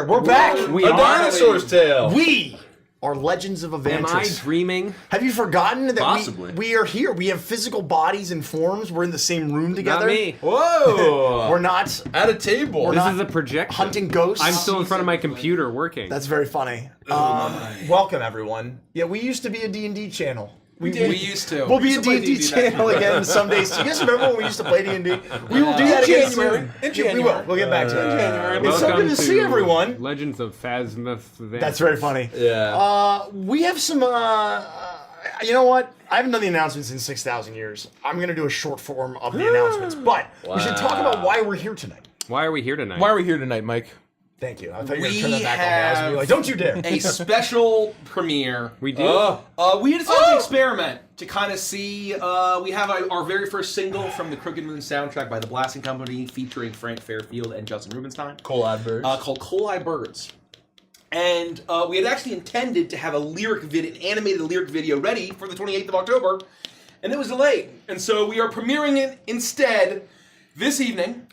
We're back. A dinosaur's tale. We are Legends of Avantris. Am I dreaming? Have you forgotten that Possibly. we are here? We have physical bodies and forms. We're in the same room together. Not me. Whoa. We're not At a table. We're This not is a projection. hunting ghosts. I'm still in front of my computer working. That's very funny. Welcome, everyone. Yeah, we used to be a D&D channel. We used to. We'll be a D&D channel again some days. You guys remember when we used to play D&D? We will do that again soon. In January. We will. We'll get back to it. January. It's so good to see everyone. Legends of Phasmoth. That's very funny. Yeah. We have some, you know what? I haven't done the announcements in 6,000 years. I'm going to do a short form of the announcements, but we should talk about why we're here tonight. Why are we here tonight? Why are we here tonight, Mike? Thank you. I thought you were going We to turn that back on me. I was gonna be like, don't you dare. A special premiere. We do? We decided to experiment to kind of see. We have our very first single from the Crooked Moon soundtrack by the Blasting Company, featuring Frank Fairfield and Justin Rubinstein, Coal-eyed birds. called Coal-Eyed Birds. And we had actually intended to have an animated lyric video ready for the 28th of October, and it was delayed. And so we are premiering it instead this evening.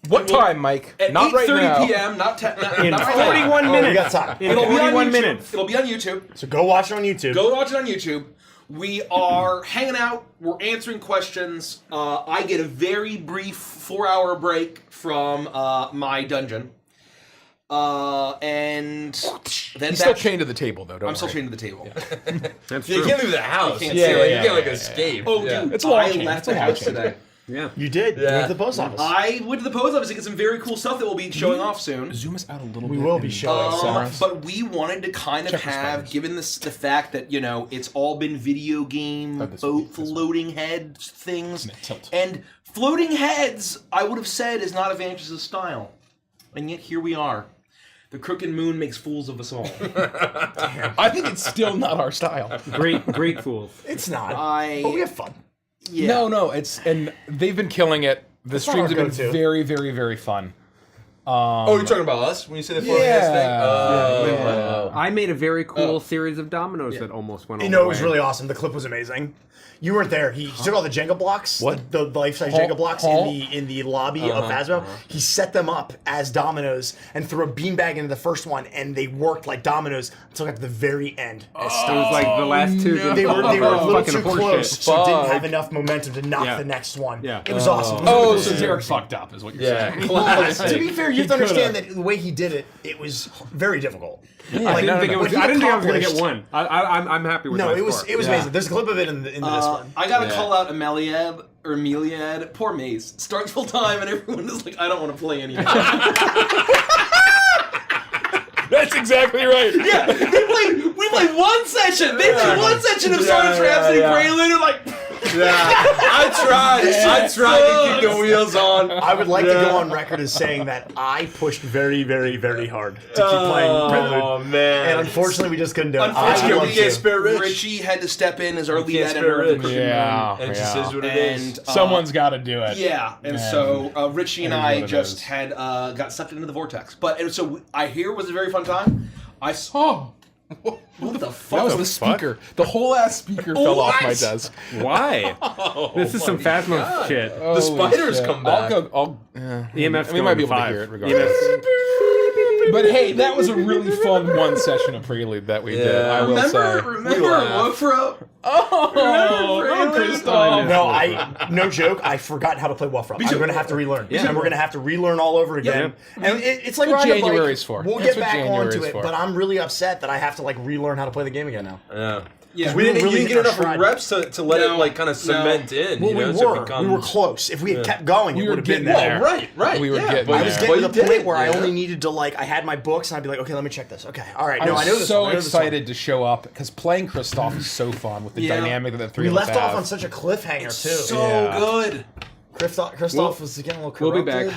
What time, Mike? At Not right 8:30 now. p.m. Not In right now. 41 We minutes. got time. In It'll be on 41 YouTube. minutes. It'll be on YouTube. So go watch it on YouTube. Go watch it on YouTube. We are hanging out. We're answering questions. I get a very brief 4-hour break from my dungeon. And then He's still chained to the table, though. Don't I'm still worry. chained to the table. That's You true. can't leave the house. You can't yeah, see like, it. you can't like escape. Oh, yeah. dude, It's a long I chain. left It's a the long house chain. today. Yeah. You did. You Yeah. went to the post office. I went to the post office to get some very cool stuff that we'll be showing off soon. Zoom us out a little bit. We will be showing some. But we wanted to kind of Check for have, spiders. given the fact that, you know, it's all been video game, this way, boat this way. floating head things. Tilt. And floating heads, I would have said, is not Avantris' style. And yet here we are. The Crooked Moon makes fools of us all. I think it's still not our style. Great fools. It's not. I- But we have fun. Yeah. No, it's and they've been killing it. The It's not streams have our been go-to. very, very, very fun. Oh, you're talking about us when you say the floating ass thing? Wow. I made a very cool series of dominoes that almost went all You know, the it was way. really awesome. The clip was amazing. You weren't there. He took all the Jenga blocks, What? the life-size Jenga blocks in the lobby of Phasmo. He set them up as dominoes and threw a beanbag into the first one, and they worked like dominoes until at the very end. It was like the last two. They were a little fucking too close, horseshit. so it didn't Fuck. have enough momentum to knock Yeah. the next one. Yeah. It was awesome. Oh, It was so really Derek cool. fucked up, is what you're Yeah, saying. classic. To be fair, you have to He understand coulda. that the way he did it, it was very difficult. I didn't think what he I didn't think I was gonna get accomplished- one. I'm happy with No, my it was score. amazing. There's a clip of it in this one. I gotta Yeah. call out Ameliad, poor Maze. Starts full time and everyone is like, I don't want to play anymore. That's exactly right. Yeah, we played one session. They played one session of Sonic Rhapsody Prelude and like, Yeah, I tried to keep the wheels on. I would like to go on record as saying that I pushed very, very, very hard to keep playing Prelude. Oh man! And unfortunately, we just couldn't do it. Unfortunately, I would we love can't to. spare Rich. Richie had to step in as our lead can't editor. spare of the Rich. Yeah. And it yeah. just is what it is. And Someone's got to do it. Yeah, and Man. so Richie and It is I what it just is. had got sucked into the vortex. But and so I hear it was a very fun time. I saw. Oh, What the that fuck? was the speaker. The whole ass speaker fell off my What? desk. Why? This is some Phasmo shit. The spiders shit. come back. EMF's We might be able to going hear it 5. regardless. But hey, that was a really fun one session of Prelude that we did. I will say. Remember laughed. Wofro? Oh, Christoph. No, no joke. I forgot how to play Wolfram. I'm going to have to relearn. And we're going to have to relearn all over again. And it's like That's what riding a bike. January's for. We'll That's get what back January's onto it, for. but I'm really upset that I have to like relearn how to play the game again now. Yeah. Yeah. We didn't really you hit didn't our get enough stride. reps to let No, it like kind of cement in. Well, you know, we so were. it becomes... We were close. If we had kept going, We it were would have been getting there. there. Right. We were yeah, getting but I was there. getting to but the you point did, where I yeah. only needed to like I had my books and I'd be like, okay, let me check this. Okay, all right, I no, was I know this. so one. I know this excited to show up because playing Christoph is so fun with the Yeah. dynamic that the One. three We of us left off have. on such a cliffhanger too. So Yeah. good. Christoph was getting a little We'll corrupted. be back.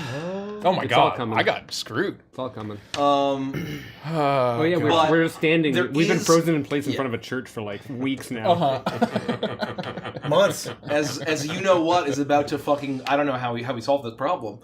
Oh my It's all god, coming. I got screwed. It's all coming. Oh Oh yeah, But we're standing. there We've been is- frozen in place in front of a church for like weeks now. Months. As you know what is about to fucking I don't know how we solve this problem.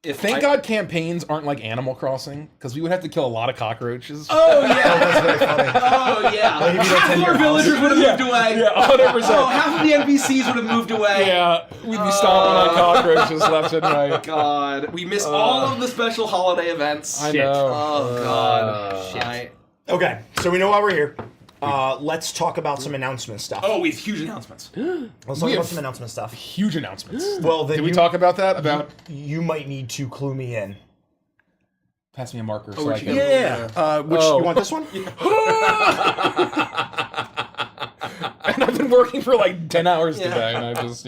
If Thank I- God campaigns aren't like Animal Crossing because we would have to kill a lot of cockroaches. Oh yeah. That's very funny. Oh yeah. Like, if you don't Half tend of our your villagers would have moved away. Yeah, 100%. Oh, half of the NPCs would have moved away. Yeah, we'd be stomping on cockroaches left and right. God, we missed all of the special holiday events. I Shit. know. Oh God. Shit. Okay, so we know why we're here. Let's talk about some announcement stuff. Oh, we have huge announcements. Let's talk we about have- some announcement stuff. Huge announcements. Well, then Did we talk about that? About You might need to clue me in. pass me a marker so what I you can. got? Yeah. Which Oh. you want this one? And I've been working for like 10 hours Yeah. today, and I just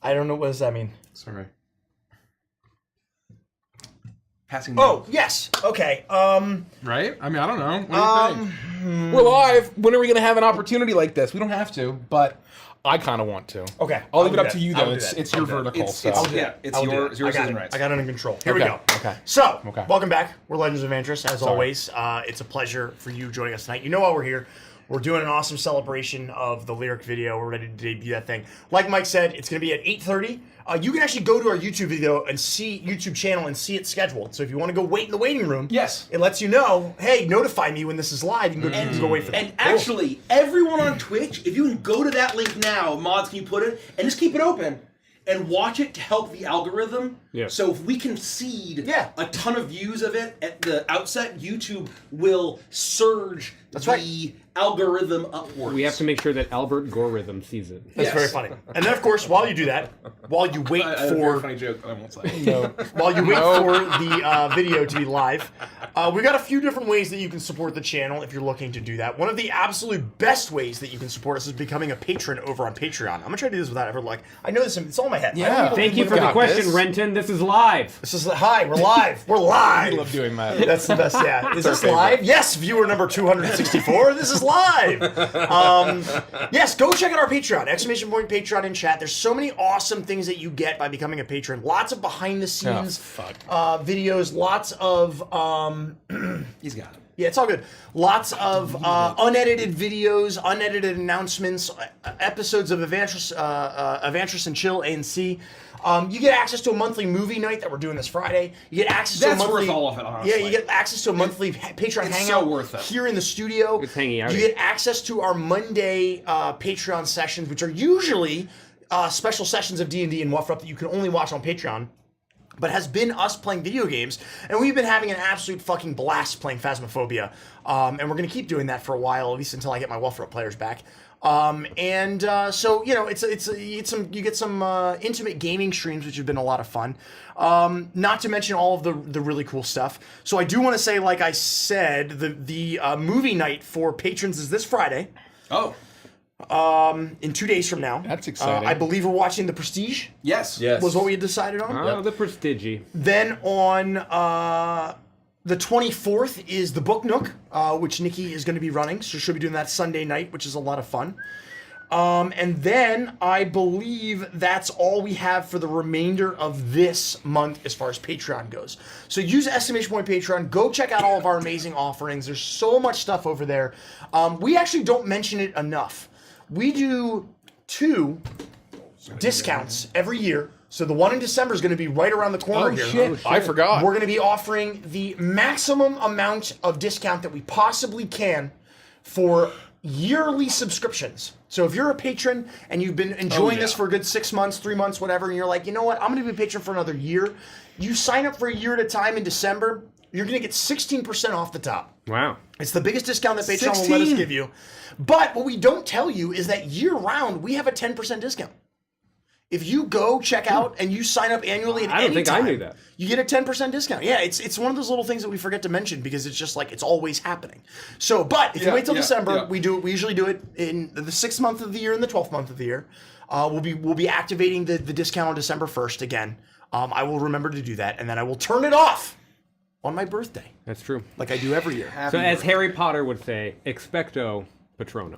I don't know. What does that mean? Sorry. Passing. Oh, yes. Okay. Right? I mean, I don't know. What do you think? We're live. When are we going to have an opportunity like this? We don't have to, but I kind of want to. Okay. I'll leave it do up to that. you, I'll though. do that. It's I'll your do that. vertical. It's so. yeah. It's I'll do yours. it. Yours I got and it. rights. I got it under control. Here we Okay, go. okay. So, Okay. welcome back. We're Legends of Vantress, as always. It's a pleasure for you joining us tonight. You know why we're here. We're doing an awesome celebration of the lyric video. We're ready to debut that thing. Like Mike said, it's going to be at 8:30. You can actually go to our YouTube video and YouTube channel and see it scheduled. So if you want to go wait in the waiting room, Yes. it lets you know, hey, notify me when this is live. You can go wait for that. And actually, everyone on Twitch, if you can go to that link now, mods, can you put it and just keep it open and watch it to help the algorithm? Yeah. So if we concede Yeah. a ton of views of it at the outset, YouTube will surge That's the right. algorithm upwards. We have to make sure that Albert Gorrhythm sees it. That's Yes. very funny. And then, of course, while you do that, while you wait I had a very for funny joke that I won't say. while you wait for the video to be live, we got a few different ways that you can support the channel if you're looking to do that. One of the absolute best ways that you can support us is becoming a patron over on Patreon. I'm gonna try to do this without ever I know this. It's all in my head. Yeah. Thank you for the got question, this. Renton. This is live. This is hi. We're live. We're live. I love doing that. That's the best. Yeah. Is this live? Yes. Viewer number 260. 64. This is live. Yes, go check out our Patreon. Exclamation point Patreon in chat. There's so many awesome things that you get by becoming a patron. Lots of behind the scenes videos. Lots of He's got it. yeah, it's all good. Lots of unedited videos, unedited announcements, episodes of Avantris and Chill ANC. You get access to a monthly movie night that we're doing this Friday. You get access to a That's monthly. worth all of it, honestly. Yeah, you get access to a monthly Patreon It's hangout so worth it. here in the studio. It's hanging out You here. get access to our Monday Patreon sessions, which are usually special sessions of D&D and Wuffer Up that you can only watch on Patreon. But has been us playing video games, and we've been having an absolute fucking blast playing Phasmophobia, and we're gonna keep doing that for a while, at least until I get my Wuffer Up players back. So you know, you get some intimate gaming streams, which have been a lot of fun. Not to mention all of the really cool stuff. So I do want to say, like I said, the movie night for patrons is this Friday. Oh. In 2 days from now. That's exciting. I believe we're watching The Prestige. Yes. Was what we had decided on. Oh, the Prestige. Then on the 24th is the Book Nook, which Nikki is going to be running. So she'll be doing that Sunday night, which is a lot of fun. And then I believe that's all we have for the remainder of this month as far as Patreon goes. So use exclamation point Patreon. Go check out all of our amazing offerings. There's so much stuff over there. We actually don't mention it enough. We do 2 discounts every year. So the one in December is going to be right around the corner here. Shit. I forgot. We're going to be offering the maximum amount of discount that we possibly can for yearly subscriptions. So if you're a patron and you've been enjoying this for a good 6 months, 3 months, whatever, and you're like, you know what, I'm going to be a patron for another year. You sign up for a year at a time in December, you're going to get 16% off the top. Wow. It's the biggest discount that Patreon will let us give you. But what we don't tell you is that year-round, we have a 10% discount. If you go check out and you sign up annually at I don't any think time, I knew that. you get a 10% discount. Yeah, it's one of those little things that we forget to mention because it's just like it's always happening. So, but if you wait till December, we usually do it in the 6th month of the year and the 12th month of the year. We'll be activating the discount on December 1st again. I will remember to do that, and then I will turn it off on my birthday, That's true. like I do every year. So as Harry Potter would say, expecto Patronum.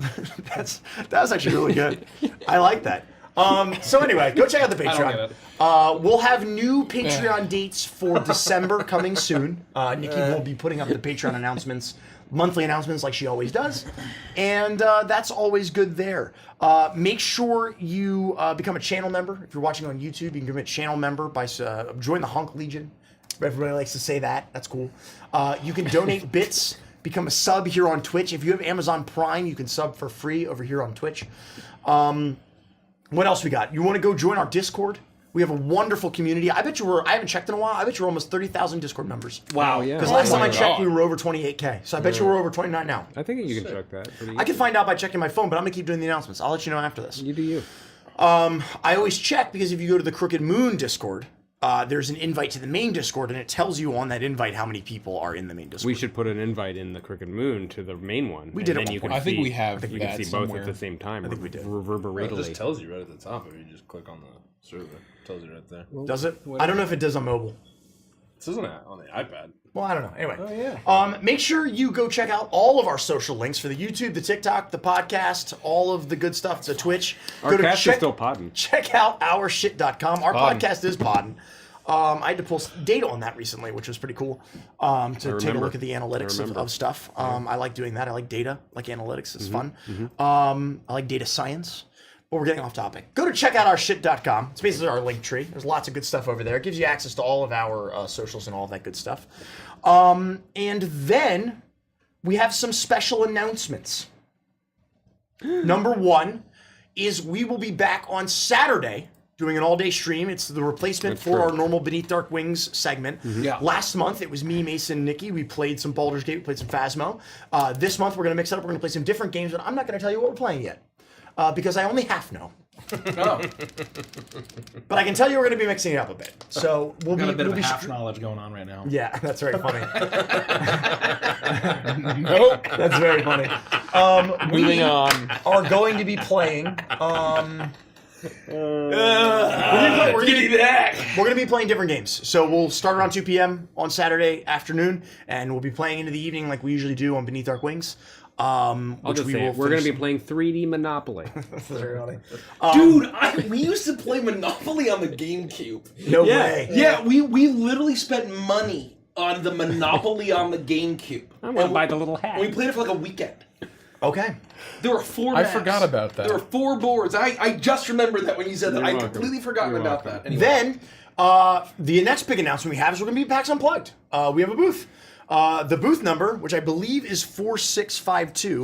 That was actually really good. I like that. So anyway, go check out the don't Patreon. get We'll have new Patreon dates for December coming soon. Nikki will be putting up the Patreon announcements, monthly announcements like she always does. And that's always good there. Make sure you become a channel member. If you're watching on YouTube, you can become a channel member by join the Hunk Legion. Everybody likes to say that. That's cool. You can donate bits. Become a sub here on Twitch. If you have Amazon Prime, you can sub for free over here on Twitch. What else we got? You want to go join our Discord? We have a wonderful community. I haven't checked in a while. I bet you're almost 30,000 Discord members. Wow, yeah. Because last time I my checked, God. we were over 28K. So I bet you we're over 29 now. I think you can check that. Pretty I can find out by checking my phone, but I'm going to keep doing the announcements. I'll let you know after this. You do you. I always check because if you go to the Crooked Moon Discord, there's an invite to the main Discord, and it tells you on that invite how many people are in the main Discord. We should put an invite in the Crooked Moon to the main one. We did and at then you one can point. I think see, we have You that can see both somewhere. at the same time. I think we did. It Reverberately. just tells you right at the top if you just click on the server. It tells you right there. Does it? I don't know if it does on mobile. This isn't on the iPad. Well, I don't know. Anyway, make sure you go check out all of our social links for the YouTube, the TikTok, the podcast, all of the good stuff, the Twitch. Our Go to cats are still podding. Check out ourshit.com. Our Poddin'. podcast is podding. I had to pull data on that recently, which was pretty cool. To take a remember. look at the analytics remember. of stuff. I like doing that. I like data, like analytics. It's fun. I like data science. But we're getting off topic. Go to checkoutourshit.com. It's basically our link tree. There's lots of good stuff over there. It gives you access to all of our socials and all of that good stuff. And then we have some special announcements. Number one is we will be back on Saturday doing an all-day stream. It's the replacement for our normal Beneath Dark Wings segment. Yeah. Last month, it was me, Mason, and Nikki. We played some Baldur's Gate. We played some Phasmo. This month, we're going to mix it up. We're going to play some different games, but I'm not going to tell you what we're playing yet because I only half know. But I can tell you we're going to be mixing it up a bit. So we'll Got be a bit we'll of be half knowledge going on right now. Yeah, that's very funny. Nope. That's very funny. Moving on. Are going to be playing. We're going to be playing different games. So we'll start around 2 p.m. on Saturday afternoon, and we'll be playing into the evening like we usually do on Beneath Dark Wings. I'll which just we say will it. We're going to finish- be playing 3D Monopoly. That's very funny. Dude, we used to play Monopoly on the GameCube. No Yeah. way. Yeah, we literally spent money on the Monopoly on the GameCube. I want to buy the little hat. And we played it for like a weekend. Okay. There were 4 I maps. forgot about that. There were 4 boards. I just remembered that when you said that. You're I'd welcome. completely forgotten You're about welcome. that. Anyway. Then, the next big announcement we have is we're going to be PAX Unplugged. We have a booth. The booth number, which I believe is 4652.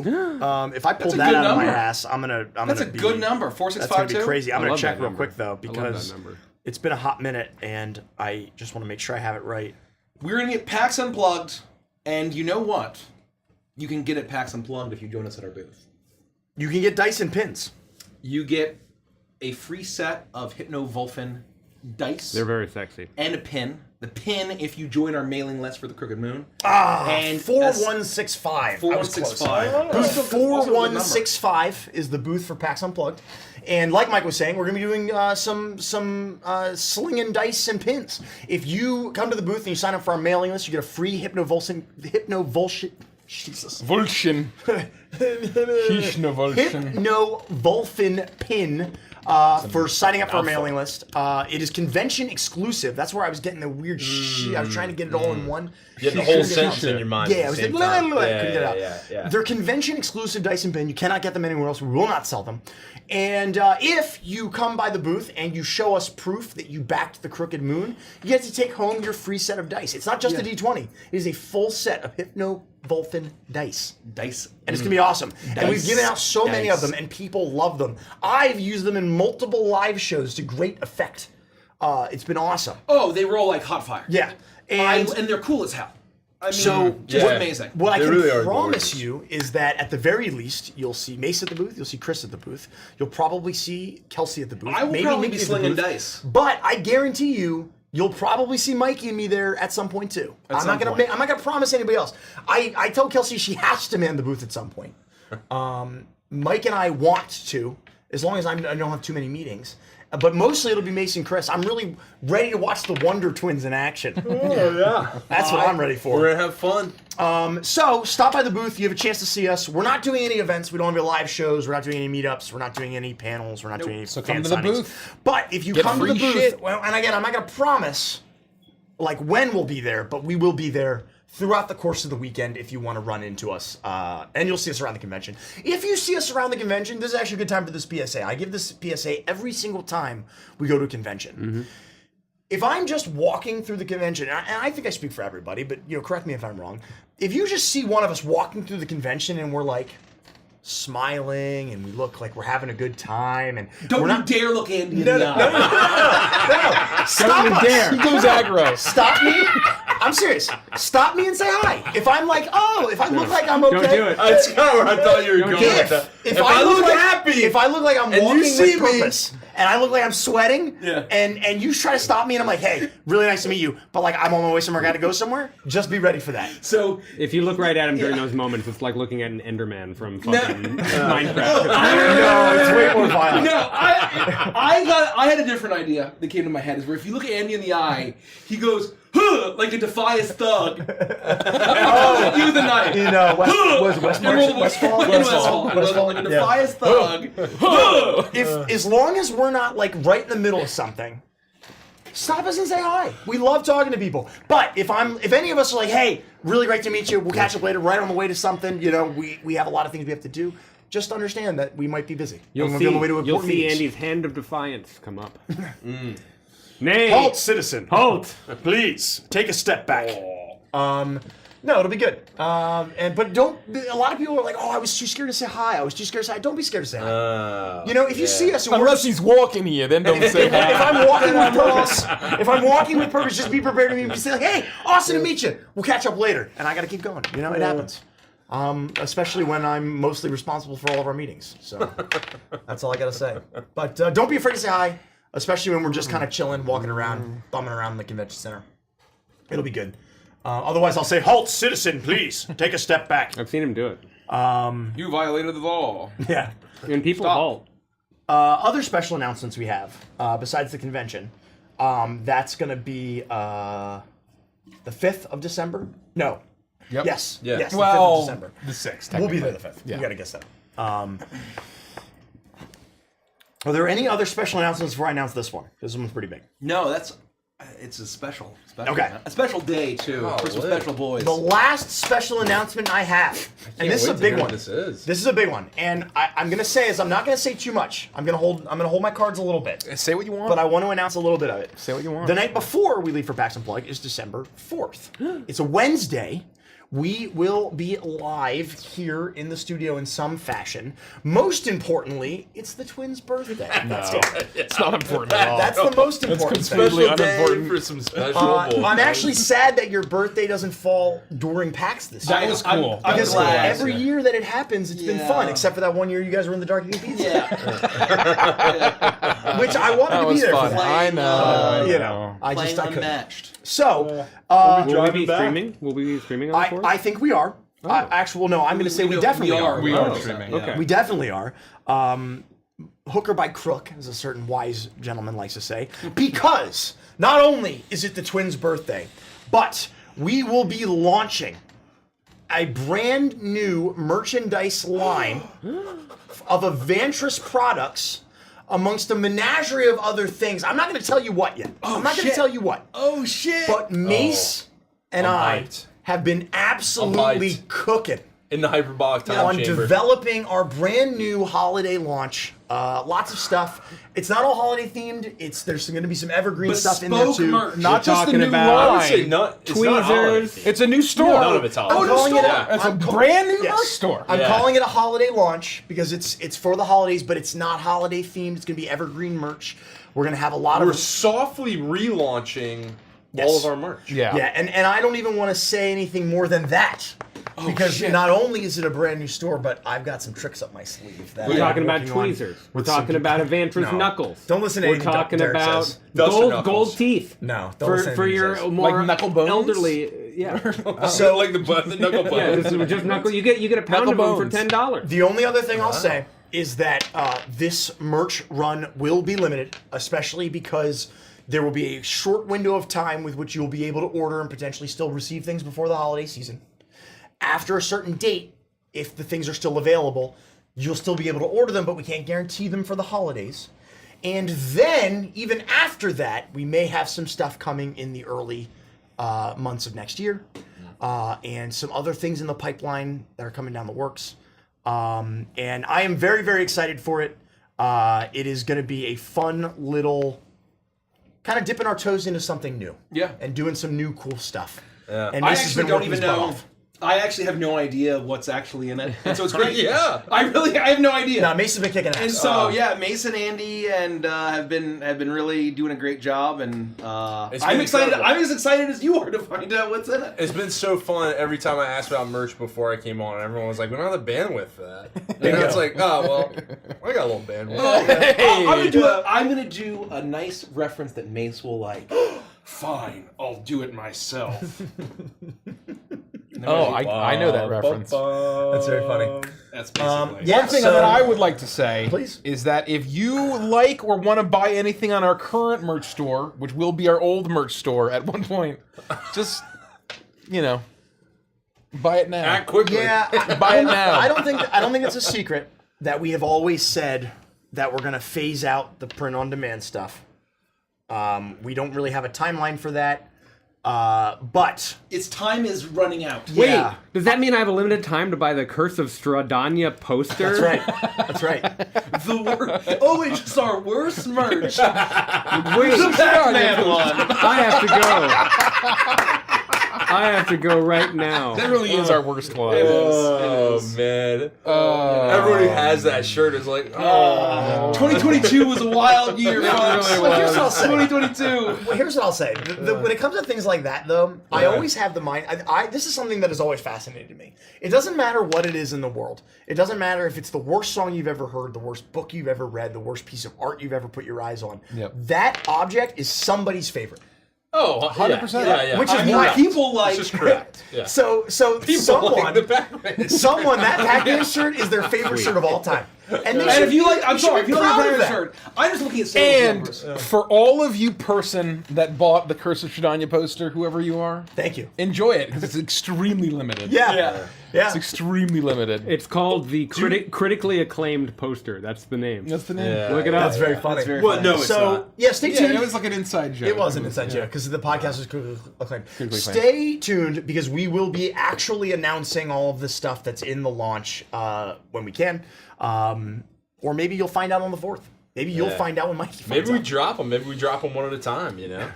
If I pull That's a that good out of my number. ass, I'm gonna That's a be, good number, That's gonna be 4652. crazy. I'm I gonna love check that real number. quick though I love that because number. it's been a hot minute and I just want to make sure I have it right. We're going to get PAX Unplugged, and you know what? You can get it PAX Unplugged if you join us at our booth. You can get dice and pins. You get a free set of Hypno Volfin dice They're very sexy. and a pin. The pin if you join our mailing list for the Crooked Moon. And And 4165. 4165. Booth Also a good number. 4165 is the booth for PAX Unplugged. And like Mike was saying, we're going to be doing some slinging dice and pins. If you come to the booth and you sign up for our mailing list, you get a free Hypnovolshin. Jesus. Vulcan. Volcan. Hypnovolfin pin for signing up for our mailing list. It is convention exclusive. That's where I was getting the weird shit. I was trying to get it all in one. You had the whole sentence in your mind. Yeah, at I was the like, same time. couldn't get it out. Yeah. They're convention exclusive dice and pin. You cannot get them anywhere else. We will not sell them. And if you come by the booth and you show us proof that you backed the Crooked Moon, you get to take home your free set of dice. It's not just a D20. It is a full set of Hypnovolfin dice. Dice. And it's going to be awesome. And we've given out so many of Dice. them, and people love them. I've used them in multiple live shows to great effect. It's been awesome. Oh, they roll like hot fire. Yeah. And And they're cool as hell. I mean, so just Yeah. amazing. what I They can really are promise gorgeous. you is that at the very least, you'll see Mace at the booth, you'll see Chris at the booth, you'll probably see Kelsey at the booth. I will maybe probably Nikki be at the slinging booth. dice. But I guarantee you'll probably see Mikey and me there at some point too. I'm some not gonna point. I'm not gonna promise anybody else. I told Kelsey she has to man the booth at some point. Mike and I want to, as long as I don't have too many meetings. But mostly it'll be Mace and Chris. I'm really ready to watch the Wonder Twins in action. Oh, yeah. That's what I'm ready for. We're going to have fun. So stop by the booth. You have a chance to see us. We're not doing any events. We don't have any live shows. We're not doing any meetups. We're not doing any panels. We're not doing any So fan come to the signings. booth. But if you Get come to the free booth, shit. well, and again, I'm not going to promise like when we'll be there, but we will be there throughout the course of the weekend if you want to run into us. And you'll see us around the convention. If you see us around the convention, this is actually a good time for this PSA. I give this PSA every single time we go to a convention. If I'm just walking through the convention, and I think I speak for everybody, but correct me if I'm wrong. If you just see one of us walking through the convention and we're like smiling and we look like we're having a good time and Don't we're you not dare look Andy in the eye. no, stop us. He goes aggro. Stop me. I'm serious. Stop me and say hi. If I'm like, if I look like I'm okay. Don't do it. That's kind of where I thought you were going with that. If I look like happy, if I look like I'm and you walking see with me- purpose, and I look like I'm sweating, Yeah. and you try to stop me, and I'm like, hey, really nice to meet you, but like I'm on my way somewhere, I got to go somewhere. Just be ready for that. So If you look right at him during those moments, it's like looking at an Enderman from fucking Minecraft. No, it's way more violent. no, I had a different idea that came to my head. Is where if you look at Andy in the eye, he goes, huh, like a defiant thug. He with a knife. Westfall. Westfall. Like a defiant thug. Huh. As long as we're not like right in the middle of something, stop us and say hi. We love talking to people. But if any of us are like, hey, really great to meet you, we'll catch up later, right on the way to something, we have a lot of things we have to do. Just understand that we might be busy. You'll And we'll see, be on the way to you'll important see meetings. Andy's hand of defiance come up. Nay. Halt, citizen. Halt. Please take a step back. No, it'll be good. But don't. A lot of people are like, "Oh, I was too scared to say hi. I was too scared to say hi." Don't be scared to say hi. If you see us, and we're Unless he's walking here, then don't say if hi. I'm walking with purpose, just be prepared to meet me. Say like, "Hey, awesome to meet you. We'll catch up later." And I got to keep going. It happens. Especially when I'm mostly responsible for all of our meetings. So that's all I got to say. But don't be afraid to say hi, especially when we're just kind of chilling, walking around, bumming around the convention center. It'll be good. Otherwise, I'll say, halt, citizen, please. Take a step back. I've seen him do it. You violated the law. Yeah. And people Stop. halt. Other special announcements we have, besides the convention, that's going to be the 5th of December. No. Yep. Yes. Yeah. Yes. Well, the 5th of December. the 6th. We'll be there technically. the 5th. Yeah. You gotta guess that. Are there any other special announcements before I announce this one? This one's pretty big. No, it's a special Okay. a special day too for some lit. special boys. The last special announcement I have, and this is a big one. This is. This is a big one, and I'm gonna say is I'm not gonna say too much. I'm gonna hold my cards a little bit, Say what you want. but I want to announce a little bit of it. Say what you want. The night before we leave for PAX Unplugged is December 4th. It's a Wednesday. We will be live here in the studio in some fashion. Most importantly, it's the twins' birthday. It's not important at all. That's the most important thing. completely Special day unimportant. for some special boys. I'm actually sad that your birthday doesn't fall during PAX this year. That was cool. I'm Because glad. every year that it happens, it's been Yeah. fun, except for that one year you guys were in the dark eating pizza. Yeah. Which I wanted That to be was there fun. for that. I know. You know, I just Playing I couldn't. unmatched. So, Will we Driving be back. streaming? Will we be streaming on the 4th? I think we are. Actually, no, I'm going to say we We definitely are. are. We are Oh, streaming. okay. We definitely are. Hooker by crook, as a certain wise gentleman likes to say, because not only is it the twins' birthday, but we will be launching a brand new merchandise line of Evantris products amongst a menagerie of other things. I'm not going to tell you what yet. I'm not going to shit. tell you what. Oh shit! But Mace and I'm I hyped. have been absolutely hyped. cooking In the hyperbolic time on chamber. developing our brand new holiday launch. Lots of stuff. It's not all holiday themed. There's going to be some evergreen stuff in there Bespoke too. merch. Not just the talking new about- I would say line. not. It's not holiday Tweezers. themed. It's a new store. None of it's holiday. I'm calling it. Yeah. It's a I'm call- brand new yes. merch store. I'm Yeah. calling it a holiday launch because it's for the holidays, but it's not holiday themed. It's going to be evergreen merch. We're going to have a lot We're of softly relaunching Yes. all of our merch. Yeah. yeah, and I don't even want to say anything more than that. Because shit. not only is it a brand new store, but I've got some tricks up my sleeve. That We're I'm talking about working on tweezers. We're with some talking about people. Evantris No. knuckles. Don't listen to We're anything talking Derek about says. Duster gold knuckles. teeth. No, don't listen to For anything he your says. more Like knuckle bones? elderly. Yeah. So like the knuckle button. Yeah, this is just knuckle. You get a pound Knuckle of them for bones. $10. The only other thing I'll say is that this merch run will be limited, especially because there will be a short window of time with which you'll be able to order and potentially still receive things before the holiday season. After a certain date, if the things are still available, you'll still be able to order them, but we can't guarantee them for the holidays. And then, even after that, we may have some stuff coming in the early months of next year, and some other things in the pipeline that are coming down the works. And I am very, very excited for it. It is going to be a fun little kind of dipping our toes into something new. Yeah. And doing some new cool stuff. Yeah. And I Mace has actually been don't working even his butt know. off. I actually have no idea what's actually in it, and so it's great. Yeah. I have no idea. No, Mace has been kicking ass. And so yeah, Mason, Andy, and have been really doing a great job, and It's I'm been excited. incredible. I'm as excited as you are to find out what's in it. It's been so fun every time I asked about merch before I came on. Everyone was like, "We don't have the bandwidth for that." And it's like, "Oh well, I got a little bandwidth." I'm gonna do a nice reference that Mace will like. Fine, I'll do it myself. Oh, I know that reference. That's very funny. That's basically. Yeah, One thing so- that I would like to say Please. is that if you like or want to buy anything on our current merch store, which will be our old merch store at one point, just, buy it now. Act quickly. Yeah, Buy it now. I don't think it's a secret that we have always said that we're going to phase out the print-on-demand stuff. We don't really have a timeline for that, but Its time is running out. Wait, Yeah. does that mean I have a limited time to buy the Curse of Stradania poster? that's right. That's right. It's just our worst merch. Wait, Pac-Man one. I have to go. I have to go right now. That really is our worst one. Oh man! Everyone who has that shirt is like, "Oh." 2022 was a wild year, folks. really Well, here's what I'll say. 2022. Well, here's what I'll say. When it comes to things like that, though, I always have the mind. This is something that has always fascinated me. It doesn't matter what it is in the world. It doesn't matter if it's the worst song you've ever heard, the worst book you've ever read, the worst piece of art you've ever put your eyes on. Yep. That object is somebody's favorite. Oh, 100%. Yeah. Which is I mean, wild. people like. This is correct. Yeah. So People someone, like the Pac-Man. that Pac-Man shirt is their favorite shirt of all time. And if you like, I'm sorry, if you like proud of the that. shirt, I'm just looking at sales And numbers. for all of you person that bought the Curse of Shadanya poster, whoever you are, Thank you. enjoy it because it's extremely limited. Yeah. It's extremely limited. It's called the critically acclaimed poster. That's the name. That's the name. Yeah. Look it up. That's very funny. That's very Well, funny. no, it's So not. yeah, stay Yeah, tuned. it was like an inside joke. It was an inside joke because the podcast was critically acclaimed. Critically Stay tuned because we will be actually announcing all of the stuff that's in the launch when we can, or maybe you'll find out on the 4th. Maybe you'll Yeah. find out when Mikey finds Maybe we out. drop them. Maybe we drop them one at a time. You know,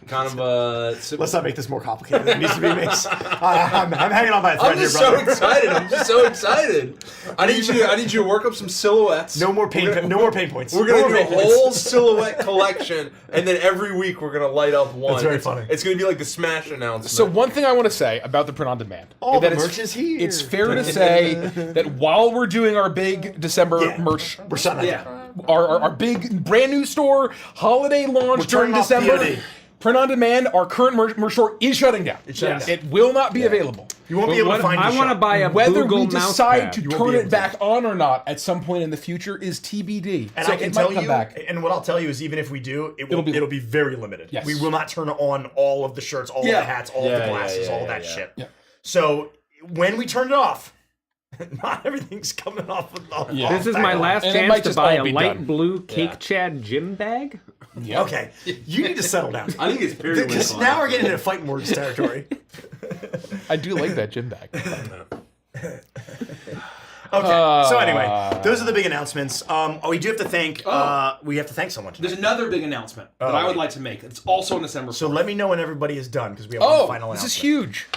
kind of Let's not make this more complicated than it needs to be, Mace. I'm hanging on by a thread I'm here, just so brother. excited. I'm just so excited. I need you to work up some silhouettes. No more pain points. We're No gonna more do a pain points. whole silhouette collection, and then every week we're gonna light up one. That's very funny. It's gonna be like the Smash announcement. So one thing I want to say about the print on demand. All that the it's- merch is here. It's fair to say that while we're doing our big December Yeah. merch, We're shutting that Yeah. down. our big brand new store holiday launch We're during turning off December, POD. print on demand, our current merch store is shutting down. It's shutting down. It will not be available. You won't be able to find I your want to shop. buy a Whether Google we mouse decide pad. to won't turn be it able back on or not at some point in the future is TBD. And So I can it might tell come you, back. and what I'll tell you is, even if we do, it'll be- be very limited. Yes. We will not turn on all of the shirts, all of Yeah. the hats, all of Yeah, the yeah, glasses, yeah, all yeah, that yeah. shit. Yeah. So when we turn it off, not everything's coming off. Yeah. This is my back on. last And it chance might to just buy all a be light done. blue Cake Yeah. Chad gym bag. Yeah. Okay, you need to settle down. I think it's very Because now we're getting into fighting words territory. I do like that gym bag. Okay. So anyway, those are the big announcements. We do have to thank. We have to thank someone today. There's another big announcement that I would like to make. It's also in December. So let me know when everybody is done because we have Oh, one final this is announcement. huge.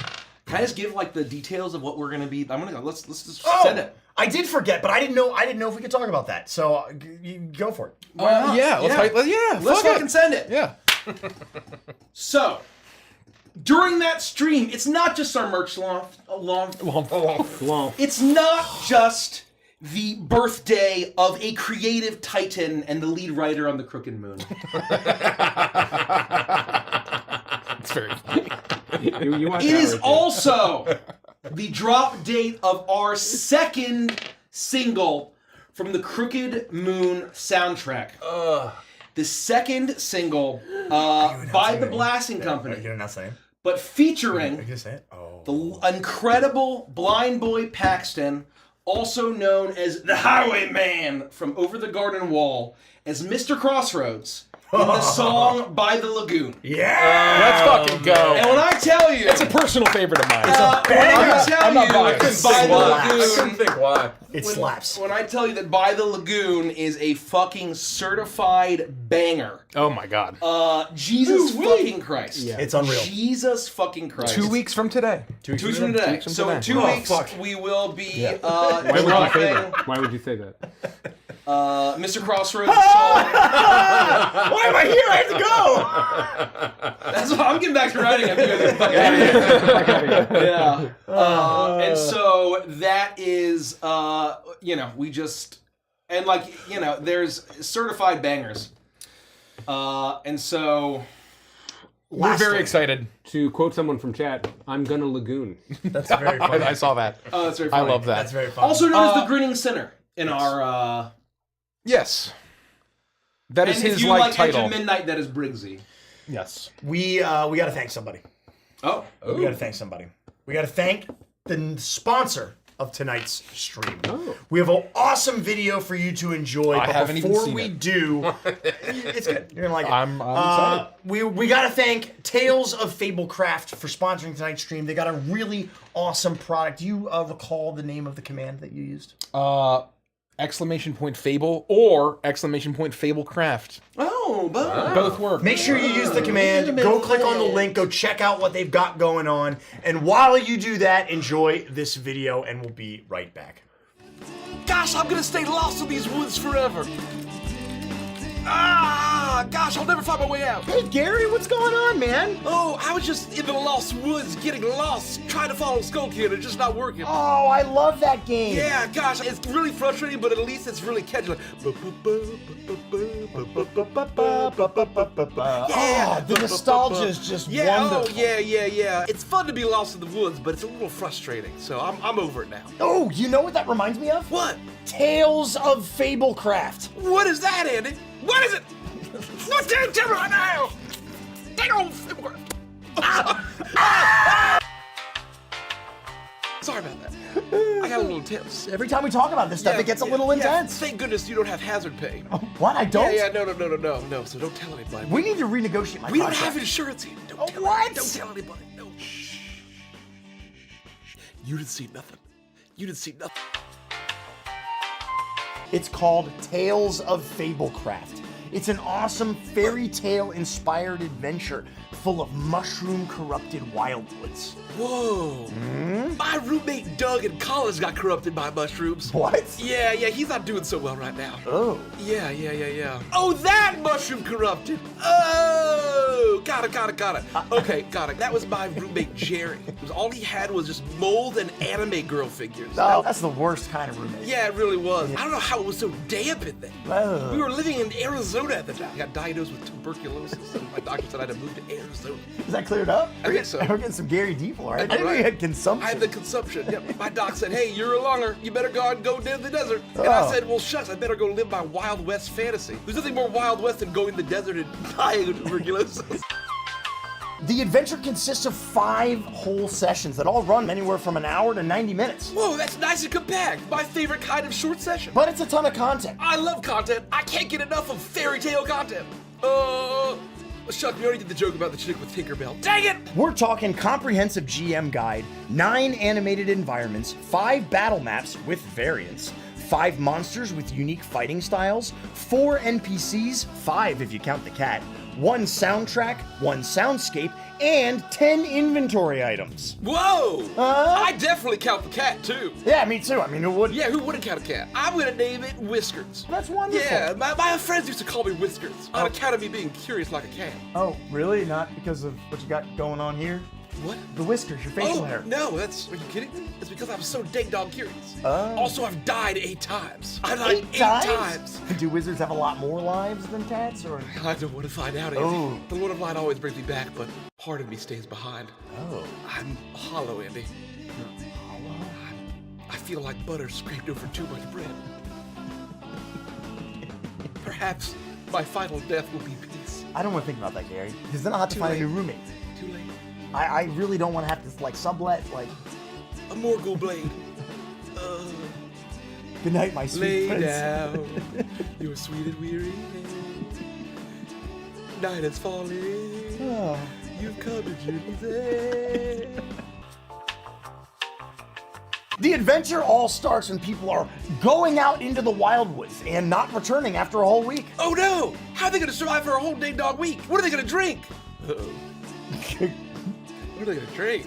Can I just give like the details of what we're gonna be? I'm gonna go. Let's just Oh, send it. I did forget, but I didn't know if we could talk about that. So you go for it. Why not? Yeah, let's Let's fuck fucking it. send it. Yeah. So during that stream, it's not just our merch launch. Well, It's not just the birthday of a creative titan and the lead writer on the Crooked Moon. It's very funny. you watch It that is right there. also the drop date of our second single from the Crooked Moon soundtrack. The second single by the Blasting Are Company, you gonna not say it? but Are you featuring gonna say it? Oh. the incredible Blind Boy Paxton, also known as the Highwayman from Over the Garden Wall, as Mr. Crossroads in the song By the Lagoon. Yeah. Let's fucking go. And when I tell you, It's a personal favorite of mine. when I tell I'm not you biased. By the Why? I couldn't Lagoon, think why. It slaps. when I tell you that By the Lagoon is a fucking certified banger, Oh my god. Jesus fucking Christ. Yeah. It's unreal. Jesus fucking Christ. 2 weeks from today. 2 weeks 2 weeks from from now? today. from So in today. 2 Oh, weeks, fuck. we will be Why would you say dropping that? Why would you say that? Mr. Crossroads' song. Why am I here? I have to go. That's what I'm getting back to writing. I think I fucking out of here. Yeah. And so that is, we just, and like, there's certified bangers. And so, We're Lastly, very excited. To quote someone from chat, I'm gonna lagoon. That's very funny. I saw that. that's very I funny. love that. That's very funny. Also known as the Grinning Sinner in our, Yes. That is and if his you like like title. Edge of Midnight, that is Briggsy. Yes. we got to thank somebody. Oh. We got to thank somebody. We got to thank the sponsor of tonight's stream. Oh. We have an awesome video for you to enjoy. I but haven't even before seen we it. do, it's good. You're gonna like it. I'm excited. We got to thank Tales of Fablecraft for sponsoring tonight's stream. They got a really awesome product. Do you recall the name of the command that you used? Exclamation point Fable or exclamation point Fablecraft. Oh, but Both work. Make sure you use the command. Go click on the link. Go check out what they've got going on. And while you do that, enjoy this video, and we'll be right back. Gosh, I'm gonna stay lost in these woods forever. Ah, gosh, I'll never find my way out. Hey, Gary, what's going on, man? Oh, I was just in the lost woods, getting lost, trying to follow Skull Kid, and just not working. Oh, I love that game. Yeah, gosh, it's really frustrating, but at least it's really catchy. Like, Oh, the nostalgia is just wonderful. Oh, yeah. It's fun to be lost in the woods, but it's a little frustrating. So I'm over it now. Oh, you know what that reminds me of? What? Tales of Fablecraft. What is that, Andy? What is it? Not damn tell me right now. Dang old Sorry about that. I got a little tense. Every time we talk about this stuff, it gets a little intense. Thank goodness you don't have hazard pay. What? I don't? Yeah, no. So don't tell anybody. We need to renegotiate my We don't contract. have insurance here. Don't tell what? Anybody. Don't tell anybody. No. Shh. You didn't see nothing. You didn't see nothing. It's called Tales of Fablecraft. It's an awesome fairy tale inspired adventure full of mushroom corrupted wildwoods. Whoa. My roommate Doug in college got corrupted by mushrooms. What? Yeah, he's not doing so well right now. Oh. Yeah. Oh, that mushroom corrupted. Oh, got it. Okay, got it. That was my roommate Jerry. All he had was just mold and anime girl figures. Oh, that's the worst kind of roommate. Yeah, it really was. I don't know how it was so damp in there. Oh. We were living in Arizona at the time. I got diagnosed with tuberculosis, and my doctor said I had to move to Arizona. Is that cleared up? I think so. We're getting some Gary Deeple, right? I That's didn't know you had consumption. I had the consumption. Yep. My doc said, "Hey, you're a lunger. You better go and live in the desert." And Oh. I said, "Well, shucks. I better go live my Wild West fantasy." There's nothing more Wild West than going to the desert and dying of tuberculosis. The adventure consists of 5 whole sessions that all run anywhere from an hour to 90 minutes. Whoa, that's nice and compact. My favorite kind of short session. But it's a ton of content. I love content. I can't get enough of fairy tale content. Shuck, we already did the joke about the chick with Tinkerbell. Dang it! We're talking comprehensive GM guide, 9 animated environments, 5 battle maps with variants, 5 monsters with unique fighting styles, 4 NPCs, 5 if you count the cat, 1 soundtrack, 1 soundscape, and 10 inventory items. Whoa! I definitely count the cat too. Yeah, me too. I mean, who would? Yeah, who wouldn't count a cat? I'm gonna name it Whiskers. That's wonderful. Yeah, my friends used to call me Whiskers on account of me being curious like a cat. Oh, really? Not because of what you got going on here? What? The whiskers, your facial hair. No, are you kidding me? It's because I was so dang dog curious. Oh. Also, I've died 8 times. I died 8 times? 8 times. Do wizards have a lot more lives than cats, or? I don't want to find out, Andy. Oh. The Lord of Light always brings me back, but part of me stays behind. Oh. I'm hollow, Andy. I feel like butter scraped over too much bread. Perhaps my final death will be peace. I don't want to think about that, Gary, because then I'll have to Too find late. a new roommate. Too late. I really don't want to have to sublet. A Morgul blade. Good night, my sweet Lay prince. down your sweet and weary head. Night is falling. Oh. You've come to journey's end. The adventure all starts when people are going out into the wildwoods and not returning after a whole week. Oh no! How are they gonna survive for a whole dang dog week? What are they gonna drink? Uh-oh. What are they gonna drink?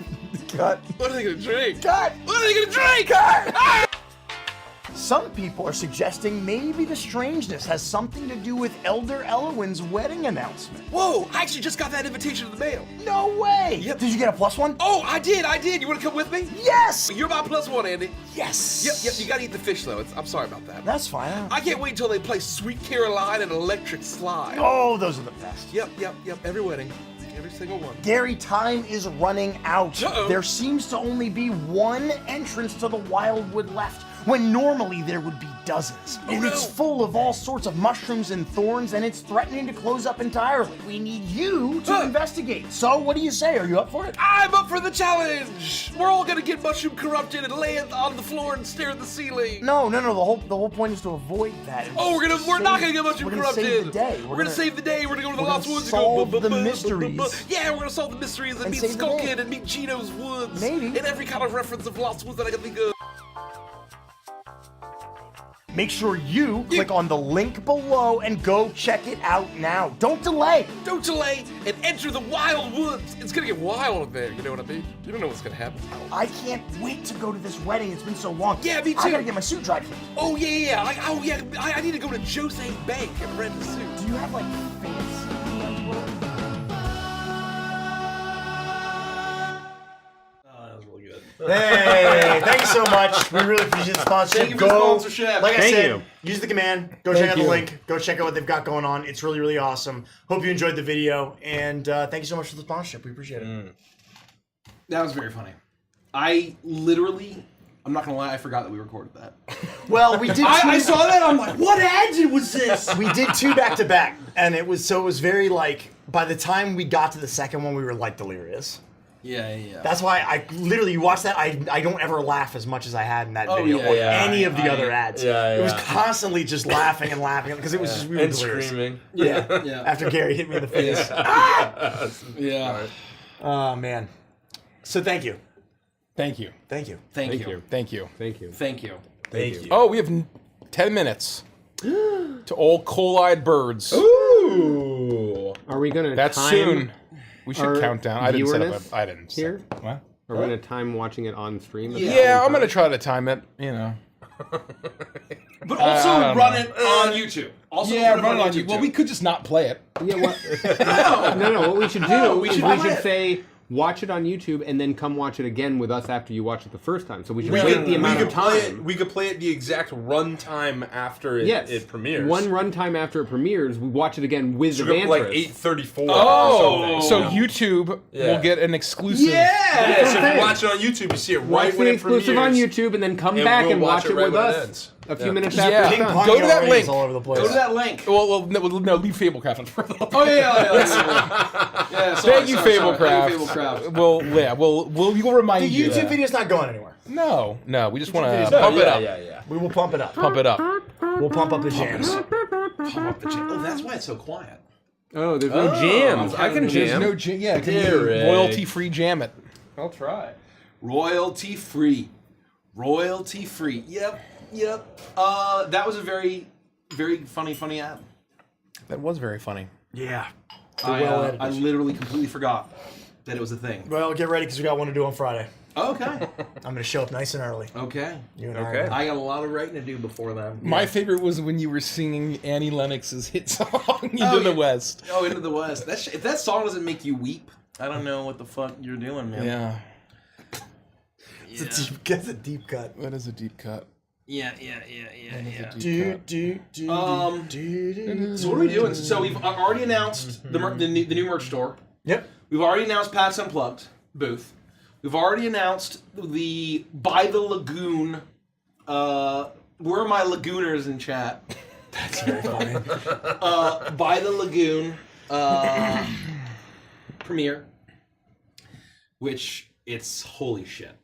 Cut. What are they gonna drink? Cut. What are they gonna drink? Cut. Some people are suggesting maybe the strangeness has something to do with Elder Elowin's wedding announcement. Whoa! I actually just got that invitation in the mail. No way! Yep. Did you get a +1? Oh, I did. You wanna come with me? Yes! You're my +1, Andy. Yes! Yep. You gotta eat the fish though. I'm sorry about that. That's fine. I can't wait until they play Sweet Caroline and Electric Slide. Oh, those are the best. Yep. Every wedding. Every single one. Gary, time is running out. Uh-oh. There seems to only be 1 entrance to the Wildwood left, when normally there would be dozens. Oh, And it's no. full of all sorts of mushrooms and thorns, and it's threatening to close up entirely. We need you to Huh. investigate. So, what do you say? Are you up for it? I'm up for the challenge! We're all gonna get mushroom corrupted and lay it on the floor and stare at the ceiling. No. The whole point is to avoid that. Oh, we're not gonna get mushroom We're gonna corrupted. save the day. We're gonna save the day. We're gonna go to the we're Lost gonna Woods solve and go the mysteries. Yeah, we're gonna solve the mysteries and And meet save the Skull day. Kid and meet Gino's Woods. Maybe. And every kind of reference of Lost Woods that I can think of. make sure you click on the link below and go check it out now. Don't delay. Don't delay and enter the wild woods. It's gonna get wild up there. You know what I mean? You don't know what's gonna happen. I can't wait to go to this wedding. It's been so long. Yeah, me I too. gotta get my suit dried first. Oh yeah. I need to go to Jose's bank and rent a suit. Do you have like fancy? That was really good. Hey, thank you so much. We really appreciate the sponsorship. Thank you for the sponsorship. Like I Thank said, you. use the command. Go check out the link. Go check out what they've got going on. It's really, really awesome. Hope you enjoyed the video, and thank you so much for the sponsorship. We appreciate it. That was very funny. I literally, I'm not gonna lie, I forgot that we recorded that. Well, we did. I saw that. I'm like, what ad was this? We did 2 back to back, and it was very like. By the time we got to the second one, we were like delirious. Yeah. That's why I literally, you watch that, I don't ever laugh as much as I had in that video yeah, or yeah. any of the other ads. Yeah, It was yeah. constantly just laughing and laughing because it was just we were And delirious. screaming. Yeah. After Gary hit me in the face. Yeah. Oh man. So thank you. Thank you. Thank you. Thank Thank you. you. Thank you. Thank you. Thank you. Thank you. Oh, we have 10 minutes to old coal-eyed birds. Ooh. Are we gonna That's time soon. We should our count down. I didn't set viewerness up. I didn't set here? What? Are we gonna time watching it on stream? at the Yeah, same I'm gonna time? try to time it. You know. But also I don't run know. it on YouTube. Also Yeah, run it on YouTube. Well, we could just not play it. Yeah, what? no. What we should do we is should we play should it. say watch it on YouTube and then come watch it again with us after you watch it the first time. So we should We wait could, the amount we of could play it. time. We could play it the exact runtime after it, Yes, it premieres. one runtime after it premieres, we watch it again with So the go for, like banter. 8:34. Oh, or so something. YouTube Yeah. will get an exclusive. Yeah, so if saying. you watch it on YouTube, you see it Watch right when the it premieres. exclusive on YouTube and then come and back we'll and watch it right with when it us ends. a few Yeah. minutes Yeah. after. Ping it's pong done. Go to that already link. is all over the place. Go to that link. Well, no, leave Fablecraft for the Oh yeah. Sorry, Thank you, Fablecraft. Thank you, Fablecraft. We'll remind The you. YouTube video's not going anywhere. No, we just want video's to not- pump it up. Yeah. We will pump it up. Pump it up. We'll pump up the jams. Oh, that's why it's so quiet. Oh, there's no jams. I can There's jam. no jam. Yeah, it can be Derek. royalty-free jam it. I'll try. Royalty free. Royalty free. Yep. That was a very, very funny ad. That was very funny. Yeah. I literally completely forgot that it was a thing. Well, get ready because we got one to do on Friday. Okay. I'm going to show up nice and early. Okay. You and Okay. I got a lot of writing to do before that. My favorite was when you were singing Annie Lennox's hit song, Into Oh, the yeah. West. Oh, Into the West. If that song doesn't make you weep, I don't know what the fuck you're doing, man. Yeah, That's a deep cut. that is a deep cut. Yeah. Do. So what are we doing? So we've already announced the new merch store. Yep. We've already announced Pat's Unplugged booth. We've already announced the By the Lagoon. Where are my Lagooners in chat? That's very funny. By the Lagoon premiere, which it's holy shit.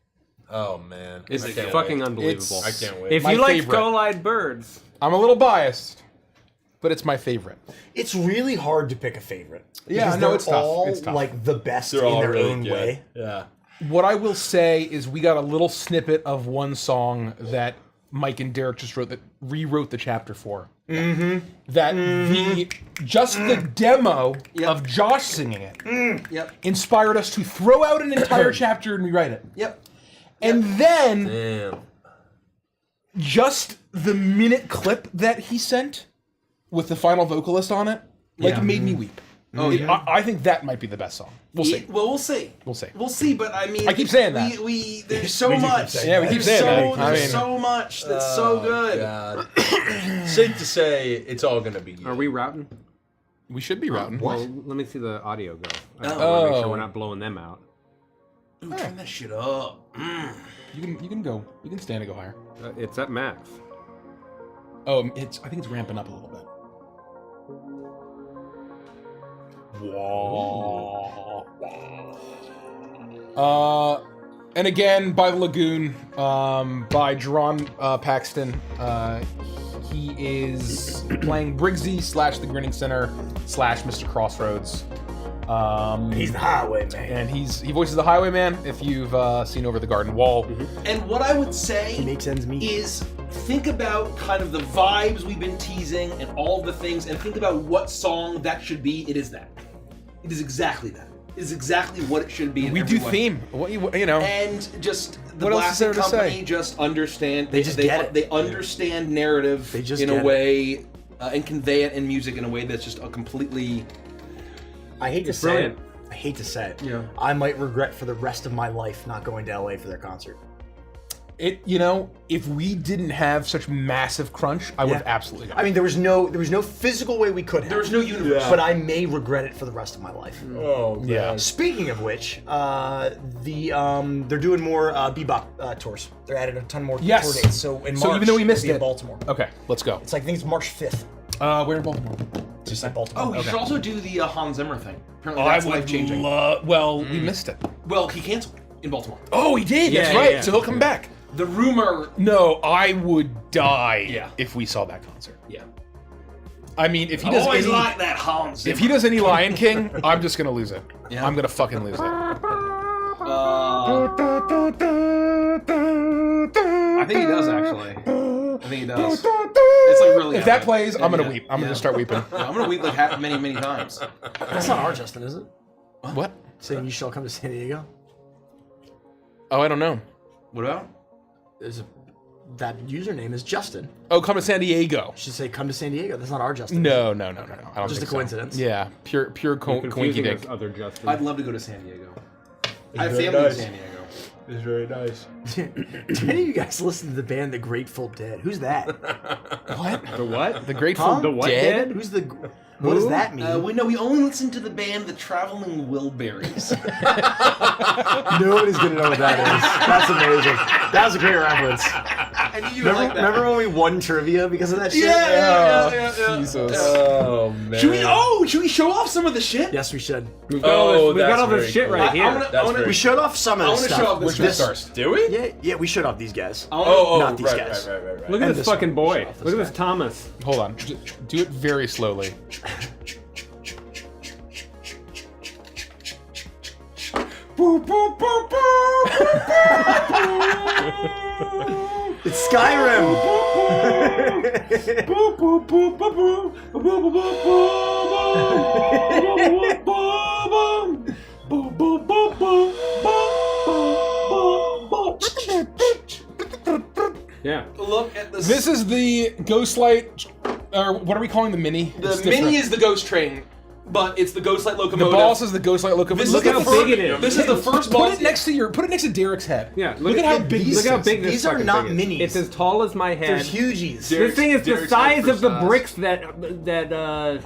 Oh man, It's I can't fucking wait. unbelievable. I can't wait. If My you like favorite. skull-eyed birds, I'm a little biased, but it's my favorite. It's really hard to pick a favorite. Yeah, because no, they're it's tough. all It's tough. like the best They're in all their really own good. way. Yeah. What I will say is we got a little snippet of one song that Mike and Derek just rewrote the chapter for. Mm-hmm. That the demo of Josh singing it Yep. inspired us to throw out an entire chapter and rewrite it. Yep. And then Damn. just the minute clip that he sent with the final vocalist on it, Yeah. made me weep. Oh, yeah. I think that might be the best song. We'll see. Well, we'll see. We'll see. We'll see, but I mean, I keep saying that. There's so We do keep much. saying Yeah, we keep There's saying so, that. I There's mean- so much that's so good. God. Safe to say, it's all gonna be good. are we routing? We should be routing. Well, let me see the audio go. I want to make Oh. sure we're not blowing them out. Ooh, turn that shit up. You can go. You can stand and go higher. It's at max. Oh, I think it's ramping up a little bit. Whoa. And again, By the Lagoon, by Jerron Paxton. He is playing Briggsy / the Grinning Center / Mr. Crossroads. He's the highway man. And he voices the Highwayman if you've seen Over the Garden Wall. And what I would say He makes ends meet. is think about kind of the vibes we've been teasing and all of the things, and think about what song that should be. It is that. It is exactly that. It is exactly what it should be. In We every do way. theme. What you know? And just the What else is there Blasting to Company say? just understand. They just get it. They understand narrative They just in get a it. way, and convey it in music in a way that's just a completely. I hate to say brilliant. it. I hate to say it. Yeah. I might regret for the rest of my life not going to LA for their concert. If we didn't have such massive crunch, I would have Yeah. absolutely gone. I mean, there was no physical way we could have. There was no universe. But I may regret it for the rest of my life. Oh, Yeah. man. Speaking of which, they're doing more bebop tours. They're adding a ton more Yes. tour dates. So in March, So even though we missed it'll be in it- Baltimore. Okay, let's go. It's like I think it's March 5th. We're in Baltimore. Just like Baltimore. Oh, we should also do the Hans Zimmer thing. Apparently, I that's would life changing. Well, we missed it. Well, he canceled in Baltimore. Oh, he did. Yeah, That's yeah, right. yeah. So he'll come back. The rumor. No, I would die Yeah. if we saw that concert. Yeah. I mean, if he I does always any, like that Hans Zimmer. if he does any Lion King, I'm just gonna lose it. Yeah. I'm gonna fucking lose it. I think he does actually. I think he does. It's like really. If that epic. plays, I'm gonna Yeah. weep. I'm Yeah. gonna start weeping. Yeah, I'm gonna weep like many times. That's not our Justin, is it? What? Saying you shall come to San Diego. Oh, I don't know. What about? That username is Justin. Oh, come to San Diego. Should say come to San Diego. That's not our Justin. No. I don't Just think a so. coincidence. Yeah, pure coinky Confusing dick. us, other Justin. I'd love to go to San Diego. I have very family nice. in San Diego. It's very nice. Do any of you guys listen to the band The Grateful Dead? Who's that? What? The what? The Grateful Huh? The what Dead? dead? Who's the? What does that mean? We only listen to the band The Traveling Wilburys. Nobody's gonna know what that is. That's amazing. That was a great reference. I knew you would Remember, like that. remember when we won trivia because of that shit? Yeah. Jesus. Oh, man. Should we show off some of the shit? Yes, we should. We've got all this, we've got that's all this very shit cool. right here. I'm gonna- We showed off some of I this wanna stuff. show off this Which stuff. stars? Do we? Yeah, we showed off these guys. Not these right, guys. Right. Look at And this this one. fucking boy. Show off this Look at this guy. Thomas. Hold on. Do it very slowly. It's Skyrim. Yeah. Look at this. This is the Ghostlight, or what are we calling the Mini? The It's Mini different. is the Ghost Train, but it's the Ghostlight The locomotive. boss is the Ghostlight locomotive. Look is how the first- big it is. This is the first boss. Put it next to Derek's head. Yeah. Look at how big these Look how is. big this These are fucking not thing is. minis. It's as tall as my They're head. hugies. This thing is the Derek's size head of the for size. bricks that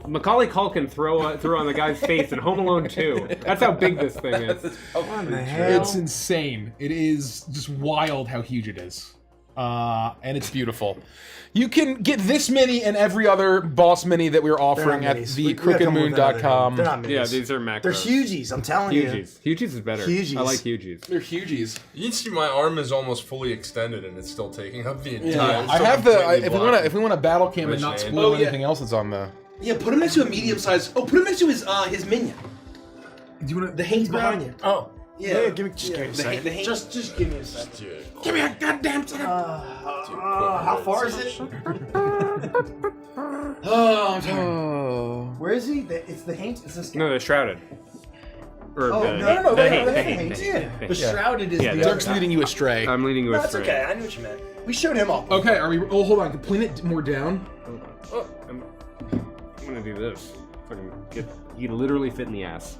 Macaulay Culkin threw on the guy's face in Home Alone 2. That's how big this thing is. What the hell? It's insane. It is just wild how huge it is. And it's beautiful. You can get this mini and every other boss mini that we're offering at We gotta come up with another name. thecrookedmoon.com. They're not minis. Yeah, these are macros. They're hugies. I'm telling you. Hugies. Hugies is better. Hugies. I like Hugies. They're hugies. You can see my arm is almost fully extended and it's still taking up the entire. Yeah, it's I still have completely if we want a battle cam and Rich not hand. spoil Oh, yeah. anything else that's on the. Yeah, put him next to a medium size. Oh, put him next to his minion. Do you want The Hank's behind you. Oh. Yeah. give me just give me a The second. Hank- Just give me a second. Dude. Give me a goddamn second. How far is it? Oh, I'm tired. Oh. Where is he? It's the Haint. It's this guy. No, they're shrouded. Or Oh, the, no, the that's Haint, the the Haint, Haint. the Yeah. Haint, the The Haint. shrouded is Yeah, the they're- other Derek's guy. leading you astray. I'm leading you No, that's astray. okay. I knew what you meant. We showed him off. Okay, are we? Oh, hold on. Point it more down. Oh, I'm gonna do this. Fucking you literally fit in the ass.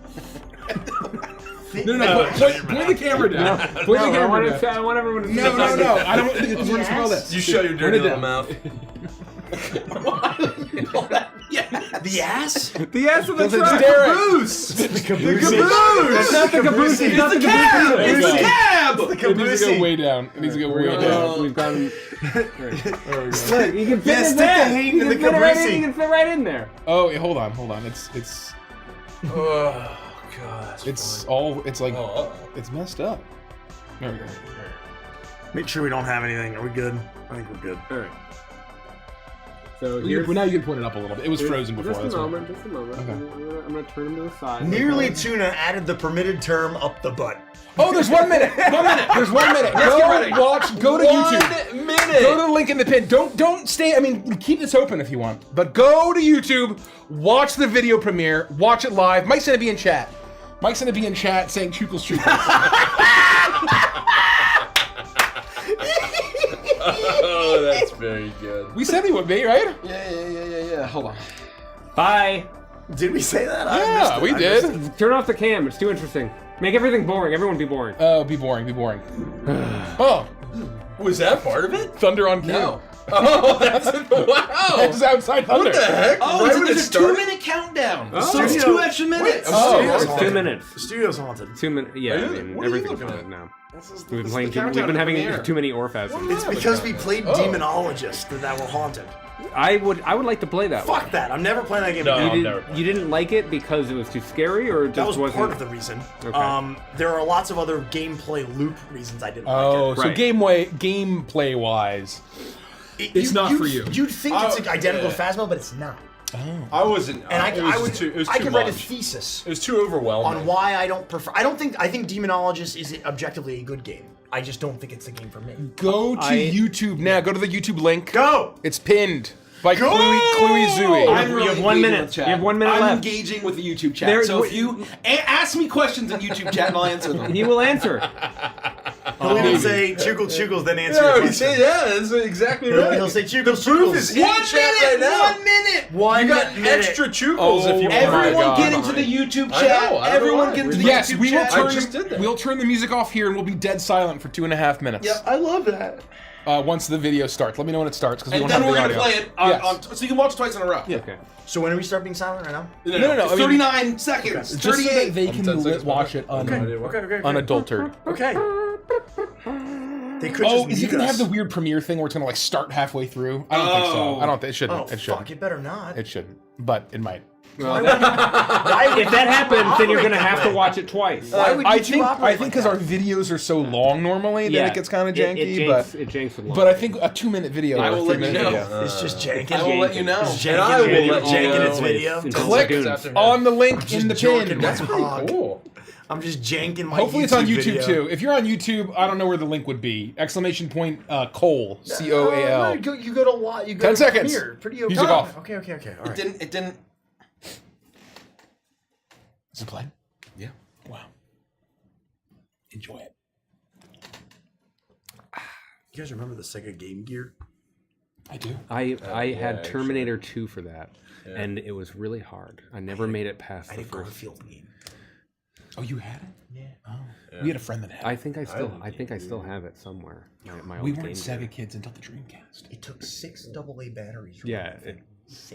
No. Point the camera down. Point the I camera want, down. I want everyone to see No. this. I don't want to smell this. You shut your dirty it little down. mouth. Yeah. The ass? The ass of the Because it's truck. Derek. The caboose. It's not the caboose. It's not the Cab! caboose. It's the cab! It needs to go way down. It needs to go way down. We've gone. Look, You can fit yeah, in stick there. the Haint You in the can fit it right in. You caboose. can fit right in there. Oh, yeah, hold on. It's Oh god. it's all it's like Oh, it's messed up. There we go. Make sure we don't have anything. Are we good? I think we're good. All right. So here's... Now you can point it up a little bit. It was frozen before. Just a that's moment. Just a moment. Okay. I'm gonna turn him to the side. Nearly Tuna added the permitted term up the butt. Oh, there's 1 minute. 1 minute. There's 1 minute. Go to YouTube. 1 minute. Go to the link in the pin. Don't stay. I mean, keep this open if you want. But go to YouTube. Watch the video premiere. Watch it live. Mike's gonna be in chat. Mike's gonna be in chat saying "Chukles, chukles." Oh, that's very good. We said he would be, right? Yeah. Hold on. Bye. Did we say that? I Yeah, missed it. we I missed it. did. Turn off the cam. It's too interesting. Make everything boring. Everyone be boring. Oh, be boring. Oh, Was that part of it? thunder on cue. No. Oh, that's wow. That's outside thunder. What the heck? Oh, Right when it there's a started? 2-minute countdown. Oh. So it's Studio- 2 extra minutes. Oh, Studio's it's 2 haunted. minutes. The studio's haunted. 2 minutes. Yeah, Are I you- mean, what are you everything's looking on at? now. This is We've been the playing. countdown We've been to having premiere. too many orphasms. It's because we played Oh. Demonologist that were haunted. I would like to play that one. Fuck that. I'm never playing that game No. again. I'll never play You didn't like it because it was too scary, or it just That was wasn't. part of the reason. Okay. There are lots of other gameplay loop reasons I didn't Oh, like so Right. gameplay wise. it. It's not for you. You'd think it's identical to Phasmo, but it's not. I wasn't. And it was too, it was I too could much. write a thesis It was too overwhelming. on why I don't prefer. I think Demonologist is objectively a good game. I just don't think it's the game for me. Go to YouTube now. Go to the YouTube link. Go! It's pinned by Go! Chloe Zooey. I'm You really have 1 engaging minute. with chat. You have 1 minute I'm left. engaging with the YouTube chat. There- so if you ask me questions in YouTube chat, and I'll answer them. He will answer. He'll even say Chugles, then answer Yeah, your he question. said, yeah, that's exactly right. He'll say Chugles, Proof is in chat right now. 1 minute. One You got minute. extra chukles if you want. Everyone God. get into the YouTube I chat. know, I don't know Everyone why. get into the Yes, YouTube we will chat. I just did that. we'll turn the music off here and we'll be dead silent for 2.5 minutes. Yep, I love that. Once the video starts. Let me know when it starts because we And don't then have we're the gonna audio. play it on, Yes. so you can watch twice in a row. Yeah. Okay. So when do we start being silent right now? No, I mean, 39 seconds. just so 38. that they can 10 seconds watch it Okay. unadulterated. Okay. They could Oh, just is it mute gonna us. have the weird premiere thing where it's gonna like start halfway through? I don't think so. Oh. I don't think it shouldn't. Oh, it fuck, shouldn't. it better not. It shouldn't. But it might. Why would If that happens, then you're gonna operate have that to way? watch it twice. Why would I YouTube think operate because like our that? videos are so long normally, then it gets kind of janky. It janks with long. but I think a 2-minute video. I or a will let you 3-minute know. video. It's just janking. I will let you know. It's And I will janking, let you janking know. its video. Click Lagoons. on the link in the jorking pin. my That's pretty hog. cool. I'm just janking my Hopefully it's on YouTube video. too. If you're on YouTube, I don't know where the link would be. Exclamation point Cole COAL. No, you go to what? You go 10 to seconds. Premiere. Pretty okay. Music off. Okay. All It right. didn't. Is it playing? Yeah. Wow. Enjoy it. You guys remember the Sega Game Gear? I do. I had actually. Terminator 2 for that, and it was really hard. I never made it past I the had a first. Garfield game. Oh, you had it? Yeah. Oh. We had a friend that had it. I think I still have it somewhere. My We old weren't Game Sega Gear. kids until the Dreamcast. It took 6 AA batteries. Yeah,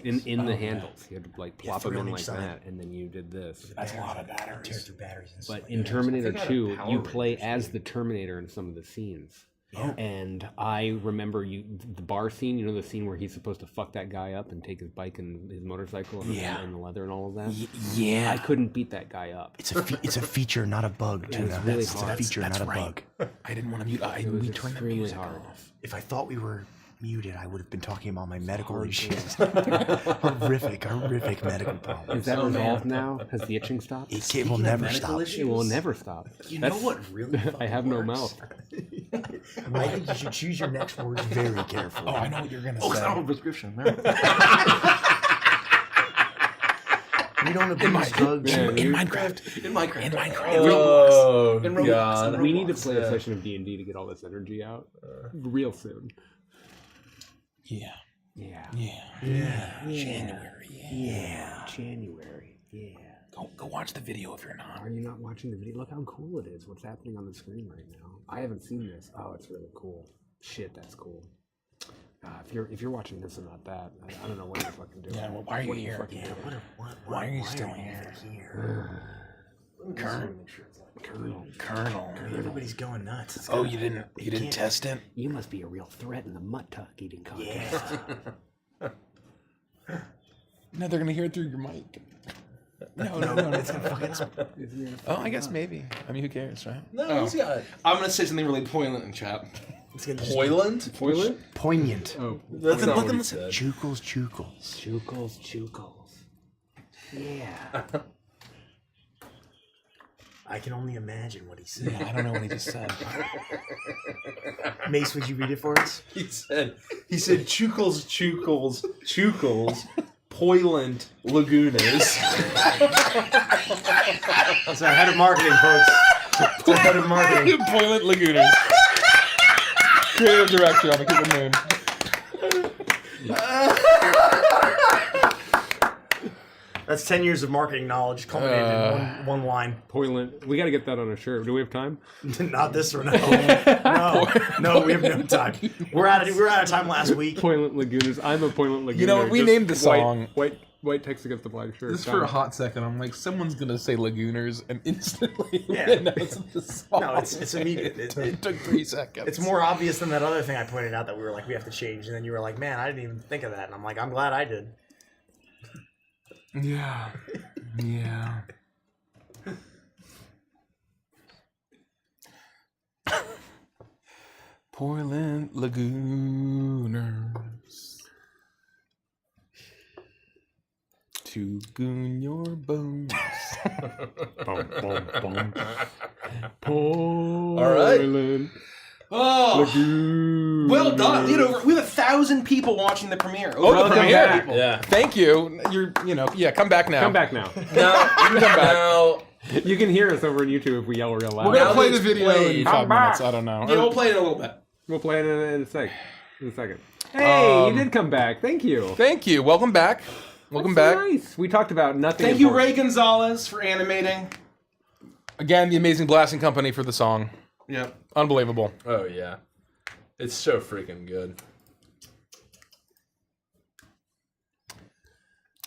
in the handles, you had to like plop them 3 in on like each side. that, and then you did this. That's a lot of Tear batteries. through batteries. And But stuff. in Terminator I had a 2, Power you play Rangers as the Terminator in some of the scenes. Yeah. And I remember the bar scene, you know, the scene where he's supposed to fuck that guy up and take his bike and his motorcycle and, and the leather and all of that. Yeah. I couldn't beat that guy up. It's a feature, not a bug. It was really It's a hard. feature, not a bug. I didn't want to mute. It was We turned the extremely music hard. off. If I thought we were muted, I would have been talking about my medical issues. horrific medical problems. Is that resolved now? Has the itching stopped? It will never stop. It will never stop. You know what really I have no works? mouth. I think you should choose your next words very carefully. Oh, I know what you're gonna Oh, it's say. not a prescription. We don't abuse drugs. Yeah, In Minecraft. In Minecraft. In Minecraft. Oh, In Roblox. God. We need to play a session of D&D to get all this energy out real soon. Yeah. Yeah. January. Yeah. January. Yeah. Go watch the video if you're not. Are you not watching the video? Look how cool it is. What's happening on the screen right now? I haven't seen this. Oh, it's really cool. Shit, that's cool. If you're watching this and not that, I don't know what you're fucking doing. Yeah, well, why are you What here? fucking doing? Why are you still here? Colonel. Everybody's going nuts. Oh, you didn't test it? You must be a real threat in the mutt tuck eating contest. No, they're gonna hear it through your mic. No. It's gonna fucking. Oh, I guess maybe. I mean, who cares, right? No, he's got it. I'm gonna say something really poignant in chat. It's gonna just Poiland? Poiland? poignant. Oh, That's not Look what at he this. said. Chukles. Chukles. Yeah. I can only imagine what he said. I don't know what he just said. Mace, would you read it for us? He said Chukles, Poiland, Lagunas. That's our head of marketing, folks. That's our head of marketing. Poilant Lagooners. Creative director on the Kid Moon. That's 10 years of marketing knowledge culminated in one line. Poiland. We got to get that on a shirt. Do we have time? Not this one. No, we have no time. We're out of time last week. Poiland Lagooners. I'm a Poiland Lagooner. You know what? We Just named the song. White text against the black shirt. Just for a hot second, I'm like, someone's gonna say Lagooners, and instantly Yeah. we announced the song. No, it's immediate. It took 3 seconds. It's more obvious than that other thing I pointed out that we were like, we have to change. And then you were like, man, I didn't even think of that. And I'm like, I'm glad I did. Yeah. Yeah. Portland Lagooners. To goon your bones. Poiland. Oh, Lagoon. well done. We have 1,000 people watching the premiere. The Over premiere? 1,000 people. Yeah. Thank you. Come back now. Come back now. Now, You can hear us over on YouTube if we yell real loud. We're gonna Now play that the it's video in played. 5 Come back. minutes. I don't know. Yeah, we'll play it in a little bit. We'll play it in a second. Hey, you did come back. Thank you. Thank you. Welcome back. Welcome That's back. so nice. We talked about nothing. Thank you, important. Ray Gonzalez, for animating. Again, the Amazing Blasting Company for the song. Yep. Unbelievable. oh yeah, it's so freaking good.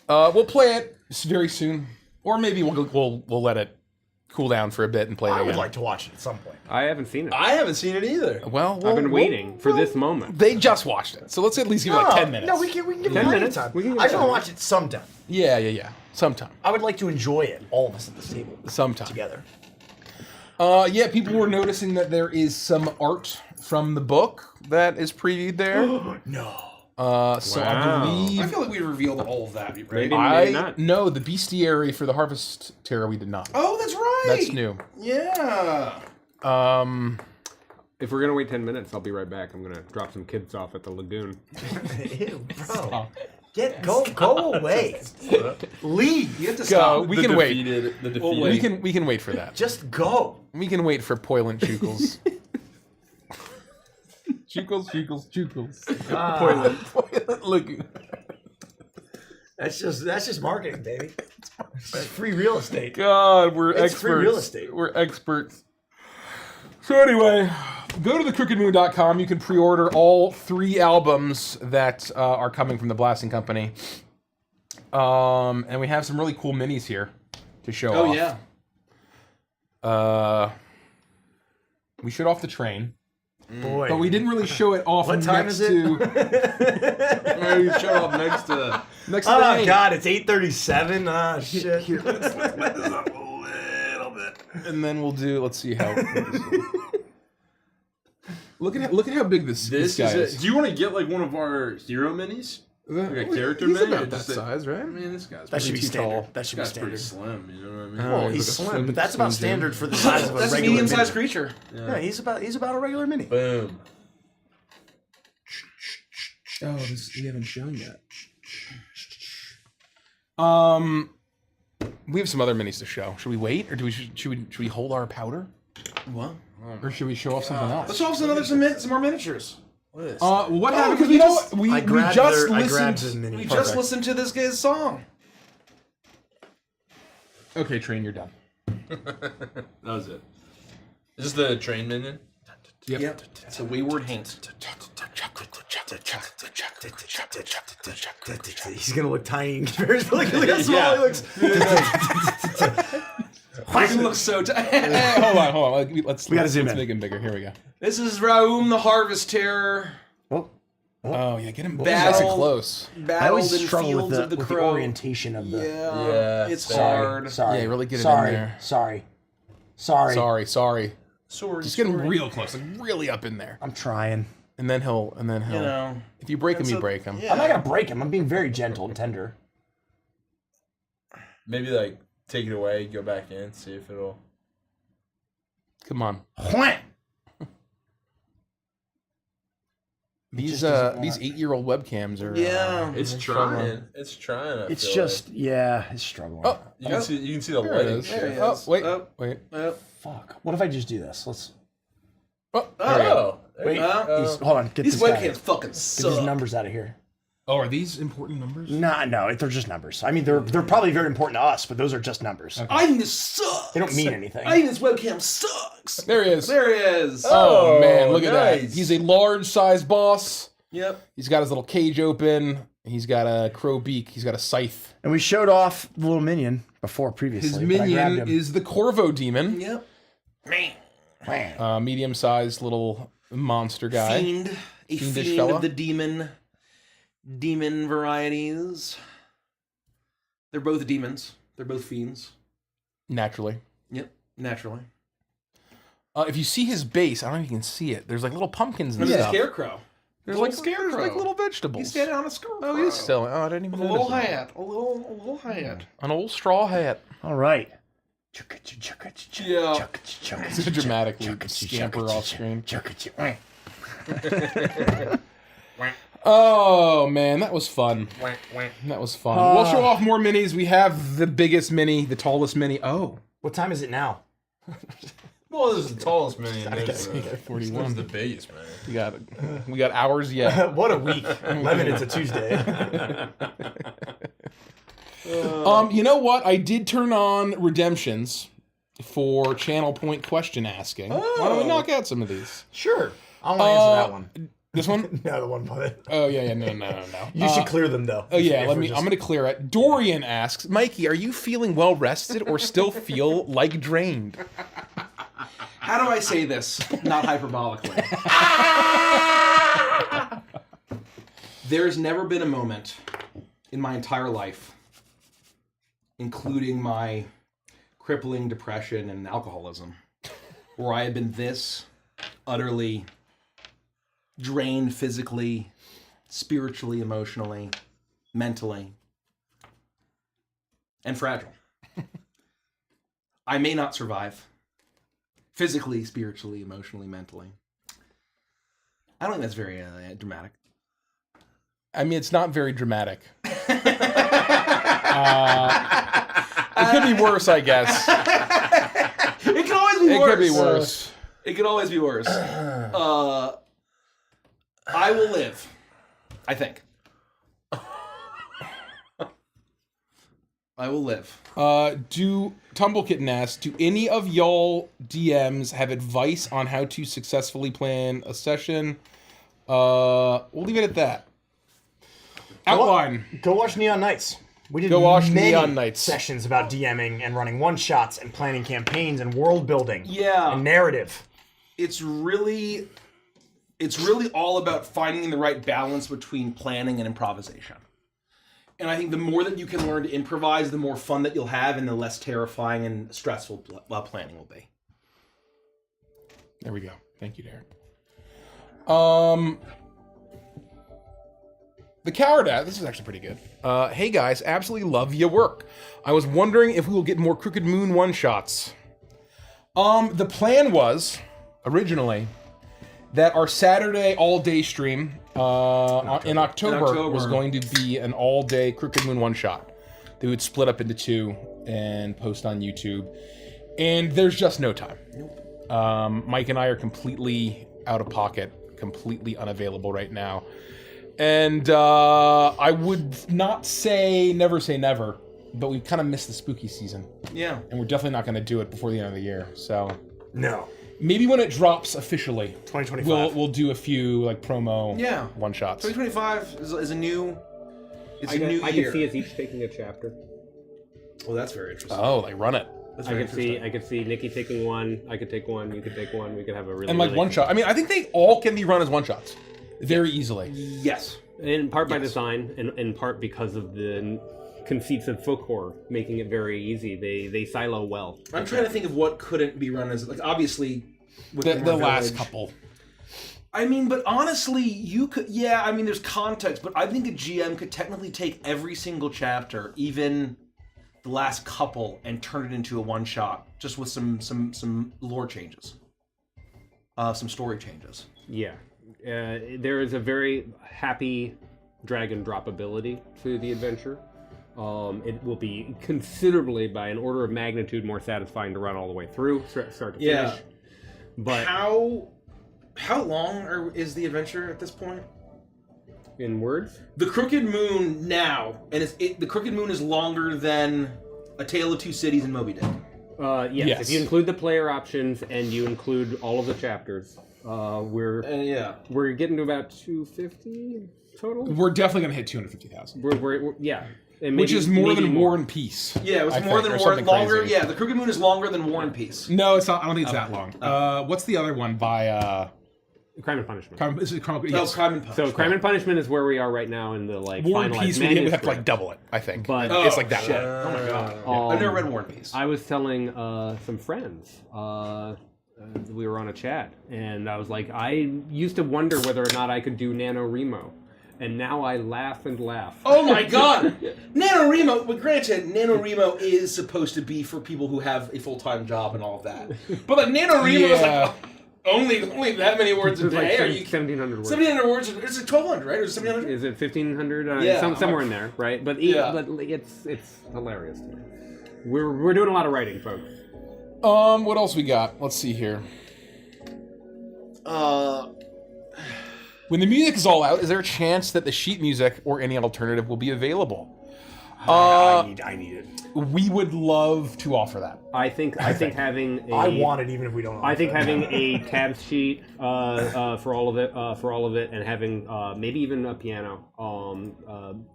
We'll play it very soon, or maybe we'll let it cool down for a bit and play it I again. would like to watch it at some point. I haven't seen it. I haven't seen it either. Well, I've been waiting for this moment. They just watched it, so let's at least give it like 10 minutes. No, we can give 10 it minutes. time. We can give I it just want to time. watch it sometime. Yeah. Sometime. I would like to enjoy it, all of us at this table. Sometime. Together. Yeah, people were noticing that there is some art from the book that is previewed there. No. So I Wow. believe I feel like we revealed all of that, right? Maybe. I not. no, the bestiary for the Harvest Terror we did not. Oh, that's right. That's new. Yeah. If we're gonna wait 10 minutes, I'll be right back. I'm gonna drop some kids off at the lagoon. Ew, bro. Go away. Leave. You have to Go. stop. We can wait. The defeated. We can wait for that. Just go. We can wait for Poilant Chukles. Chukles. Poilant Lagoon. That's just marketing, baby. It's free real estate. God, we're It's experts. free real estate. We're experts. So anyway, go to thecrookedmoon.com. You can pre-order all 3 albums that are coming from the Blasting Company. And we have some really cool minis here to show off. Oh, yeah. We showed off the train, Boy. but we didn't really show it off What time next is it? to You show up next to. next to Oh, the God, it's 8:37. Ah, shit. Here, let's split this up a little bit, and then we'll do. Let's see how. Look at how big this guy is. Do you want to get like one of our hero minis? Like a character He's mini? about or that just a- size, right? I mean, this guy's That should be too standard. tall. That should be This guy's pretty standard. slim. You know what I mean? Well, he's Like a slim, but that's Slim about Jim. standard for the size of a That's a regular medium-sized mini. creature. Yeah, he's about a regular mini. Boom. Oh, we haven't shown yet. We have some other minis to show. Should we wait, or should we hold our powder, What? or should we show off something else? Let's show off some more miniatures. What is? What happened? because You we know just- what? We I grabbed just I grabbed listened. his mini. We Perfect. just listened to this guy's song. Okay, train, you're done. That was it. Is this the train minion? Yep. It's a wayward hint. He's gonna look tiny and very look how small Yeah. he looks. He looks so Hold on. Let's gotta zoom in. make him bigger. Here we go. This is Raoum the Harvest Terror. Oh yeah, get him Battle- nice and close. I Battled always in struggle Fields with of the the Crow. orientation of the. Yeah, it's Sorry. hard. Sorry. Yeah, really get it in sorry. there. Sorry. Sorry. Sorry. Just get him real close, like really up in there. I'm trying. And then he'll. You know. If you break him, you break him. Yeah. I'm not gonna break him. I'm being very gentle and tender. Maybe like take it away, go back in, see if it'll. Come on. Wham! These 8-year-old webcams are. Yeah. It's trying. It's trying. I It's feel just it's struggling. Oh, like. You can see the there it lighting. is. There he Oh, is. wait, Oh. wait. Fuck. What if I just do this? Let's Oh, there we go. Oh, wait. Uh, Hold on. Get These this guy. webcams fucking Get suck. these numbers out of here. Oh, are these important numbers? No, they're just numbers. I mean, they're probably very important to us, but those are just numbers. I think this sucks. They don't mean anything. I think this webcam sucks. There he is. There he is. Oh, man, look at that. nice. He's a large-sized boss. Yep. He's got his little cage open. He's got a crow beak. He's got a scythe. And we showed off the little minion before previously. His but I grabbed minion him. is the Corvo demon. Yep. Man. Wham. Medium-sized little monster guy. Fiend. A Fiendish fiend fella. of the demon varieties. They're both demons. They're both fiends. Naturally. Yep. Naturally. If you see his base, I don't know if you can see it. There's like little pumpkins and There's a stuff. scarecrow. There's Little like There's like little vegetables. He's standing on a scarecrow. Oh, he's still. Oh, I didn't even A notice little it. hat. A little hat. An old straw hat. All right. Yeah. It's a dramatic scamper off screen. Oh man, that was fun. That was fun. We'll show off more minis. We have the biggest mini, the tallest mini. Oh, What time is it now? Well, this is the tallest minion. There's 41. This is the biggest man. We got hours yet. What a week. 11 it's a Tuesday. You know what? I did turn on redemptions for channel point question asking. Why don't we knock out some of these? Sure. I want to answer that one. This one? No, the one by it. Oh yeah, no. You should clear them though. Oh yeah, If I'm we're just- gonna clear it. Dorian asks, Mikey, are you feeling well rested or still feel like drained? How do I say this? Not hyperbolically. There's never been a moment in my entire life, including my crippling depression and alcoholism, where I have been this utterly drained physically, spiritually, emotionally, mentally, and fragile. I may not survive. Physically, spiritually, emotionally, mentally. I don't think that's very dramatic. I mean, it's not very dramatic. It could be worse, I guess. It could always be It worse. could be worse. It could always be worse. I will live. I think. I will live. Tumblekitten asks, do any of y'all DMs have advice on how to successfully plan a session? We'll leave it at that. Outline. Go watch Neon Knights. We did Go watch many Neon Knights. sessions about DMing and running one-shots and planning campaigns and world building. Yeah. And narrative. It's really all about finding the right balance between planning and improvisation. And I think the more that you can learn to improvise, the more fun that you'll have and the less terrifying and stressful planning will be. There we go. Thank you, Derek. The Coward ass, this is actually pretty good. Hey guys, absolutely love your work. I was wondering if we will get more Crooked Moon one-shots. The plan was, originally, that our Saturday all-day stream in October was going to be an all-day Crooked Moon one-shot. They would split up into two and post on YouTube. And there's just no time. Mike and I are completely out of pocket, completely unavailable right now. And I would not say never, but we kind of missed the spooky season. Yeah. And we're definitely not going to do it before the end of the year. So No. maybe when it drops officially, 2025. we'll do a few like promo one shots. 2025 is a new. It's a new I year. can see us each taking a chapter. Well, that's very interesting. Oh, they run it. That's I very could see Nikki taking one. I could take one. You could take one. We could have a really And like really- one shot. I mean, I think they all can be run as one shots very easily. Yes. In part by design, and in part because of the conceits of folk horror, making it very easy. They silo well. I'm trying to think of what couldn't be run as, like, obviously The last couple. I mean, but honestly, you could. Yeah, I mean, there's context, but I think a GM could technically take every single chapter, even the last couple, and turn it into a one shot, just with some lore changes, some story changes. Yeah, there is a very happy drag and drop ability to the adventure. It will be considerably, by an order of magnitude, more satisfying to run all the way through, start to finish. But how long is the adventure at this point? in words, The Crooked Moon now, and the Crooked Moon is longer than A Tale of Two Cities and Moby Dick. yes. If you include the player options and you include all of the chapters, we're getting to about 250 total. We're definitely going to hit 250,000. We're and Which maybe- is more maybe than War and Peace. Yeah, it was I more think, than or War. something Longer. crazy. Yeah, the Crooked Moon is longer than War and Peace. No, it's not. I don't think it's that long. What's the other one by? Crime and Punishment. Is it Crime? No, Yes. Crime and Punishment. So Crime and Punishment is where we are right now in the War and finalized Peace. We manuscript. have to like double it. I think. But it's like that. shit. long. Oh my god. I've never read War and Peace. I was telling some friends. We were on a chat, and I was like, I used to wonder whether or not I could do NaNoWriMo, and now I laugh and laugh. Oh my god! NaNoWriMo, but granted, NaNoWriMo is supposed to be for people who have a full-time job and all of that. But like NaNoWriMo is like only that many words a It's like day. Are you 1,700 words. 1,700 words? Is it 1,200, right? Or 1,700? Is it 1,500? Yeah. Somewhere in there, right? But but it's hilarious to me. We're doing a lot of writing, folks. What else we got? Let's see here. When the music is all out, is there a chance that the sheet music or any alternative will be available? I need it. We would love to offer that. I think having I want it even if we don't. I think offer it. having a tabs sheet for all of it, and having maybe even a piano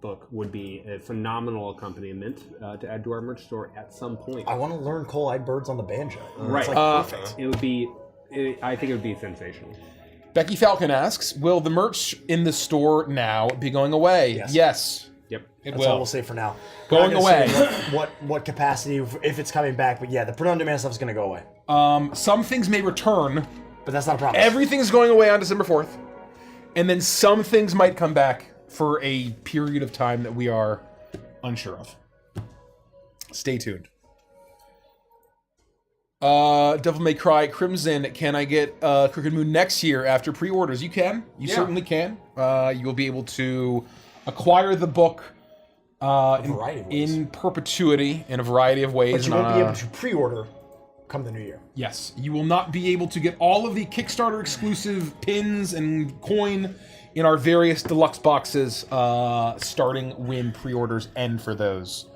book would be a phenomenal accompaniment to add to our merch store at some point. I want to learn Coal-Eyed Birds on the banjo. Right. It's like perfect. It would be. I think it would be sensational. Becky Falcon asks, will the merch in the store now be going away? Yes. Yep. It That's will. all we'll say for now. Going We're not gonna away. say what capacity, if it's coming back, but yeah, the print-on-demand stuff is going to go away. Some things may return. But that's not a promise. Everything's going away on December 4th. And then some things might come back for a period of time that we are unsure of. Stay tuned. Devil May Cry Crimson, can I get Crooked Moon next year after pre-orders? You can. You certainly can. You will be able to acquire the book variety of ways. in perpetuity in a variety of ways. But you and won't on be a- able to pre-order come the new year. Yes, you will not be able to get all of the Kickstarter exclusive pins and coin in our various deluxe boxes starting when pre-orders end for those.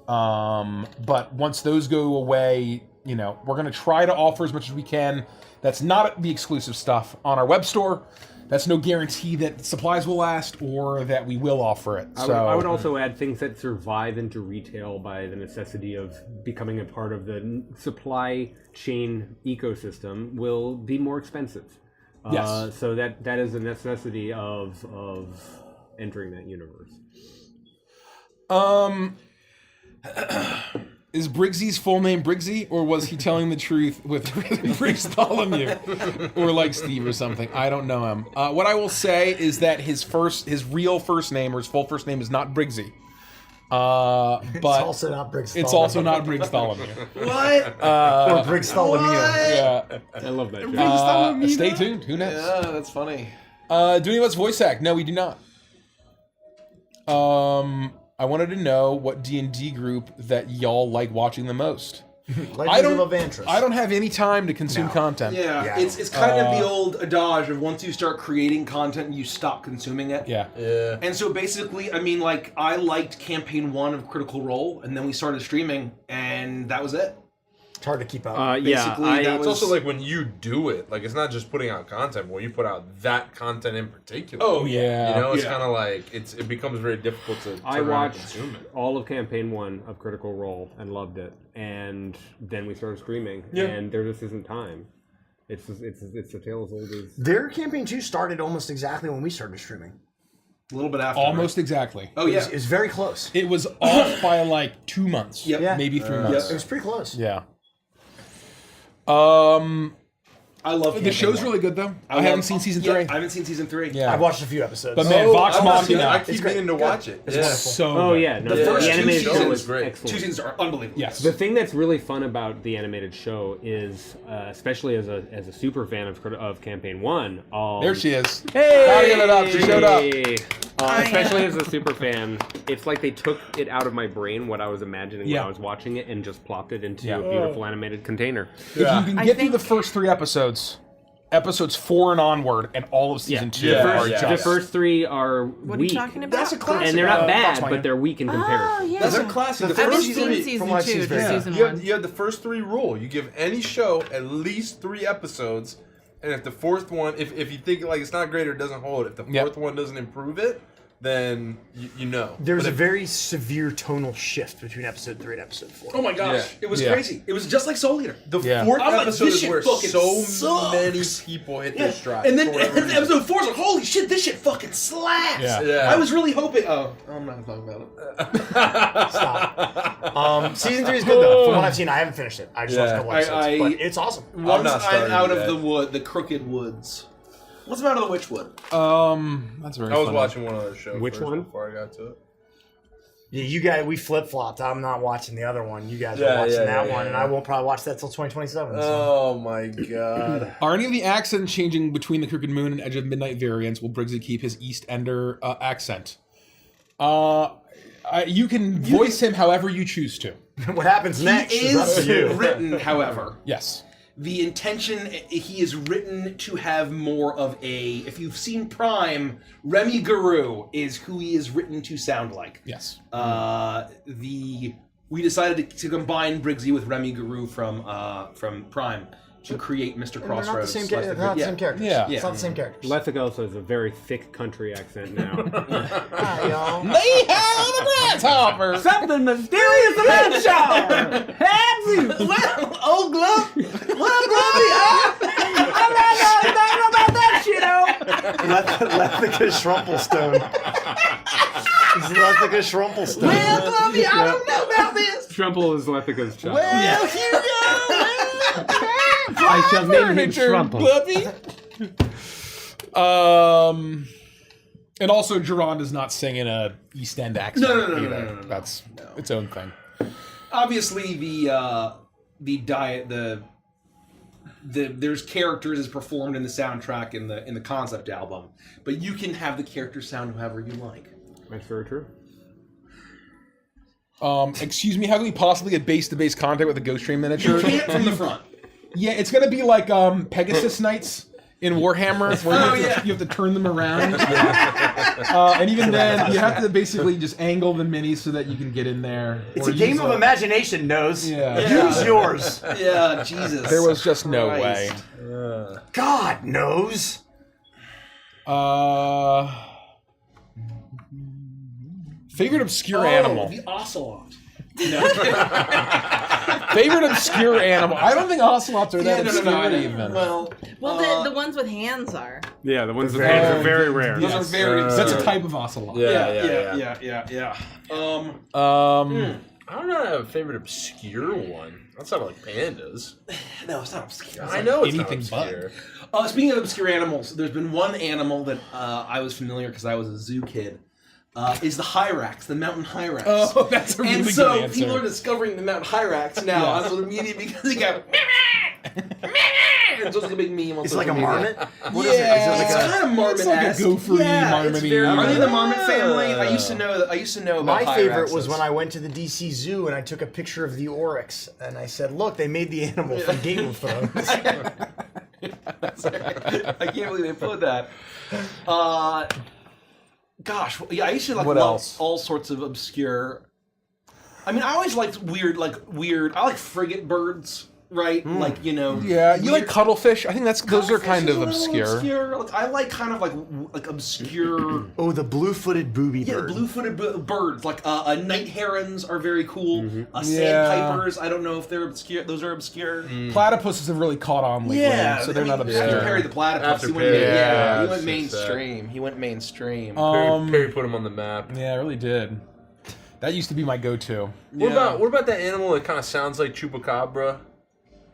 But once those go away, you know, we're going to try to offer as much as we can. That's not the exclusive stuff on our web store. That's no guarantee that supplies will last or that we will offer it. I would also add things that survive into retail by the necessity of becoming a part of the supply chain ecosystem will be more expensive. Yes. So that is a necessity of entering that universe. Is Briggsy's full name Briggsy, or was he telling the truth with Bartholomew, or like Steve or something? I don't know him. What I will say is that his real first name or his full first name is not Briggsy. But It's also not Briggs. it's also not Bartholomew. What? or Briggs Tholomeo. Yeah. I love that show. Stay tuned. Who knows? Yeah, that's funny. Do any of us voice act? No, we do not. I wanted to know what D&D group that y'all like watching the most. Legends of Avantris. I don't have any time to consume content. Yeah, it's kind of the old adage of once you start creating content, you stop consuming it. Yeah. And so basically, I mean, like, I liked campaign 1 of Critical Role, and then we started streaming, and that was it. It's hard to keep up. Basically, that It's was... also like when you do it, like it's not just putting out content, but when you put out that content in particular. Oh, yeah. You know, it's kind of like it becomes very difficult to I turn around and watched consume it. all of campaign 1 of Critical Role and loved it, and then we started streaming, and there just isn't time. It's a tale as old as. Their campaign 2 started almost exactly when we started streaming. a little bit after. Almost exactly. Oh, yeah. It was very close. It was off by like 2 months. Yep. Yeah. Maybe 3 months. It was pretty close. Yeah. I love The Campaign show's 1. really good though. I love- haven't seen season 3. I haven't seen season 3. Yeah. I've watched a few episodes. But man, Vox I've watched it. Machina. I It's keep great. meaning to watch it. It's Yeah. wonderful. So Oh good. yeah, no, The first the two animated seasons show is is great. excellent. 2 seasons are unbelievable. Yes. The thing that's really fun about the animated show is, especially as a super fan of Campaign 1. There she is. Hey! Gotta get it up. She showed up. Especially as a super fan, it's like they took it out of my brain what I was imagining when Yeah. I was watching it and just plopped it into Yeah. a beautiful animated container. If you can I get through think- the first 3 episodes, episodes 4 and onward, and all of season 2 Yeah. are Yeah. The just... first 3 are What are weak. you talking about? That's a classic. And they're not Fox bad, Machina. but they're weak in comparison. Oh, yeah. That's a classic. The The I haven't first first seen season, season from what I've seen, 2 is to very good. season You 1. have the first 3 rule. You give any show at least 3 episodes, and if the 4th one, if you think like it's not great or it doesn't hold, if the 4th one doesn't improve it, then you know. There's But a if- very severe tonal shift between episode 3 and episode 4. Oh my gosh, Yeah. it was Yeah. crazy. It was just like Soul Eater. The Yeah. 4th I'm like, episode this is shit where fucking so sucks. many people hit their stride. And then for whatever reason. episode 4 is like, holy shit, this shit fucking slaps. Yeah. Yeah. I was really hoping. Oh, I'm not talking about it. Stop. Season 3 is good though. From what I've seen, I haven't finished it. I just watched a couple episodes, but it's awesome. Once not I'm starting out yet. of the wood, the crooked woods. Once I'm out of the witchwood. That's very I was funny. watching one other show. Which first one? Before I got to it. Yeah, you guys, we flip flopped. I'm not watching the other one. You guys Yeah, are watching yeah, that yeah, one, and yeah. I won't probably watch that till 2027. So. Oh my god. Are any of the accents changing between the Crooked Moon and Edge of Midnight variants? Will Briggsy keep his East Ender accent? You can voice him however you choose to. What happens next He is up to is you. written, however. Yes. The intention, he is written to have more of a. If you've seen Prime, Remy Guru is who he is written to sound like. Yes. We decided to combine Briggsy with Remy Guru from Prime to create Mr. They're not the Crossroads. same, they're not the same characters. Yeah. It's not the same characters. Lethic also has a very thick country accent now. Hi, y'all. They have the grasshopper. Something mysterious about the show! Have you? Well, old Glove, what up, Glovey? I'm not about that shit, Lethica Schrumpelstone. He's Lethica Schrumpelstone. Well, Glovey, I don't know about this. Trumple is Lethica's child. Well, here you go. I shall name him Furniture, Trumple. Puppy. And also, Geron does not sing in a East End accent. No, either. no. That's its own thing. Obviously, there's characters as performed in the soundtrack in the concept album, but you can have the characters sound however you like. That's very true. Excuse me, how can we possibly get base-to-base contact with a Ghost Train miniature? You can't from the front. Yeah, it's gonna be like Pegasus Knights in Warhammer, where you have to turn them around. And even then, you have to basically just angle the minis so that you can get in there. It's Or a game use of imagination, Nose. Yeah. Use yours. Yeah, Jesus. There was just no way. Christ. God knows. Favorite obscure animal. The ocelot. Favorite obscure animal. I don't think ocelots are that obscure no. even. Well, Well, the ones with hands are. Yeah, the ones with Very- hands are very rare. those are very. That's a type of ocelot. Yeah. I don't know. I have a favorite obscure one. That's not like pandas. No, it's not obscure. I know it's anything not obscure. Speaking of obscure animals, there's been one animal that I was familiar because I was a zoo kid. Is the hyrax, the mountain hyrax. Oh, that's a really and good so answer. people are discovering the mountain hyrax now on social media because he got. It's just like a big meme on It's social like a media. marmot. What is it? Is it like It's a- kind of marmot. It's like a gopher-y, marmot-y. Are they the marmot family? I used to know about My favorite hyraxes. was when I went to the DC Zoo and I took a picture of the oryx and I said, "Look, they made the animal from Game of Thrones." I can't believe they put that. Gosh, yeah, I used to What love else? all sorts of obscure. I mean, I always liked weird. I like frigate birds, right? Like Yeah, you like weird- cuttlefish? I think those are Cuttlefish kind is of a little obscure. Like, I like kind of like obscure. Oh, the blue-footed booby Yeah, bird. the blue-footed birds, like night herons, are very cool. Yeah. Sandpipers, I don't know if they're obscure. Those are obscure. Platypuses have really caught on lately, so they're not After obscure. Perry the Platypus, After he went, Perry, he yeah, went it's just mainstream. He went mainstream. Perry put him on the map. Yeah, it really did. That used to be my go-to. What about that animal that kind of sounds like Chupacabra?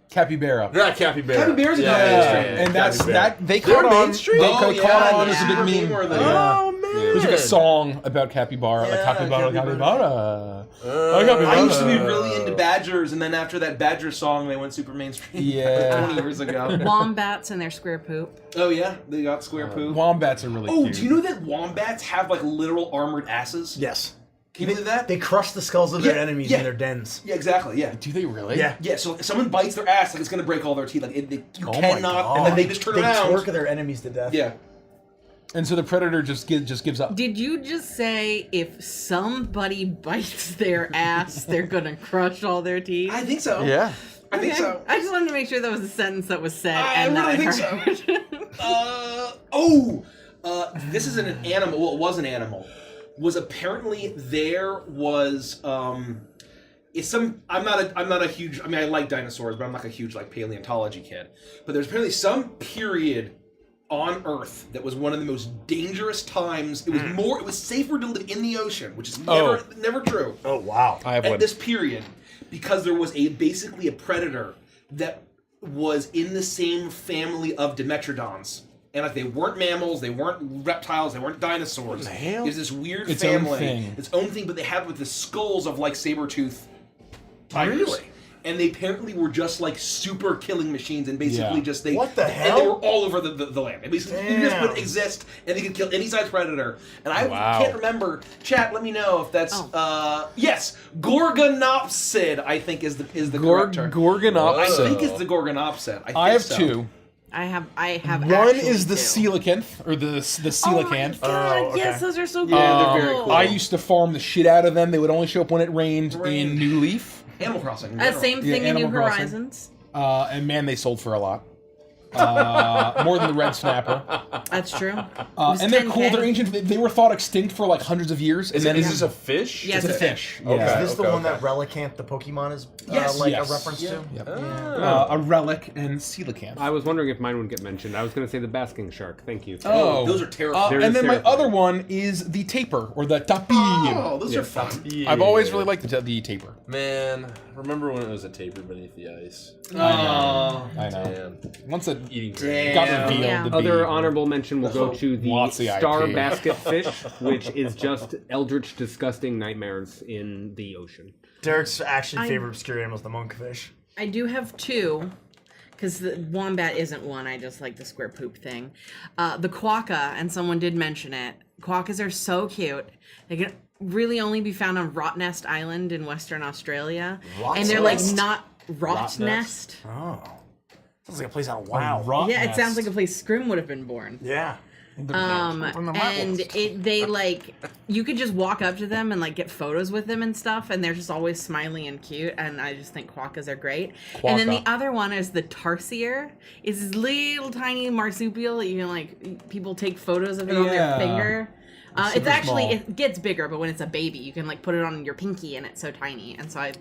Capybara. Yeah, capybara. Capybara's a Yeah, mainstream. and that's Capybara. that. They They're caught on. mainstream? They Oh, caught on yeah. as a big Yeah. meme. Meme-worthy. Oh man. There's like a song about capybara, like capybara, capybara. I used to be really into Badgers, and then after that Badger song, they went super mainstream. Yeah. 20 years ago. Wombats and their square poop. Oh yeah, they got square poo. Wombats are really Oh, cute. do you know that wombats have like literal armored asses? Yes. Can you believe that? They crush the skulls of their Yeah, enemies yeah. in their dens. Yeah, exactly. Yeah. Do they really? Yeah. Yeah, so if someone bites their ass, like it's gonna break all their teeth. Like you Oh my cannot, God. and then they just turn They around. torque their enemies to death. Yeah. And so the predator just gives up. Did you just say if somebody bites their ass, they're gonna crush all their teeth? I think so. Yeah. I think Okay. so. I just wanted to make sure that was a sentence that was said I and really that think I heard. This isn't an animal. Well, it was an animal. Was apparently there was it's some. I'm not a huge. I mean, I like dinosaurs, but I'm not a huge like paleontology kid. But there's apparently some period on Earth that was one of the most dangerous times. It was more. It was safer to live in the ocean, which is never true. Oh, wow. I have At one. this period, because there was basically a predator that was in the same family of Dimetrodons. And like they weren't mammals, they weren't reptiles, they weren't dinosaurs. the hell? It's this weird Its own family, thing. its own thing, but they had with the skulls of like saber-tooth tigers. Really? And they apparently were just like super killing machines, and basically Yeah. just they What the and hell? they were all over the land. They basically just Damn. would exist, and they could kill any size predator. And I Wow. can't remember. Chat, let me know if that's yes, Gorgonopsid. I think is the correct term. I Gorgonopsid. think it's the Gorgonopsid. I have so. two. I have. One actually is the two. coelacanth, or the Oh my coelacanth. god! Oh, okay. Yes, those are so cool. Yeah, they're very cool. I used to farm the shit out of them. They would only show up when it rained in Rain. New Leaf. Animal Crossing. in general. Same Yeah, thing in New Animal Crossing. Horizons. And man, they sold for a lot. More than the red snapper. That's true. And they're cool. They're ancient. They were thought extinct for like hundreds of years. Is and then this a fish? Yes, it's a it's fish. Okay. Yeah. Is this the okay, one okay. that Relicanth, the Pokemon, is Yes. like Yes. a reference to? Yep. Ah. A relic and coelacanth. I was wondering if mine would get mentioned. I was going to say the basking shark. Thank you. Oh, those are terrifying. They're and then terrifying. my other one is the tapir, or the tapir. Oh, those are fun. I've always really liked the tapir. Man, remember when it was a tapir beneath the ice? Oh, I know. Man, Once it eating Damn. got revealed Yeah. to be Other honorable mention will go to the Lots of star IP. basket fish, which is just eldritch, disgusting nightmares in the ocean. Derek's actually favorite obscure animal is the monkfish. I do have two, because the wombat isn't one. I just like the square poop thing. The quokka, and someone did mention it. Quokkas are so cute. They can really only be found on Rottnest Island in Western Australia, and they're like not Rottnest. Oh. Sounds like a place out of WoW. Yeah, it sounds like a place Scrim would have been born. Yeah. And they like, you could just walk up to them and like get photos with them and stuff, and they're just always smiley and cute, and I just think quokkas are great. And then the other one is the tarsier. It's this little tiny marsupial that you can like, people take photos of it on their finger. It's actually, small. it gets bigger, but when it's a baby, you can like put it on your pinky and it's so tiny. And so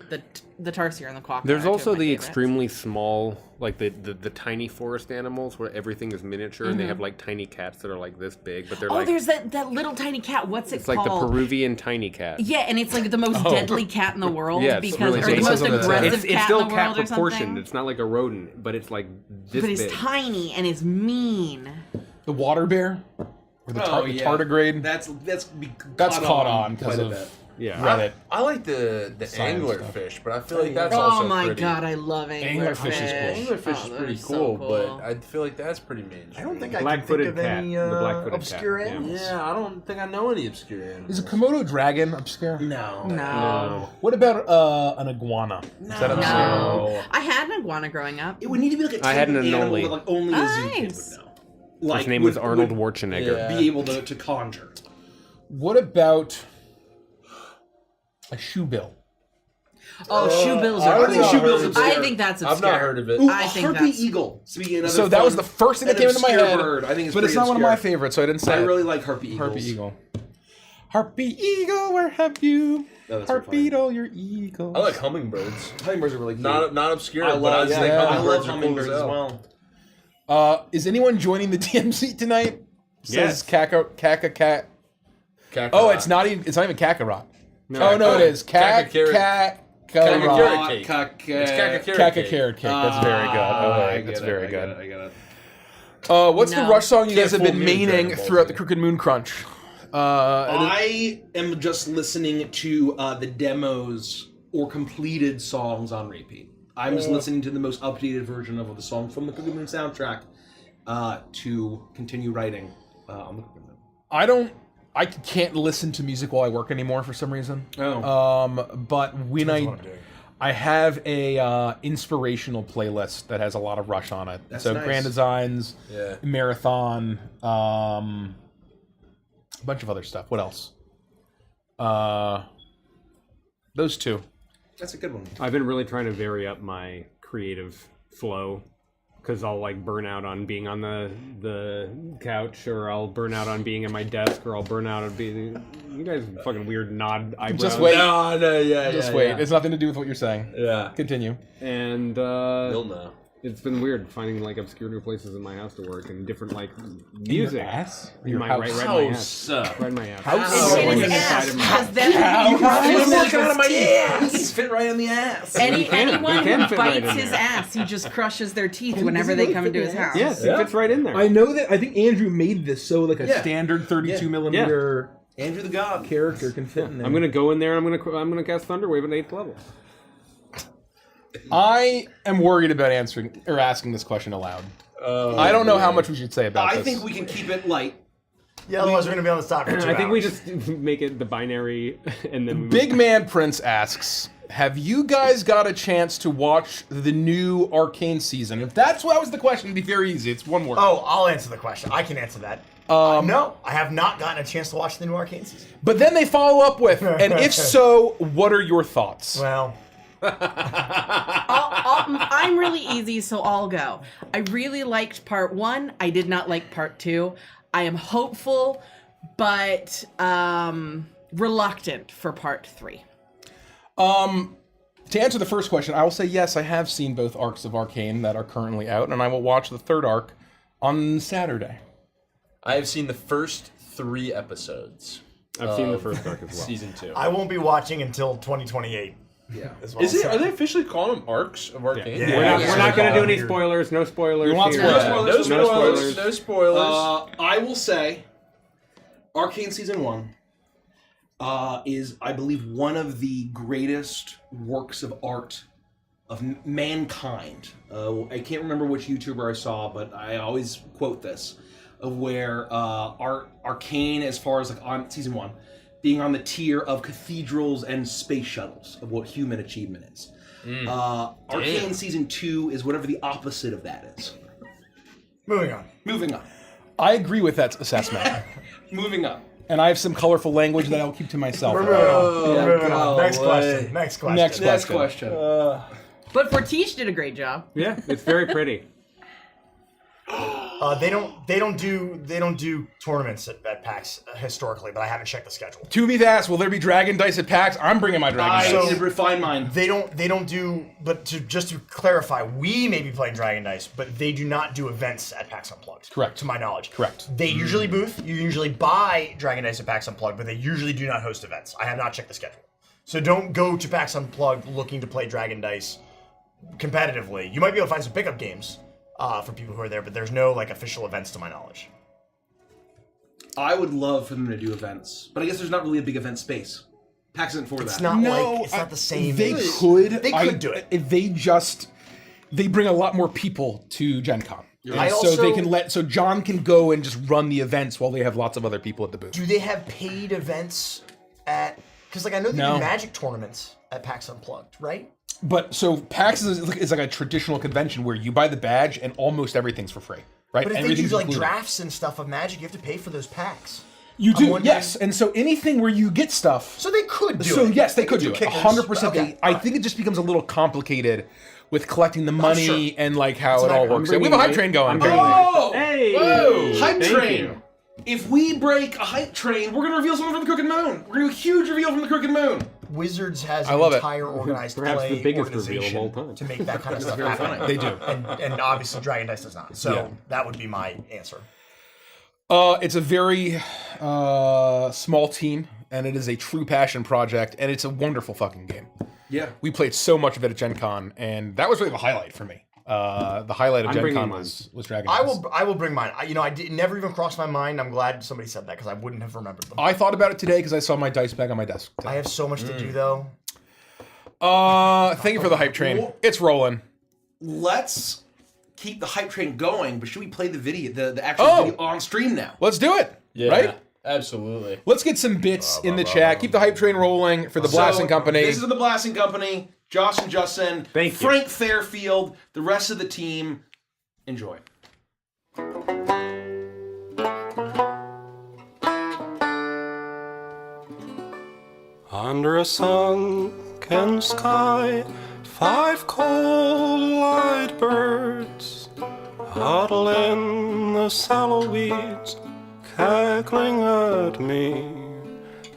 the tarsier and the quokka. There's are two also of my the favorites. extremely small, like the tiny forest animals where everything is miniature and they have like tiny cats that are like this big, but they're Oh, like there's that little tiny cat. What's it it's called? like the Peruvian tiny cat. Yeah, and it's like the most deadly cat in the world Yeah, it's because really or the big. most It's- aggressive It's cat still in the cat world or proportioned. something. It's not like a rodent, but it's like this But it's big. tiny and it's mean. the water bear, or the, Oh, the yeah. tardigrade. that's Caught on because quite a of bit. Yeah. Reddit. I like the Science stuff. anglerfish, but I feel like that's Oh also my pretty. god, I love anglerfish. Anglerfish is cool. Anglerfish is Oh, pretty they're cool, so but I feel like that's pretty mainstream. I don't think I can think Black-footed of cat. any The black-footed obscure cat, yeah. animals. Yeah, I don't think I know any obscure animals. Is a Komodo dragon obscure? No. No. What about an iguana? Is that obscure? No. I had an iguana growing up. It would need to be like a I had an animal anole. that like only a zoo kid Nice. would know. Like, His name would- was Arnold would Schwarzenegger. Yeah. Be able to conjure. What about a shoebill? Oh, shoe bills I are think cool. shoe bills obscure. I think that's obscure. I've not heard of it. Ooh, I a think harpy that's- eagle. Speaking of another So that was fun- the first thing that an came into my obscure head. bird. I think it's but it's pretty not one of my obscure. favorites, so I didn't say I it. really like harpy eagles. Harpy eagle. Harpy eagle, where have you? Oh, that's so Harpy funny. all your eagles. I like hummingbirds. Hummingbirds are really cute. Not obscure, I but love, I just think yeah. I hummingbirds love are cool hummingbirds as well. Is anyone joining the DMC tonight? Yes. Says Kaka Cat. Kakarot. Oh, it's not even Kakarot. No. Oh no, it is Kaka carrot. Kakakara cake. It's Kaka carrot cake. That's very good. Oh, that's very good. I get it. What's the No. Rush song you guys have Can't been fool me with maining Dragon Ball throughout Z. the Crooked Moon Crunch? I am just listening to the demos or completed songs on repeat. I'm just listening to the most updated version of the song from the Crooked Moon soundtrack to continue writing on the Crooked Moon. I can't listen to music while I work anymore for some reason. Oh. But when That's what I'm doing. I have a inspirational playlist that has a lot of Rush on it. That's so nice. Grand Designs, Yeah. Marathon, a bunch of other stuff. What else? Those two. That's a good one. I've been really trying to vary up my creative flow because I'll like burn out on being on the couch, or I'll burn out on being at my desk, or I'll burn out on being. You guys fucking weird nod eyebrows. Just wait. No, yeah, Just wait. It's nothing to do with what you're saying. Yeah. Continue. And You'll know. it's been weird finding like obscure new places in my house to work and different like music. ass? In Your my, house? right in my ass. Right in my ass. House? And Like his inside ass, of my because house. then He's fit right on the ass. anyone can who fit right bites in his there. ass, he just crushes their teeth whenever they come into his house. Yes, Yeah. it fits right in there. I know that. I think Andrew made this so like a Yeah. standard 32 millimeter Andrew the God. character can fit in there. I'm gonna go in there. And I'm gonna cast Thunderwave at 8th level. I am worried about answering or asking this question aloud. I don't know how much we should say about I this. think we can keep it light. Yeah, otherwise we're gonna be on the spot for 2 I think we hours. just make it the binary, and then we Big Man Prince asks, have you guys got a chance to watch the new Arcane season? If that was the question, it'd be very easy. It's one word. Oh, I'll answer the question. I can answer that. No, I have not gotten a chance to watch the new Arcane season. But then they follow up with, and if so, what are your thoughts? Well, I'm really easy, so I'll go. I really liked part 1. I did not like part 2. I am hopeful, but reluctant for part 3. To answer the first question, I will say yes, I have seen both arcs of Arcane that are currently out, and I will watch the third arc on Saturday. I have seen the first 3 episodes. I've seen the first arc as well. Season 2. I won't be watching until 2028. Yeah. As well. Is it? Are they officially calling them arcs of Arcane? Yeah. We're not going to do any Weird. spoilers. No spoilers. We want here. spoilers. No spoilers. No spoilers. I will say, Arcane Season 1 is, I believe, one of the greatest works of art of mankind. I can't remember which YouTuber I saw, but I always quote this, of where Arcane, as far as like on Season 1, being on the tier of cathedrals and space shuttles of what human achievement is. Arcane Season 2 is whatever the opposite of that is. Moving on. Moving on. I agree with that assessment. Moving on. And I have some colorful language that I'll keep to myself. We're moving on. We're moving on. golly. Next question. Next question. Next Next question. question. But Fortiche did a great job. Yeah, it's very pretty. They don't do tournaments at PAX historically, but I haven't checked the schedule. To be asked, will there be Dragon Dice at PAX? I'm bringing my Dragon I Dice. So- need to refine mine. They don't do, but just to clarify, we may be playing Dragon Dice, but they do not do events at PAX Unplugged. Correct. To my knowledge. Correct. They usually booth. You usually buy Dragon Dice at PAX Unplugged, but they usually do not host events. I have not checked the schedule. So don't go to PAX Unplugged looking to play Dragon Dice competitively. You might be able to find some pickup games for people who are there, but there's no like official events to my knowledge. I would love for them to do events, but I guess there's not really a big event space. PAX isn't for It's that. not like it's not the same. They could. They could do it. They bring a lot more people to Gen Con. I so they also- so John can go and just run the events while they have lots of other people at the booth. Do they have paid events at? Because like I know they No. do Magic tournaments at PAX Unplugged, right? But so PAX is like a traditional convention where you buy the badge and almost everything's for free, right? But if they do Everything's like included. drafts and stuff of Magic, you have to pay for those packs. You I'm do, wondering- yes. And so anything where you get stuff. So they could do So it. yes, they could do it. kickers. 100%. Okay, I alright. think it just becomes a little complicated with collecting the money sure. and like how That's it all what I'm works. We have a hype train going. Oh! Hey! Whoa! Hype Thank train! you. If we break a hype train, we're gonna reveal something from the Crooked Moon. We're gonna do a huge reveal from the Crooked Moon. Wizards has I an love it. entire organized Perhaps play the biggest reveal of organization all time. to make that kind of stuff very happen. funny. They do. And obviously Dragon Dice does not. So Yeah. that would be my answer. It's a very small team, and it is a true passion project, and it's a wonderful fucking game. Yeah. We played so much of it at Gen Con, and that was really the highlight for me. The highlight of I'm Gen bringing Con mine. was Dragon I Dice. will bring mine. It never even crossed my mind. I'm glad somebody said that because I wouldn't have remembered them. I thought about it today because I saw my dice bag on my desk. I have so much to do though. Thank you for the hype train. It's rolling. Let's keep the hype train going, but should we play the video, the actual video on stream now? Let's do it. Right? Absolutely. Let's get some bits in the chat. Keep the hype train rolling for the Blasting Company. This is the Blasting Company. Josh and Justin. Thank you. Frank Fairfield. The rest of the team. Enjoy. Under a sunken sky, 5 cold-eyed birds huddle in the sallow weeds, cackling at me.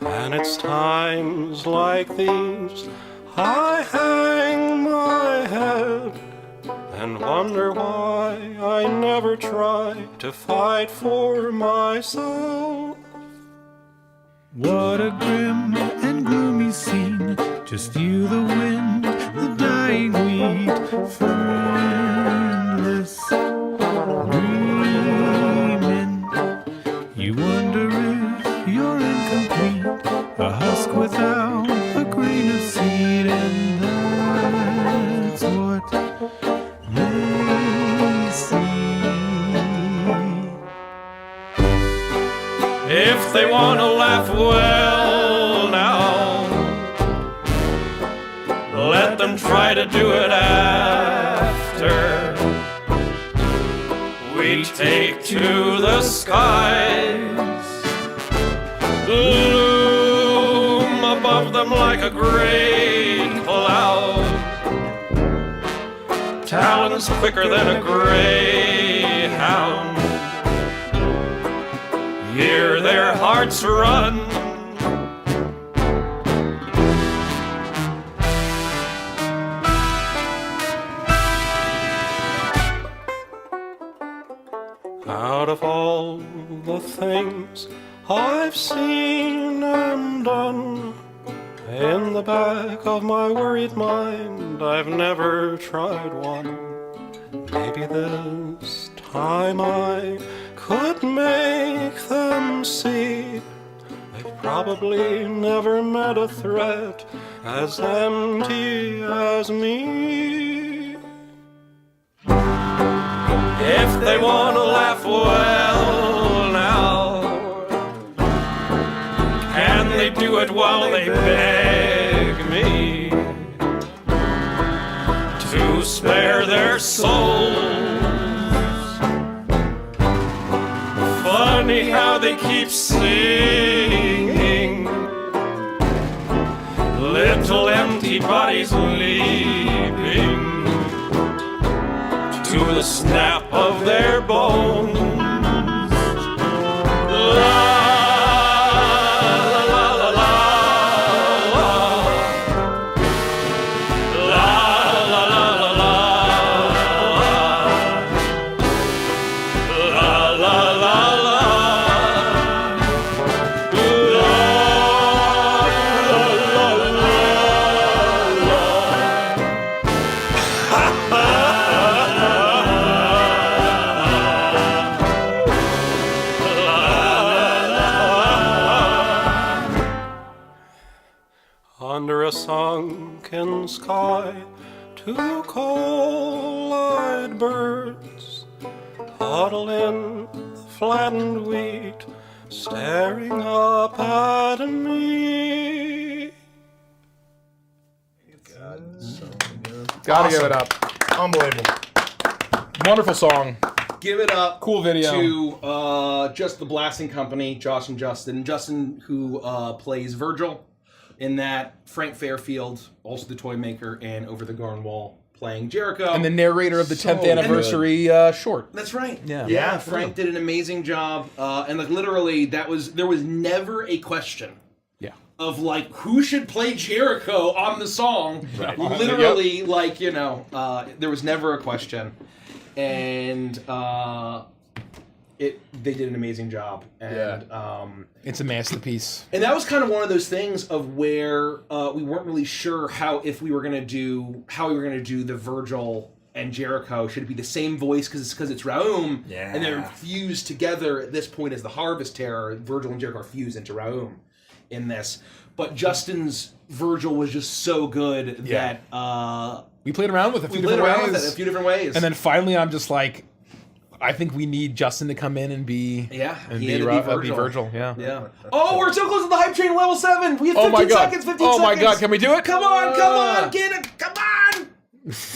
And it's times like these I hang my head and wonder why I never try to fight for myself. What a grim and gloomy scene. Just you, the wind, the dying wheat, friendless, dreaming. You wonder if you're incomplete, a husk without a grain of seed, and that's what they see. If they want to laugh, well now, let them try to do it after we take to the skies, loom above them like a great cloud, talons quicker than a greyhound. Hear their hearts run. Out of all the things I've seen and done, in the back of my worried mind, I've never tried one. Maybe this time I could make them see they've probably never met a threat as empty as me. If they want to laugh, well now, can they do it while they beg me to spare their souls? Funny how they keep singing, little empty bodies leaping to the snap of their bones. Under a sunken sky, 2 cold-eyed birds huddle in the flattened wheat, staring up at me. Gotta give it up. Unbelievable. Wonderful song. Give it up. Cool video. To just the Blasting Company, Josh and Justin. Justin, who plays Virgil in that. Frank Fairfield, also the toy maker, and Over the Garden Wall, playing Jericho. And the narrator of the 10th anniversary short. That's right. Yeah. Frank did an amazing job, and like literally, there was never a question. Yeah. Of like who should play Jericho on the song. Right. Literally, there was never a question, and they did an amazing job, and it's a masterpiece. And that was kind of one of those things of where we weren't really sure how we were gonna do the Virgil and Jericho. Should it be the same voice because it's Raum, and they're fused together at this point as the Harvest Terror. Virgil and Jericho are fused into Raum in this, but Justin's Virgil was just so good that we played around with it a few different ways, and then finally I'm just like, I think we need Justin to come in and be Virgil. Yeah. Oh, we're so close to the hype train level 7. We have 15 seconds. 15 seconds. Oh my god, can we do it? Come on, get it. Come on.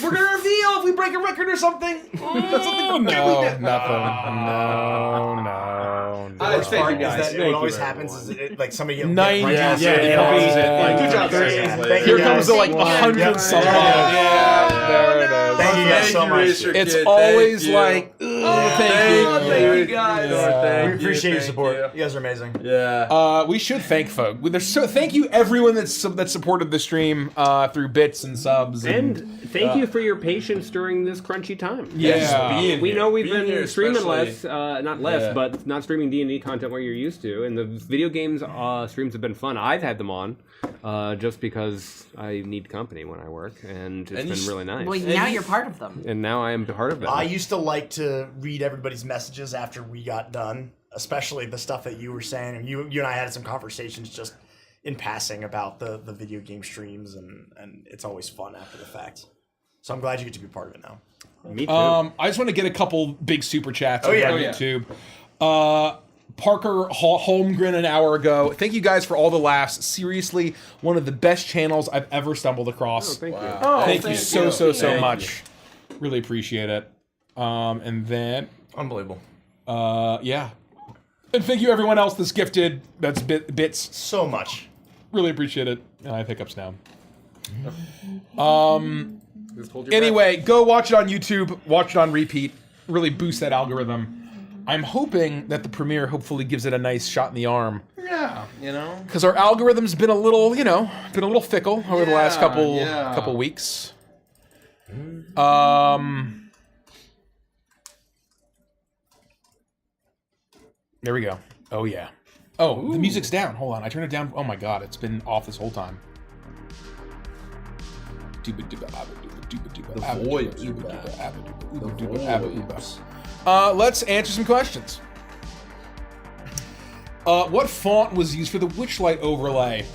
We're gonna reveal if we break a record or something. No, nothing. No. Thank you guys. What always happens is like somebody gets 90. Good job, guys. Here comes the 100 some there it is. Thank you guys so much. It's always like, thank you guys. We appreciate your support. You guys are amazing. Yeah. We should thank folk. Thank you everyone that supported the stream through bits and subs and thank you for your patience during this crunchy time. We know we've been streaming less, but not streaming D&D content where you're used to, and the video games streams have been fun. I've had them on just because I need company when I work, and it's been really nice. Well, now you're part of them. And now I am part of them. I used to like to read everybody's messages after we got done, especially the stuff that you were saying, and you and I had some conversations just in passing about the video game streams, and it's always fun after the fact. So I'm glad you get to be part of it now. Me too. I just want to get a couple big super chats on YouTube. Parker Holmgren an hour ago. Thank you guys for all the laughs. Seriously, one of the best channels I've ever stumbled across. Thank you. Thank you so much. Really appreciate it. And then unbelievable. Yeah. And thank you everyone else that's gifted. That's bits so much. Really appreciate it. I have hiccups now. Anyway, go watch it on YouTube. Watch it on repeat. Really boost that algorithm. I'm hoping that the premiere hopefully gives it a nice shot in the arm. Yeah, because our algorithm's been a little, fickle over the last couple weeks. There we go. Oh yeah. Oh, the music's down. Hold on, I turned it down. Oh my god, it's been off this whole time. Let's answer some questions. What font was used for the Witchlight overlay?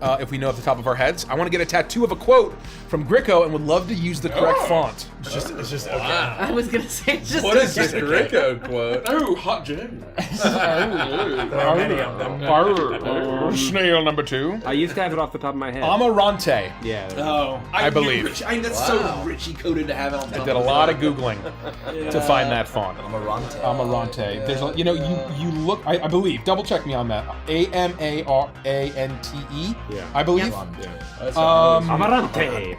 If we know off the top of our heads. I want to get a tattoo of a quote from Gricko and would love to use the correct font. It's just okay. I was gonna say it's just what is this Gricko quote? Oh, hot gin. Snail number 2. I used to have it off the top of my head. Amarante. Yeah. Oh, I believe. That's so Richie coded to have it on top. I did a lot of Googling to find that font. Amarante. There's you look. I believe. Double check me on that. Amarante. Yeah. I believe. Amarante.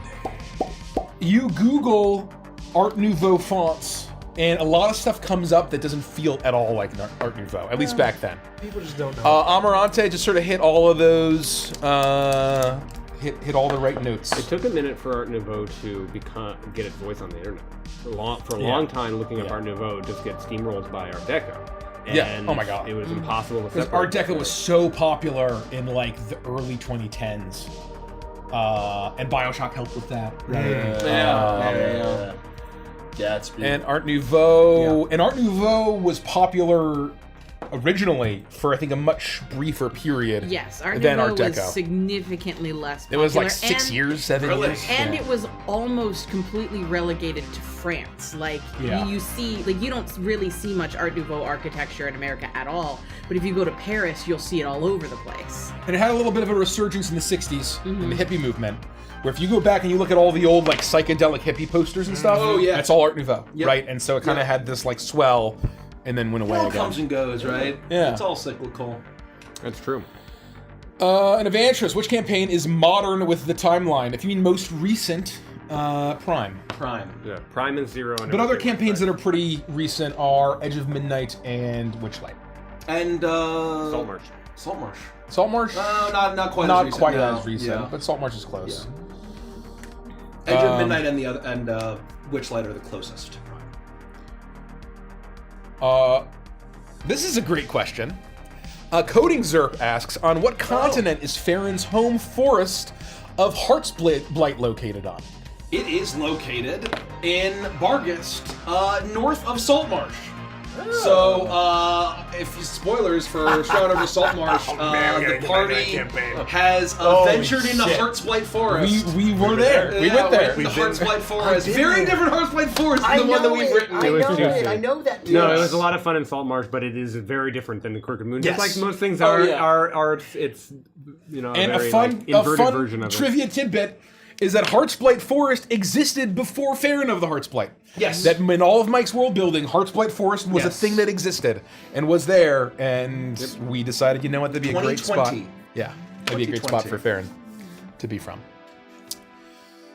You Google Art Nouveau fonts, and a lot of stuff comes up that doesn't feel at all like Art Nouveau, at least back then. People just don't know. Amarante just sort of hit all of those, hit all the right notes. It took a minute for Art Nouveau to get its voice on the internet. For a long time, looking up Art Nouveau just get steamrolled by Art Deco. And oh my god. It was impossible to separate. Art Deco was so popular in like the early 2010s. And BioShock helped with that. Right? Gatsby. And Art Nouveau. And Art Nouveau was popular originally for I think a much briefer period. Yes, Art than Nouveau Art Deco. was significantly less popular. It was like 6 years, 7 years. And it was almost completely relegated to France. Like you see, like you don't really see much Art Nouveau architecture in America at all. But if you go to Paris, you'll see it all over the place. And it had a little bit of a resurgence in the 60s in the hippie movement. Where if you go back and you look at all the old like psychedelic hippie posters and stuff, that's all Art Nouveau, right? And so it kind of had this like swell and then went away again. It all comes and goes, right? Yeah. It's all cyclical. That's true. An Evantress, which campaign is modern with the timeline? If you mean most recent, Prime. Yeah, Prime and Zero. But other campaigns that are pretty recent are Edge of Midnight and Witchlight. And Saltmarsh. Saltmarsh? Not quite as recent, but Saltmarsh is close. Yeah. Edge of Midnight and Witchlight are the closest. This is a great question. Coding Zerp asks, on what continent is Farron's home forest of Heartsblight located on? It is located in Bargast, north of Saltmarsh. So, if you spoilers for Shroud over Saltmarsh, the party has ventured into Heartsblight Forest. We were there. We went there. The Heartsblight Forest. Very different Heartsblight Forest than the one that we've written. I know that. No, it was a lot of fun in Saltmarsh, but it is very different than the Crooked Moon. Yes. Just like most things are it's you know, And a very a fun inverted version of trivia tidbit is that Heartsblight Forest existed before Farron of the Heartsblight. Yes. That in all of Mike's world building, Heartsblight Forest was a thing that existed and was there, and we decided, you know what, that'd be a great spot. 2020. Yeah, that'd be a great spot for Farron to be from.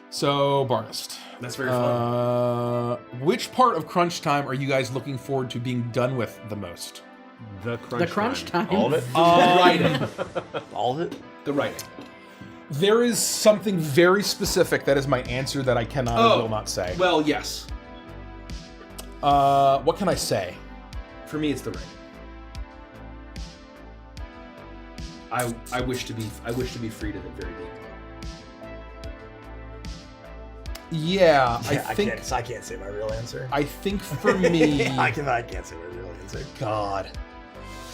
So, Barnest. That's very fun. Which part of crunch time are you guys looking forward to being done with the most? The crunch time. All of it. Writing. All of it. The writing. There is something very specific that is my answer that I cannot and will not say. Well, yes. What can I say? For me, it's the writing. I wish to be free to the very deep. Yeah, I can't say my real answer. I think for me, I can't say my real answer. God,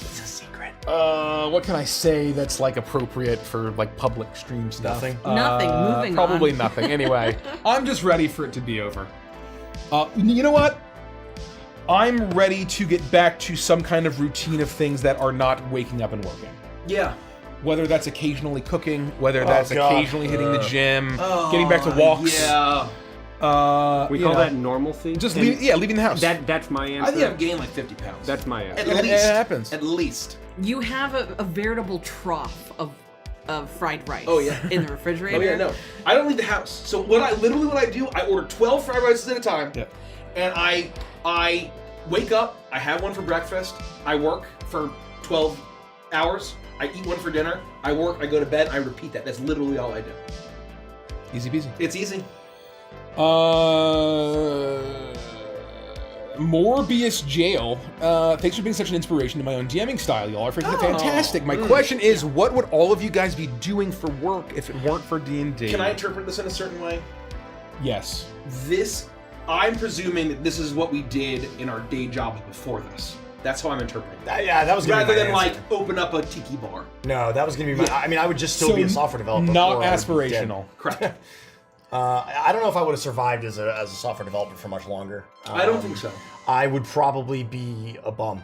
It's a secret. what can I say that's like appropriate for like public stream stuff? Nothing. Nothing. Moving Probably on. nothing. Anyway, I'm just ready for it to be over. You know what? I'm ready to get back to some kind of routine of things that are not waking up and working. Yeah. Whether that's occasionally cooking, whether that's God. occasionally hitting the gym, getting back to walks. Yeah. We call that normalcy. Just leaving the house. That's my answer. I think I've gained like 50 pounds. That's my answer. At least. It happens. At least. You have a veritable trough of fried rice. Oh, yeah. In the refrigerator. Oh yeah, no. I don't leave the house. So what I do, I order 12 fried rices at a time. Yeah. And I wake up, I have one for breakfast, I work for 12 hours, I eat one for dinner, I work, I go to bed, I repeat that. That's literally all I do. Easy peasy. It's easy. Morbius Jail. Thanks for being such an inspiration to my own DMing style. Y'all are freaking fantastic. My question is, what would all of you guys be doing for work if it weren't for D&D? Can I interpret this in a certain way? Yes. I'm presuming that this is what we did in our day jobs before this. That's how I'm interpreting it. That was gonna Rather be my than answer. like open up a tiki bar. No, that was gonna be my. I mean, I would just still be a software developer. Not before I would be aspirational. Correct. dead. I don't know if I would have survived as a software developer for much longer. I don't think so. I would probably be a bum.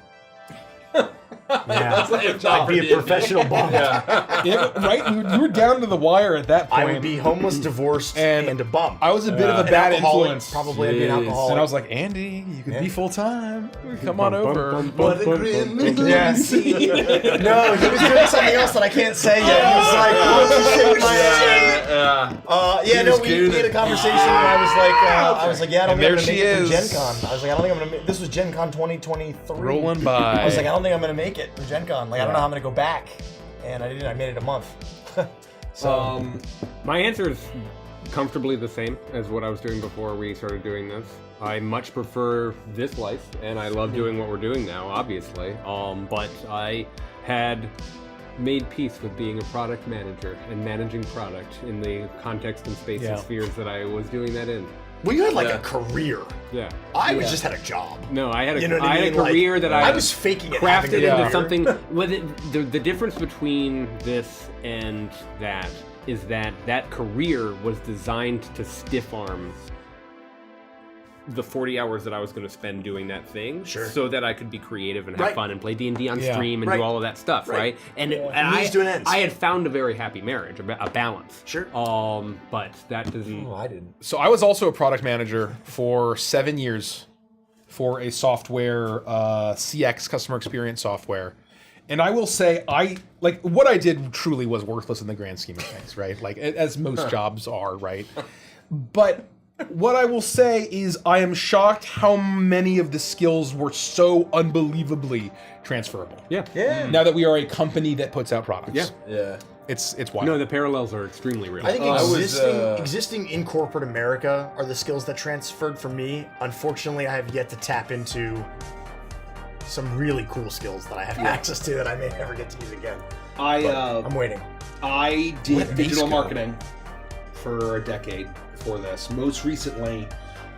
That's like a I'd job. be a professional bum. Right? You were down to the wire at that point. I would be homeless, divorced, and a bum. I was a bit of a An bad alcoholic. influence. Probably I'd be an alcoholic. And I was like, Andy, you could be full time. Come on over. What a grim yeah. No, he was doing something else that I can't say yet. He was like, we had a conversation where I was like, yeah, I don't think I'm gonna make it through Gen Con. I was like, I don't think I'm gonna make this was Gen Con 2023. Rolling by. I was like, I don't think I'm gonna make it for Gen Con. Like, I don't know how I'm gonna go back. And I didn't. I made it a month. So My answer is comfortably the same as what I was doing before we started doing this. I much prefer this life, and I love doing what we're doing now, obviously. But I had made peace with being a product manager and managing product in the context and space and spheres that I was doing that in. well, you had like a career. Yeah. I was just had a job. No, I had a, You know what I I had mean? a career Like, that I was faking it. crafted having a into career. something. With it, the difference between this and that is that that career was designed to stiff arm the 40 hours that I was going to spend doing that thing, so that I could be creative and have fun and play D&D on stream and do all of that stuff, right? And, I had found a very happy marriage, a balance. Sure. But that doesn't. Oh, I didn't. So I was also a product manager for 7 years for a software, CX, customer experience software. And I will say, what I did truly was worthless in the grand scheme of things, right? Like, as most jobs are, right? But what I will say is I am shocked how many of the skills were so unbelievably transferable. Yeah. Now that we are a company that puts out products. Yeah. It's wild. No, the parallels are extremely real. I think existing in corporate America are the skills that transferred for me. Unfortunately, I have yet to tap into some really cool skills that I have access to that I may never get to use again. I'm waiting. I did Where'd these digital go? marketing for a decade before this. Most recently,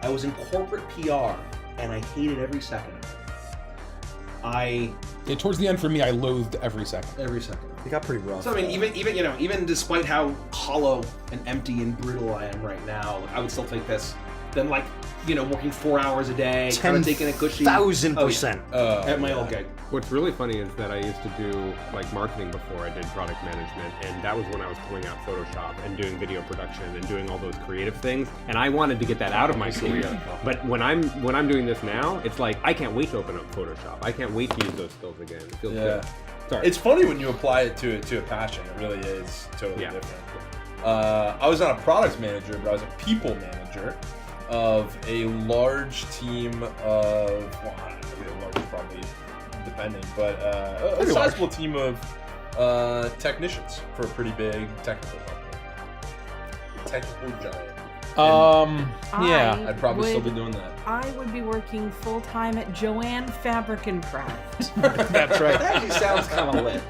I was in corporate PR, and I hated every second of it. Yeah, towards the end for me, I loathed every second. Every second. It got pretty rough. So I mean, even despite how hollow and empty and brittle I am right now, I would still take this than working 4 hours a day, kind of taking a cushy 10,000%. at my old gig. What's really funny is that I used to do marketing before I did product management, and that was when I was pulling out Photoshop and doing video production and doing all those creative things. And I wanted to get that out of my career. But when I'm doing this now, it's like I can't wait to open up Photoshop. I can't wait to use those skills again. It feels good. Sorry. It's funny when you apply it to a passion. It really is totally different. I was not a product manager, but I was a people manager of a large team of, well, I don't know, maybe a large probably depending, but a sizable team of technicians for a pretty big technical company. Technical giant. Yeah. I'd probably still be doing that. I would be working full-time at Joanne Fabric and Craft. That's right. That actually sounds kind of lit.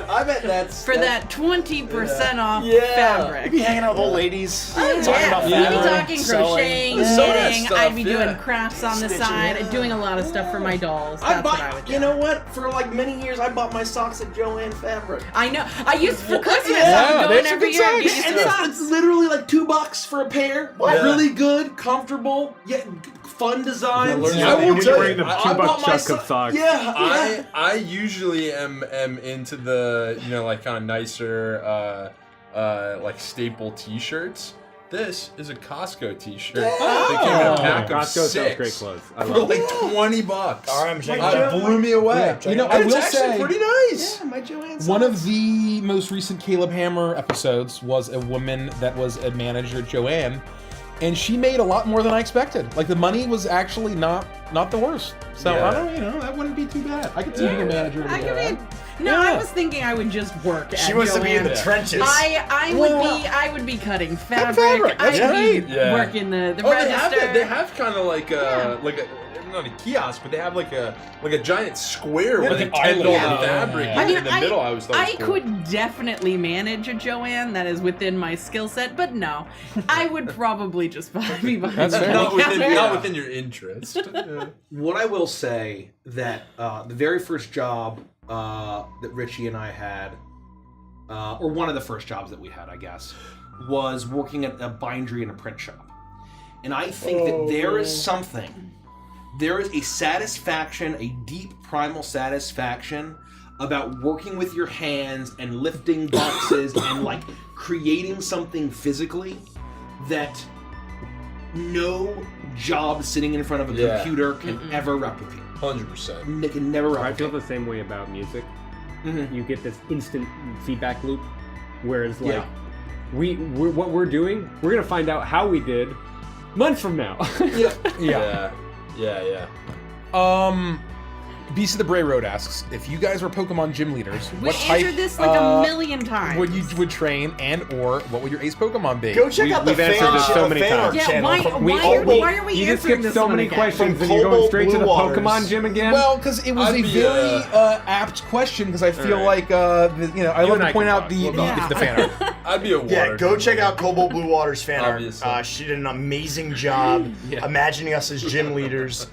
I bet that's For that 20% off Yeah. fabric. We'd be hanging out with old ladies. Yeah, talking about we'd be fabric, talking sewing. crocheting, Yeah. knitting. Stuff, I'd be yeah. doing crafts on the side, doing a lot of stuff for my dolls. That's what I would do. You know what? For many years, I bought my socks at Joanne Fabric. I know. I used for Christmas. Yeah, I'm they going have some every good year. socks. Get And used to it. it's literally $2 for a pair. Yeah. Really good, comfortable, yet fun designs. I will tell bring you, the I $2 bought my chuck of socks. Yeah. I usually am into the kind of nicer staple T-shirts. This is a Costco T-shirt. They came in a pack of Costco sells 6 great clothes. I for love it. $20. RM, It blew me away. Yeah. I And it's will actually say, pretty nice. Yeah, my Joanne one socks. of the most recent Caleb Hammer episodes was a woman that was a manager at Joanne, and she made a lot more than I expected. The money was actually not the worst. So Yeah. I don't, that wouldn't be too bad. I could see being a manager. I at could Joanne. be. No, I was thinking I would just work at She wants to be in the Joanne. trenches. I would be cutting fabric. fabric, that's I'd great. be Yeah. working the Oh, they have register. that. They have kind of not a kiosk, but they have like a giant square with a $10 Yeah. fabric I mean, in the middle. I was I could definitely manage a Joanne. That is within my skill set, but no, I would probably just be behind That's the fair. not counter. within your interest. Yeah. What I will say that the very first job that Richie and I had, or one of the first jobs that we had, I guess, was working at a bindery and a print shop. And I think that there is a satisfaction, a deep primal satisfaction about working with your hands and lifting boxes and creating something physically that no job sitting in front of a Yeah. computer can ever replicate. 100%. It can never I replicate. feel the same way about music. Mhm. You get this instant feedback loop, whereas Yeah. what we're doing, we're gonna find out how we did months from now. Yeah. Beast of the Bray Road asks, if you guys were Pokemon gym leaders, We what type answered this a million times. would train, and or what would your ace Pokemon be? Go check out the we've answered this so many fan art times. Yeah, channel. why from are Cobalt- we You just answering skipped this so one many again? questions, From and you're going Cobalt straight to the Blue Waters. Pokemon gym again. Well, because it was I'd a be, very apt question, because I feel Alright. I love and I to point can out talk. the, We'll talk. the fan art. I'd be a water. Yeah, go check out Cobalt Blue Waters fan Obviously. art. She did an amazing job imagining us as gym leaders.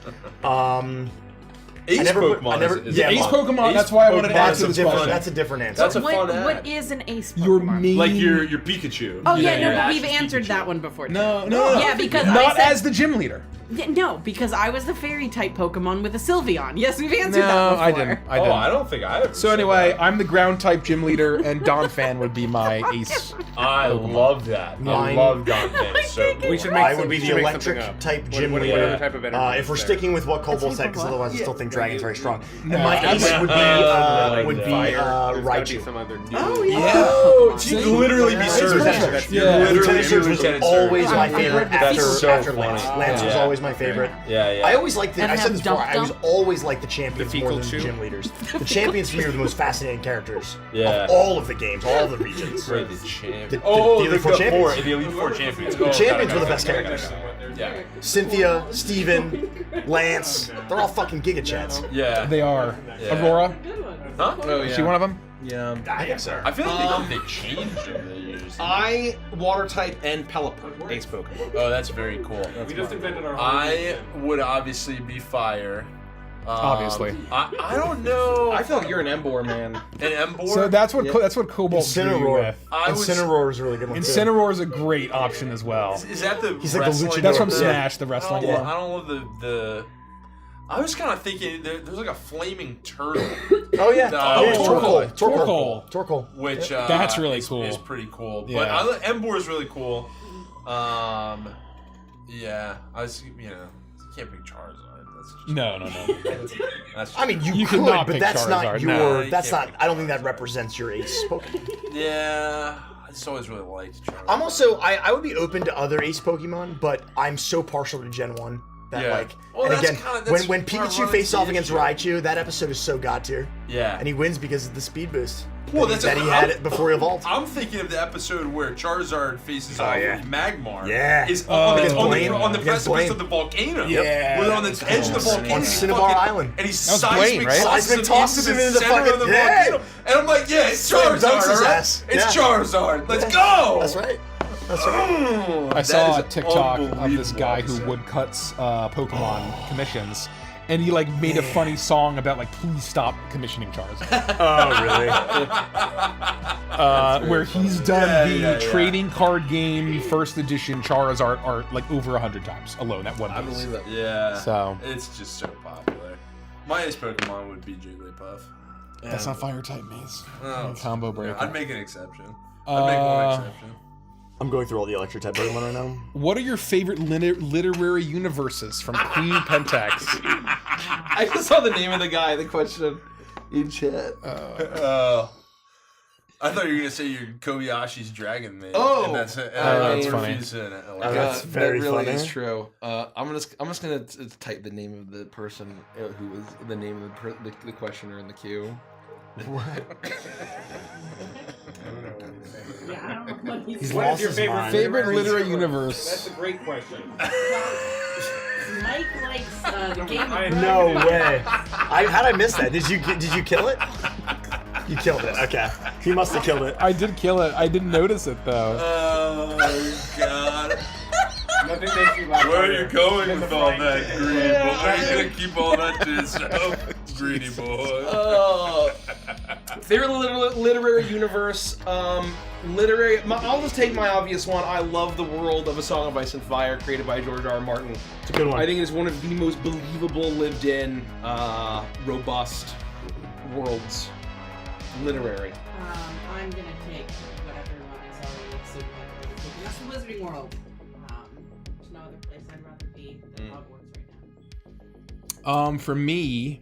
Ace I never- Pokemon I never- is yeah, fun. Ace Pokemon, that's why I wanted to Pokemon ask you is this fun. question. That's a different answer. That's a fun What ad. is an ace Pokemon? Your main... Like your Pikachu. Oh yeah, your no, but Ash we've answered Pikachu. that one before. Too. No. Yeah, because I Not said- as the gym leader. No, because I was the fairy type Pokemon with a Sylveon. Yes, we've answered that No, before. I didn't. Oh, I don't think I ever. So said anyway, that. I'm the ground type gym leader, and Don Fan would be my ace. I love that. I Mine- love Donphan. So we should make I some- would be we the should make electric something up. type What- gym what leader. other type of energy If we're is there? sticking with what Cobalt said, because otherwise I still think Dragon's very strong. And my Yeah. ace would be Like would be fire. There's gotta be Raichu. some other new- Oh, she'd literally be Yeah. Surge. Perfect. You're Yeah. literally Lieutenant Surge was Lieutenant always Surge. my favorite That's after so after funny. Lance. Lance was Yeah. always my favorite. Yeah. I always liked it. And I said have this before. Dunk I was Dunk? always like the champions more than the Fecal gym leaders. The champions for me are the most fascinating characters Yeah. of all of the games, all of the regions. Right, the champion. The Oh, Elite Four champions. The Elite Four champions. The champions were the best characters. Yeah. Cynthia, Steven, Lance. They're all fucking Giga Chads. Yeah. They are. Yeah. Aurora. Huh? Oh, Is yeah. she one of them? Yeah. I think so. I feel like they changed them. They used. I water type and Pelipper, ace Pokemon. Oh, that's very cool. We just invented our. I would obviously be fire. Obviously. I don't know. I feel like you're an Embor man. An Embor. So that's what Cobalt drew you Incineroar. with. Incineroar is a really good one. too. Incineroar is a great option as well. Is that the? He's like the wrestling luchador. That's from one? Smash, the wrestling I one. don't love the. I was kind of thinking there's like a flaming turtle, Oh yeah. Oh, Torkoal. Torkoal. which That's really cool. Is pretty cool. Yeah. But Embor is really cool. Yeah, I was you can't pick Charizard. That's just, No. that's I mean, you You could, cannot but pick that's not Charizard, your. no. You That's can't not. I don't think that represents your ace Pokemon. yeah. I just always really liked Charizard. I'm also. I would be open to other ace Pokemon, but I'm so partial to Gen 1 that Yeah. like. Well, and that's again, kinda- that's when where I Pikachu run faced into off the against issue. Raichu, that episode is so god tier, Yeah. and he wins because of the speed boost. Well, that he had it before he evolved. I'm thinking of the episode where Charizard faces off yeah. with Magmar. Yeah. Is on Against the Blaine. on the Against precipice Blaine. of the volcano. Yeah. Where they're on the edge of the volcano. On and he Cinnabar fucking- Island. And he was Blaine, seismic right? Seismic tosses him into the center fucking- of the yeah. volcano. And I'm like, yeah, it's Slam Charizard. dunks his all right? ass. It's Yeah. Charizard. Let's go. That's right. That's right. I saw a That is TikTok of this unbelievable guy who episode. woodcuts Pokemon commissions, and he like made a funny song about like please stop commissioning Charizard. Oh really? Where he's done Yeah, the yeah. trading card game first edition Charizard art like over 100 times alone at one I piece. believe that. Yeah. So It's just so popular. My ace Pokemon would be Jigglypuff. that's not fire type maze. Oh, Combo breaker. I'd make an exception. I'd make one exception. I'm going through all the electric type Pokemon right now. What are your favorite literary universes from Queen Pentax? I just saw the name of the guy, the question in chat. I thought you were gonna say your Kobayashi's Dragon Man. Oh! and that's it. that's funny. That's very that really funny. is true. I'm just gonna type the name of the person who was the name of the questioner in the queue. Yeah, I don't know what he's. What is your favorite Favorite literary universe? a great question. Mike likes Game of No way. How'd I miss that? Did you kill it? You killed it. Okay. He must have killed it. I did kill it. I didn't notice it though. Oh God! Nothing makes you laugh. Where are you going with all that, greedy boy? Are you gonna keep all that to yourself, greedy boy? Favorite literary universe. I'll just take my obvious one. I love the world of A Song of Ice and Fire, created by George R. R. Martin. It's a good one. I think it's one of the most believable, lived-in, robust worlds. Literary. I'm gonna take whatever one is already super. That's the Wizarding World. There's no other place I'd rather be than Hogwarts right now. For me,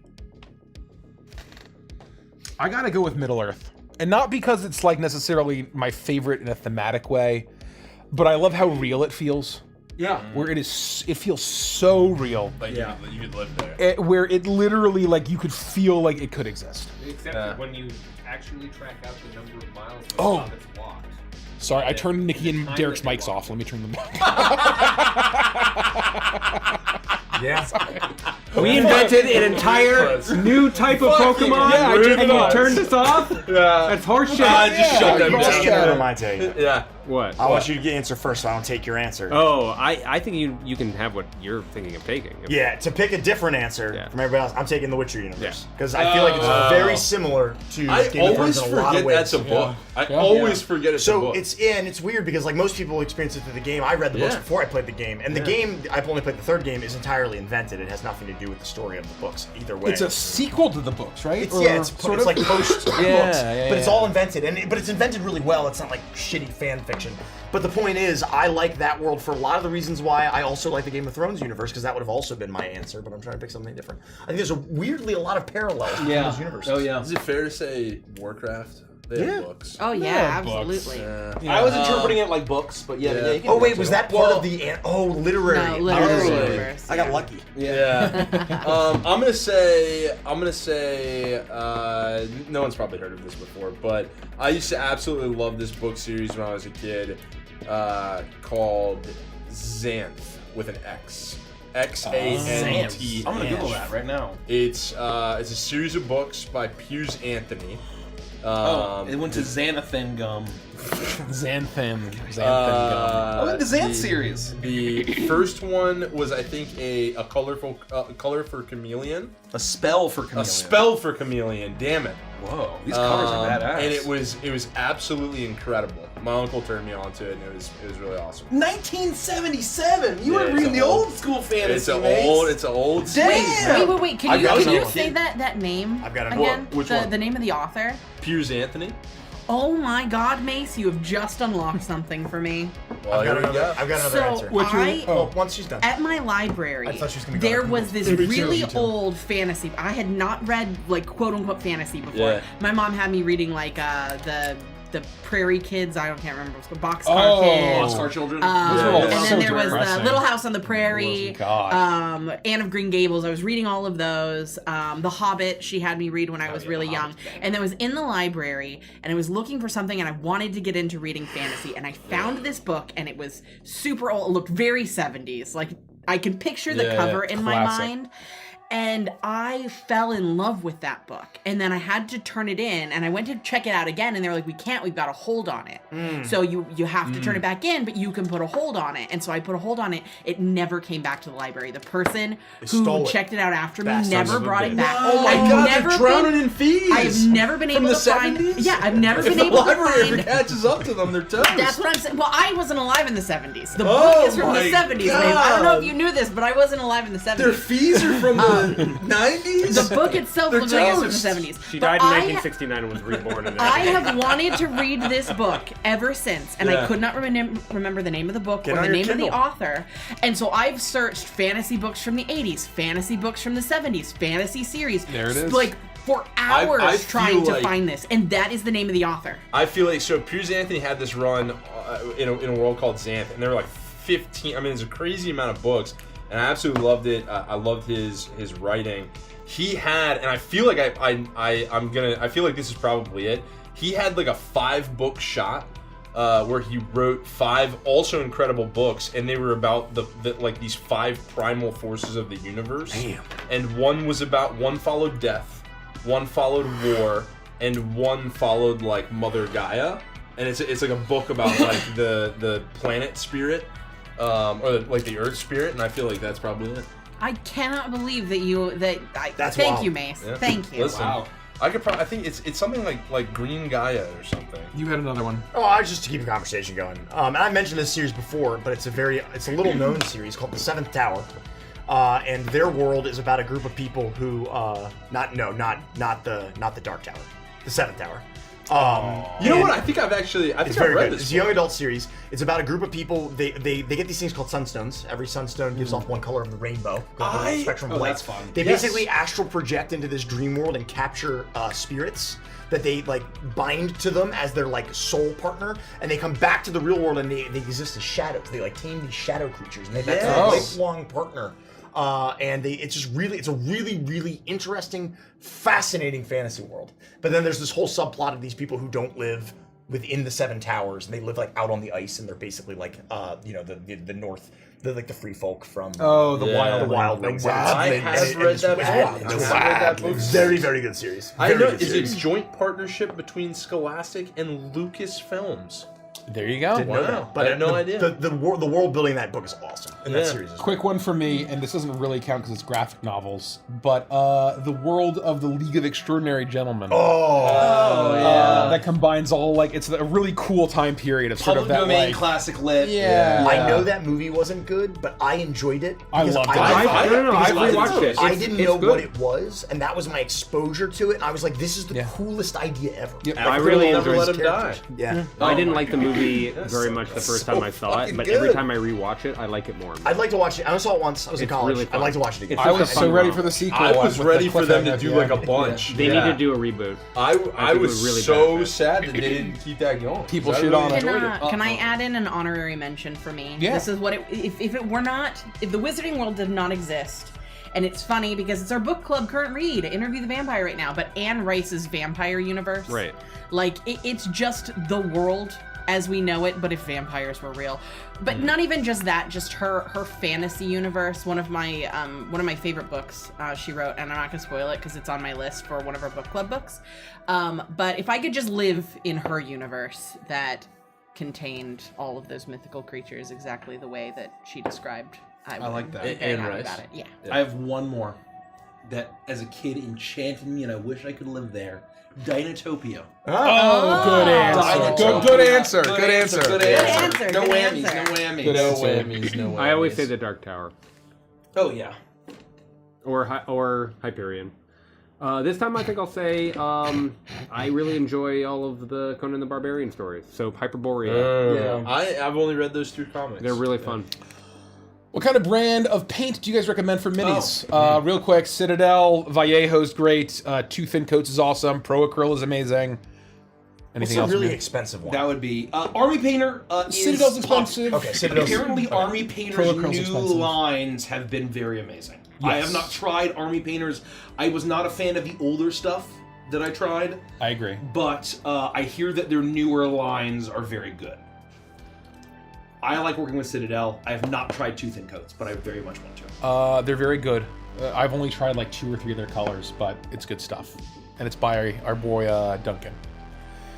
I gotta go with Middle Earth, and not because it's like necessarily my favorite in a thematic way, but I love how real it feels. Yeah. Where it feels so real. Like Yeah. you could live there. Where it literally like you could feel like it could exist. Except when you actually track out the number of miles the Oh. spot that's locked. Sorry, I turned Nikki and Derek's mics off. Let me turn them back. Yeah. We invented an entire new type of Pokemon, Yeah, I did and you not. turned us off? Yeah. That's horseshit. I just shut them You take it or down. am I taking it? Yeah. What? I want you to answer first, so I don't take your answer. Oh, I think you can have what you're thinking of taking. Yeah, to pick a different answer Yeah. from everybody else, I'm taking the Witcher universe. Yeah. Because I feel like it's very similar to I Game of Thrones always in a lot forget of ways. that's a book. I Yeah. always forget it's a So book. it's weird because like most people experience it through the game. I read the books Yeah. before I played the game, and the game I've only played the third game is entirely invented. It has nothing to do with the story of the books either way. It's a sequel to the books, right? It's, Or yeah, it's sort of? like post books, yeah, but it's yeah. all invented, but it's invented really well. It's not like shitty fan fiction. But the point is, I like that world for a lot of the reasons why I also like the Game of Thrones universe, because that would have also been my answer. But I'm trying to pick something different. I think there's weirdly a lot of parallels between those universes. Oh yeah. Is it fair to say Warcraft? They have books. Oh yeah, Yeah, books. absolutely. I was interpreting it like books, but yeah. Yeah. you can Oh do wait, that was too. that part of the literary? No, literary Literary. universe. I got lucky. Yeah. I'm gonna say. No one's probably heard of this before, but I used to absolutely love this book series when I was a kid, called Xanth, with an X. Xant. I'm gonna Google that right now. It's a series of books by Piers Anthony. It went to Xanthan Gum. Xanthan. I like the Xanth series. The first one was, I think, a color for chameleon. A spell for chameleon. A spell for chameleon. Damn it. Whoa, these covers are badass. And it was absolutely incredible. My uncle turned me on to it, and it was really awesome. 1977. You were Yeah, reading it's the old school fantasy. It's an old. Damn. Wait. I got Can you it. say that name I've got it. again? Which one? The name of the author? Piers Anthony. Oh my God, Mace, you have just unlocked something for me. Well, here we go. I've got another So answer. I, Once she's done. at my library, I thought she was gonna go there to was this Me too, really me too. old fantasy. I had not read like quote unquote fantasy before. Yeah. My mom had me reading like the Prairie Kids. I can't remember what's called. Boxcar Kids. Boxcar Children. And so then there was depressing. the Little House on the Prairie, God. Anne of Green Gables. I was reading all of those. The Hobbit, she had me read when I was really young. And I was in the library, and I was looking for something, and I wanted to get into reading fantasy. And I found this book, and it was super old. It looked very 70s. Like, I can picture the cover in my classic. mind. And I fell in love with that book. And then I had to turn it in, and I went to check it out again, and they were like, we can't, we've got a hold on it. So you have to turn it back in, but you can put a hold on it. And so I put a hold on it. It never came back to the library. The person stole who it. checked it out after me Bastards. never brought it back. Oh my I've God, never they're drowning been- in fees. I've never been From able the to find. 70s? Yeah, I've never If been the able to library ever find. catches up to them, they're toast. That's what I'm saying. Well, I wasn't alive in the 70s. The Oh book is from the my 70s. Babe. I don't know God. if you knew this, but I wasn't alive in the 70s. Their fees are from the 90s? The book itself They're looks like it's from toast. the 70s. She But died in I- 1969 and was reborn in I have wanted to read this book ever since, and Yeah. I could not remember the name of the book Get or on the your name of the Kindle. author. And so I've searched fantasy books from the 80s, fantasy books from the 70s, fantasy series. There it is. Like, for hours I trying feel to like- find this, and that is the name of the author. I feel like, so Piers Anthony had this run in a world called Xanth, and there were like 15, I mean, there's a crazy amount of books, and I absolutely loved it. I loved his writing. He had, and I feel like I feel like this is probably it. He had like a 5-book shot where he wrote 5 also incredible books, and they were about the like these 5 primal forces of the universe. Damn. And one followed death, one followed war, and one followed like Mother Gaia. And it's like a book about like the planet spirit, or like the Earth spirit, and I feel like that's probably it. I cannot believe that That's thank wild. you, Mace. Yeah. Thank you. Listen, I think it's something like Green Gaia or something. You had another one. Oh, I was just to keep the conversation going. And I mentioned this series before, but it's a little known series called The Seventh Tower. And their world is about a group of people who not the Dark Tower, the Seventh Tower. You know what? I think I've It's very read good. this. It's a young adult series. It's about a group of people. They get these things called sunstones. Every sunstone gives off one color of the rainbow. The spectrum of light. that's fun. They Yes. basically astral project into this dream world and capture spirits that they like bind to them as their like soul partner, and they come back to the real world and they exist as shadows. They like tame these shadow creatures, and that's their lifelong partner. It's a really interesting, fascinating fantasy world. But then there's this whole subplot of these people who don't live within the 7 towers, and they live like out on the ice, and they're basically like the north, they're like the free folk from The wildlings. I have read that book. Very good series. I Very know. good Is it series. joint partnership between Scholastic and Lucasfilms? There you go. Didn't know that. But I had no idea. The world building in that book is awesome. And that Yeah. series is Quick one for me, and this doesn't really count because it's graphic novels, but the world of the League of Extraordinary Gentlemen. That combines all like it's a really cool time period of sort Public of that domain, like classic lit. yeah. I know that movie wasn't good, but I enjoyed it. I because loved it. I've because rewatched it. I It's- didn't it's know good. what it was, and that was my exposure to it. And I was like, "This is the coolest idea ever." Yep. I really never enjoyed let him die. Yeah, I didn't like the movie very much the first time I saw it, fucking but good. every time I rewatch it, I like it more. I'd like to watch it. I only saw it once. I was in It's college. really I'd fun. like to watch it again. It's I just was a so fun ready romp. for the sequel. I was with ready the for them to cliffhanger do at like the a end. bunch. They Yeah. need to do a reboot. I think it was would really so benefit. sad that they didn't keep that going. People I shit really on it. enjoyed it. Can I add in an honorary mention for me? Yeah. This is what it. If the Wizarding World did not exist, and it's funny because it's our book club current read, Interview the Vampire right now, but Anne Rice's Vampire Universe. Right. Like it's just the world as we know it, but if vampires were real. But not even just that, just her fantasy universe. One of my favorite books she wrote, and I'm not gonna spoil it because it's on my list for one of our book club books. But if I could just live in her universe that contained all of those mythical creatures exactly the way that she described, I like that. And happy Rice. about it. Yeah. I have one more that, as a kid, enchanted me, and I wish I could live there. Dinotopia. Oh, good answer. Dinotopia. Good answer. Good answer. Good answer. No Good whammies. answer. No whammies. Good No answer. whammies, no whammies. I always say the Dark Tower Oh yeah. or Hyperion. This time I think I'll say I really enjoy all of the Conan the Barbarian stories. So Hyperborea. I've only read those 2 comics. They're really fun. What kind of brand of paint do you guys recommend for minis? Real quick, Citadel, Vallejo's great. 2 Thin Coats is awesome. Pro Acryl is amazing. What's Anything a else? really for me? expensive one? That would be Army Painter. Citadel's is expensive. Okay, Citadel's... Apparently, okay. Army Pro Painter's Acryl's new expensive. lines have been very amazing. I Yes. have not tried Army Painters. I was not a fan of the older stuff that I tried, I agree. but I hear that their newer lines are very good. I like working with Citadel. I have not tried 2 Thin Coats, but I very much want to. They're very good. I've only tried like 2 or 3 of their colors, but it's good stuff. And it's by our boy Duncan.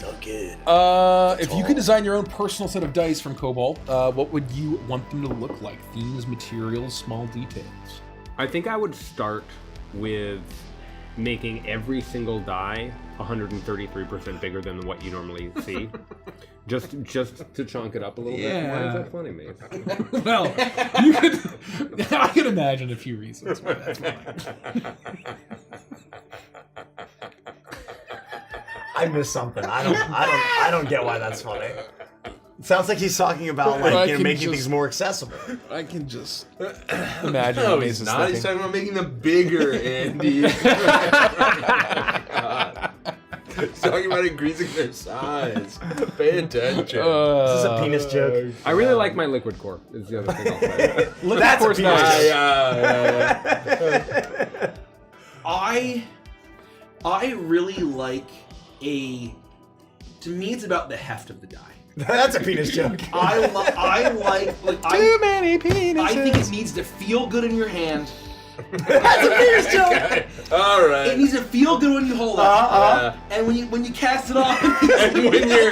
If you could design your own personal set of dice from Cobalt, what would you want them to look like? Themes, materials, small details. I think I would start with making every single die 133% bigger than what you normally see. just to chunk it up a little bit. Why is that funny, mate? Well, you could. I could imagine a few reasons why that's funny. I missed something. I don't get why that's funny. It sounds like he's talking about I like can making just- things more accessible. I can just imagine. No, what he's Mace is not. He's thinking. talking about making them bigger, Andy. He's talking about increasing their size. Pay attention. This is a penis joke. I really like my liquid core, is the other thing I'll say. That's a penis joke. yeah. I really like to me it's about the heft of the die. That's a penis joke. I like Too many penises. I think it needs to feel good in your hand. That's a penis joke. All right. It needs to feel good when you hold it. And when you cast it off, And when you're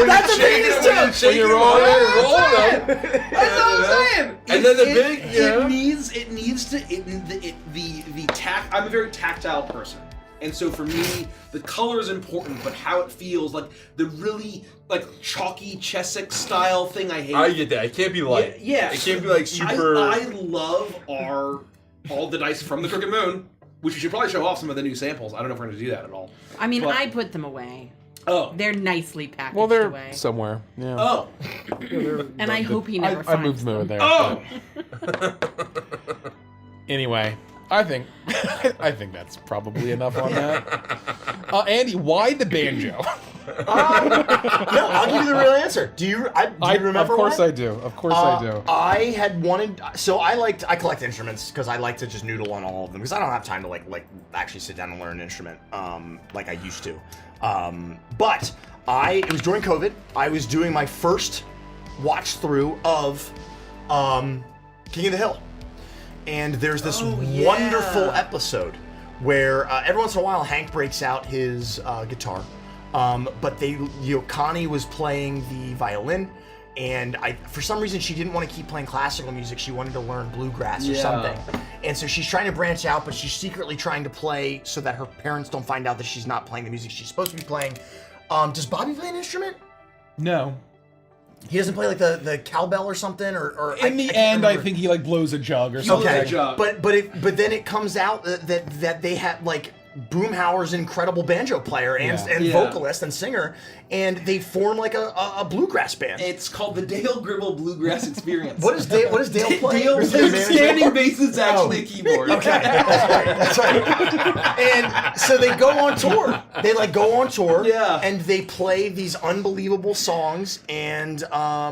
That's a penis joke. when you're rolling them. that's what I'm saying. And then the big, yeah. It needs to the tact. I'm a very tactile person. And so for me, the color is important, but how it feels, like the really like chalky Cheswick style thing, I hate. I get that. It can't be light. Yeah. It can't be like super. I love all the dice from the Crooked Moon, which we should probably show off some of the new samples. I don't know if we're going to do that at all. I mean, But- I put them away. Oh. They're nicely packaged Well, they're away. somewhere. Yeah. Oh. And I hope he never I finds moved them over there. Oh. Anyway, I think that's probably enough on that. Andy, why the banjo? No, I'll give you the real answer. Do you remember? Of course why? I do. Of course I do. I had wanted, so I collect instruments because I like to just noodle on all of them because I don't have time to like actually sit down and learn an instrument like I used to. But it was during COVID. I was doing my first watch through of King of the Hill, and there's this wonderful episode where every once in a while Hank breaks out his guitar. But Connie was playing the violin, and for some reason she didn't want to keep playing classical music. She wanted to learn bluegrass or something. And so she's trying to branch out, but she's secretly trying to play so that her parents don't find out that she's not playing the music she's supposed to be playing. Does Bobby play an instrument? No. He doesn't play like the cowbell or something, or In the end, I think he like blows a jug or something. okay. a jug. But then it comes out that they had like Boomhauer's an incredible banjo player and vocalist and singer, and they form like a bluegrass band. It's called the Dale Gribble Bluegrass Experience. What does Dale play? Dale Or is he plays the manager? standing bass is actually a keyboard. Okay, that's right. And so they go on tour. They like go on tour. Yeah. And they play these unbelievable songs. And I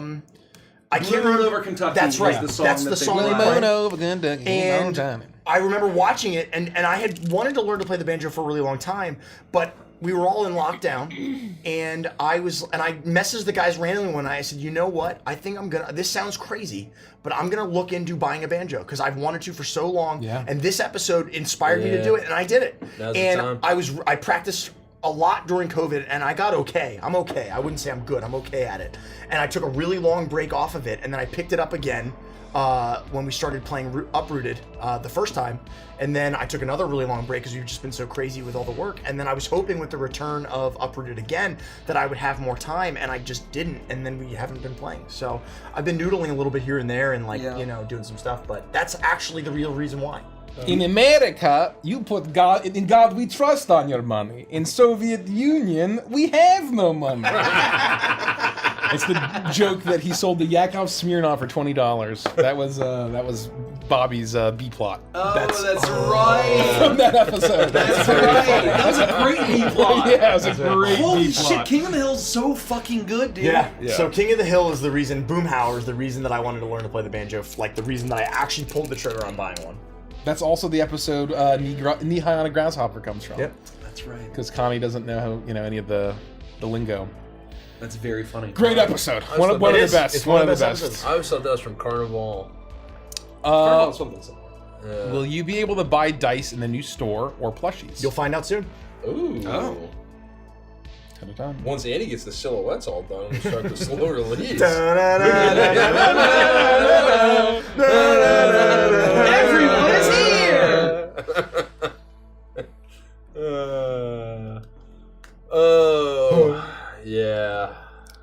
Blue can't Moon remember. Over Kentucky. That's right. is the song That's that the they song they play. play. over Kentucky, And I remember watching it, and I had wanted to learn to play the banjo for a really long time, but we were all in lockdown, and I messaged the guys randomly one night. I said, you know what? I think this sounds crazy, but I'm gonna look into buying a banjo because I've wanted to for so long. Yeah. And this episode inspired me to do it, and I did it. Now's the And time. I practiced a lot during COVID, and I got okay. I'm okay. I wouldn't say I'm good. I'm okay at it. And I took a really long break off of it, and then I picked it up again when we started playing Uprooted the first time. And then I took another really long break because we've just been so crazy with all the work. And then I was hoping with the return of Uprooted again that I would have more time, and I just didn't. And then we haven't been playing. So I've been noodling a little bit here and there and doing some stuff. But that's actually the real reason why. In America, you put God in God we trust on your money. In Soviet Union, we have no money. It's the joke that he sold the Yakov Smirnoff for $20. That was Bobby's B plot. Oh, that's right. From that episode. That's right. That was a great B plot. Yeah, it was a great Holy B shit, plot. King of the Hill's so fucking good, dude. Yeah. So King of the Hill is the reason, Boomhauer is the reason that I wanted to learn to play the banjo, like the reason that I actually pulled the trigger on buying one. That's also the episode Knee High on a Grasshopper comes from. Yep. That's right. Because Connie doesn't know any of the lingo. That's very funny. Great episode. One of the best. It's One of the episodes. best. I always thought that was from Carnival. Something similar. Will you be able to buy dice in the new store or plushies? You'll find out soon. Ooh. Oh. Done. Once Andy gets the silhouettes all done, we start the slow release. Everyone is here! Yeah.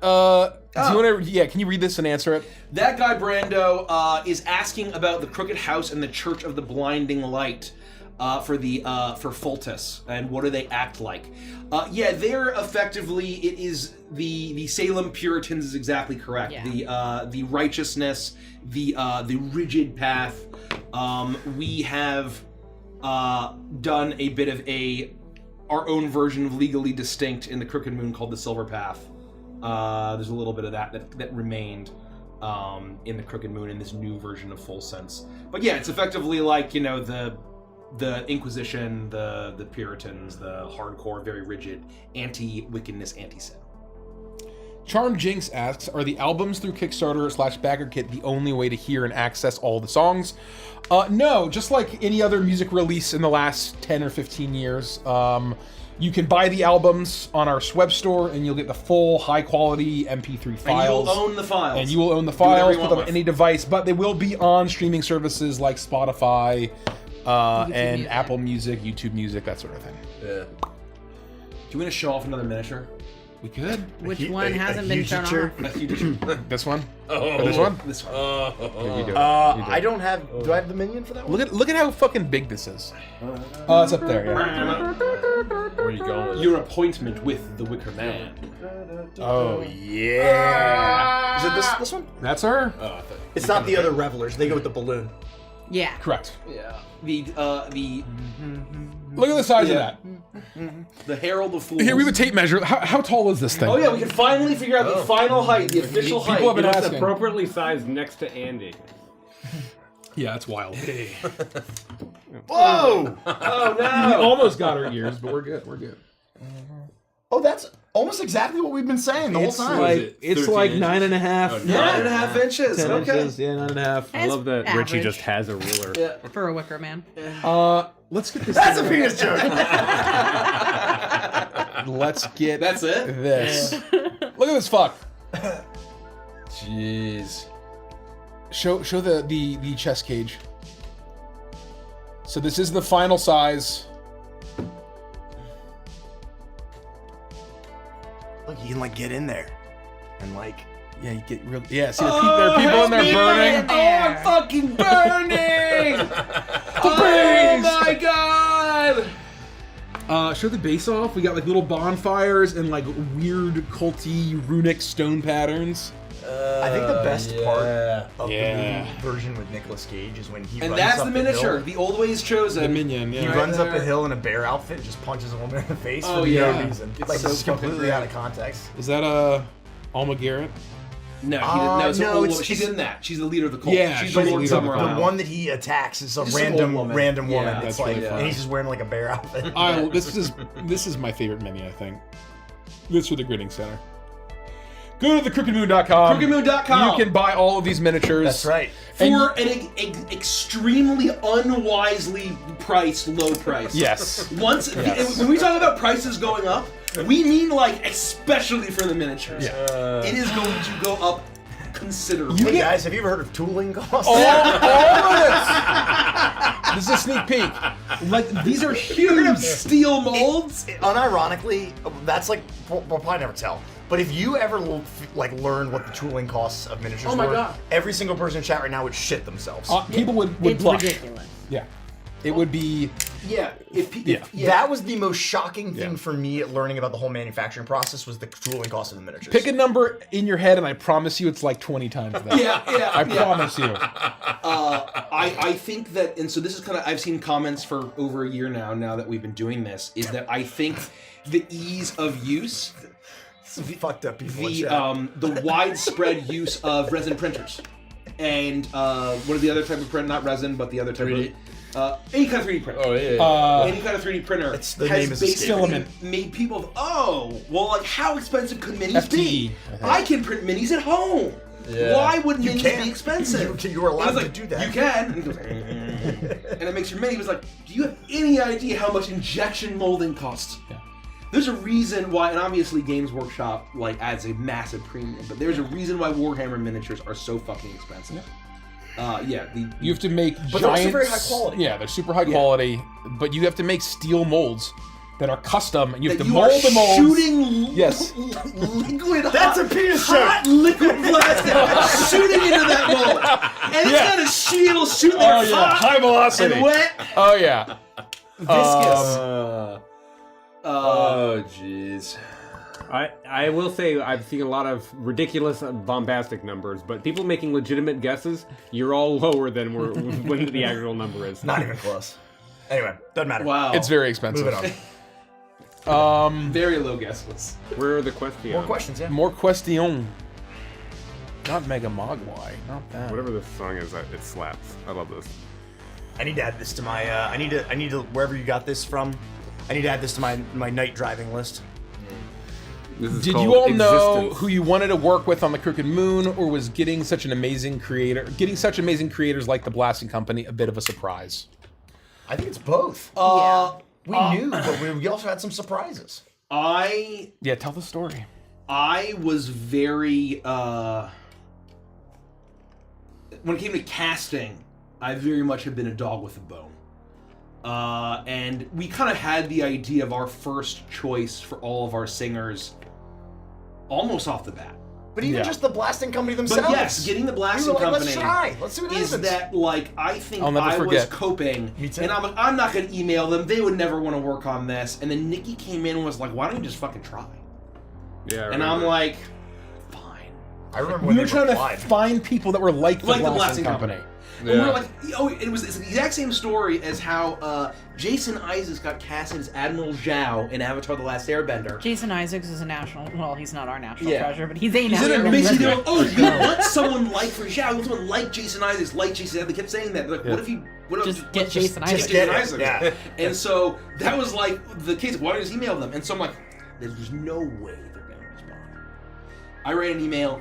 Do you want to? Yeah, can you read this and answer it? That guy Brando is asking about the Crooked House and the Church of the Blinding Light for Fultus, and what do they act like? Yeah, they're effectively, it is the Salem Puritans is exactly correct. Yeah. The righteousness, the rigid path. We have done a bit of our own version of Legally Distinct in the Crooked Moon called the Silver Path. There's a little bit of that remained in the Crooked Moon in this new version of Full Sense. But yeah, it's effectively like, the Inquisition, the Puritans, the hardcore, very rigid, anti-wickedness, anti-sin. Charm Jinx asks, are the albums through Kickstarter/backer kit the only way to hear and access all the songs? No, just like any other music release in the last 10 or 15 years. You can buy the albums on our web store, and you'll get the full high-quality MP3 files. And you'll own the files. And you will own the files, put them on any device, but they will be on streaming services like Spotify, and Music. Apple Music, YouTube Music, that sort of thing. Yeah. Do you want to show off another miniature? We could. Which one hasn't been shown off? This one? Oh. Or this one? This one. Here, you do it. I don't have. Do I have the minion for that one? Look at how fucking big this is. Oh, it's up there. Yeah. Where are you going with Your appointment with the Wicker Man. Oh yeah. Is it this one? That's her. It's not the other revelers. They go with the balloon. Yeah. Correct. Yeah. Look at the size of that. The Herald of Fools. Here, we have a tape measure. How tall is this thing? Oh yeah, we can finally figure out the final height, the official height. People have been It's asking. appropriately sized next to Andy. Yeah, that's wild. Whoa! Oh We no! almost got our ears, but we're good. We're good. Oh, that's almost exactly what we've been saying the whole time. It's like 9.5. 9.5 inches. 10 Okay. inches. Yeah, 9.5. I love that Richie average. just has a ruler. Yeah. For a Wicker Man. Let's get this. That's a penis joke. Let's get. That's it? This. Look at this fuck. Jeez. Show the chest cage. So this is the final size. Look, you can like get in there, and like. Yeah, you get real. Yeah, see, there are people in there burning. Oh, I'm fucking burning! Oh my god! Show the base off. We got like little bonfires and like weird culty runic stone patterns. I think the best part of Yeah. the movie version with Nicolas Cage is when he And runs that's up the miniature. hill. The old way is chosen. The minion. He Yeah. runs up a there. hill in a bear outfit and just punches a woman in the face Oh, for yeah. no reason. It's Like so it's fucking completely great. out of context. Is that Alma Garrett? No, he didn't. No, it's an no, old it's- woman. She's it's- in that. She's the leader of the cult. Yeah, she's she's the the Lord leader of the Summer cult. The Isle. one that he attacks is a Just an random old woman. random Yeah, woman. that's It's really like, fun. and he's just wearing like a bear outfit. This is my favorite mini, I think. This for the Grinning Center. Go to thecrookedmoon.com. Crookedmoon.com. You can buy all of these miniatures. That's right. For an extremely unwisely priced low price. Yes. Yes. When we talk about prices going up, we mean like especially for the miniatures. It is going to go up considerably. Hey guys, have you ever heard of tooling costs? All of it. This is a sneak peek. Like these are huge steel molds. Unironically, that's like we'll probably never tell. But if you ever like learn what the tooling costs of miniatures Oh my were, God. every single person in chat right now would shit themselves. People would It's blush. ridiculous. Yeah. It would be. Yeah. That was the most shocking thing Yeah. for me at learning about the whole manufacturing process was the tooling cost of the miniatures. Pick a number in your head, and I promise you it's like 20 times that. I promise you. I think that, and so this is kind of, I've seen comments for over a year now that we've been doing this, is that I think the ease of use, Fucked up people in chat. the widespread use of resin printers, and what are the other type of print? Not resin, but the other type 3D? of any kind of 3D printer. Oh yeah. Any kind of 3D printer It's- the has name is basically Filament. made people, well, like how expensive could minis FTE, be? I think. I can print minis at home. Yeah. Why would minis can't. be expensive? You are allowed I was like, to do that. You can. And he goes, and it makes your mini. He was like, do you have any idea how much injection molding costs? Yeah. There's a reason why, and obviously Games Workshop like adds a massive premium, but there's a reason why Warhammer miniatures are so fucking expensive. You have to make But they're also giant. very high quality. Yeah, they're super high quality, but you have to make steel molds that are custom, and you have that to you are mold the molds. shooting Yes. liquid That's hot, a penis hot liquid plastic shooting into that mold, and it's Yeah. got a shield shooting there Oh yeah, hot high velocity. and wet, Oh yeah. viscous. Oh jeez. I will say I've seen a lot of ridiculous, bombastic numbers, but people making legitimate guesses, you're all lower than when the actual number is. Not even close. Anyway, doesn't matter. Wow, It's very expensive. Moving on. very low guesses. Where are the questions? More questions, yeah. More question. Not Mega Mogwai. Not that. Whatever this song is, it slaps. I love this. I need to add this to my. I need to wherever you got this from. I need to add this to my night driving list. This is Did called you all know Existence. who you wanted to work with on the Crooked Moon, or was getting such amazing creators like the Blasting Company a bit of a surprise? I think it's both. We knew, but we also had some surprises. Yeah, tell the story. I was very when it came to casting, I very much have been a dog with a bone. And we kind of had the idea of our first choice for all of our singers almost off the bat. But even Yeah. just the Blasting Company themselves. But yes, getting the Blasting we were like, Company let's try. Let's see what is happens. that like I think I'll never I was forget. coping, Me too. and I'm not going to email them. They would never want to work on this. And then Nikki came in and was like, "Why don't you just fucking try?" Yeah, I And I'm remember. like, "Fine." I remember We when were they trying replied. to find people that were like the Blasting Company. And we were like, it's the exact same story as how Jason Isaacs got cast as Admiral Zhao in Avatar: The Last Airbender. Jason Isaacs is a national. Well, he's not our national Yeah. treasure, but he's a He's national. in it, basically they're treasure. like, oh, we want someone like for Zhao, we want someone like Jason Isaacs, like Jason Isaacs. They kept saying that. They're like, what if you Just get Jason Isaacs. get it, Isaacs. yeah. And so that was like the case. Why don't you just email them? And so I'm like, there's no way they're gonna respond. I write an email.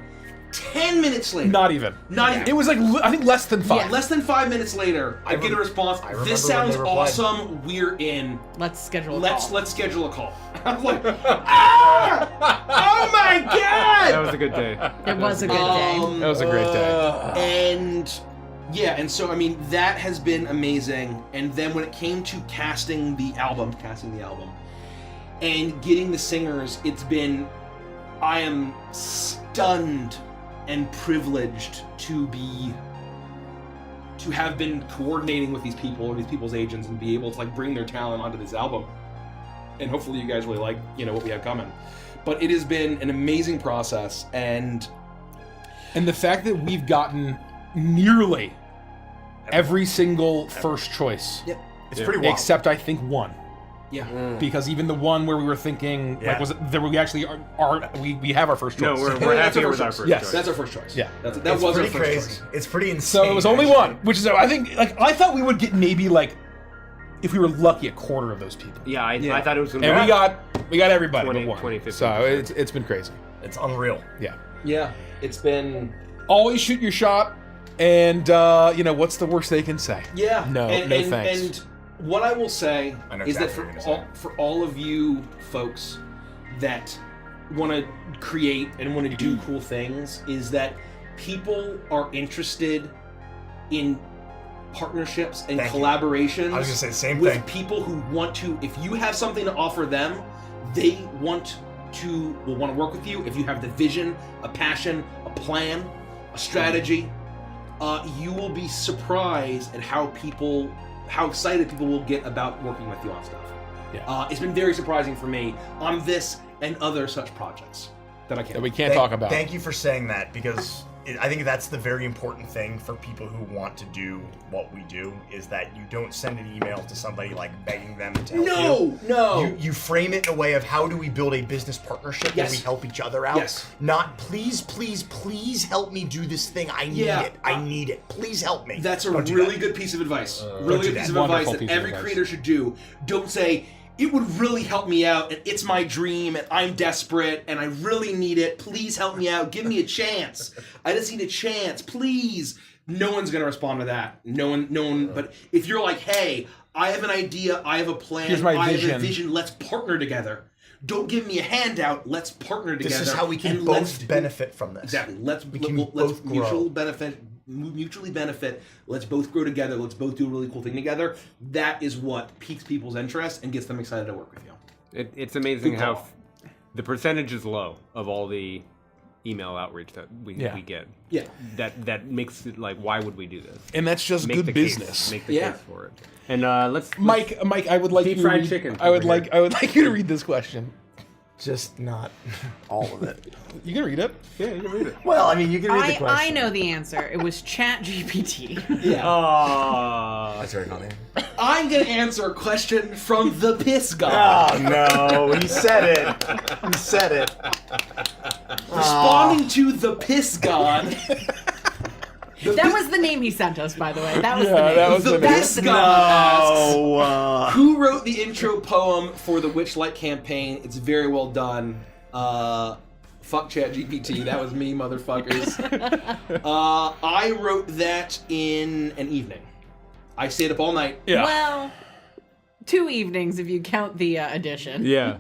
10 minutes later. Not even. Not even. It was like I think less than 5. Yeah. Less than 5 minutes later, I get a response. remember This when sounds they replied. awesome. We're in. Let's schedule a Let's call. let's schedule a call. I'm like, ah! Oh my That god! was a good day. It was a good day. That was a great day. And yeah, and so I mean that has been amazing. And then when it came to casting the album, and getting the singers, it's been. I am stunned and privileged to have been coordinating with these people or these people's agents and be able to like bring their talent onto this album. And hopefully you guys really like, what we have coming. But it has been an amazing process, and the fact that we've gotten nearly every single first choice, yep. It's pretty wild. except I think one. Yeah. Because even the one where we were thinking, Yeah. like, was it there? We actually we have our first choice. No, we're happier with our first Yes. choice. That's our first choice. Yeah. That It's was our pretty first crazy. choice. It's pretty insane. So it was only actually. one, which is I think like I thought we would get maybe like if we were lucky a quarter of those people. Yeah, I thought it was going to And be we got everybody 20, but one. 20, 50%. So it's been crazy. It's unreal. Yeah. Yeah. It's been. Always shoot your shot, and what's the worst they can say? Yeah. No, no thanks. And what I will say I know is that exactly what you're gonna for all of you folks that want to create and want to do cool things, is that people are interested in partnerships and Thank you. collaborations. I was gonna say the same with thing. people who want to. If you have something to offer them, they will want to work with you. If you have the vision, a passion, a plan, a strategy, you will be surprised at how excited people will get about working with you on stuff. Yeah. It's been very surprising for me on this and other such projects that I can't. That we can't talk about. Thank you for saying that, because I think that's the very important thing for people who want to do what we do, is that you don't send an email to somebody like begging them to help you. No. You frame it in a way of how do we build a business partnership where we help each other out. Yes. Not please, please, please help me do this thing. I need it. I need it. Please help me. That's a Don't do really that. good piece of advice. Don't Really do good that. piece of Wonderful advice piece that of every advice. creator should do. Don't say, it would really help me out, and it's my dream, and I'm desperate, and I really need it. Please help me out. Give me a chance. I just need a chance. Please. No one's going to respond to that. No one. But if you're like, hey, I have an idea, I have a plan, Here's my I vision. have a vision, let's partner together. Don't give me a handout, let's partner together. This is how we can and let's both benefit from this. Exactly. Let's both grow. mutually benefit. Let's both grow together. Let's both do a really cool thing together. That is what piques people's interest and gets them excited to work with you. It's amazing Good how call. the percentage is low of all the email outreach that we get. Yeah. That makes it like, why would we do this? And that's just Make good the business. Case, make the Yeah. case for it. And let's Mike, I would like Deep you to fried read, chicken I would over like you to read this question. Just not all of it. You can read it. Yeah, you can read it. Well, I mean, you can read the I question. know the answer. It was ChatGPT. Yeah. That's very funny. I'm going to answer a question from the Piss God. Oh, no. He said it. He said it. Responding to the Piss God. That was the name he sent us, by the way. That was Yeah, the name. that was The the name. Piss God No. asks, who wrote the intro poem for the Witchlight campaign? It's very well done. Fuck ChatGPT. That was me, motherfuckers. I wrote that in an evening. I stayed up all night. Yeah. Well, 2 evenings if you count the edition. Yeah.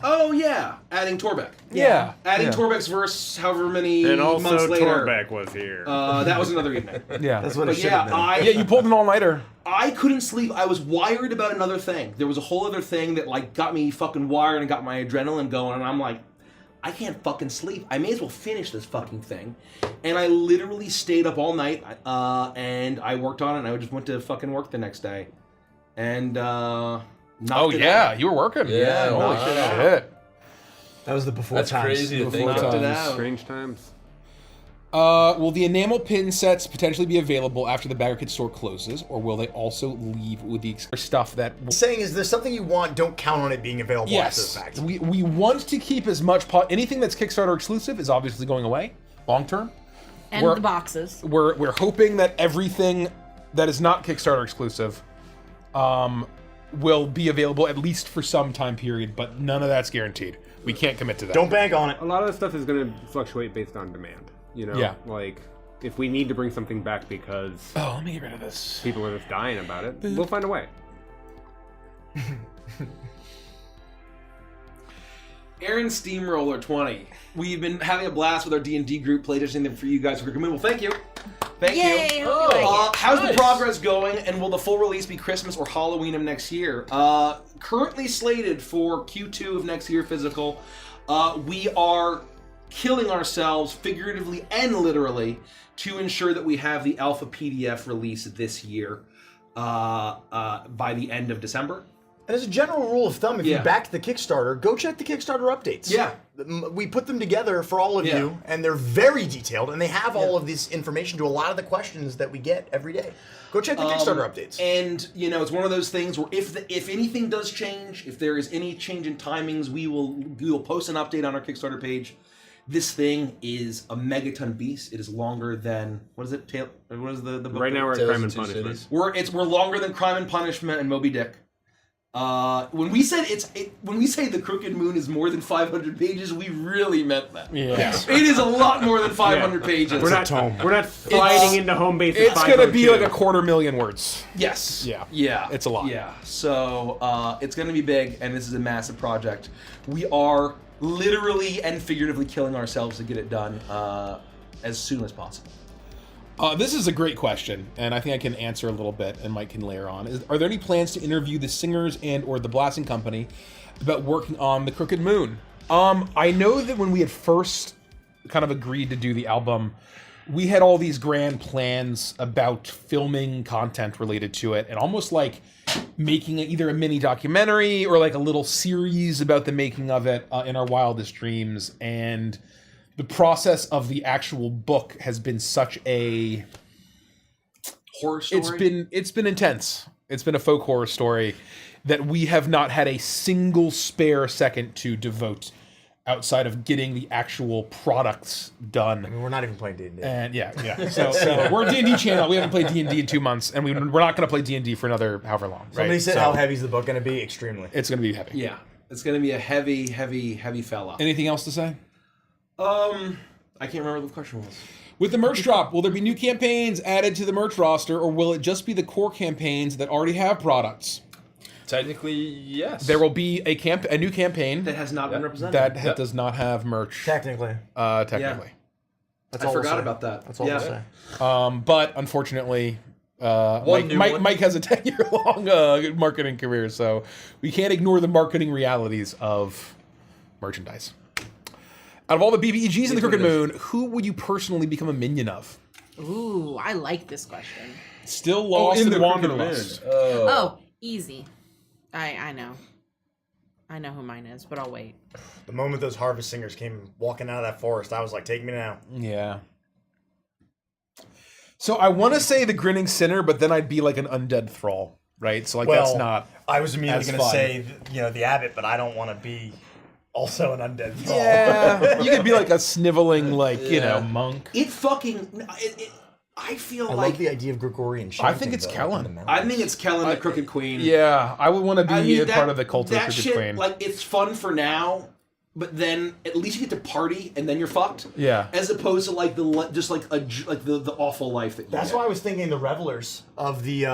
Oh yeah, adding Torbeck. Yeah. Adding Yeah. Torbeck's verse however many And months also later. Torbeck was here. That was another evening. Yeah. That's what But it should yeah, have been. Yeah, you pulled an all-nighter. I couldn't sleep. I was wired about another thing. There was a whole other thing that like got me fucking wired and got my adrenaline going, and I'm like, I can't fucking sleep. I may as well finish this fucking thing. And I literally stayed up all night, and I worked on it, and I just went to fucking work the next day. And knocked Oh it yeah, out. you were working. Yeah, Holy wow. shit. That was the before That's times. crazy to think Knocked of. it out. Strange times. Will the enamel pin sets potentially be available after the Bagger Kid store closes, or will they also leave with the stuff that? Saying is, there's something you want, don't count on it being available Yes, after the fact. we want to keep as much. Anything that's Kickstarter exclusive is obviously going away long term. And We're- the boxes. We're hoping that everything that is not Kickstarter exclusive will be available at least for some time period, but none of that's guaranteed. We can't commit to that. Don't bank on it. A lot of the stuff is going to fluctuate based on demand. You know, Yeah. like if we need to bring something back because Oh, let me get rid of this. people are just dying about it, we'll find a way. Aaron Steamroller 20. We've been having a blast with our D&D group playtesting them for you guys. Well, thank you. Thank Yay, you. hope you like it. How's the progress going, and will the full release be Christmas or Halloween of next year? Currently slated for Q2 of next year physical. We are killing ourselves, figuratively and literally, to ensure that we have the alpha PDF release this year by the end of December. And as a general rule of thumb, if you Yeah. backed the Kickstarter, go check the Kickstarter updates. Yeah. We put them together for all of Yeah. you, and they're very detailed, and they have all of this information to a lot of the questions that we get every day. Go check the Kickstarter updates. And it's one of those things where if anything does change, if there is any change in timings, we will post an update on our Kickstarter page. This thing is a megaton beast. It is longer than what is it? What is the book? Right now we're at Tales Crime of and Two Punishment. Cities. We're longer than Crime and Punishment and Moby Dick. When we say the Crooked Moon is more than 500 pages, we really meant that. Yeah. It is a lot more than 500 pages. We're not sliding into home base. at It's gonna be 502. like a 250,000 words. Yes. Yeah. Yeah. It's a lot. Yeah. So it's going to be big, and this is a massive project. We are literally and figuratively killing ourselves to get it done as soon as possible. This is a great question, and I think I can answer a little bit, and Mike can layer on. Are there any plans to interview the singers and/or the blasting company about working on the Crooked Moon? I know that when we had first kind of agreed to do the album, we had all these grand plans about filming content related to it, and almost like making either a mini documentary or like a little series about the making of it in our wildest dreams. And the process of the actual book has been such a Horror story. it's been intense. It's been a folk horror story that we have not had a single spare second to devote outside of getting the actual products done. I mean, we're not even playing D&D. And yeah. So we're a D&D channel. We haven't played D&D in 2 months, and we're not going to play D&D for another however long. Somebody right? said, So how heavy is the book going to be? Extremely. it's going to be heavy. Yeah. It's going to be a heavy, heavy, heavy fella. Anything else to say? I can't remember what the question was. With the merch drop, will there be new campaigns added to the merch roster, or will it just be the core campaigns that already have products? Technically, yes. There will be a new campaign That has not been represented. that does not have merch. Technically. Technically. That's I all we'll forgot say. about that. That's all Yeah. we'll say. But unfortunately, new one. Mike has a 10-year-long marketing career, so we can't ignore the marketing realities of merchandise. Out of all the BBEGs in the Crooked Moon, who would you personally become a minion of? Ooh, I like this question. Still lost in and the wanderlust. Crooked Moon. Oh, easy. I know. I know who mine is, but I'll wait. The moment those harvest singers came walking out of that forest, I was like, take me now. Yeah. So I want to say the Grinning Sinner, but then I'd be like an undead thrall, right? So like that's not. I was immediately as going to fun. say, the abbot, but I don't want to be also an undead thrall. Yeah, you could be like a sniveling, monk. It fucking. I feel I like. like the idea of Gregorian chanting. I think it's though, Kellen. in the mountains. I think it's Kellen, the Crooked Queen. Yeah, I would want to be I mean, a part of the cult of the that Crooked shit, Queen. Like, it's fun for now, but then at least you get to party and then you're fucked. Yeah. As opposed to like the awful life that you That's get. why I was thinking the revelers of the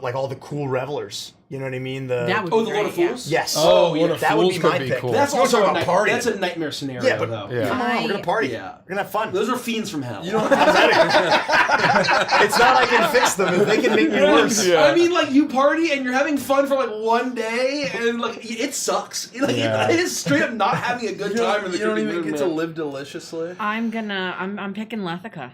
like all the cool revelers. You know what I mean? That would Oh, be the great, Lord of yeah. Fools. Yes. Oh, Lord of that would Fools be could my be pick. cool. That's You also talk a about partying. That's a nightmare scenario, Yeah, but though. Yeah. come on, we're gonna party. Yeah. We're gonna have fun. Those are fiends from hell. You don't It's not I can fix them if they can make me worse. Yeah. I mean, like, you party and you're having fun for like one day, and like it sucks. Like, Yeah. it is straight up not having a good time in the you don't Crooked even Moon, get to man. live deliciously. I'm picking Lethica.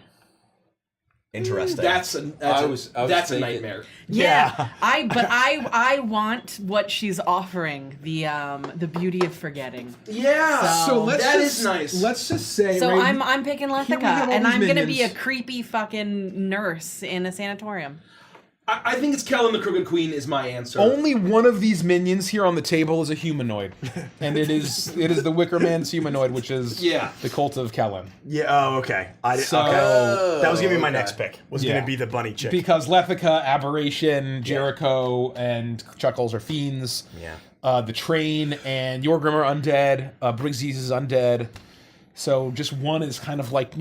Interesting. That's a thinking- nightmare. Yeah. I want what she's offering, the beauty of forgetting. Yeah. So that is nice. Let's just say. So right, I'm picking we Lethica, have all and these I'm gonna be a minions. creepy fucking nurse in a sanatorium. I think it's Kellen the Crooked Queen is my answer. Only one of these minions here on the table is a humanoid, and it is the Wicker Man's humanoid, which is Yeah. the cult of Kellen. Yeah. Oh, okay. So- Okay. That was gonna be my okay. next pick. Was Yeah. gonna be the bunny chick. Because Lethica, Aberration, Jericho, and Chuckles are fiends. Yeah. The Train and Yorgrim are undead. Briggsys is undead. So just one is kind of like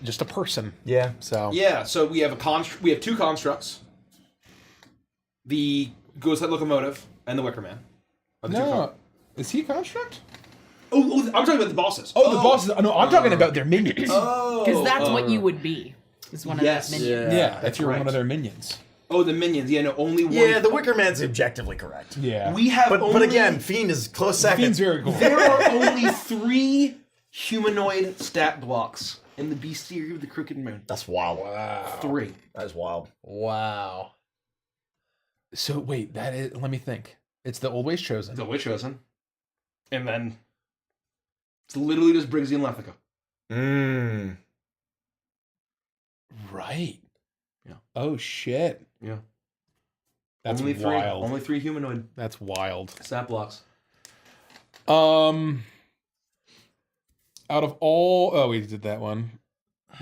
just a person. Yeah. So Yeah. So we have we have two constructs. The Ghostlight Locomotive and the Wicker Man. Are the two no, is he a construct? Oh, I'm talking about the bosses. Oh, the bosses. No, I'm talking about their minions. Because that's what you would be. Is one of Yes. those minions. Yeah, if you're right. one of their minions. Oh, the minions. Yeah, no, only one. Yeah, the Wicker Man's objectively correct. Yeah. We have But only, again, Fiend is close second. Fiend's very cool. there are only 3 humanoid stat blocks in the bestiary of the Crooked Moon. That's wild. 3. That is wild. Wow. So wait, that is. Let me think. It's the Old Ways Chosen. It's always chosen. And then it's literally just Briggsy and Lethica. Right. Yeah. Oh shit. Yeah. That's only wild. Only 3 humanoid That's wild. stat blocks. Out of all, we did that one.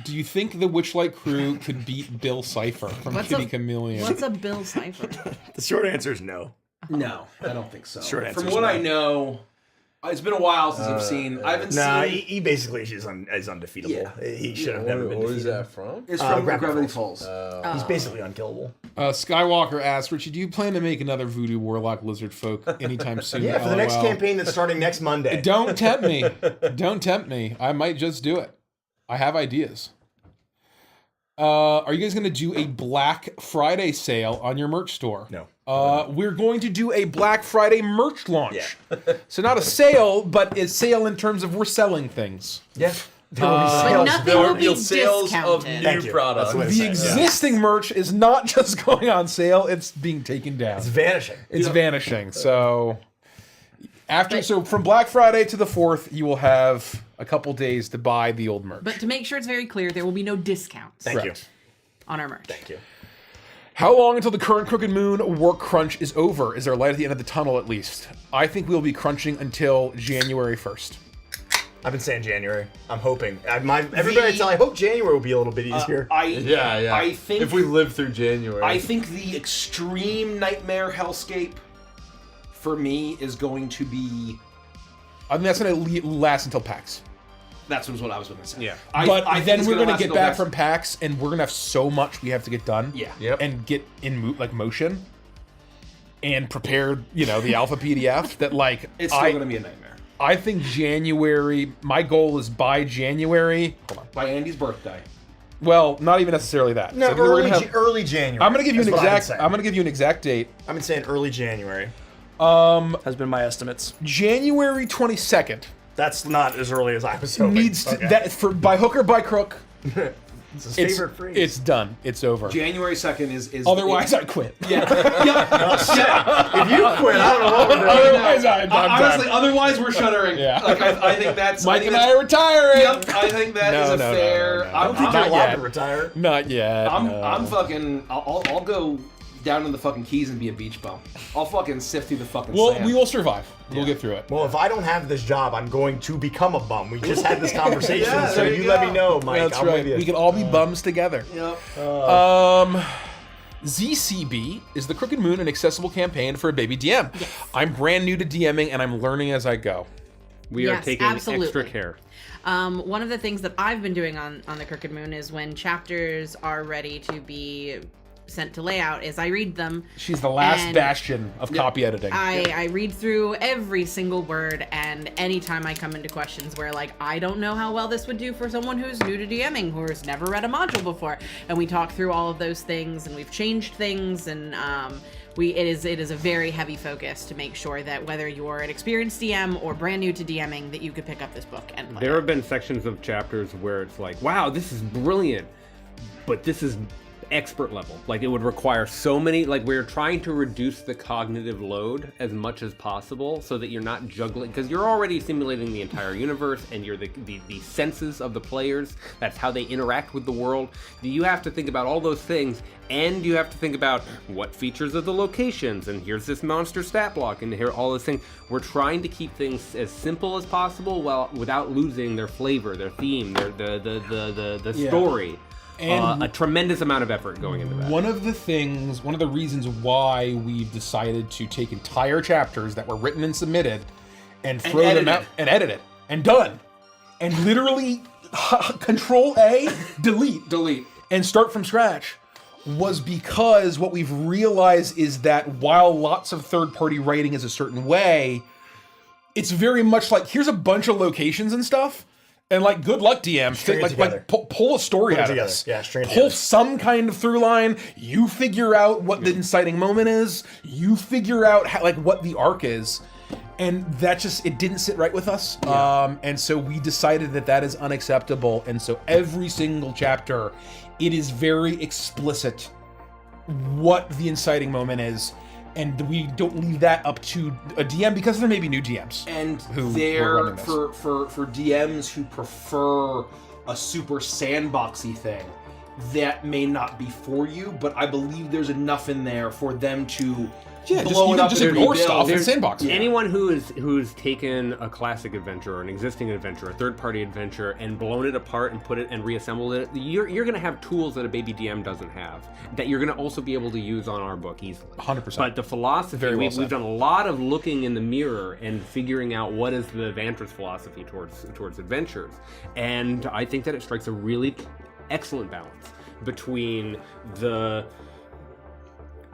Do you think the Witchlight crew could beat Bill Cipher from Kitty Chameleon? What's a Bill Cipher? The short answer is no. No, I don't think so. Short answer From is what no. I know, it's been a while since I've seen. I haven't Nah, seen. he basically is undefeatable. Yeah. He should have never been Where is defeated. that from? It's from Gravity Falls. He's basically unkillable. Skywalker asks, Richie, do you plan to make another Voodoo Warlock Lizard Folk anytime soon? Yeah, for the next LOL? campaign that's starting next Monday. Don't tempt me. Don't tempt me. I might just do it. I have ideas. Are you guys going to do a Black Friday sale on your merch store? No. We're going to do a Black Friday merch launch. So not a sale, but a sale in terms of we're selling things. Yeah. But nothing There will will be be sales of discounted. Thank new you. products. That's what I The said, existing merch is not just going on sale, it's being taken down. It's vanishing. It's vanishing. So so from Black Friday to the 4th, you will have a couple days to buy the old merch. But to make sure it's very clear, there will be no discounts Thank you. Correct. on our merch. Thank you. How long until the current Crooked Moon work crunch is over? Is there light at the end of the tunnel at least? I think we'll be crunching until January 1st. I've been saying January. I'm hoping. Everybody I hope January will be a little bit easier. Yeah. I think if we live through January, I think the extreme nightmare hellscape for me is going to be. I mean, that's going to last until PAX. That's what I was going to say. Yeah. But I think then it's we're going to last get until back PAX. from PAX, and we're going to have so much we have to get done. Yeah. Yep. And get in motion. And prepare, the alpha PDF that It's still going to be a nightmare. I think January, my goal is by January. Hold on. By Andy's birthday. Well, not even necessarily that. No, So we're gonna early January. I'm going to give you That's what I'm going to give you an exact date. I've been saying early January. Has been my estimates. January 22nd. That's not as early as I was hoping. Needs to, that for by hook or by crook. It's his favorite phrase. It's done. It's over. January 2nd is. Otherwise, I quit. Yeah. If you quit, I don't know what we're doing. Otherwise, I'm Honestly, done. otherwise we're shuttering. Yeah. Like I think that's. Mike and think I are retiring. Yep. I think that is No, a no, no, fair. no, no. I don't think Not you're allowed yet. to retire. Not yet. I'm fucking. I'll go down in the fucking Keys and be a beach bum. I'll fucking sift through the fucking Well, sand. we will survive. We'll get through it. Well, if I don't have this job, I'm going to become a bum. We just had this conversation, Yeah, so there you you let go. me know, Mike. That's I'm right. with you. We can all be bums together. Yep. ZCB is the Crooked Moon an accessible campaign for a baby DM. Yes. I'm brand new to DMing and I'm learning as I go. We are Yes, taking absolutely. extra care. One of the things that I've been doing on the Crooked Moon is when chapters are ready to be sent to layout is I read them. She's the last And bastion of copy editing. I read through every single word, and anytime I come into questions where like I don't know how well this would do for someone who's new to DMing, who has never read a module before, and we talk through all of those things, and we've changed things, and it is a very heavy focus to make sure that whether you're an experienced DM or brand new to DMing, that you could pick up this book and play. There have been sections of chapters where it's like, wow, this is brilliant, but this is expert level. Like, it would require so many, like, we're trying to reduce the cognitive load as much as possible so that you're not juggling, because you're already simulating the entire universe and you're the senses of the players. That's how they interact with the world. You have to think about all those things, and you have to think about what features of the locations, and here's this monster stat block, and here all those things. We're trying to keep things as simple as possible without losing their flavor, their theme, the story. And a tremendous amount of effort going into that. One of the reasons why we've decided to take entire chapters that were written and submitted and throw them out and edit it and done and literally Control A, delete, and start from scratch was because what we've realized is that while lots of third-party writing is a certain way, it's very much like here's a bunch of locations and stuff. And like, good luck, DM. Pull a story out of this. Yeah, string it Pull together. some kind of through line. You figure out what the inciting moment is. You figure out how, what the arc is, and that it didn't sit right with us. Yeah. And so we decided that is unacceptable. And so every single chapter, it is very explicit what the inciting moment is. and we don't leave that up to a DM because there may be new DMs. And who are there running this. for DMs who prefer a super sandboxy thing, that may not be for you, but I believe there's enough in there for them to blow it up just and ignore rebuild. stuff and sandbox. Yeah. Anyone who's taken a classic adventure or an existing adventure, a third-party adventure, and blown it apart and put it and reassembled it, you're going to have tools that a baby DM doesn't have that you're going to also be able to use on our book easily. 100%. But the philosophy, we've done a lot of looking in the mirror and figuring out what is the Vantress philosophy towards adventures, and I think that it strikes a really excellent balance between the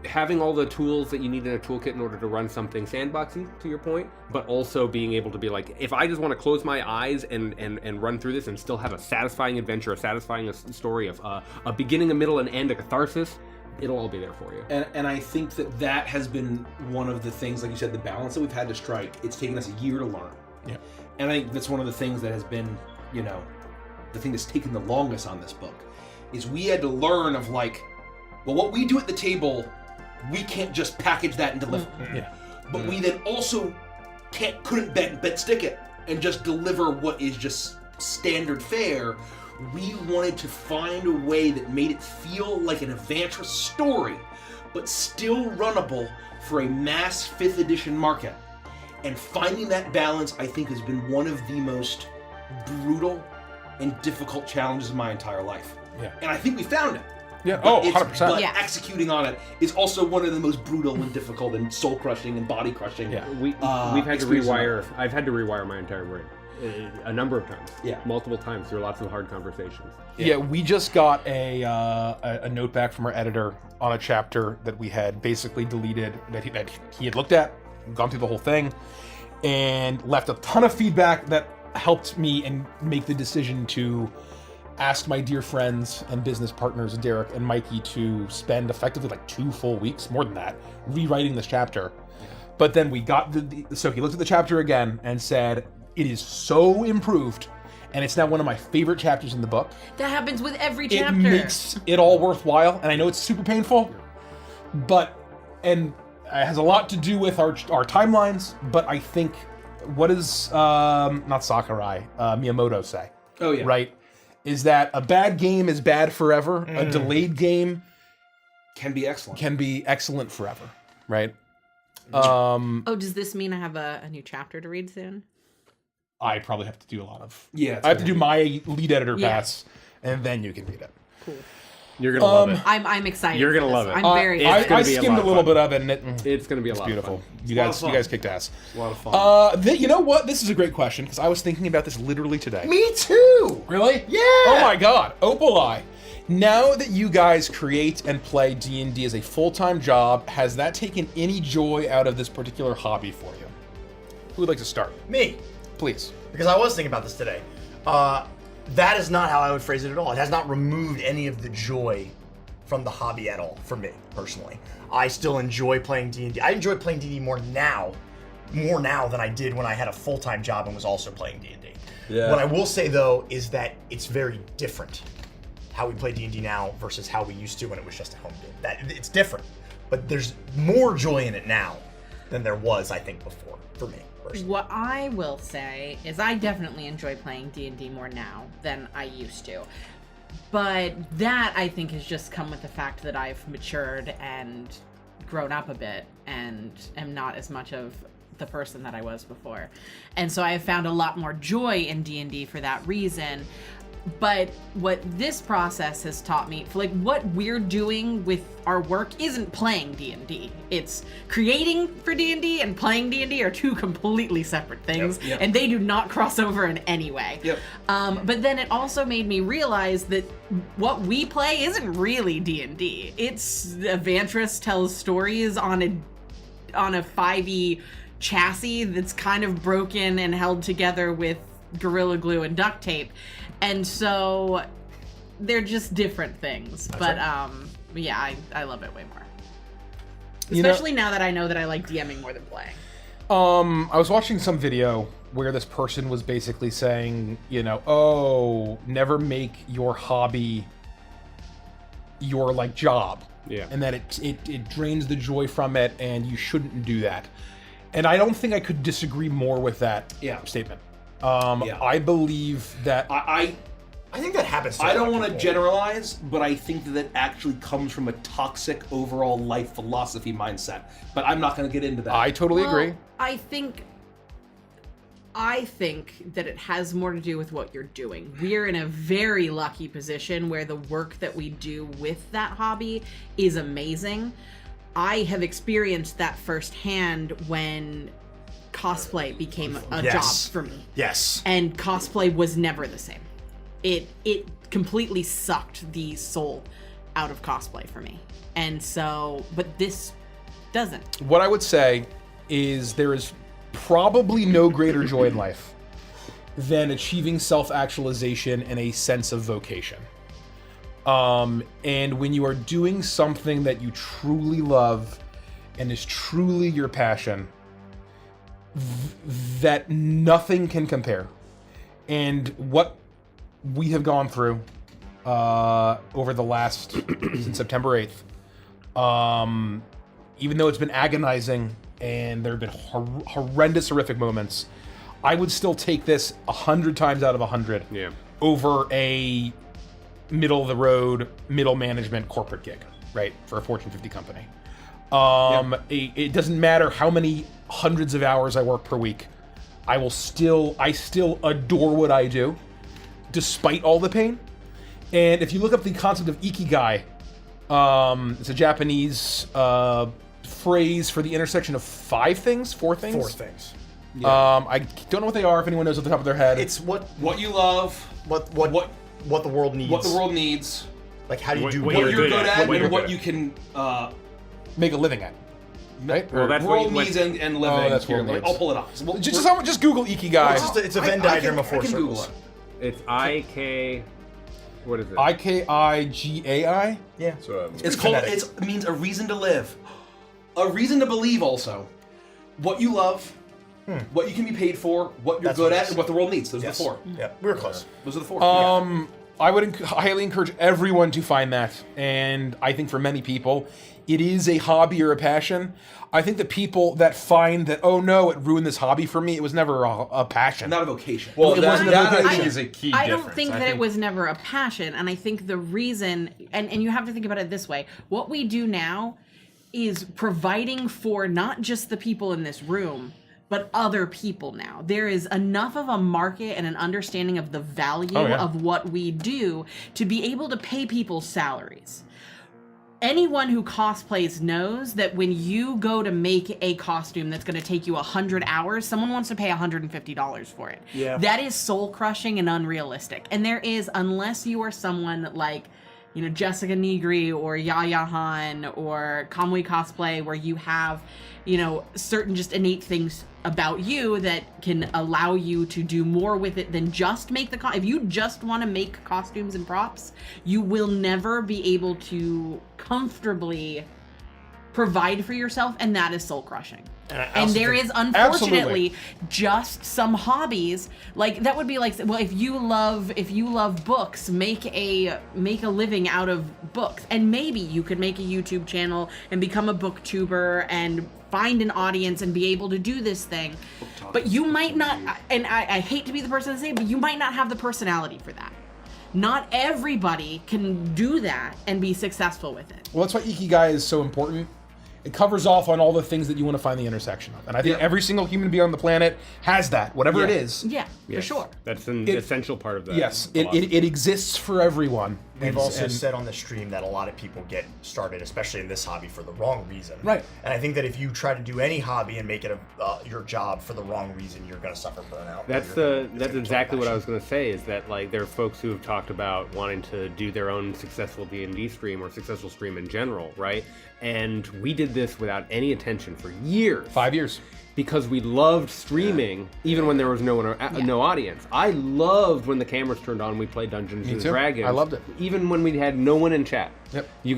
having all the tools that you need in a toolkit in order to run something sandboxy, to your point, but also being able to be like, if I just want to close my eyes and run through this and still have a satisfying adventure, a satisfying story of a beginning, a middle, and end, a catharsis, it'll all be there for you. And I think that has been one of the things, like you said, the balance that we've had to strike. It's taken us a year to learn. Yeah. And I think that's one of the things that has been, the thing that's taken the longest on this book, is we had to learn of like, well, what we do at the table, we can't just package that and deliver. Yeah. But we then also couldn't bet stick it and just deliver what is just standard fare. We wanted to find a way that made it feel like an Evantress story, but still runnable for a mass 5th edition market. And finding that balance, I think, has been one of the most brutal and difficult challenges of my entire life. Yeah. And I think we found it. Yeah. But 100%. But Yes. executing on it is also one of the most brutal and difficult and soul-crushing and body-crushing. Yeah. We've had to experience in my rewire. life. I've had to rewire my entire brain a number of times. Yeah. Multiple times through lots of hard conversations. Yeah, we just got a note back from our editor on a chapter that we had basically deleted, that he had looked at, gone through the whole thing, and left a ton of feedback that helped me and make the decision to ask my dear friends and business partners, Derek and Mikey, to spend effectively like 2 full weeks, more than that, rewriting this chapter. But then we got so he looked at the chapter again and said, it is so improved, and it's now one of my favorite chapters in the book. That happens with every It chapter. makes it all worthwhile, and I know it's super painful, and it has a lot to do with our timelines, but I think, what does, not Sakurai, Miyamoto say? Oh, yeah. Right? Is that a bad game is bad forever, a delayed game Can be excellent. can be excellent forever, right? Oh, does this mean I have a new chapter to read soon? I probably have to do a lot of... Yeah, I have to do my lead editor Yeah. pass, and then you can read it. Cool. You're gonna love it. I'm excited. You're for gonna this. love it. I'm very I excited. be a skimmed lot a of little fun. bit of it, and It's gonna be a lot beautiful. of fun. You lot of guys, fun. you guys kicked ass. A lot of fun. You know what? This is a great question because I was thinking about this literally today. Me too. Really? Yeah. Oh my God, Opal Eye. Now that you guys create and play D&D as a full-time job, has that taken any joy out of this particular hobby for you? Who would like to start? Me. Please. Because I was thinking about this today. That is not how I would phrase it at all. It has not removed any of the joy from the hobby at all for me personally. I still enjoy playing D&D. I enjoy playing D&D more now than I did when I had a full-time job and was also playing D&D. Yeah. What I will say though is that it's very different how we play D&D now versus how we used to when it was just a home game. That it's different, but there's more joy in it now than there was, I think, before for me personally. What I will say is I definitely enjoy playing D&D more now than I used to. But that, I think, has just come with the fact that I've matured and grown up a bit and am not as much of the person that I was before. And so I have found a lot more joy in D&D for that reason. But what this process has taught me, like what we're doing with our work isn't playing D&D. It's creating for D&D and playing D&D are two completely separate things, Yep. and they do not cross over in any way. Yep. But then it also made me realize that what we play isn't really D&D. It's Evantress tells stories on a 5e chassis that's kind of broken and held together with Gorilla Glue and duct tape. And so they're just different things. But yeah, I love it way more. Especially now that I know that I like DMing more than playing. I was watching some video where this person was basically saying, oh, never make your hobby your like job. Yeah. And that it drains the joy from it, and you shouldn't do that. And I don't think I could disagree more with that statement. I believe that I think that happens to I a lot don't of want to people. generalize, but I think that actually comes from a toxic overall life philosophy mindset. But I'm not going to get into that. I totally agree. I think that it has more to do with what you're doing. We're in a very lucky position where the work that we do with that hobby is amazing. I have experienced that firsthand when cosplay became a job for me. Yes. And cosplay was never the same. It completely sucked the soul out of cosplay for me. And so, but this doesn't. What I would say is there is probably no greater joy in life than achieving self-actualization and a sense of vocation. And when you are doing something that you truly love and is truly your passion, that nothing can compare. And what we have gone through over the last since September 8th, even though it's been agonizing and there have been horrendous, horrific moments, I would still take this 100 times out of 100 over a middle-of-the-road, middle management corporate gig, right, for a Fortune 50 company. It doesn't matter how many hundreds of hours I work per week. I still adore what I do, despite all the pain. And if you look up the concept of ikigai, it's a Japanese phrase for the intersection of four things. Four things. I don't know what they are. If anyone knows off the top of their head, It's what you love, what the world needs. what the world needs, Like, how do you do what what you're you're good good at, at, what and you're what good you can make a living at, right? Well, that's world what- needs and living. that's Here, world needs. I'll pull it up. Well, Just Google ikigai. It's a Venn diagram of four I can Google circles. it. It's IK. What is it? IKIGAI. Yeah. So, It's called. phonetic. It means a reason to live, a reason to believe. Also, what you love, what you can be paid for, what you're That's good what it at, is. and what the world needs. Those Yes. are the four. Yeah, we were close. Those are the four. I would highly encourage everyone to find that, and I think for many people, it is a hobby or a passion. I think the people that find that, oh no, it ruined this hobby for me, it was never a passion. Not a vocation. well, it that, wasn't a that I vocation. think is a key I difference. don't think that it was never a passion, and I think the reason, and you have to think about it this way, what we do now is providing for not just the people in this room, but other people now. There is enough of a market and an understanding of the value of what we do to be able to pay people's salaries. Anyone who cosplays knows that when you go to make a costume that's going to take you 100 hours, someone wants to pay $150 for it. Yeah. That is soul crushing and unrealistic. And there is, unless you are someone like, you know, Jessica Nigri or Yaya Han or Kamui Cosplay, where you have, you know, certain just innate things about you that can allow you to do more with it than just make the if you just want to make costumes and props, you will never be able to comfortably provide for yourself, and that is soul crushing. And there is, unfortunately, just some hobbies like that would be like, well, if you love books, make a living out of books, and maybe you could make a YouTube channel and become a booktuber and find an audience and be able to do this thing. But you might not, and I hate to be the person to say, but you might not have the personality for that. Not everybody can do that and be successful with it. Well, that's why ikigai is so important. It covers off on all the things that you want to find the intersection of. And I think every single human being on the planet has that, whatever it is. Yeah, for sure. That's an essential part of that. Yes, it exists for everyone. We've And- also and- said on the stream that a lot of people get started, especially in this hobby, for the wrong reason. Right. And I think that if you try to do any hobby and make it your job for the wrong reason, you're going to suffer burnout. That's exactly what I was going to say, is that like there are folks who have talked about wanting to do their own successful D&D stream or successful stream in general, right? And we did this without any attention for years. 5 years. because we loved streaming, even when there was no audience. I loved when the cameras turned on. We played Dungeons and Dragons. I loved it, even when we had no one in chat. Yep. We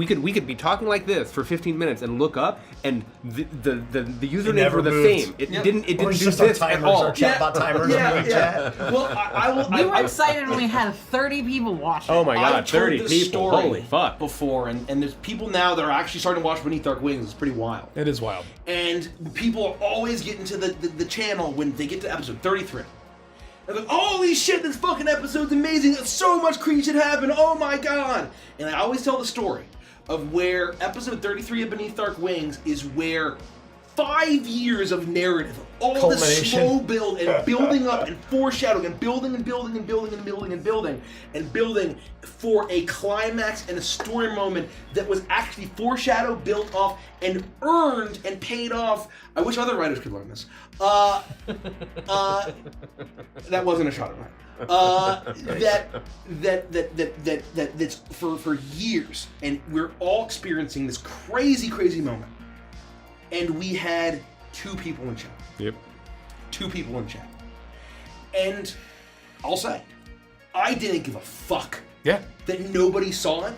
could be talking like this for 15 minutes and look up, and the usernames were the same. It didn't do this at all. Our chatbot timers. Well, We were excited when we had 30 people watching. Oh my god, I've told 30 this people! story Holy fuck! Before, and there's people now that are actually starting to watch Beneath Dark Wings. It's pretty wild. It is wild. And people are always getting to the channel when they get to episode 33. They're like, holy shit, this fucking episode's amazing. So much creepy shit happened. Oh my god. And I always tell the story of where episode 33 of Beneath Dark Wings is where 5 years of narrative, all the slow build and building up and foreshadowing and building and building and building and building and building and building for a climax and a story moment that was actually foreshadowed, built off, and earned and paid off. I wish other writers could learn this. That wasn't a shot at mine. That's for years, and we're all experiencing this crazy moment. And we had 2 people in chat. Yep. 2 people in chat. And I'll say, I didn't give a fuck that nobody saw it,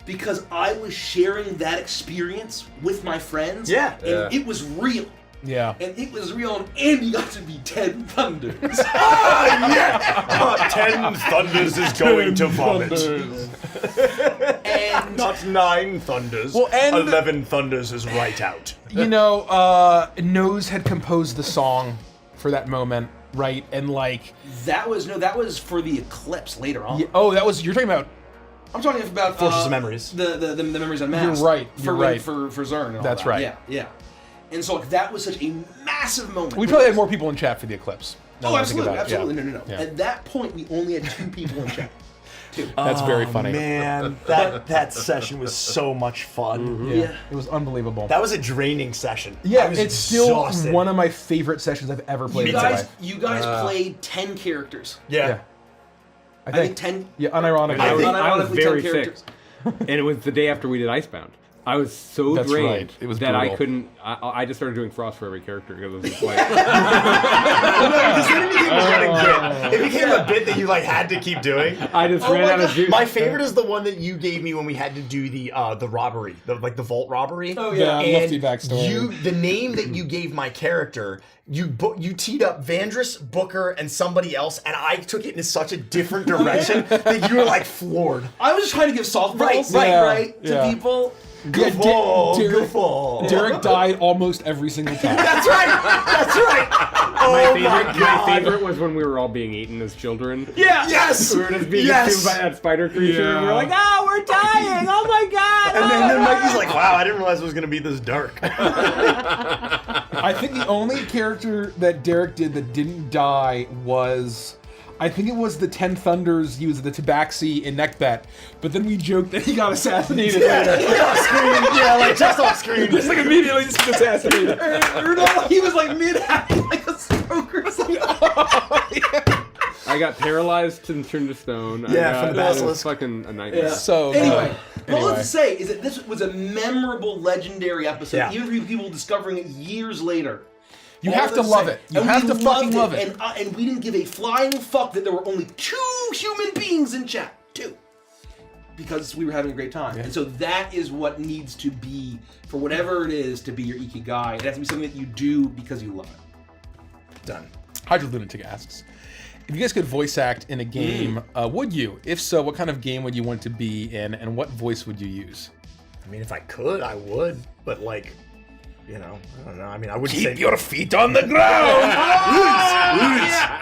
because I was sharing that experience with my friends. Yeah. And it was real. Yeah. And it was real, and Andy got to be 10 Thunders. 10 Thunders is going to vomit. And not 9 Thunders. Well, and 11 Thunders is right out. You know, Nose had composed the song for that moment, right? And like that was for the Eclipse later on. You're talking about. I'm talking about Forces of Memories. The Memories Unmasked. You're right. For Zern. And all That's that. right. Yeah. And so like, that was such a massive moment. We probably had more people in chat for the Eclipse. Oh, absolutely. No. Yeah. At that point, we only had 2 people in chat. 2. That's very funny. Man, that session was so much fun. Mm-hmm. Yeah. It was unbelievable. That was a draining session. Yeah, it's still one of my favorite sessions I've ever played. You guys played 10 characters. Yeah. I think 10. Yeah, unironically. I was very sick. And it was the day after we did Icebound. I was so drained right. It was that brutal. I couldn't. I just started doing Frost for every character because it was just like. It became a bit that you like had to keep doing. I just ran out of juice. My favorite is the one that you gave me when we had to do the robbery, the vault robbery. Oh yeah, and lofty backstory. The name that you gave my character, you teed up Vandris, Booker, and somebody else, and I took it in such a different direction that you were like floored. I was just trying to give softballs, to people. Derek died almost every single time. That's right. My favorite was when we were all being eaten as children. Yeah. Yes. We were just being consumed by that spider creature, and we were like, "Oh, we're dying! Oh my god!" And then Mikey's like, "Wow, I didn't realize it was going to be this dark." I think the only character that Derek did that didn't die was, I think it was the 10 Thunders used the Tabaxi in Neckbet, but then we joked that he got assassinated later. Off screen. Yeah, like just off screen. Just like immediately just assassinated. He was like mid-act, like a stroke or something. I got paralyzed and turned to stone. From the basilisk. It was fucking a nightmare. Yeah. So anyway, all I have to say is that this was a memorable, legendary episode. Yeah. Even for people discovering it years later. You have to love it. You have to fucking love it. And we didn't give a flying fuck that there were only 2 human beings in chat. 2. Because we were having a great time. Yeah. And so that is what needs to be, for whatever it is, to be your ikigai. It has to be something that you do because you love it. Done. Hydro Lunatic asks, if you guys could voice act in a game, would you? If so, what kind of game would you want to be in, and what voice would you use? I mean, if I could, I would. But like, you know, I don't know. I mean, I wouldn't keep your feet on the ground.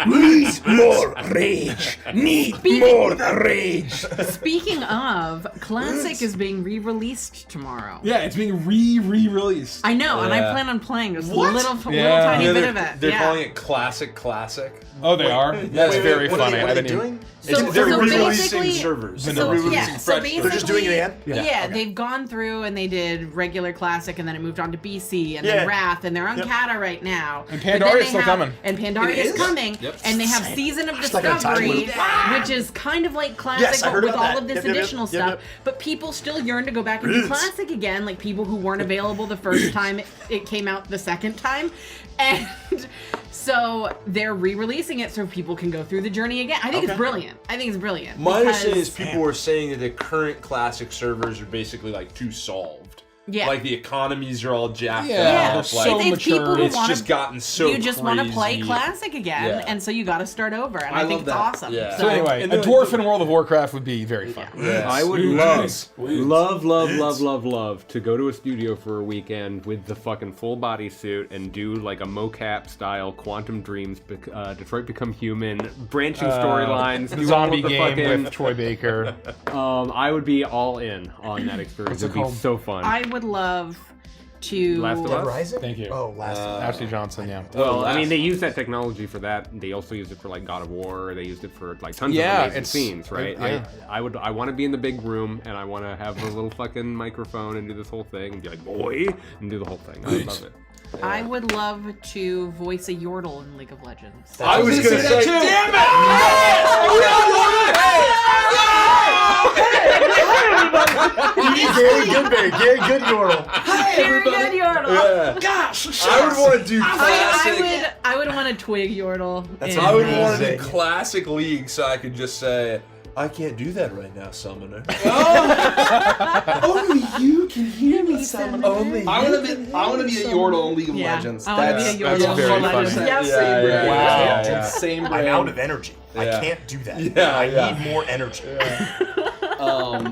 Need more rage. Need more rage. Speaking of, Classic is being re-released tomorrow. Yeah, it's being re-released. I know, and I plan on playing just a little tiny bit of it. They're calling it Classic. Oh, they are? That's very funny. What are they doing? they're so releasing basically, servers. so, They're releasing yeah, so fresh basically, They're just doing it again? Yeah, they've gone through and they did regular classic, and then it moved on to BC, and then Wrath, and they're on Kata right now. And But then Pandaria's they still have- coming. And Pandaria It is is? coming, Yep. and they have Season of like a time Discovery, loop. which is kind of like classic, Yes, I but heard with about all that. of this Yep. additional stuff. But people still yearn to go back and do classic again, like people who weren't available the first time it came out the second time. And so they're re-releasing it so people can go through the journey again. I think it's brilliant. My understanding is because- people were saying that the current classic servers are basically like too solved. Yeah. Like the economies are all jacked Yeah, Yeah, up. so Like, it's people who it's want just gotten so you just want to play crazy. classic again, Yeah. and so you got to start over, and I I, think love it's that. awesome. Yeah. So anyway, And a then, dwarf in World of Warcraft would be very fun. Yes. I would Sweet. love to go to a studio for a weekend with the fucking full bodysuit and do like a mocap style Quantum Dreams, Detroit Become Human, branching storylines, do all Zombie of the game fucking. with Troy Baker. I would be all in on that experience. It'd be so fun. I would love to. Last of Us? Rising? Thank you. Oh, Last of Us. Ashley Johnson, yeah. Well, I mean, they use that technology for that. They also used it for like God of War. They used it for like tons Yeah, of amazing it's- scenes, right? yeah. I want to be in the big room and I want to have a little fucking microphone and do this whole thing and be like, boy, and do the whole thing. I love it. I would love to voice a Yordle in League of Legends. I was gonna say, damn Gary Goodberry. Gary Good Yordle. Very good Yordle. Gosh, I would want to do classic. I would want to twig Yordle. in- I would want to do amazing. classic league so I could just say, I can't do that right now, Summoner. only you can hear me, Summon. Only I want to be a Yordle in League of Yeah, Legends. I want to be a Yordle. that's very in Legends. funny. Yes. Yeah, yeah, yeah, yeah. Same I'm brain. out of energy. I Yeah. can't do that. Yeah, I yeah. need more energy.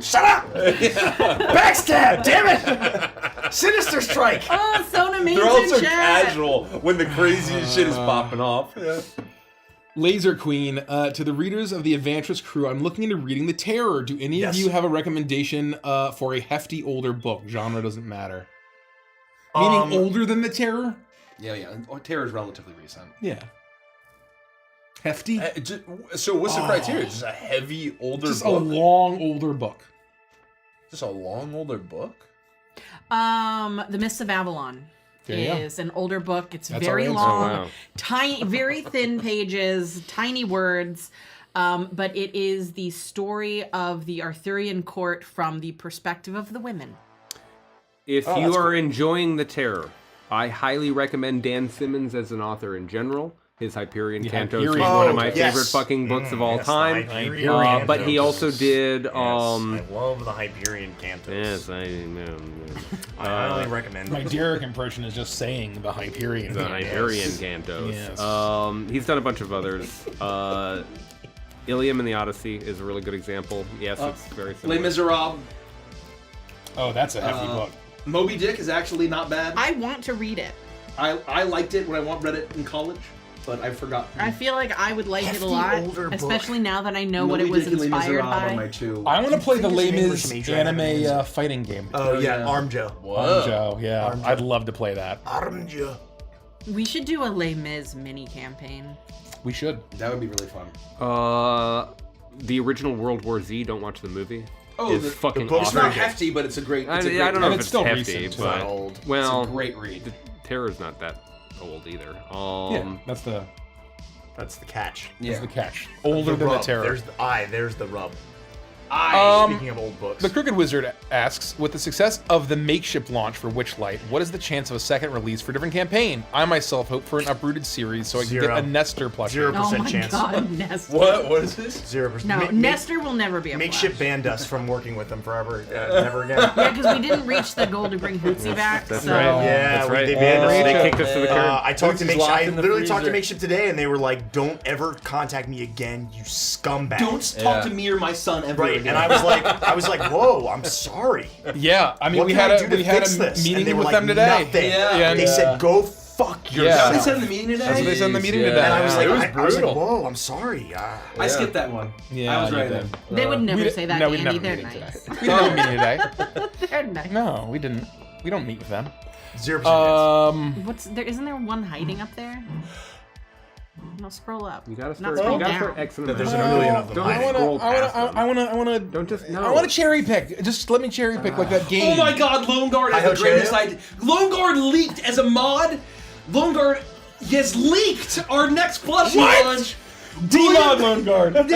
Shut up! Backstab! Damn it! Sinister Strike! Oh, so amazing. They're all so chat. casual when the craziest shit is popping off. Yeah. Laser Queen, to the readers of the Advantress crew, I'm looking into reading The Terror. Do any of Yes. you have a recommendation for a hefty older book? Genre doesn't matter. Meaning older than The Terror? Yeah. Terror is relatively recent. Yeah. Hefty? So what's the criteria? Just a heavy older Just book? a long older book. Just a long older book? The Mists of Avalon There you go. is an older book. It's That's very our answer. long, Oh, wow. tiny, very thin pages, tiny words. But it is the story of the Arthurian court from the perspective of the women. If you are enjoying The Terror, I highly recommend Dan Simmons as an author in general. His Hyperion Cantos is Hyperion. one of my yes. favorite fucking books of all yes, time. the Hyperion But he Cantos. also did. I love the Hyperion Cantos. Yes, I highly recommend My it. Derek impression is just saying the Hyperion. the Hyperion Cantos. Yes. He's done a bunch of others. Ilium and the Odyssey is a really good example. Yes, it's very Les similar. Miserables. Oh, that's a hefty book. Moby Dick is actually not bad. I want to read it. I liked it when I read it in college, but I forgot. I feel like I would like it a Hefty lot, older book. especially now that I know what it Moby was Dick and Les inspired Miserables are by. my two. I want to play the Fingers Les in English Mis major anime animes. fighting game. Oh, yeah, yeah. Arm Joe. Joe, yeah. I'd love to play that. Arm Joe. We should do a Les Mis mini campaign. We should. That would be really fun. The original World War Z. Don't watch the movie. Oh, is the fucking book's It's awesome. not hefty, but it's a great. I It's a mean, great I don't know And if it's it's still hefty, recent, but not old. well, It's a great read. The Terror's not that old either. Yeah, that's the catch. catch. Older than the rub. Terror. There's the rub. Speaking of old books. The Crooked Wizard asks, with the success of the makeshift launch for Witchlight, what is the chance of a second release for a different campaign? I myself hope for an uprooted series so I can Zero. get a Nestor plushie. 0% Oh my chance. god, Nestor. What is this? 0%. No, Nestor will never be a Makeshift Flash. banned us from working with them forever. Never again. Yeah, because we didn't reach the goal to bring Hootsie back. That's so. right. Yeah, That's right. they banned us. They kicked us to the curb. I talked to Hootie's Makeshift. locked I in the literally talked to freezer. Makeshift today, and they were like, "Don't ever contact me again, you scumbag." Don't talk to me or my son ever Right, again. and I was like, "Whoa, I'm sorry." Yeah, I mean, What we can had I do a to we had fix a this? And meeting they were with like, them today. Nothing. Yeah. They said, "Go fuck Yeah. yourself." They said in the meeting today. That's what they said in the meeting Yeah. today. And I was like, It was I was like, brutal. "Whoa, I'm sorry." I skipped that one. Yeah, I was you right did. then. They would never We say that no, to we Andy. didn't They're have a meeting nice. today. We didn't have a meeting today. They're nice. No, we didn't. We don't meet with them. 0% chance. Isn't there one hiding up there? No, scroll up. You gotta Not start. scroll You gotta down. start Xing them There's out. a million of them. Don't I scroll past them. I want to. Don't just no. I want to cherry pick. Just let me cherry pick like that game. Oh my God, Lone Guard is the greatest idea. Lone Guard leaked as a mod. Lone Guard has leaked our next plushie launch. D-Mod Lone Guard. D-Mod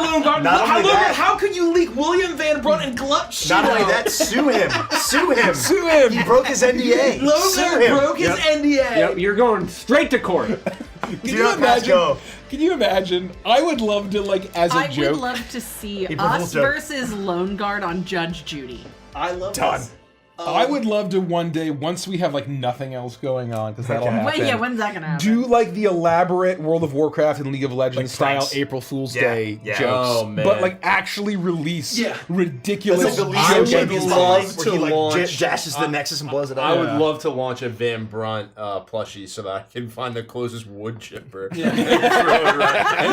Lone Guard. Not only that- How could you leak William Van Brunt and Glut Shido? Not only that, sue him. Sue him. Sue him. He broke his NDA. Lone Sue Guard him. broke his NDA. Yep, you're going straight to court. Do not pass go. Can you imagine? I would love to, like, as a I joke. would love to see April Fool's us joke. versus Lone Guard on Judge Judy. I love Done. this. I would love to one day, once we have like nothing else going on, because that'll happen. Wait, yeah, when's that gonna happen? Do like the elaborate World of Warcraft and League of Legends Like style pranks. April Fool's Yeah, Day yeah. jokes, Oh, man. but like actually release ridiculous That's like the League I of would Champions love live where to he like launch- dashes the Nexus and blows it up. I would love to launch a Van Brunt plushie so that I can find the closest wood chipper and,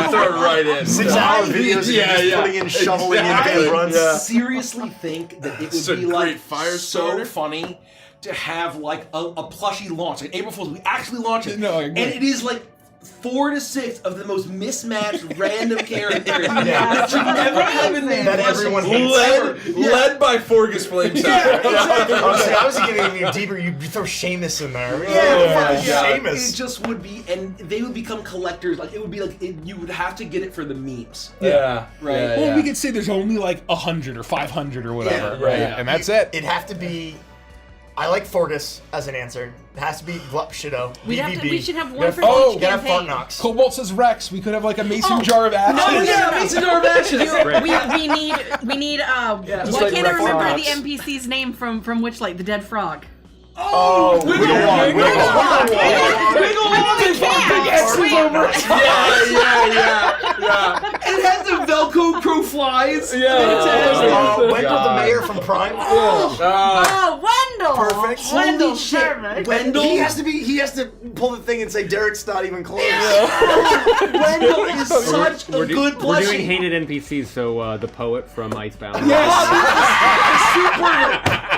throw it right in. 6-hour videos of you just putting in, shoveling in Van Brunts. I seriously think that it It's would a be like great fire so starter. funny to have like a plushie launch, like April Fool's. We actually launch it, No, I and agree. it is like 4 to 6 of the most mismatched random characters Yeah. that should never have been That everyone hates. Led by Forgus Flames. Honestly, I was getting you deeper. You throw Seamus in there. Fucking It Seamus. just would be, and they would become collectors. Like it would be like you would have to get it for the memes. Yeah. Right. Yeah, Well, yeah. we could say there's only like 100 or 500 or whatever, Yeah, right? yeah. And that's it. It'd have to be. I like Forgus as an answer. It has to be Glup Shido. We'd have to- BBB. we should have You one gotta- for oh, each you gotta have campaign. Fart Knocks. Cobalt says Rex. We could have like a mason jar of ashes. Oh yeah, Mason Jar of Ashes. we need Just why like can't I Rex remember Fox. the NPC's name from Witchlight, the dead frog? Oh, Wiggle Wog. Yeah. It has the Velcro Crow flies. Wendell the mayor from Prime. Oh, Wendell! Perfect. Wendell, Holy shit. perfect. Wendell. He has to pull the thing and say Derek's not even close. Wendell is such a good We're plushie. doing hated NPCs, so the poet from Icebound.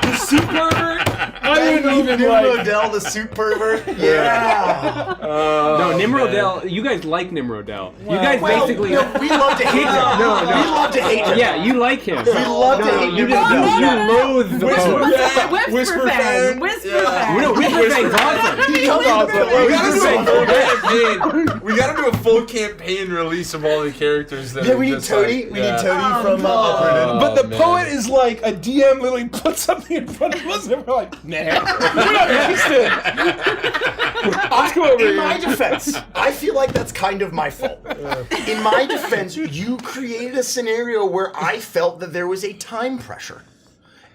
The soup pervert. I wouldn't even like. Nimrodel, the suit pervert. Yeah. No, Nimrodel. You guys like Nimrodel. You guys basically. we love to hate him. No. We love to hate him. Yeah, you like him. We love to hate You Nimrodel. loathe the poet. Whisper fan. Whisper fan. No, Whisperfang's awesome. He comes off We gotta do a full campaign. We gotta do a full campaign release of all the characters that. Yeah, are we need just Toady. like- We need yeah. Toady from Uprooted. But the man. poet is like a DM literally puts something in front of us and we're like, nah, we're not interested. Let's go over In here. my defense, I feel like that's kind of my fault. In my defense, you created a scenario where I felt that there was a time pressure.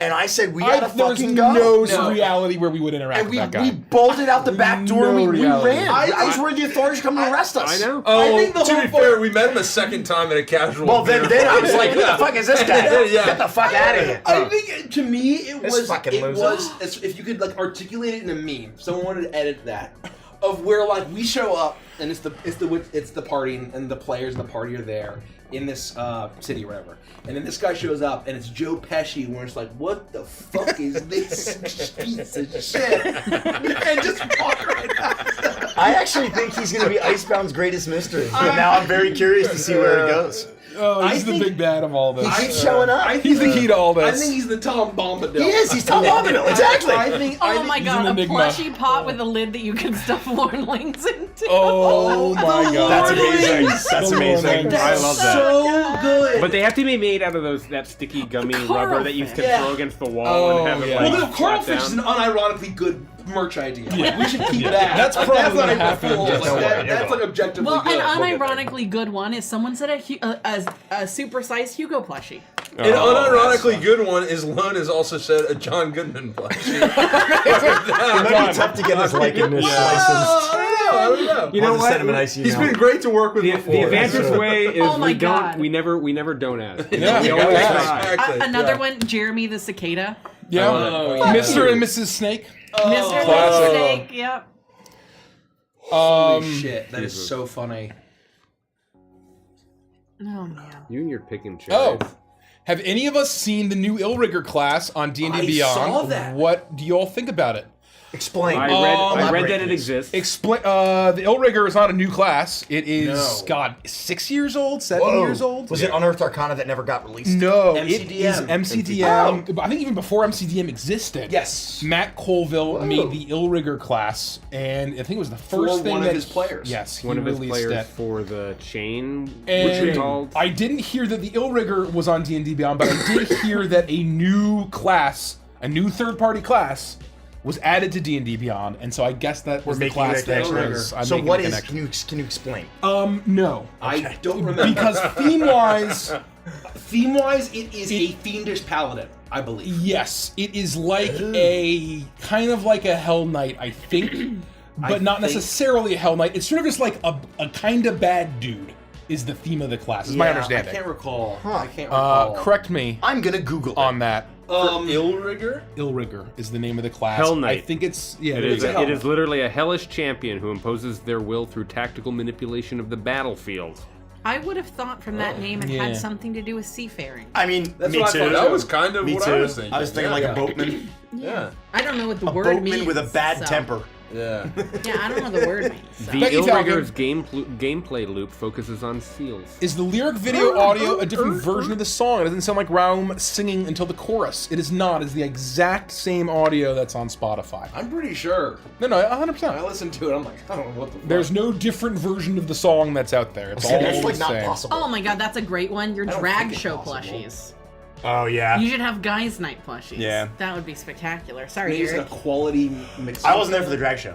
And I said, we gotta There was fucking go. no reality where we would interact And with that guy. we bolted out the back door and we reality. ran. I was worried the authorities come to arrest us. I know. Oh, I think the to whole be fair, we met him a second time at a casual. Well, then I was like, who the fuck is this guy? Yeah. Get the fuck out of here. I think to me it This was fucking it loser. was as if you could like articulate it in a meme. If someone wanted to edit that, of where like we show up and it's the party and the players and the party are there in this city or whatever, and then this guy shows up and it's Joe Pesci, where it's like, what the fuck is this piece of shit? And just walk right out. I actually think he's going to be Icebound's greatest mystery. And now I'm very curious to see where it goes. Oh, he's I the think- big bad of all this. He keeps showing up. He's the key to all I this. think he's the Tom Bombadil. He is. He's Tom Bombadil. Exactly. I think. Oh my god, an a enigma. plushy pot with a lid that you can stuff Lornlings into. Oh my god. That's amazing. That's The amazing. Lornlings. I love that. So good. But they have to be made out of that sticky gummy rubber that you can Yeah. throw against the wall and have it yeah. like Well, no, Carl flat Fish is down. an unironically good merch idea. Like, we should keep that. That's like, probably that's not gonna April happen. Fool's. Yes, Like, no way. that's like objectively Well, good. an unironically good one is someone said a supersized Hugo plushie. An unironically good one is Lone has also said a John Goodman plushie. It might be tough to get his likeness licensed. I don't know. You know I'll just send what? him an ICU He's now. been great to work with before. The advantage way is Oh my God. we never don't ask. Yeah, we always yeah. try. Exactly. Another yeah. one, Jeremy the cicada. Yeah. yeah. Mr. and Mrs. Snake. Mr. classic. Snake, yep. Holy shit, that is so funny. Oh man. You and your picking cherries. Oh. Have any of us seen the new Illrigger class on D&D I Beyond? saw that. What do you all think about it? Explain. I read that it exists. The Illrigger is not a new class. It is, God, 6 years old, 7 years old. Was it Unearthed Arcana that never got released? No, MCDM. it is MCDM. I think even before MCDM existed. Yes. Matt Colville made the Illrigger class, and I think it was the first thing one that of his players. Yes, he One of his released players it. for the chain, which And is called. I didn't hear that the Illrigger was on D&D Beyond, but I did hear that a new class, a new third-party class, was added to D&D Beyond, and so I guess that was the class that was. I'm So making what the is? connection. Can you explain? No. I don't remember. Because theme-wise, it is a fiendish paladin, I believe. yes, it is like a kind of like a Hell Knight, I think, but not necessarily a Hell Knight. It's sort of just like a kind of bad dude is the theme of the class. Is my understanding. I can't recall. I can't recall. Correct me I'm gonna Google it. on that. Illrigger? Illrigger is the name of the class. Hell Knight. I think it's It is literally a hellish champion who imposes their will through tactical manipulation of the battlefield. I would have thought from that name it Yeah. had something to do with seafaring. I mean, That's me what I too. thought. That was kind of Me what too. I was thinking. I was thinking like a boatman. Yeah. I don't know what the A word boatman means. with a bad so- temper. Yeah. Yeah, I don't know what the word means. So. The Thank you, Illrigger's gameplay loop focuses on seals. Is the lyric video audio a different version of the song? It doesn't sound like Raum singing until the chorus. It is not. It's the exact same audio that's on Spotify. I'm pretty sure. No, I 100%. listened to it. I'm like, I don't know what the fuck. There's no different version of the song that's out there. It's all That's the like not same. possible. Oh my god, that's a great one. Your don't drag think it's show possible. plushies. Oh yeah. You should have guys' night plushies. Yeah. That would be spectacular. Sorry, Maybe it's a Eric. quality mix. I wasn't there for the drag show.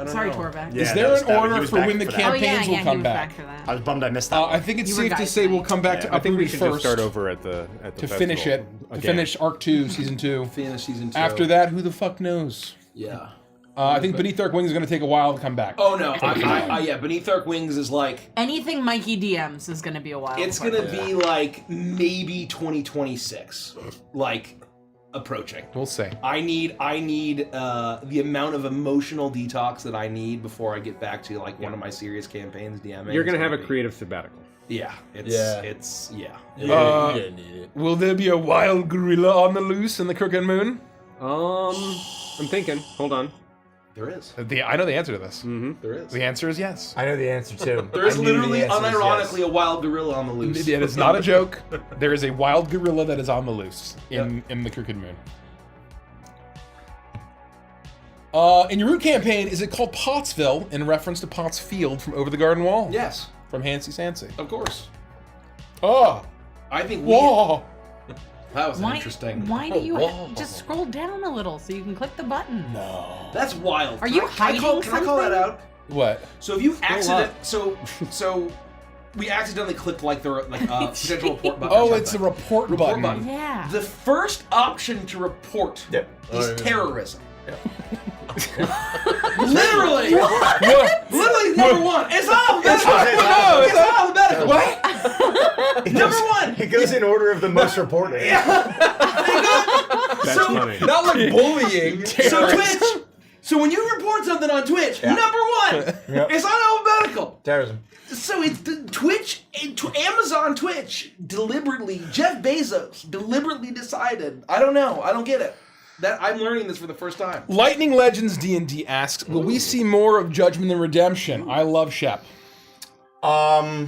Sorry, Torbeck. Yeah, Is that there was- an that- he order was for back when the for that. Oh yeah, campaigns yeah, will he come was back? back for that. I was bummed I missed that. I think it's You were safe to guys' say we'll night. come back to I think we should 31st just start over at the to finish it. To finish Arc 2, Season 2. Finish season 2. After that, who the fuck knows? Yeah. I think Beneath Dark Wings is going to take a while to come back. Oh no. Yeah. Beneath Dark Wings is like. Anything Mikey DMs is going to be a while. It's before gonna be like maybe 2026, like approaching. We'll see. I need the amount of emotional detox that I need before I get back to like one of my serious campaigns DMing. You're gonna It's have a be- creative sabbatical. Yeah, Yeah. it's yeah. You didn't need it. Will there be a wild gorilla on the loose in the Crooked Moon? I'm thinking. Hold on. There is. I know the answer to this. There is. The answer is yes. I know the answer too. There is I knew the literally, answer is unironically, yes. a wild gorilla on the loose. It is not a joke. There is a wild gorilla that is on the loose in the Crooked Moon. In your root campaign, is it called Pottsville in reference to Potts Field from Over the Garden Wall? Yes, From Hansi Sansi. of course. Oh! I think we. Whoa! That was Why, interesting. why do you just scroll down a little so you can click the button? No. That's wild. Are you Can I hiding Can I call that something? out? What? So if you so we accidentally clicked like the potential report button. Oh, or it's a something. report Report button. Yeah. The first option to report Yep. is yeah. terrorism. Literally, What? literally number one. It's alphabetical. No, It's alphabetical. What? Number one. It goes in order of the most reported. That's So- funny. Not like bullying. So Twitch. So when you report something on Twitch, number one, Yep. it's not alphabetical. Terrorism. So it's Twitch, Amazon Twitch deliberately, Jeff Bezos deliberately decided. I don't know. I don't get it. That I'm learning this for the first time. Lightning Legends D&D asks, will we see more of Judgment and Redemption? I love Shep. I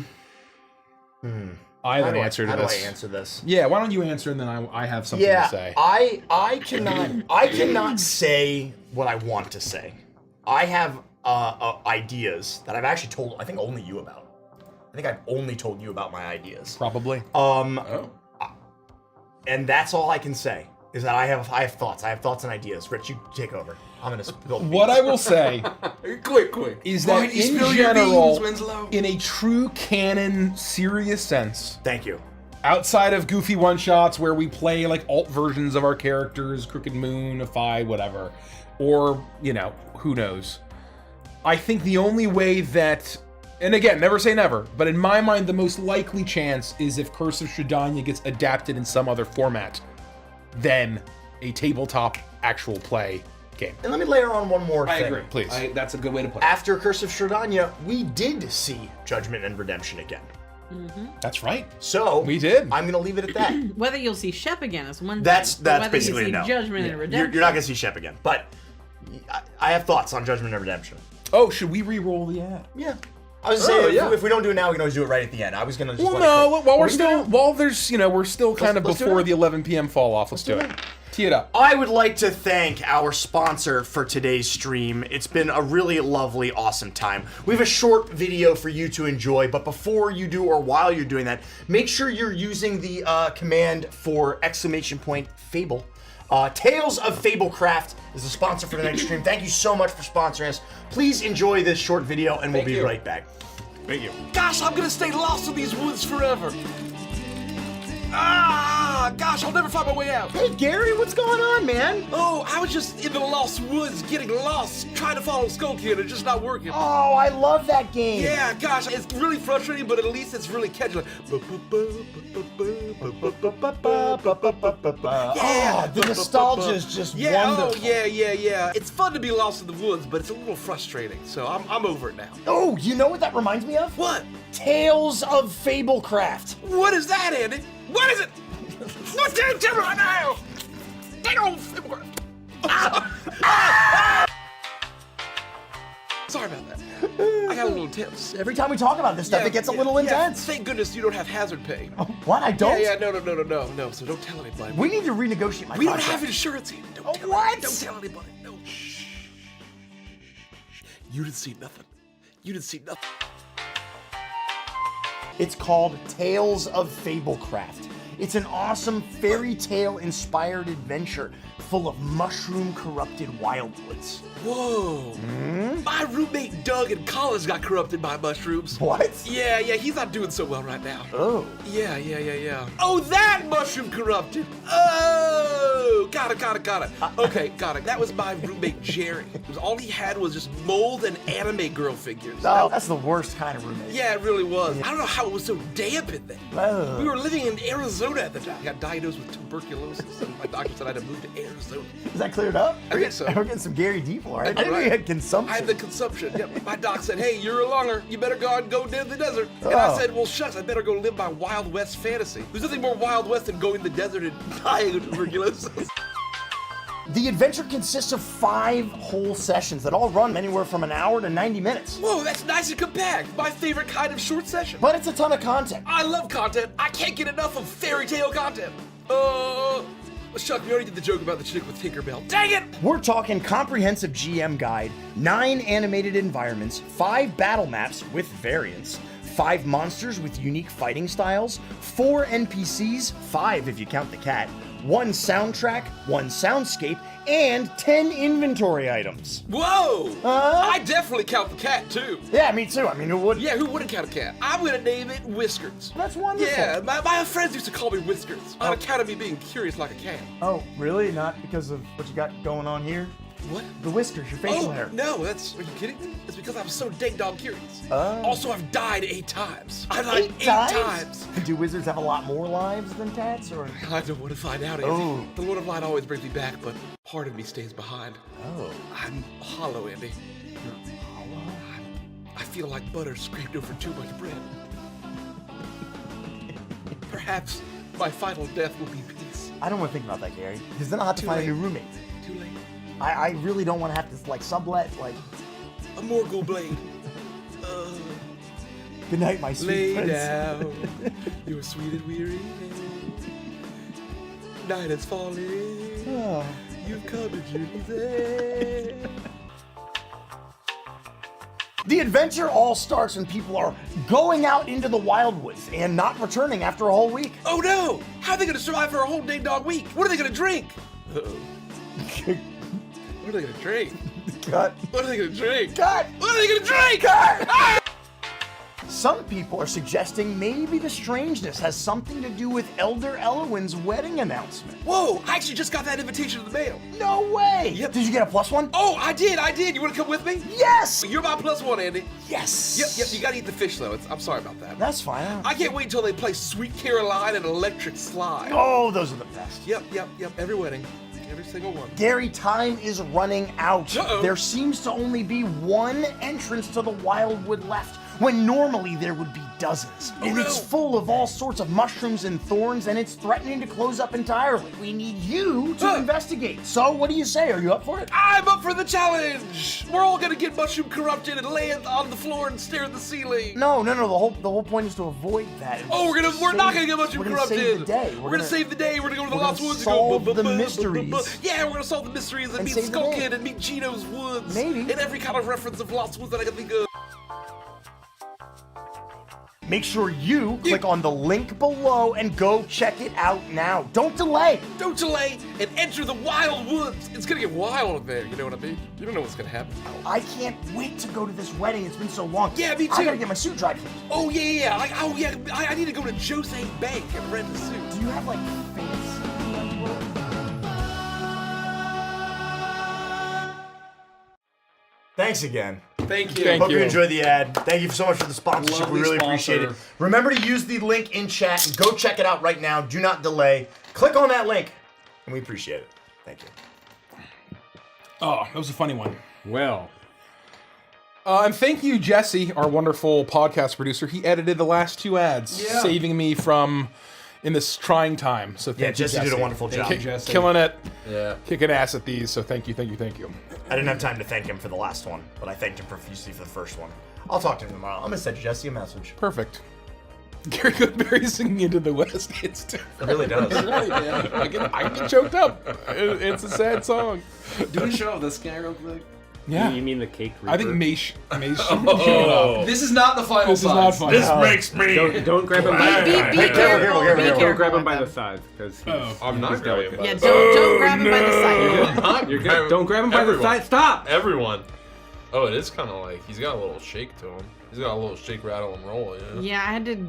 I have an answer to how this. do I answer this? Yeah, why don't you answer and then I have something Yeah, to say. I cannot say what I want to say. I have ideas that I've actually told I think only you about. I think I've only told you about my ideas. Probably. And that's all I can say is that I have thoughts. I have thoughts and ideas. Rich, you take over. I'm gonna spill. What I will say Quick. is Why that do you in spill your general, beans, Winslow? in a true canon, serious sense, Thank you. outside of goofy one-shots where we play like alt versions of our characters, Crooked Moon, Phi, whatever, or, you know, who knows. I think the only way that, and again, never say never, but in my mind, the most likely chance is if Curse of Shadanya gets adapted in some other format than a tabletop actual play game. And let me layer on one more I thing. agree. Please. That's a good way to put it. After Curse of Shadanya, we did see Judgment and Redemption again. That's right. So We did. I'm gonna leave it at that. Whether you'll see Shep again is one That's thing. but whether basically you see a no. Judgment and Redemption. You're not gonna see Shep again. But I have thoughts on Judgment and Redemption. Oh, should we re-roll the ad? Yeah. I was saying, yeah. if we don't do it now, we can always do it right at the end. I was gonna just. Well, let it no. cook. While What are we gonna do? there's, we're still kind of let's do before it. the 11 p.m. fall off. Let's do it. Tee it up. I would like to thank our sponsor for today's stream. It's been a really lovely, awesome time. We have a short video for you to enjoy, but before you do or while you're doing that, make sure you're using the command for !Fable. Tales of Fablecraft is the sponsor for the next stream. Thank you so much for sponsoring us. Please enjoy this short video, and we'll be right back. Thank you. Gosh, I'm gonna stay lost in these woods forever. Ah, gosh, I'll never find my way out. Hey, Gary, what's going on, man? Oh, I was just in the lost woods, getting lost, trying to follow Skull Kid, and just not working. Oh, I love that game. Yeah, gosh, it's really frustrating, but at least it's really catchy. Like, Oh, the nostalgia is just wonderful. Oh, yeah. It's fun to be lost in the woods, but it's a little frustrating, so I'm over it now. Oh, you know what that reminds me of? What? Tales of Fablecraft. What is that, Andy? What is it? What's that to right now? Dang old Sorry about that. I got a little tense. Every time we talk about this stuff, it gets a little intense. Thank goodness you don't have hazard pay. Oh, what? I don't? Yeah, no. So don't tell anybody. We need to renegotiate my We don't contract. have insurance here. Don't tell what? Anybody. Don't tell anybody. No. Shh. You didn't see nothing. It's called Tales of Fablecraft. It's an awesome fairy tale inspired adventure full of mushroom corrupted wildwoods. Whoa. My roommate Doug in college got corrupted by mushrooms. What? Yeah, he's not doing so well right now. Oh. Yeah. Oh, that mushroom corrupted. Oh, got it. Okay, got it. That was my roommate Jerry. All he had was just mold and anime girl figures. Oh, that's the worst kind of roommate. Yeah, it really was. I don't know how it was so damp in there. Oh. We were living in Arizona at the time. I got diagnosed with tuberculosis, and my doctor said I had to move to Arizona. Is that cleared up? I think so. We're getting some Gary D for it. I didn't know Right. you had consumption. I had the consumption. Yep. My doc said, "Hey, you're a lunger. You better go and go live the desert." And I said, "Well, shucks. I better go live my Wild West fantasy. There's nothing more Wild West than going to the desert and dying of tuberculosis." The adventure consists of 5 whole sessions that all run anywhere from an hour to 90 minutes. Whoa, that's nice and compact. My favorite kind of short session. But it's a ton of content. I love content. I can't get enough of fairy tale content. Chuck, we already did the joke about the chick with Tinkerbell. Dang it! We're talking comprehensive GM guide, 9 animated environments, 5 battle maps with variants, 5 monsters with unique fighting styles, 4 NPCs, 5 if you count the cat, 1 soundtrack, 1 soundscape, and 10 inventory items. Whoa! I definitely count the cat too. Yeah, me too. I mean, who would? Yeah, who wouldn't count a cat? I'm gonna name it Whiskers. That's wonderful. Yeah, my friends used to call me Whiskers on account of me being curious like a cat. Oh, really? Not because of what you got going on here? What? The whiskers, your facial hair. No, are you kidding me? It's because I'm so dang dog curious. Oh. Also, I've died 8 times. I died 8 times. Do wizards have a lot more lives than cats, or? I don't want to find out, Andy. Oh. The Lord of Light always brings me back, but part of me stays behind. Oh. I'm hollow, Andy. You're hollow? I feel like butter scraped over too much bread. Perhaps my final death will be peace. I don't want to think about that, Gary, because then I'll have to Too find late. a new roommate. Too late. I really don't want to have to, like, sublet, like... A Morgul blade. Good night, my sweet Lay prince. down your sweet and weary head. Night is falling. Oh. You've come to dream's end. The adventure all starts when people are going out into the wildwoods and not returning after a whole week. Oh no! How are they gonna survive for a whole dang dog week? What are they gonna drink? Uh-oh. What are they gonna drink? Cut. What are they gonna drink? Cut. What are they gonna drink? Cut. Ah! Some people are suggesting maybe the strangeness has something to do with Elder Elowin's wedding announcement. Whoa! I actually just got that invitation in the mail. No way! Yep. Did you get a +1? Oh, I did. You wanna come with me? Yes! You're my +1, Andy. Yes! Yep. You gotta eat the fish though. I'm sorry about that. That's fine. I can't wait until they play Sweet Caroline and Electric Slide. Oh, those are the best. Yep. Every wedding. Every single one. Gary, time is running out. Uh-oh. There seems to only be one entrance to the Wildwood left. when normally there would be dozens. And it's full of all sorts of mushrooms and thorns, and it's threatening to close up entirely. We need you to investigate. So what do you say? Are you up for it? I'm up for the challenge. We're all gonna get mushroom corrupted and lay on the floor and stare at the ceiling. No. The whole point is to avoid that. Oh, we're not gonna get mushroom corrupted. Save the day. We're gonna save the day. We're gonna go to the Lost Woods solve and go the mysteries. Yeah, we're gonna solve the mysteries and meet save the Skull day. Kid and meet Gino's Woods. Maybe. And every kind of reference of Lost Woods that I can think of. Make sure you click on the link below and go check it out now. Don't delay. Don't delay and enter the Wild Woods. It's gonna get wild up there. You know what I mean? You don't know what's gonna happen. I can't wait to go to this wedding. It's been so long. Yeah, me too. I gotta get my suit dry cleaned. Oh yeah. I need to go to Jose Bank and rent a suit. Do you have like fancy? Thanks again. Thank you. Hope you enjoyed the ad. Thank you so much for the sponsorship. Lovely We really sponsor. appreciate it. Remember to use the link in chat and go check it out right now. Do not delay. Click on that link, and we appreciate it. Thank you. Oh, that was a funny one. Well, And thank you, Jesse, our wonderful podcast producer. He edited the last 2 ads, saving me from in this trying time. So thank you, Jesse did a wonderful job. Jesse. Killing it. Yeah. Kicking ass at these. So thank you. I didn't have time to thank him for the last one, but I thanked him profusely for the first one. I'll talk to him tomorrow. I'm gonna send Jesse a message. Perfect. Gary Goodberry singing Into the West. It's too. It really does. I get choked up. It's a sad song. Do we show off this guy real quick? Yeah. you mean the cake reaper? I think Maish showed up. This is not the final This is not size. fun. This makes me. Don't grab him by Be careful. don't grab him by the side because I'm not grabbing him. Yeah, don't grab him by the side. you're good. Don't grab him by the side. Stop. Everyone. Oh, it is kind of like he's got a little shake to him. He's got a little shake, rattle, and roll. Yeah. Yeah, I had to.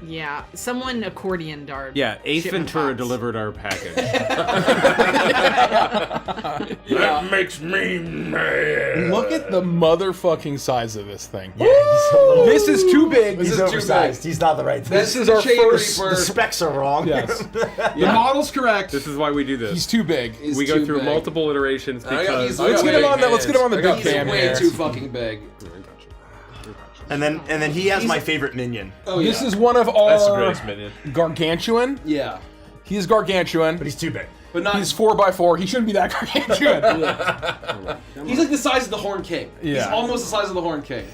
Yeah, someone accordion dart. Yeah, Ace shipment Ventura box. delivered our package. That makes me mad. Look at the motherfucking size of this thing. Yeah, he's a little. This is too big. He's is too oversized. He's not the right. This is our chain first- reaper. The specs are wrong. Yes. The model's correct. This is why we do this. He's too big. He's we go too through big. multiple iterations because Let's get him on the I got big He's cam way here. too fucking big. And then he has my favorite minion. Oh This yeah. is one of That's the our greatest minion. gargantuan. Yeah. He is gargantuan. But he's too big. But not. He's 4x4. He shouldn't be that gargantuan. He's like the size of the Horn King. He's Yeah. almost the size of the Horn King.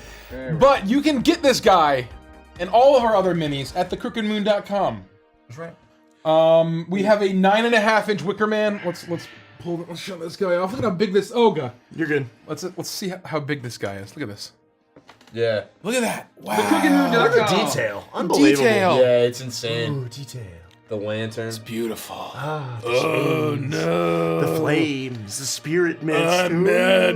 But you can get this guy and all of our other minis at thecrookedmoon.com. That's right. We have a 9.5-inch Wicker Man. Let's show this guy off. Look at how big this. Oh god. You're good. Let's see how big this guy is. Look at this. Yeah. Look at that. Wow. Look at the detail. Unbelievable. Detail. Yeah, it's insane. Ooh, detail. The lantern. Beautiful. Oh no. The flames, the spirit mist. I'm mad.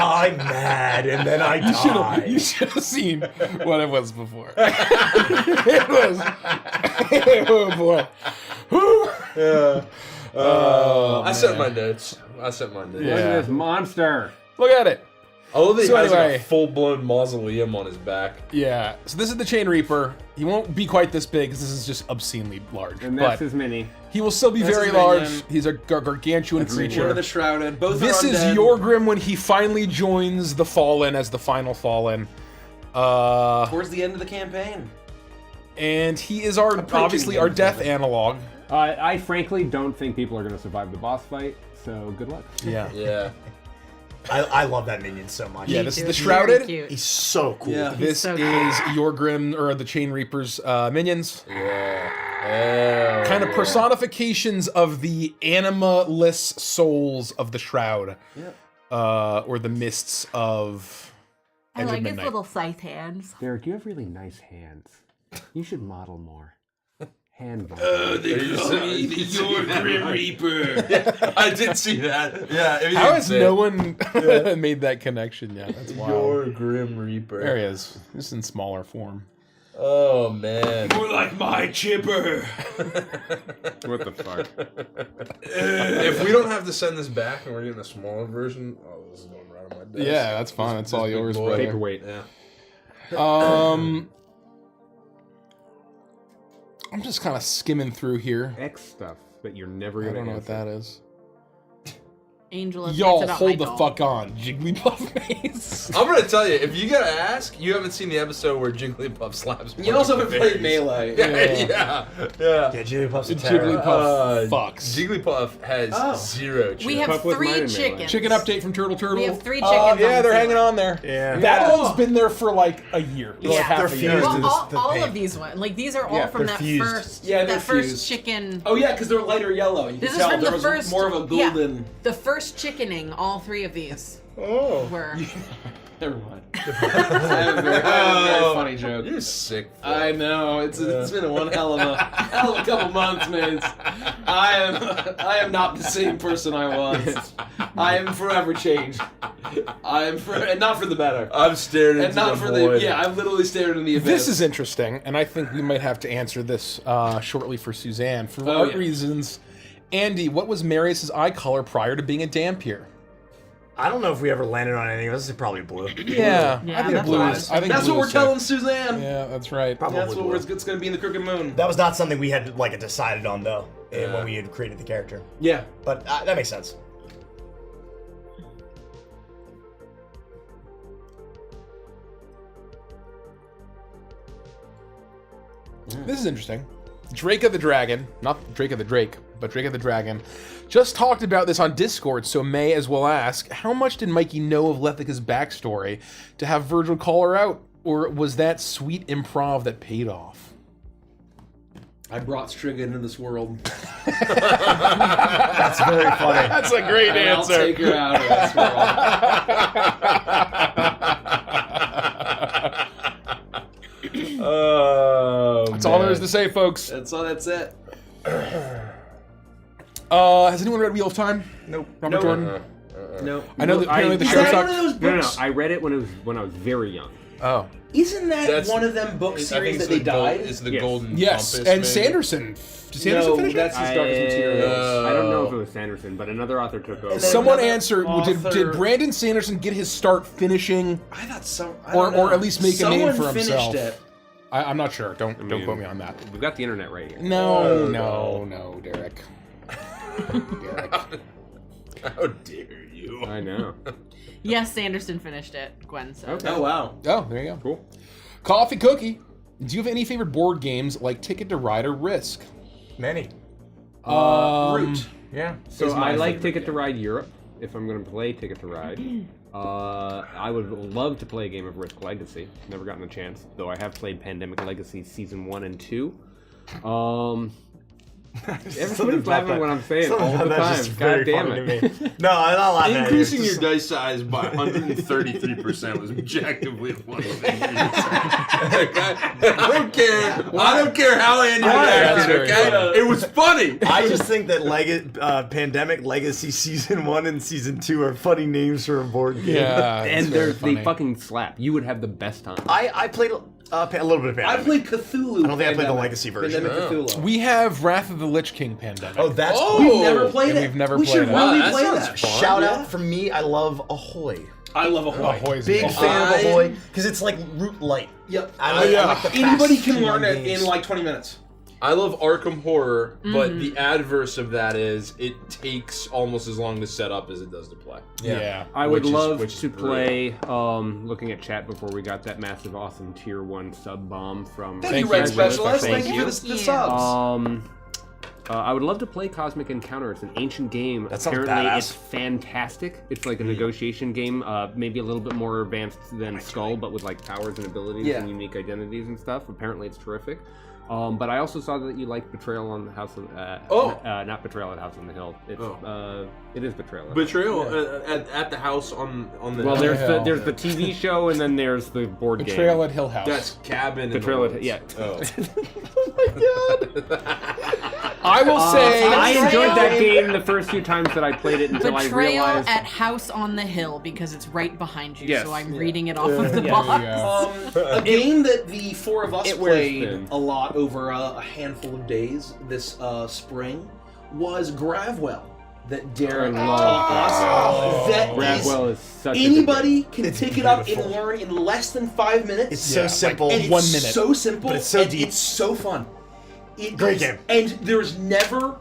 I'm mad, and then I die. You should have seen what it was before. It was. Oh boy. I sent my notes. Look at this monster. Look at it. Oh, he So has anyway. like a full-blown mausoleum on his back. Yeah. So this is the Chain Reaper. He won't be quite this big because this is just obscenely large. And that's but his mini. he will still be That's very his large. minion. He's a gargantuan One creature. of the Shrouded. Both This are is undead. Yorgrim when he finally joins the Fallen as the final Fallen. Towards the end of the campaign. And he is our Approaching obviously the our end of death it. analog. I frankly don't think people are going to survive the boss fight, so good luck. Yeah. Yeah. I love that minion so much. Yeah, this is the He's Shrouded. very cute. He's so cool. Yeah. This so is cool. Yorgrim, or the Chain Reaper's minions. Yeah. Kind of personifications of the anima-less souls of the Shroud. Or the mists of I Edge of like his Midnight. little scythe hands. Derek, you have really nice hands. You should model more. Hand model. Your Grim Reaper. I did see that. Yeah. if you How didn't has say no it. one made that connection yet? That's wild. Your Grim Reaper. There he is. Just in smaller form. Oh man. More like my chipper. What the fuck? If we don't have to send this back and we're getting a smaller version, oh, this is going right on my desk. Yeah, that's fine. That's all big yours, boy. brother. Paperweight. Yeah. I'm just kind of skimming through here. X stuff that you're never I going to don't know what that is. Angel of Y'all, about hold the Michael. fuck on. Jigglypuff maze. I'm gonna tell you, if you gotta ask, you haven't seen the episode where Jigglypuff slaps. You also haven't Punch played Melee. Yeah. Yeah, Jigglypuff's a terror. Jigglypuff fucks. Jigglypuff has zero chance. We have Puff with mine 3 in Melee. chickens. Chicken update from Turtle Turtle. We have 3 Oh, chickens. yeah, on they're the hanging ceiling. on there. Yeah. That one's been there for like a year. Yeah. Like half They're a year. fused. Well, the all paint. of these ones, like these are all Yeah, from they're that fused. first, Yeah, they're that first fused. chicken. Oh yeah, because they're lighter yellow. You This can is tell from there the was first. more of a yeah, golden. the first chickening. All 3 of these were. Never mind. I have a very funny joke. You're sick. I know it's been one hell of a couple months, mates. I am not the same person I was. I am forever changed. And not for the better. I'm stared into And not the for void. I've literally stared in the abyss. This is interesting, and I think we might have to answer this shortly for Suzanne. For Oh, art yeah. reasons, Andy, what was Marius's eye color prior to being a Dampier? I don't know if we ever landed on anything. This is probably blue. Yeah, Yeah, I think that's blue what I is. was I think That's blue what we're is telling safe. Suzanne. Yeah, that's right. Probably That's what blue. it's going to be in the Crooked Moon. That was not something we had like decided on though, when we had created the character. Yeah. But that makes sense. This is interesting. Drake of the Dragon, not Drake of the Drake, but Drake of the Dragon, just talked about this on Discord, so may as well ask, how much did Mikey know of Lethica's backstory to have Virgil call her out, or was that sweet improv that paid off? I brought Striga into this world. That's very funny. That's a great And I'll take her out of this world. That's all there is to say, folks. That's it. Has anyone read Wheel of Time? Nope. Robert Jordan? No. I know that apparently the Is show that one of sucked. those No, books? I read it when I was very young. Oh. Isn't that That's- one of them book I think series it's that they the gold- died? It's the Yes. Golden Yes, Compass, and maybe. Sanderson. Did Sanderson No, finish that's it? his Darkest Materials. I don't know if it was Sanderson, but another author took over. And then- Someone another answer, author- did Brandon Sanderson get his start finishing, I thought some. I or don't know. at least make a name for Someone himself? finished it. I'm not sure. Don't mean, quote me on that. We've got the internet right here. No, Derek. Derek. How dare you? I know. Yes, Sanderson finished it. Gwen said. Okay. Oh wow. Oh, there you go. Cool. Coffee Cookie. Do you have any favorite board games like Ticket to Ride or Risk? Many. Root. Yeah. So is my I like favorite Ticket to Ride Europe. If I'm going to play Ticket to Ride, I would love to play a game of Risk Legacy. Never gotten a chance, though. I have played Pandemic Legacy Season 1 and 2. Everybody's laughing when I'm saying all the time. God damn it. No, I'm not laughing at you. Increasing your dice size by 133% was objectively the funny thing you said. Okay? I don't care how Andy That's reacted, very okay? funny. It was funny. I just think that Pandemic Legacy Season 1 and Season 2 are funny names for a board game. Yeah. And it's very they funny. fucking slap. You would have the best time. I played a little bit of I Pandemic. played Cthulhu. I don't think I played the Pandemic. Legacy version. Pandemic Cthulhu. We have Wrath of the Lich King Pandemic. Oh, that's Oh! cool. We've never played And it. we've never we played should it. really Wow, that play sounds that. fun. Shout Yeah. out from me, I love Ahoy. I love Ahoy. Ahoy's Big awesome. fan of I- Ahoy because it's like root light. Yep. I like the Anybody fast can learn it games. in like 20 minutes. I love Arkham Horror, but the adverse of that is it takes almost as long to set up as it does to play. Yeah. I would Which is- love which is to brutal. play, looking at chat before we got that massive, awesome Tier 1 sub bomb from... Thank you, you, Red Red Specialist. Thank Thank you for the you. subs. I would love to play Cosmic Encounter. It's an ancient game. That sounds Apparently, badass. it's fantastic. It's like a negotiation game, maybe a little bit more advanced than Skull, but with like powers and abilities Yeah. and unique identities and stuff. Apparently, it's terrific. But I also saw that you like Betrayal on the House of... not Betrayal at House on the Hill. It's, it is Betrayal. Betrayal at the house on the. Well, Hill. there's the TV show, and then there's the board game. Betrayal at Hill House. That's cabin. Betrayal in the at- yeah. woods. I will say. I enjoyed that game the first few times that I played it until I Betrayal realized... at House on the Hill because it's right behind you, Yes. so I'm reading it off of the Yeah. box. There you go. A game that the four of us It wears played thin. a lot over a handful of days this spring was Gravwell that Derek I love taught Gravwell. us. That Bradwell is is such a good anybody can It's pick it up and beautiful. learn in less than 5 minutes. It's so Yeah, simple. and it's 1 minute. so simple, But it's so and deep. it's so fun. Great game. And there's never,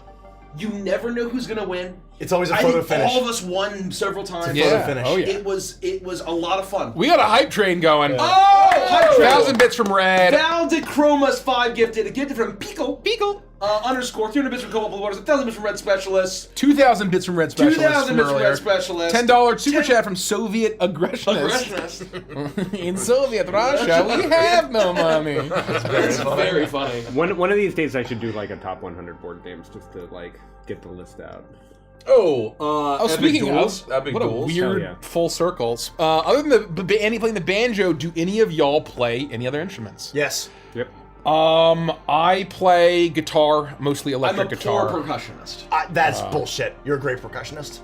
you never know who's gonna win. It's always a I photo think finish. all of us won several times. Yeah. finish. Oh yeah. It was a lot of fun. We got a hype train going. Oh, hype train. 1,000 bits from Red. Val de Chromas 5 gifted. A gifted from Pico. Underscore 300 bits from Cobalt Blue Waters. 1,000 bits from Red Specialist. 2,000 bits from Red Specialist. 2,000 bits from earlier. Red Specialist. $10 super chat from Soviet aggressionist. In Soviet Russia, we have no money. It's very funny. One of these days, I should do like a top 100 board games just to like get the list out. Epic Speaking Duels. of, Epic what a Duels. weird Hell yeah. full circles. Other than Andy playing the banjo, do any of y'all play any other instruments? Yes. Yep. I play guitar, mostly I'm electric a guitar. poor percussionist. That's bullshit. You're a great percussionist.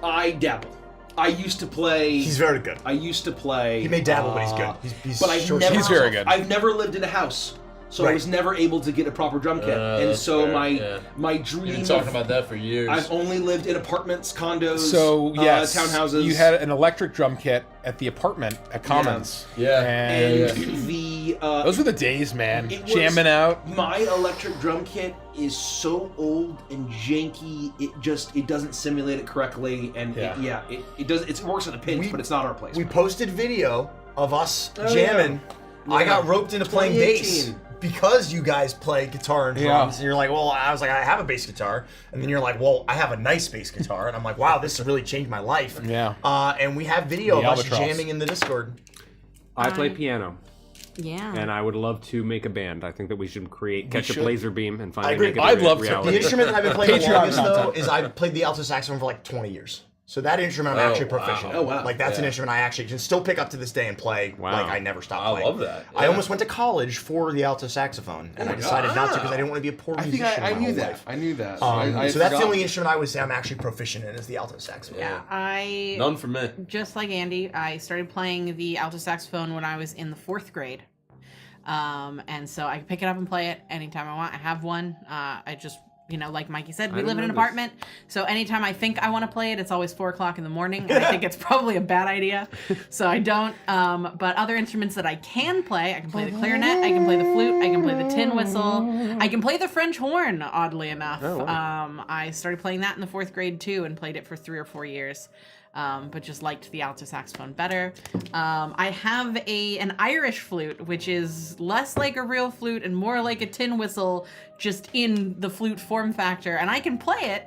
I dabble. I used to play. He's very good. I used to play. He may dabble, but he's good. He's But I've short- never. He's very good. I've never lived in a house, so I Right. was never able to get a proper drum kit. and that's so fair, my You've dream. been talking of- about that for years. I've only lived in apartments, condos, So yes, townhouses. you had an electric drum kit at the apartment at Commons. Yeah. and the those were the days, man. It was- Jamming out. My electric drum kit is so old and janky. It doesn't simulate it correctly, and it does. It works at a pinch, but it's not our place. We posted video of us Oh, jamming. yeah. I Yeah. got roped into playing bass 2018. because you guys play guitar and drums. Yeah. And you're like, well, I was like, I have a bass guitar. And then you're like, well, I have a nice bass guitar. And I'm like, wow, this has really changed my life. Yeah. And we have video The of us albatross. jamming in the Discord. I play piano, Yeah. and I would love to make a band. I think that we should catch should. a laser beam and I finally agree. make it a I'd love to. reality. The instrument that I've been playing the Patreon longest, though, content. is I've played the alto saxophone for like 20 years. So that instrument I'm actually proficient in. Oh, wow. Like, that's an Yeah. instrument I actually can still pick up to this day and play. Wow. Like, I never stop I playing. love that. I Yeah. almost went to college for the alto saxophone, and I decided not to because I didn't want to be a poor I think musician I my knew whole that. life. I knew that. So I that's the forgot. only instrument I would say I'm actually proficient in is the alto saxophone. Yeah, I None for me. just like Andy, I started playing the alto saxophone when I was in the 4th grade. And so I can pick it up and play it anytime I want. I have one. I just, like Mikey said, we I live in an remember this. apartment. So anytime I think I want to play it, it's always 4:00 in the morning. And I think it's probably a bad idea. So I don't. But other instruments that I can play, I can play the clarinet, I can play the flute, I can play the tin whistle, I can play the French horn, oddly enough. Oh, wow. I started playing that in the 4th grade too and played it for 3 or 4 years. But just liked the alto saxophone better. I have an Irish flute, which is less like a real flute and more like a tin whistle, just in the flute form factor. And I can play it,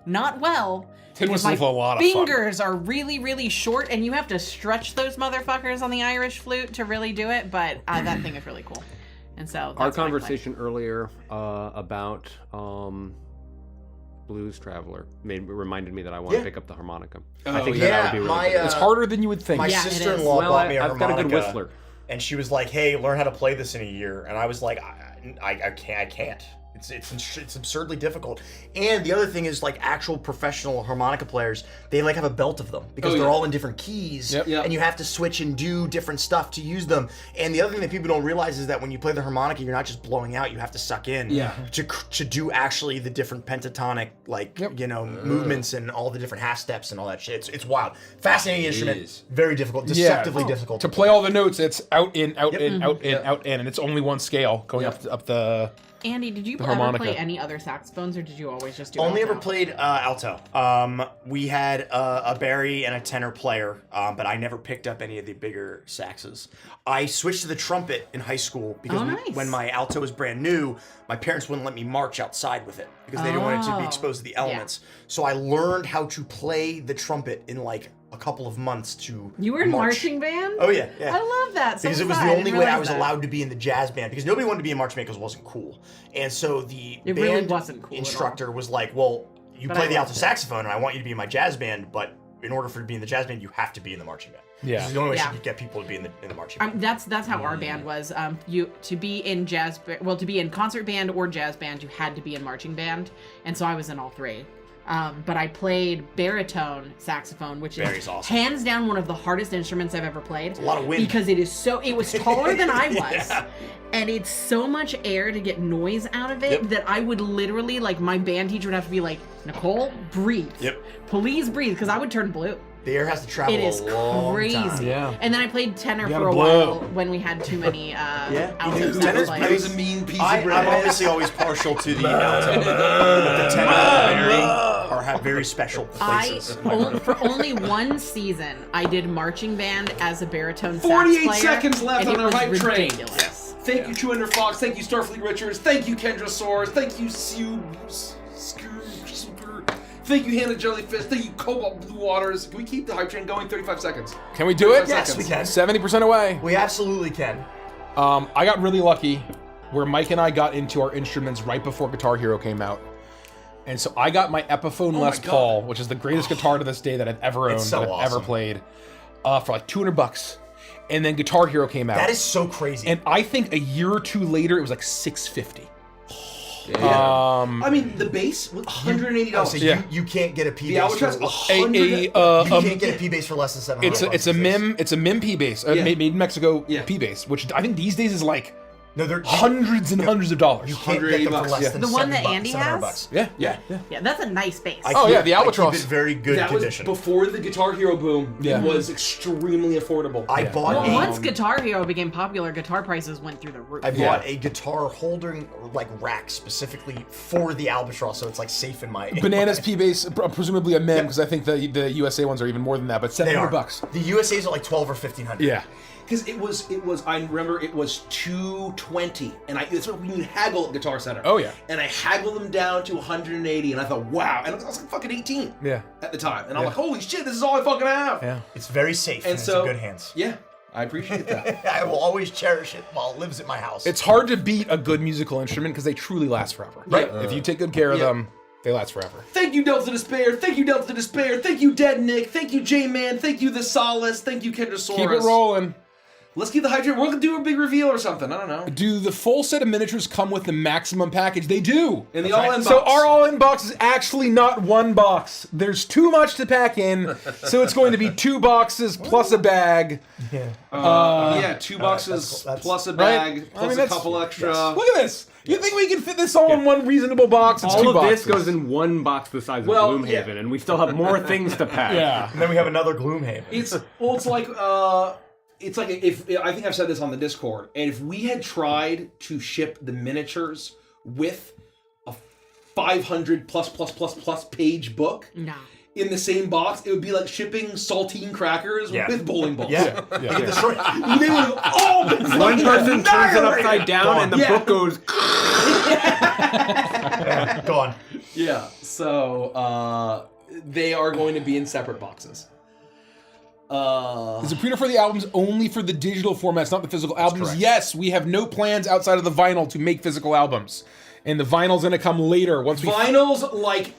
not well. Tin because whistle's my a lot of fun. fingers are really, really short, and you have to stretch those motherfuckers on the Irish flute to really do it. But that thing is really cool. And so that's Our what I play. conversation earlier about Blues Traveler reminded me that I want to pick up the harmonica. I think that would be really good. It's harder than you would think. My Yeah, it is. sister-in-law Well, bought me a I've got a harmonica. good whistler. And she was like, "Hey, learn how to play this in a year." And I was like, "I can't. It's absurdly difficult." And the other thing is, like, actual professional harmonica players, they like have a belt of them because they're all in different keys, Yep. Yep. and you have to switch and do different stuff to use them. And the other thing that people don't realize is that when you play the harmonica, you're not just blowing out; you have to suck in to do actually the different pentatonic, like movements and all the different half steps and all that shit. It's wild, fascinating instrument, very difficult, deceptively difficult To play all the notes, it's out in, out Yep. in, out in, out in, and it's only one scale going up the. Andy, did you ever harmonica. play any other saxophones, or did you always just do Only alto? ever played alto. We had a Barry and a tenor player, but I never picked up any of the bigger saxes. I switched to the trumpet in high school because nice. when my alto was brand new, my parents wouldn't let me march outside with it because they didn't want it to be exposed to the elements. So I learned how to play the trumpet in like a couple of months to You were in march. marching band? Oh yeah, yeah. I love that. So Because it was I the only didn't way I realize was that. allowed to be in the jazz band because nobody wanted to be in marching band because it wasn't cool. And so the It band really wasn't cool at all. instructor was like, "Well, you But play I the alto loved it. saxophone, and I want you to be in my jazz band, but in order for you to be in the jazz band, you have to be in the marching band." Yeah. This is the only way Yeah. she could get people to be in the marching band. That's how our band was. You to be in to be in concert band or jazz band, you had to be in marching band, and so I was in all three. But I played baritone saxophone, which Barry's is awesome. hands down one of the hardest instruments I've ever played. a lot of wind. Because it was taller than I was. And it's so much air to get noise out of it that I would literally, like, my band teacher would have to be like, "Nicole, breathe. Yep. Please breathe," because I would turn blue. The air has to travel It is a long crazy. time. Yeah. And then I played tenor You for gotta a blow. while when we had too many you altos do. that Tenor's were pretty- like, That was a mean piece I'm of bread. obviously always partial to the alto, but the tenor and the Barry are have very special places. For only one season, I did marching band as a baritone sax 48 player, seconds left and on it our was hype train. ridiculous. Thank you, True Ender Fox. Thank you, Starfleet Richards. Thank you, Kendra Soares. Thank you, Thank you, Hannah Jellyfish. Thank you, Cobalt Blue Waters. Can we keep the hype train going? 35 seconds. Can we do it? Yes, we can. 70% away. We absolutely can. I got really lucky where Mike and I got into our instruments right before Guitar Hero came out. And so I got my Epiphone Les Paul, which is the greatest guitar to this day that I've ever owned, so that I've ever played, for like $200. And then Guitar Hero came out. That is so crazy. And I think a year or two later, it was like $650. I mean, the bass was $180. So you can't get a P The bass. Albatross, You can't get a P bass for less than $700. It's a MIM P bass, made in Mexico P bass, which I think these days is like hundreds and hundreds of dollars. You can't get them for less than The one that Andy has? $700. Yeah, that's a nice bass. The Albatross. I keep it very good that condition. was before the Guitar Hero boom. Yeah. It was extremely affordable. I bought once Guitar Hero became popular, guitar prices went through the roof. I bought a guitar holding like rack specifically for the Albatross, so it's like safe in my. Bananas P bass, presumably a MIM, because I think the USA ones are even more than that, but $700. The USA's are like $1,200 or $1,500. Yeah. Because it was. I remember it was $220, and that's when you haggle at Guitar Center. Oh yeah. And I haggled them down to $180, and I thought, wow. And I was like fucking 18. Yeah. At the time, and I'm like, holy shit, this is all I fucking have. Yeah. It's very safe and it's in good hands. Yeah. I appreciate that. I will always cherish it while it lives at my house. It's hard to beat a good musical instrument because they truly last forever. Right. If you take good care of them, they last forever. Thank you, Delta Despair. Thank you, Delta Despair. Thank you, Dead Nick. Thank you, J-Man. Thank you, The Solace. Thank you, Kendra Soares. Keep it rolling. Let's keep the hydrate. We're gonna do a big reveal or something. I don't know. Do the full set of miniatures come with the maximum package? They do. In the all-in box. So our all-in box is actually not one box. There's too much to pack in, so it's going to be 2 boxes plus a bag. Yeah. 2 boxes plus a bag, plus a couple extra. Yes. Look at this. You think we can fit this all in one reasonable box? It's all 2 of boxes. this goes in one box the size of Gloomhaven, and we still have more things to pack. Yeah. And then we have another Gloomhaven. It's like if I think I've said this on the Discord, and if we had tried to ship the miniatures with a 500 plus page book in the same box, it would be like shipping saltine crackers with bowling balls. Yeah. They would have all been One person turns it upside down, and the book goes. Gone. Yeah. So they are going to be in separate boxes. Is it pre-order for the albums only for the digital formats, not the physical albums? Yes, we have no plans outside of the vinyl to make physical albums. And the vinyl's gonna come later once we... Vinyl's like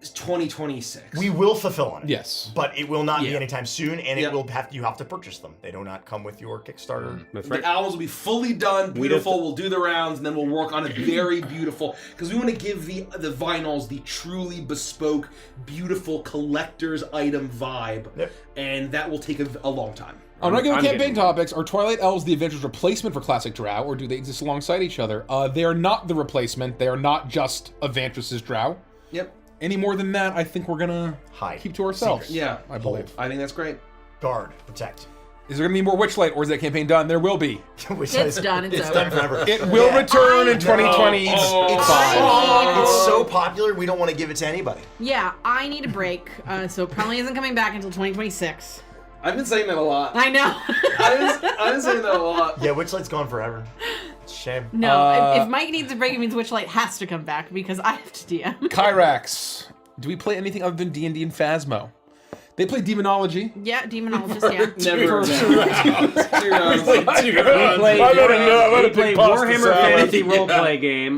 2026. We will fulfill on it. Yes. But it will not be anytime soon, and you have to purchase them. They do not come with your Kickstarter. That's right. The albums will be fully done, beautiful. We'll do the rounds, and then we'll work on a very beautiful, because we want to give the vinyls the truly bespoke, beautiful collector's item vibe, and that will take a long time. On regular campaign topics, are Twilight Elves the Adventures replacement for Classic Drow, or do they exist alongside each other? They are not the replacement. They are not just Adventures' Drow. Yep. Any more than that, I think we're gonna keep to ourselves. Yeah, I believe. I think that's great. Guard, protect. Is there gonna be more Witchlight, or is that campaign done? There will be. It's done. It's over. done forever. It will return in 2020. It's so popular, we don't want to give it to anybody. Yeah, I need a break, so it probably isn't coming back until 2026. I've been saying that a lot. I know. I've been saying that a lot. Yeah, Witchlight's gone forever. It's a shame. No, if Mike needs a break, it means Witchlight has to come back because I have to DM. Kyrax. Do we play anything other than D&D and Phasmo? They play Demonology. Yeah, Demonologist, yeah. Never. We play Warhammer Fantasy Roleplay game.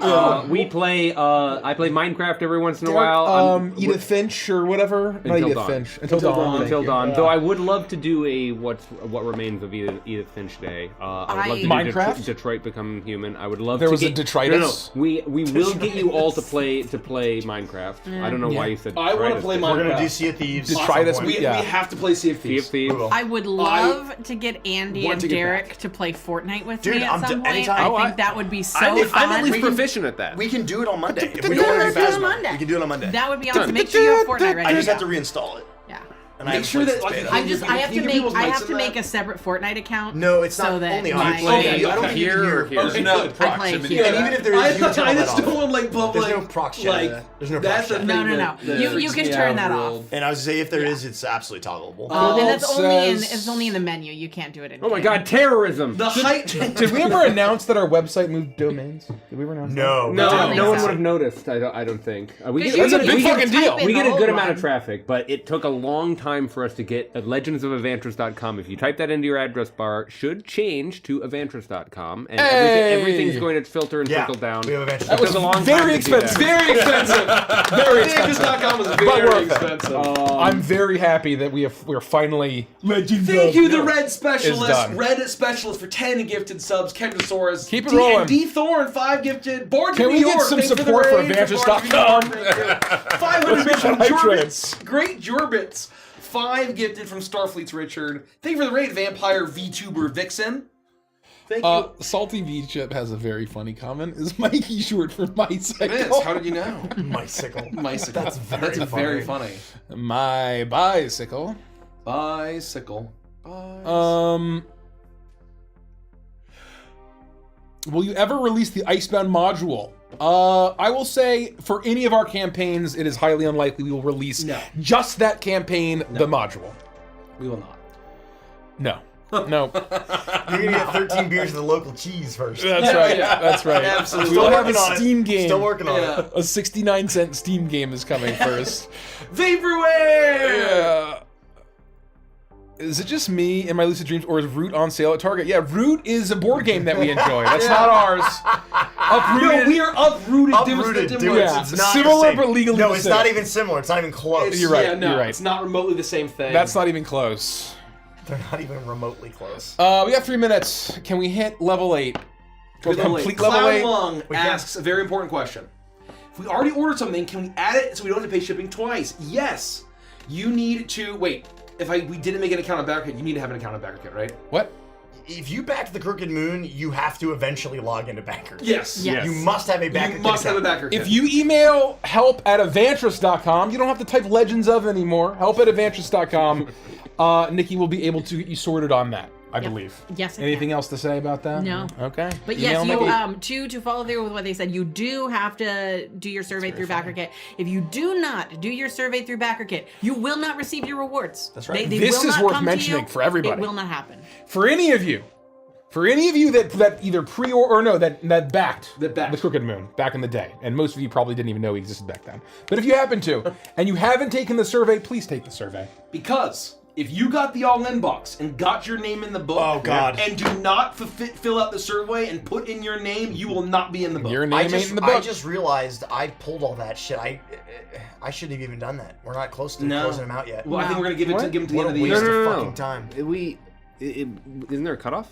We play. I play Minecraft every once in a while. Edith Finch or whatever. Not Edith Finch. Until dawn. Until dawn. Though I would love to do a what remains of Edith Finch Day. I would love to do Minecraft? Detroit Become Human. I would love. There to was a get, detritus? No. We will get you all to play Minecraft. I don't know why you said. I want to play We're Minecraft. gonna do Sea of Thieves. Detritus. We have to play Sea of Thieves. I would love to get Andy and Derek to play Fortnite with me at some point. anytime. I think that would be so I'm fun. at least proficient at that. We can do it on Monday. If we Yeah, don't want let's to do do it on Monday. We can do it on Monday. That would be awesome. Make sure you have Fortnite ready. I just have to reinstall it. Yeah. And I Make haven't sure played that, like, since if beta. I'm just. I have to Can you make. people's I mics have in to that? make a separate Fortnite account. No, it's not so that only my- on. play I don't think you here can or hear. here? There's no I play proximity. here. And even if there is, you can turn I that just off. don't want like public. There's no proc chat. Like There's no that's proc the chat. thing. No. that You freaks can me turn out that real- off. And I was say if there is, it's absolutely toggleable. And that's Gold only in. says- It's only in the menu. You can't do it in. Oh my game. God, terrorism! The height. Did we ever announce that our website moved domains? Did we ever announce No, No, I don't think no one so. would have noticed. I don't think. We Because get, you we get, can- we big get- fucking deal. type in we get the a good old amount of one. traffic, but it took a long time for us to get legendsofavantras.com. If you type that into your address bar, should change to avantras.com, and Hey! everything's going to filter and Yeah, trickle down. we have eventually. That was took a long time very to do that. expensive. Very expensive. Very expensive. Vantage.com is But very worth it. expensive. I'm very happy that we're finally Legends Thank of- you, the Red Specialist. done. Red Specialist for 10 gifted subs. Kendrasaurus. Keep it rolling. And D Thorn, 5 gifted. Born Can to we New get York. some Thanks support for the raid. Avantras.com? Born to New York, thank you. 500 bits from Hype Jorbits. trains. Great Jorbits. 5 gifted from Starfleet's Richard. Thank you for the raid, Vampire VTuber Vixen. Thank you. Salty V Chip has a very funny comment. Is Mikey short for bicycle? It is. How did you know? Bicycle. Bicycle. That's very very funny. My bicycle. Bicycle. Will you ever release the Icebound module? I will say for any of our campaigns, it is highly unlikely we will release just that campaign, the module. We will not. No. No. You're gonna get 13 beers of the local cheese first. That's right. That's right. Absolutely. We'll have Working on a it. Steam game. Still working on Yeah. it. A 69-cent Steam game is coming first. Vaporware! Yeah. Is it just me in my lucid dreams, or is Root on sale at Target? Yeah, Root is a board game that we enjoy. That's not ours. Uprooted. No, we are uprooted. Uprooted, dude. Yeah. It's not Similar the same. but legally No, the it's same. not even similar. It's not even close. You're right, Yeah, no, you're right. it's not remotely the same thing. That's not even close. They're not even remotely close. We got 3 minutes. Can we hit level 8? Or complete level Cloud 8? Lung We can. asks a very important question. If we already ordered something, can we add it so we don't have to pay shipping twice? Yes. You need to wait. If we didn't make an account on BackerKit, you need to have an account on BackerKit, right? What? If you backed the Crooked Moon, you have to eventually log into Backer. Yes. Yes. You must have a Backer. You must have a BackerKit. If you email help@avantras.com, you don't have to type Legends of anymore. Help@avantras.com. Nikki will be able to get you sorted on that, I believe. Yes, I Anything can. else to say about that? No. Okay. But Email yes, Nikki. to follow through with what they said, you do have to do your survey through BackerKit. If you do not do your survey through BackerKit, you will not receive your rewards. That's right. They This will is not worth come to mentioning you. for everybody. It will not happen. For any of you that either pre-order or no, that backed the Crooked Moon back in the day, and most of you probably didn't even know he existed back then. But if you happen to, and you haven't taken the survey, please take the survey. Because if you got the all-in box and got your name in the book, Oh, God. and do not fill out the survey and put in your name, you will not be in the book. Your name I ain't just, in the book. I just realized I pulled all that shit. I shouldn't have even done that. We're not close to closing them out yet. Well, I think we're gonna give it to the What end a of the waste year. of fucking time. Isn't there a cutoff?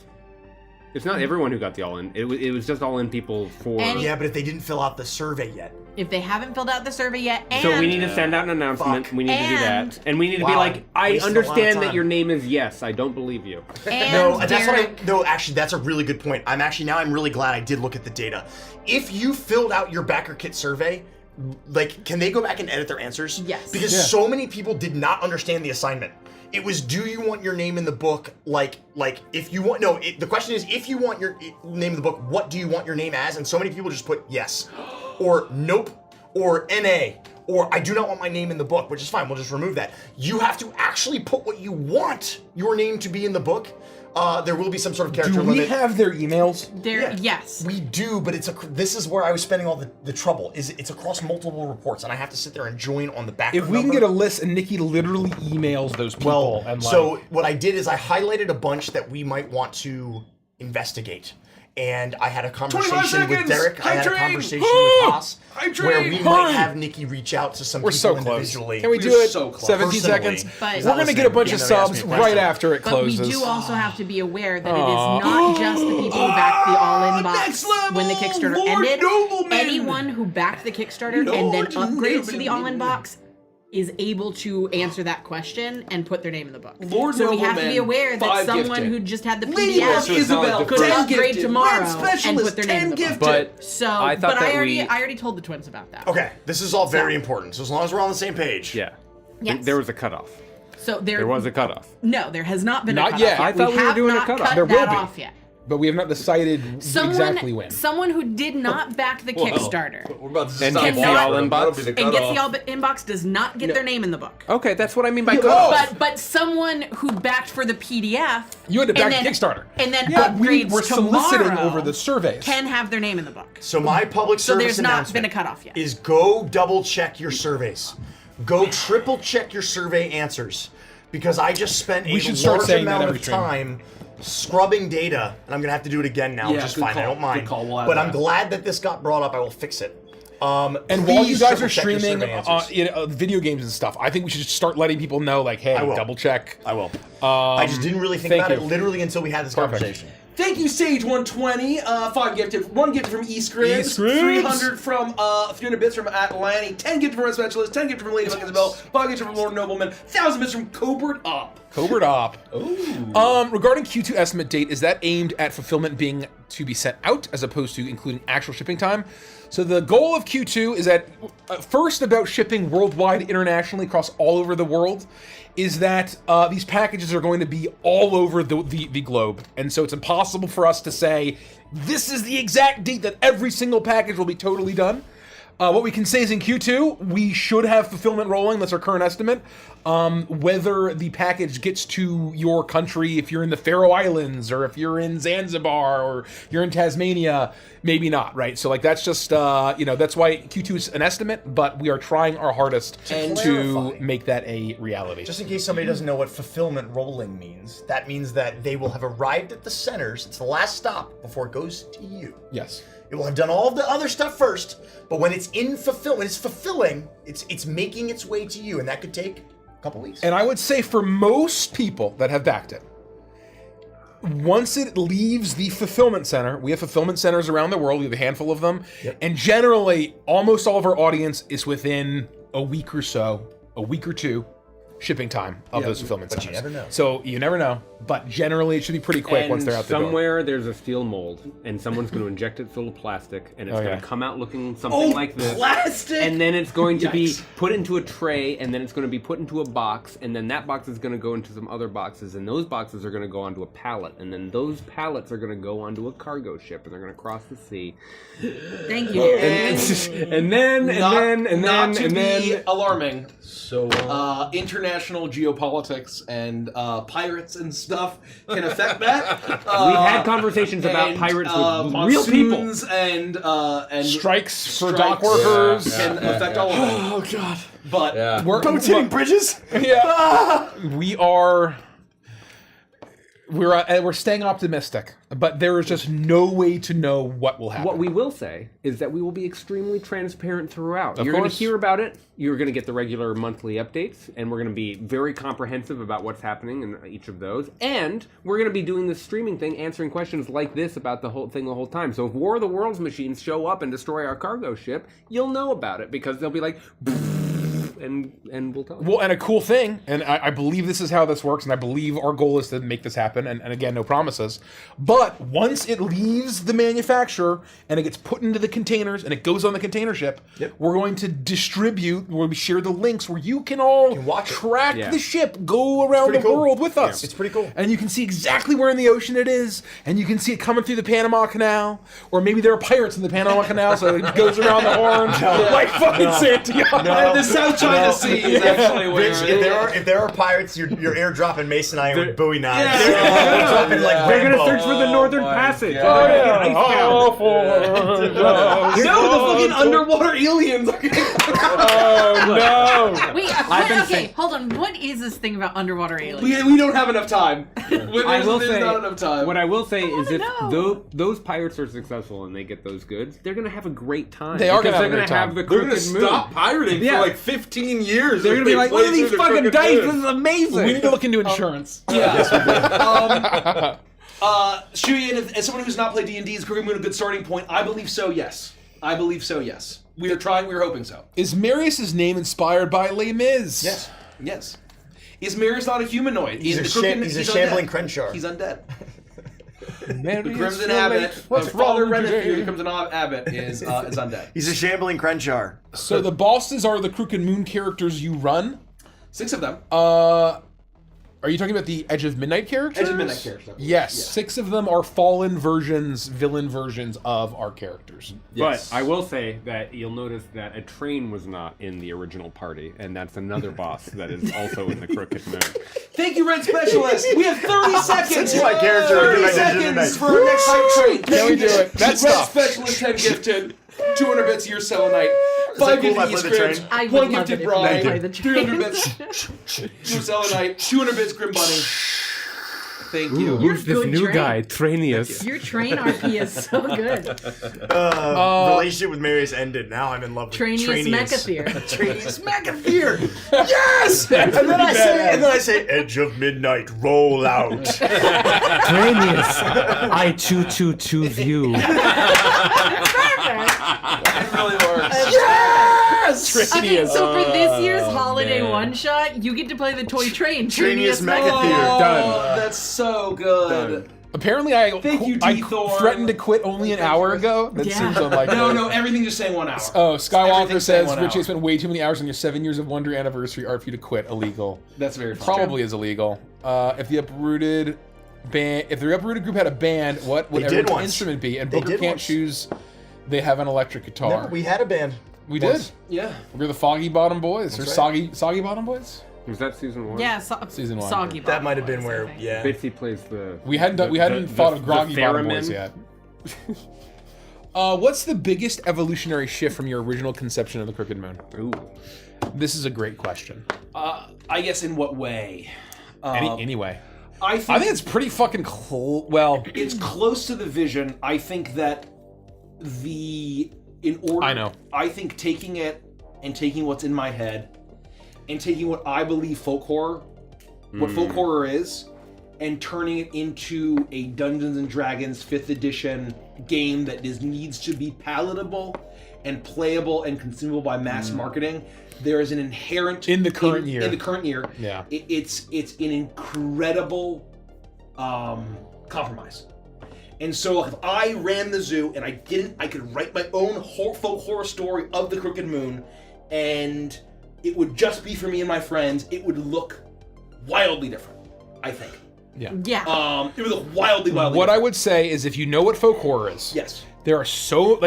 It's not everyone who got the all-in. It was just all-in people for. And- Yeah, but if they didn't fill out the survey yet. If they haven't filled out the survey yet, and So we need to send out an announcement. Fuck. We need to do And- that, and we need to be Wow, like, I wasted a lot of understand that time. your name is yes. I don't believe you. and No, that's what Derek, no, actually, that's a really good point. I'm really glad I did look at the data. If you filled out your BackerKit survey, like, can they go back and edit their answers? Yes. Because so many people did not understand the assignment. It was, do you want your name in the book? Like if you want, no, the question is, if you want your name in the book, what do you want your name as? And so many people just put yes, or nope, or NA, or I do not want my name in the book, which is fine. We'll just remove that. You have to actually put what you want your name to be in the book. There will be some sort of character Do we limit. have their emails? yes. We do, but this is where I was spending all the trouble. It's across multiple reports, and I have to sit there and join on the back. If we can get a list, and Nikki literally emails those people, well, and so what I did is I highlighted a bunch that we might want to investigate. And I had a conversation with seconds! Derek. I had a Hype train! conversation with Haas, Hype where train! we Hurry! might have Nikki reach out to some we're people so close. individually. Can we do We're it? so close. 17 Personally. seconds. But- We're gonna get a bunch of Yeah, nobody asked subs me a question. right after it But closes. we do also have to be aware that it is not just the people who backed the all-in box next level! when the Kickstarter Lord ended. Nobleman! Anyone who backed the Kickstarter and then Lord upgrades to the all-in Nobleman! box is able to answer that question and put their name in the book. Lord so we have to be Nobleman, aware that 5 someone gifted. who just had the Ladybug PDF Isabel, could 10 upgrade gifted. tomorrow Red Specialist, and put their name 10 in the book. gifted. But So, I thought but that I already told the twins about that. Okay, this is all very important. So as long as we're on the same page. Yeah. Yes. There was a cutoff. So There was a cutoff. No, there has not been a Not cutoff yet. I thought we were have doing a not cutoff. cut There will that be. off yet. But we have not decided exactly when. Someone who did not back the Kickstarter We're about to And stop gets the off. all-in That'll box? be the and gets cutoff. the all inbox does not get their name in the book. Okay, that's what I mean by cutoff. But someone who backed for the PDF You had to back and the then- Kickstarter. and then Yeah, upgrades we're soliciting tomorrow over the surveys. can have their name in the book. So my public So service there's not announcement been a cutoff yet. is go double check your surveys. Go triple check your survey answers. Because I just spent We a should start large saying that amount every of stream. time scrubbing data, and I'm gonna have to do it again now, Yeah, which is good fine. I call. don't mind. Good call. We'll add But that. I'm glad that this got brought up. I will fix it. And while please you guys triple are check your streaming survey answers. video games and stuff, I think we should just start letting people know, like, hey, I will. double check. I will. I just didn't really think thank about it you. literally until we had this Perfect. conversation. Thank you, Sage120. 5 gifted. 1 gift from Eastgrids. Eastgrids. 300 from 300 bits from Atlanti. 10 gifted from Red Specialist. 10 gifted from Ladybug Isabel. 5 gifted from Lord Nobleman. 1,000 bits from Cobert Up. Cobert Op. Regarding Q2 estimate date, is that aimed at fulfillment being to be sent out as opposed to including actual shipping time? So the goal of Q2 is that, first about shipping worldwide, internationally, across all over the world, is that these packages are going to be all over the globe. And so it's impossible for us to say, this is the exact date that every single package will be totally done. What we can say is in Q2, we should have fulfillment rolling. That's our current estimate. Whether the package gets to your country, if you're in the Faroe Islands, or if you're in Zanzibar, or you're in Tasmania, maybe not, right? So, like, that's just, that's why Q2 is an estimate, but we are trying our hardest to clarify, make that a reality. Just in case somebody doesn't know what fulfillment rolling means, that means that they will have arrived at the centers. It's the last stop before it goes to you. Yes. It will have done all of the other stuff first, but when it's in fulfillment, it's fulfilling, it's making its way to you, and that could take a couple weeks. And I would say for most people that have backed it, once it leaves the fulfillment center, we have fulfillment centers around the world, we have a handful of them, and generally almost all of our audience is within a week or so, a week or two, shipping time of those fulfillment centers. you never know. So you never know, but generally it should be pretty quick once they're out the door. Somewhere there's a steel mold, and someone's going to inject it full of plastic, and it's going yeah. to come out looking something like this. Plastic! And then it's going to be Yikes. put into a tray, and then it's going to be put into a box, and then that box is going to go into some other boxes, and those boxes are going to go onto a pallet, and then those pallets are going to go onto a cargo ship, and they're going to cross the sea. Thank you. And then alarming. So, International geopolitics and pirates and stuff can affect that. we've had conversations about pirates with real people. monsoons and Strikes for strikes dock workers. can affect all of them. Oh god. But yeah. Boats hitting bridges? Yeah. We're staying optimistic, but there is just no way to know what will happen. What we will say is that we will be extremely transparent throughout. You're going to course. hear about it. You're going to get the regular monthly updates, and we're going to be very comprehensive about what's happening in each of those. And we're going to be doing this streaming thing, answering questions like this about the whole thing the whole time. So if War of the Worlds machines show up and destroy our cargo ship, you'll know about it because they'll be like, and we'll tell you. Well, and a cool thing, and I believe this is how this works, and I believe our goal is to make this happen, and again, no promises, but once it leaves the manufacturer, and it gets put into the containers, and it goes on the container ship, we're going to distribute, where we share the links, where you can all track the ship, go around the world with us. It's pretty cool. And you can see exactly where in the ocean it is, and you can see it coming through the Panama Canal, or maybe there are pirates in the Panama Canal, so it goes around the horn, like fucking Santiago. the South China Sea is actually where. Rich, if there are pirates, you're airdropping Mason and I with Bowie knives. Yeah. Dropping like They're going to Rambo. search for the Northern Passage. Oh, They're yeah. gonna get ice Oh, down. No, the fucking underwater aliens. Oh, no. Wait, hold on. What is this thing about underwater aliens? we don't have enough time. I will There's say, not enough time. what I will say is if know. those pirates are successful and they get those goods, they're going to have a great time. They are because gonna have a they're great gonna time. have the They're going to crooked moon. stop pirating Yeah. for like 15 years. They're if going to be they like, play look at these through the fucking crooked dice. moon." This is amazing. We need to look into insurance. Shuyi, as someone who's not played D&D, is Crooked Moon a good starting point? I believe so, yes. We are trying, we are hoping so. Is Marius's name inspired by Les Mis? Yes. Is Marius not a humanoid? He's a shambling Crenshaw. He's undead. Marius The Crimson relate. Abbot, What's Father wrong today? Renethue, the Crimson Abbot, is undead. He's a shambling Crenshaw. So the bosses are the Crooked Moon characters you run. 6 of them. Are you talking about the Edge of Midnight characters? Edge of Midnight characters. Yes, 6 of them are fallen versions, villain versions of our characters. But I will say that you'll notice that a train was not in the original party, and that's another boss that is also in the Crooked Moon. Thank you, Red Specialist. We have 30 seconds. My character. 30 seconds for our next hype train. Can we do it? That's Red tough. Specialist 10 gifted. 200 bits your selenite. 5 cool if I gifted play the e-script. train? I would 1 love gifted it if you played bride. the 300 train. bits your selenite. 200 bits Grim Bunny. Thank you. Who's this good new train. guy, Trainius? Your train RP is so good. Relationship with Marius ended. Now I'm in love with Trainius Mechathier. Trainius Mechathier. Yes. And then I say, Edge of Midnight, roll out. Trainius, I 222 view. It really works. Yes. Okay, so for this year's holiday one-shot, you get to play the toy train. Trainius Trainius Mechathier. Oh, that's so good. Apparently, I D-Thor. threatened to quit only an hour ago. That Yeah. seems unlikely. No, everything just saying 1 hour. Oh, Skywalker Everything's saying says, 1 Richie hour. spent way too many hours on your 7 years of Wonder anniversary art for you to quit. Illegal. That's very fun. Probably is illegal. If the uprooted group had a band, what would They did every once. instrument be? And They Booker did can't once. choose. They have an electric guitar. No, we had a band. We once. did. Yeah. We're the Foggy Bottom Boys. Or That's Soggy Bottom Boys. Was that season 1? Yeah, Season 1. Soggy That Bottom might have been Boys, where, I think. yeah. Bitsy plays the. We hadn't thought of Groggy Bottom Boys yet. What's the biggest evolutionary shift from your original conception of the Crooked Moon? Ooh. This is a great question. I guess in what way? Anyway, I I think it's pretty fucking well. it's close to the vision. I think that I think taking it and taking what's in my head and taking what I believe folk horror, what folk horror is, and turning it into a Dungeons and Dragons 5th edition game that needs to be palatable and playable and consumable by mass marketing. There is an inherent In the current year. In the current year, Yeah. it's an incredible compromise. And so if I ran the zoo and I could write my own folk horror story of the Crooked Moon, and it would just be for me and my friends, it would look wildly different, I think. Yeah. It would look wildly What different. I would say is, if you know what folk horror is, Yes. there are so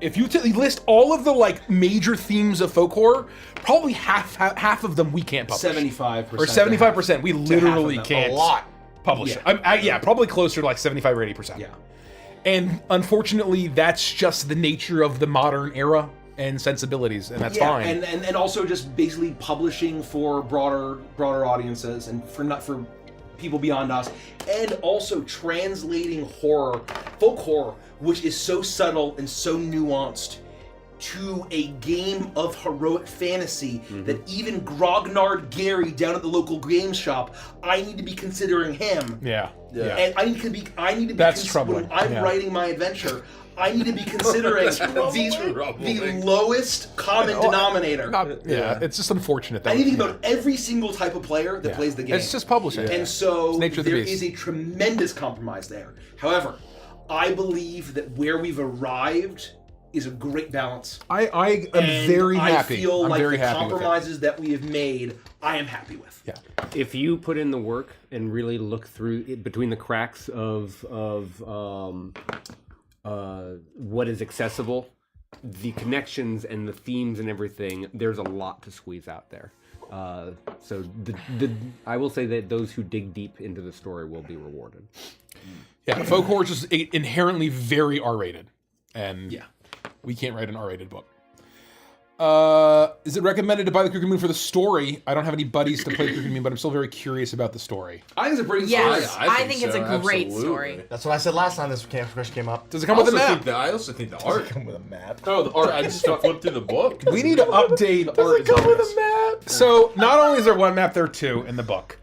if you list all of the major themes of folk horror, probably half of them we can't publish. 75%. Or 75%. We literally them. can't A lot. publish. Yeah. Yeah, probably closer to 75 or 80%. Yeah. And unfortunately, that's just the nature of the modern era and sensibilities, and that's fine. And also just basically publishing for broader audiences and for people beyond us, and also translating folk horror, which is so subtle and so nuanced, to a game of heroic fantasy that even Grognard Gary down at the local game shop, I need to be considering him. Yeah. And I need to be That's troubling. when I'm Yeah. writing my adventure, I need to be considering the lowest common denominator. It's just unfortunate that I need to think about every single type of player that plays the game. It's just publishing. And so It's nature of the there beast. is a tremendous compromise there. However, I believe that where we've arrived is a great balance. I am And very happy. I feel I'm like very the happy with it. compromises that we have made, I am happy with. Yeah. If you put in the work and really look through it, between the cracks of what is accessible, the connections and the themes and everything, there's a lot to squeeze out there. So I will say that those who dig deep into the story will be rewarded. Yeah, folk horror is just inherently very R-rated, and Yeah. we can't write an R-rated book. Is it recommended to buy the Crooked Moon for the story? I don't have any buddies to play Crooked Moon, but I'm still very curious about the story. I think it's a pretty Yes, story. I think it's a great story. That's what I said last time this question came up. Does it come with a map? I also think the art. Come with a map. Oh, the art. I just flipped through the book. We need to update Does art. it come with a map? So not only is there one map, there are two in the book,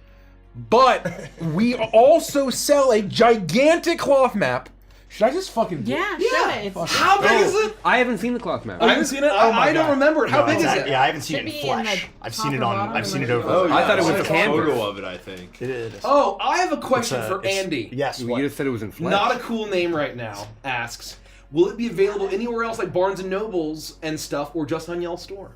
but we also sell a gigantic cloth map. Should I just fucking Yeah, show it. It's How big is it? I haven't seen the cloth map. I haven't seen it. I don't remember it. How big is it? Yeah, I haven't seen Should it in be in flesh. the I've top seen it or on. bottom I've or seen it whatever. over. I thought it was a a canvas. photo of it. I think. It is. Oh, I have a question for It's- Andy. Yes. You What? just said it was in flesh. Not a cool name right now. Asks, will it be available anywhere else like Barnes and Nobles and stuff, or just on Yell Store?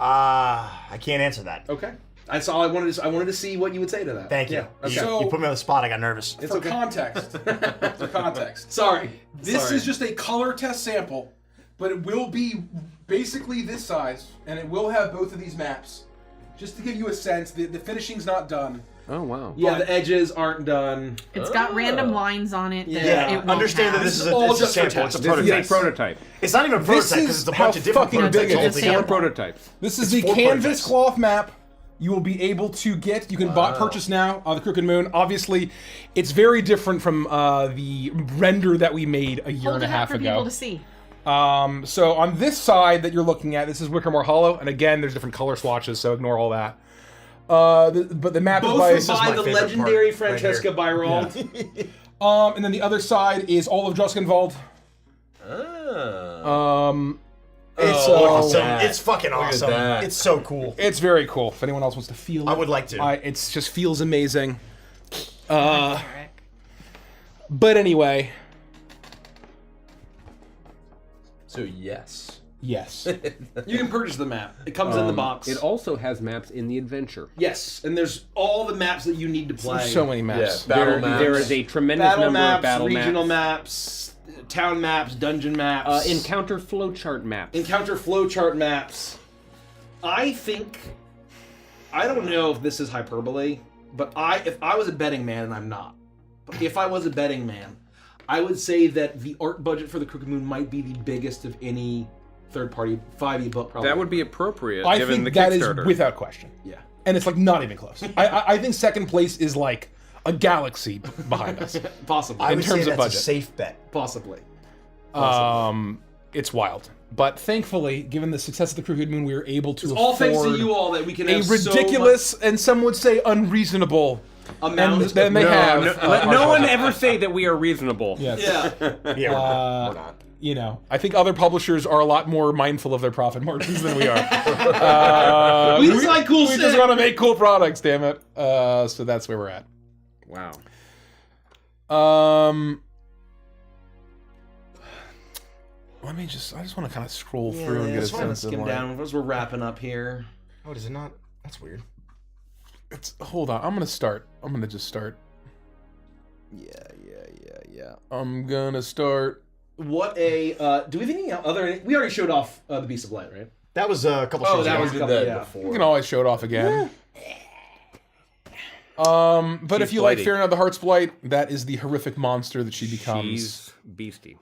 I can't answer that. Okay. That's all I wanted to. I wanted to see what you would say to that. Thank you. Yeah. Okay. So- You put me on the spot. I got nervous. It's For okay. context. For context. Sorry. This Sorry. is just a color test sample, but it will be basically this size, and it will have both of these maps. Just to give you a sense, the finishing's not done. Oh wow. Yeah, the edges aren't done. It's got random lines on it. That Yeah. it won't Understand that have. this is all it's a just for sample. It's a test. This is a prototype. prototype. It's not even a This prototype because is it's a how bunch of different fucking prototypes big it all is. It's together. sample. Prototypes. This is It's the 4 canvas prototypes. cloth map you will be able to get. You can purchase now on the Crooked Moon. Obviously, it's very different from the render that we made a year Hold and a it up half for ago. people to see. So on this side that you're looking at, this is Wickermore Hollow, and again, there's different color swatches, so ignore all that. But the map Both is were by... by my the favorite legendary part right Francesca here. Byrald. and then the other side is all of Druskenwald. It's Awesome. that. It's fucking Look at awesome. that. It's so cool. it's very cool. If anyone else wants to feel it, I would like to. It's just feels amazing. Eric. But anyway, So yes. yes. You can purchase the map. It comes in the box. It also has maps in the adventure. Yes, and there's all the maps that you need to play. There's so many maps. Yeah, battle There, maps. there is a tremendous battle number maps, of battle regional maps. maps, town maps, dungeon maps, Encounter flowchart maps. encounter flowchart maps. I think, I don't know if this is hyperbole, but if I was a betting man, and I'm not, but if I was a betting man, I would say that the art budget for the Crooked Moon might be the biggest of any third-party 5e book. Probably That would be appropriate I given think the that is Kickstarter. without question. yeah. And it's like not even close. I think second place is like a galaxy behind us. Possibly. I in would terms say of that's budget. a safe bet. Possibly. It's wild. But thankfully, given the success of the Crooked Moon, we were able to It's afford all thanks to you all that we can a have ridiculous and some would say unreasonable amount. and then they No, have. let no one ever say that we are reasonable. Yes. Yeah. Yeah, we're not. You know, I think other publishers are a lot more mindful of their profit margins than we are. We just like cool We shit. just want to make cool products, damn it. So that's where we're at. Wow. I just want to kind of scroll through and get a just wanna sense of skim like, down as we're wrapping up here. Oh, does it not? That's weird. hold on, I'm gonna just start. Yeah. I'm gonna start. What a do we have anything other? We already showed off the Beast of Light, right? That was a couple Oh, shows that ago. was We a did couple. that Yeah. before. You can always show it off again. But if She's you like blighty. Fear Not the Heart's Blight, that is the horrific monster that she becomes. She's beastie.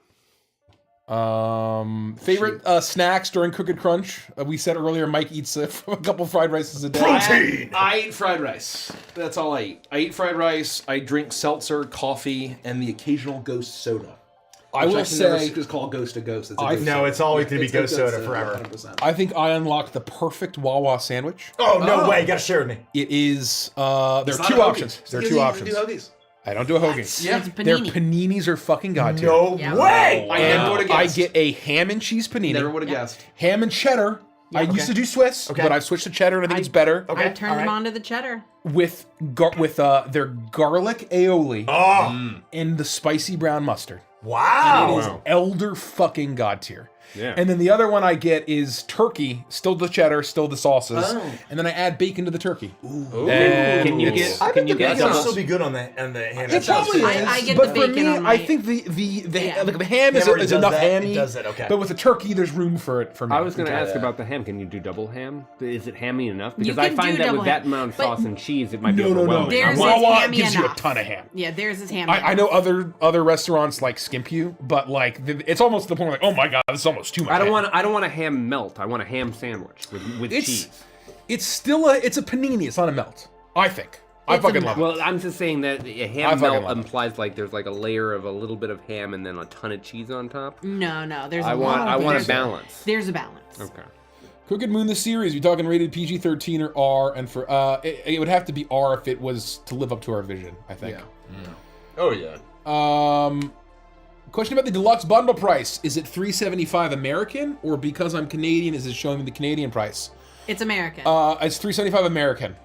Favorite snacks during Crooked Crunch? We said earlier, Mike eats a couple fried rices a day. I eat fried rice. That's all I eat. I eat fried rice. I drink seltzer, coffee, and the occasional Ghost soda. I Which will can never say, just call Ghost a Ghost. It's a I- ghost No, soda. it's always gonna be It's a Ghost soda forever. 100%. I think I unlocked the perfect Wawa sandwich. Oh, no way. You gotta share with me. It is, there It's are not two a hoagie. options. There are You two can options. do hoagies. I don't do a hoagie. Yeah. It's Their panini. paninis are fucking god tier. No Yeah. way. I never would have I guessed. get a ham and cheese panini. Never would have guessed. Ham and cheddar. I used to do Swiss, Okay. but I've switched to cheddar and I think it's better. Okay. I turned all them right. onto the cheddar. With their garlic aioli Oh, and the spicy brown mustard. wow. It is elder fucking god tier. Yeah. And then the other one I get is turkey, still the cheddar, still the sauces, Oh. and then I add bacon to the turkey. And can you It's- get? I Can think you the get? bacon will some- still be good on the ham. It probably is. I get but the for bacon me, on my- I think the Yeah. like the ham is, Ham already is does enough that. hammy. It does it, okay. But with the turkey, there's room for it for me. I was going to ask Yeah. about the ham. Can you do double ham? Is it hammy enough? You Because I can find do that double with that ham. amount of But- sauce and cheese, it might be No. overwhelming. Theirs is Wawa hammy gives you a enough. ton of ham. Yeah, theirs is hammy. I know other restaurants like skimp you, but like it's almost to the point where like, oh my god, this is almost too much. I don't ham. want a ham melt. I want a ham sandwich with cheese. It's still a panini. It's not a melt. I think. I It's a fucking love it. Well, I'm just saying that a I ham fucking melt love it. implies like there's like a layer of a little bit of ham and then a ton of cheese on top. No, there's a I want there's a balance. There's a balance. Okay. Crooked Moon the series. We talking rated PG-13 or R? And for it would have to be R if it was to live up to our vision. I think. Oh yeah. Question about the deluxe bundle price. Is it $375 American, or because I'm Canadian, is it showing me the Canadian price? It's American. It's $375 American.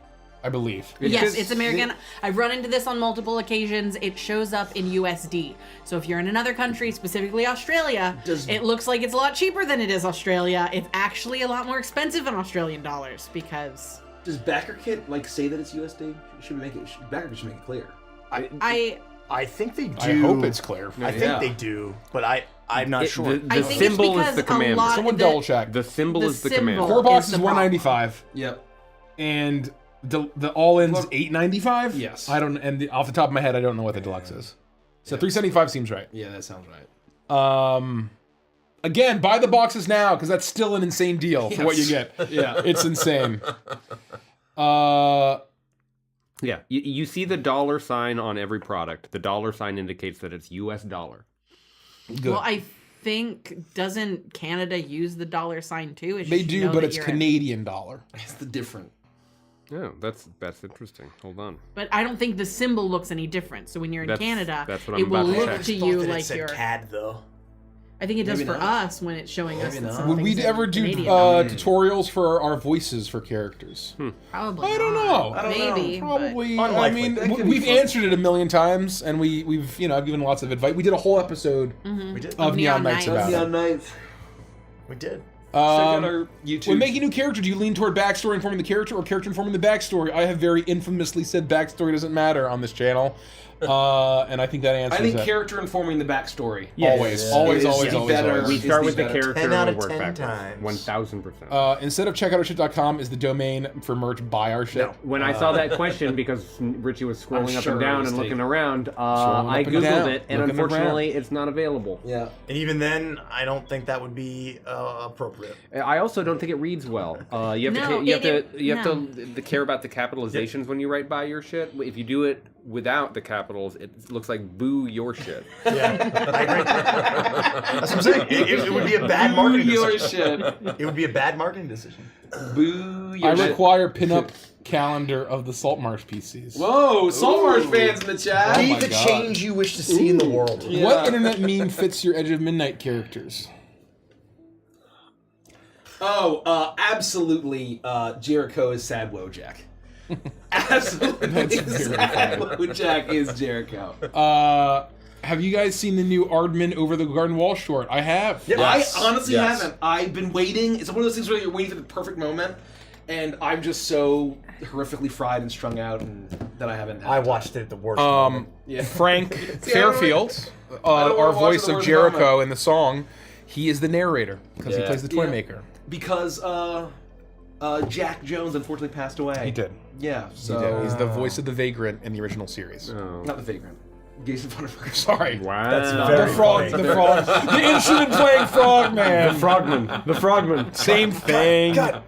I believe. Yes, it's American. I've run into this on multiple occasions. It shows up in USD. So if you're in another country, specifically Australia, it looks like it's a lot cheaper than it is Australia. It's actually a lot more expensive in Australian dollars because... Does BackerKit like say that it's USD? BackerKit should make it clear. I think they do. I hope it's clear. I think they do, but I'm not sure. The symbol is the command. Someone double check. The symbol is the command. Core box is $195. Yep. And the all-in's $895. Yes. I don't. And off the top of my head, I don't know what the deluxe is. So $375 seems right. Yeah, that sounds right. Again, buy the boxes now because that's still an insane deal for what you get. Yeah, it's insane. Yeah, you see the dollar sign on every product. The dollar sign indicates that it's US dollar. Good. Well, I think, doesn't Canada use the dollar sign too? They do, but it's Canadian dollar. It's the different. Yeah, that's interesting. Hold on. But I don't think the symbol looks any different. So when you're in Canada, that's what it I'm will about to look check. to you like said you're... CAD, though. I think it does Maybe for not. us when it's showing us. That Would we ever do tutorials for our voices for characters? Probably. I don't know. Maybe. Probably. but- I mean, we've answered it a million times, and we've I've given lots of advice. We did a whole episode We did. of Neon Knights about it. Neon Knights. We did. Check out our YouTube. When making a new character, do you lean toward backstory informing the character or character informing the backstory? I have very infamously said backstory doesn't matter on this channel, and I think that answers I think that. character informing the backstory. Always, always, always, always, better. always. We start with the character 10 and out we of work 10 backwards. times. 1000%. Instead of checkoutourshit.com is the domain for merch. Buy our shit. No. When I saw that question, because Richie was scrolling up sure and it down was and looking taken. around, Scrolling I up and googled down, it, and looking unfortunately, it's not available. Yeah. And even then, I don't think that would be appropriate. I also don't think it reads well. You have No, to care about the capitalizations when you write "buy your shit." If you do it without the capitals, it looks like "boo your shit." Yeah, I agree. That's what I'm saying. It would be a bad marketing decision. It would be a bad marketing decision. Boo your I shit. require pinup calendar of the Saltmarsh PCs. Whoa, Saltmarsh fans in the chat. Be my the God. change you wish to see in the world. Yeah. What internet meme fits your Edge of Midnight characters? Oh, absolutely. Jericho is Sad Wojak. Absolutely, That's very Sad funny. Wojak is Jericho. Have you guys seen the new Aardman Over the Garden Wall short? I have. Yep. I honestly Yes. haven't. I've been waiting. It's one of those things where you're waiting for the perfect moment, and I'm just so horrifically fried and strung out, and that I haven't. Had I time. watched it at the worst moment. Frank See, I don't Fairfield, don't wanna our watch voice it the of worst Jericho moment. in the song, he is the narrator because he Yeah. plays the toy Yeah. maker. because Jack Jones unfortunately passed away. He did. Yeah. He So did. He's the voice of the Vagrant in the original series. Oh. not the Vagrant. Jason Funderburg. Sorry. Wow. That's The very frog, funny. the frog, the instrument playing frog man. The frogman. Same thing. Cut.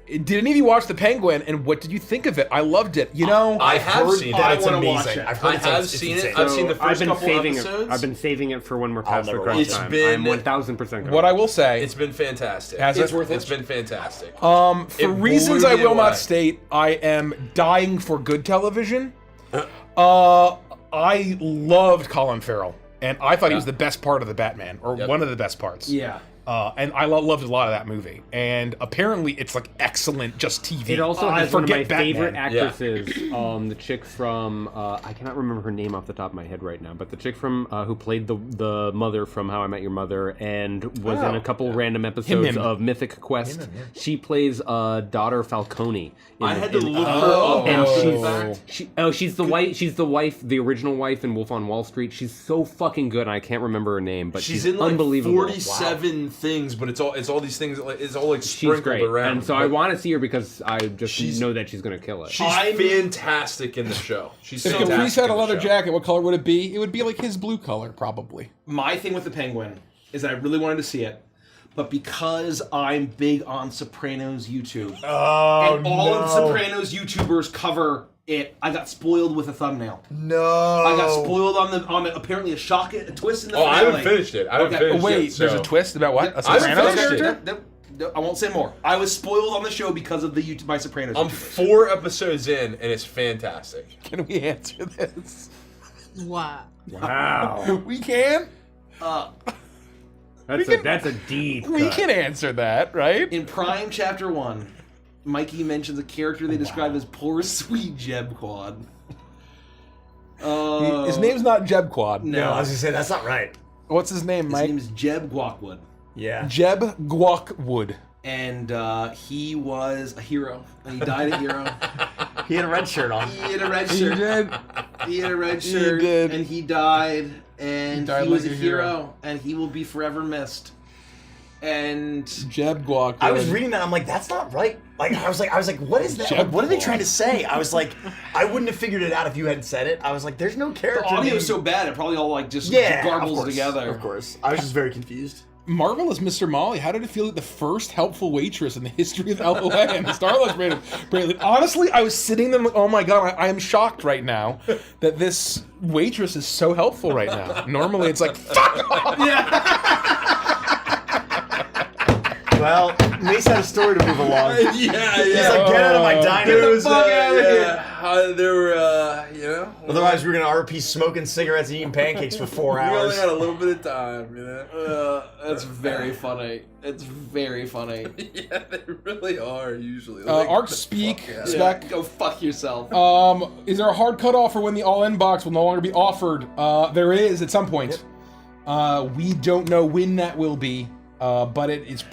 Did any of you watch The Penguin, and what did you think of it? I loved it. You know, I have heard seen that it. it's I wanna watch amazing. it. I've heard I have it's seen insane. it. I've seen the I've first been couple saving episodes. it. I've been saving it for when we're I'll past the never crunch watch it. time. It's been- I'm 1000% what I will say, It's been fantastic. Has It's it? worth it. It's been fantastic. For It reasons blew I me will not away. state, I am dying for good television. I loved Colin Farrell, and I thought he was the best part of the Batman, or one of the best parts. Yeah. And I loved a lot of that movie. And apparently, it's like excellent, just TV. It also has one of my forget Batman. favorite actresses, the chick from I cannot remember her name off the top of my head right now, but the chick from who played the mother from How I Met Your Mother and was in a couple random episodes Him. of Mythic Quest. She plays daughter Falcone. I had to look her up. And she's the wife. She's the wife, the original wife in Wolf on Wall Street. She's so fucking good. And I can't remember her name, but she's in like unbelievable. 47 things, but it's all these things. It's all like She's sprinkled great, around. and so I want to see her because I just She's- know that she's gonna kill it. She's fantastic in the show. She's If fantastic. Caprice had in a the leather show. jacket, what color would it be? It would be like his blue color, probably. My thing with the Penguin is that I really wanted to see it, but because I'm big on Sopranos YouTube, and all of the Sopranos YouTubers cover it, I got spoiled with a thumbnail. No. I got spoiled on the apparently a twist in the Oh, I finale. haven't finished it. I haven't Okay. finished Wait, it. there's so- a twist about what? A I haven't Sopranos finished it. character? I won't say more. I was spoiled on the show because of the my Sopranos. I'm YouTubers. 4 episodes in, and it's fantastic. Can we answer this? What? Wow, We can? that's a deep. We cut. can answer that, right? In Prime Chapter 1, Mikey mentions a character they describe as poor sweet Jeb Quad. His name's not Jeb Quad. No, I was gonna say that's not right. What's his name, Mike? His name is Jeb Guackwood. Yeah. Jeb Guackwood. And he was a hero. And he died a hero. He had a red shirt on. He had a red shirt. He did. He had a red shirt. He did. And he died. And he was like a hero. And he will be forever missed. And Jeb Guackwood. I was reading that. I'm like, that's not right. Like, I was like, what is that? Like, what are they trying to say? I was like, I wouldn't have figured it out if you hadn't said it. I was like, there's no character. the audio name. is so bad, it probably all like just garbles together. Of course. I was just very confused. Marvelous Mr. Molly, how did it feel like the first helpful waitress in the history of LOA and the Starlux Braided? Honestly, I was sitting there like, oh my god, I am shocked right now that this waitress is so helpful right now. Normally it's like, fuck off! Well, Mace had a story to move along. Yeah. He's like, get out of my diner. Get the fuck out of here. There were, you know. Otherwise, we were gonna RP smoking cigarettes and eating pancakes for 4 We hours. only had a little bit of time, you know. That's very funny. It's very funny. Yeah, they really are usually. Arc Speak, Spec. Go fuck yourself. Is there a hard cutoff for when the all-in box will no longer be offered? There is at some point. We don't know when that will be. But it's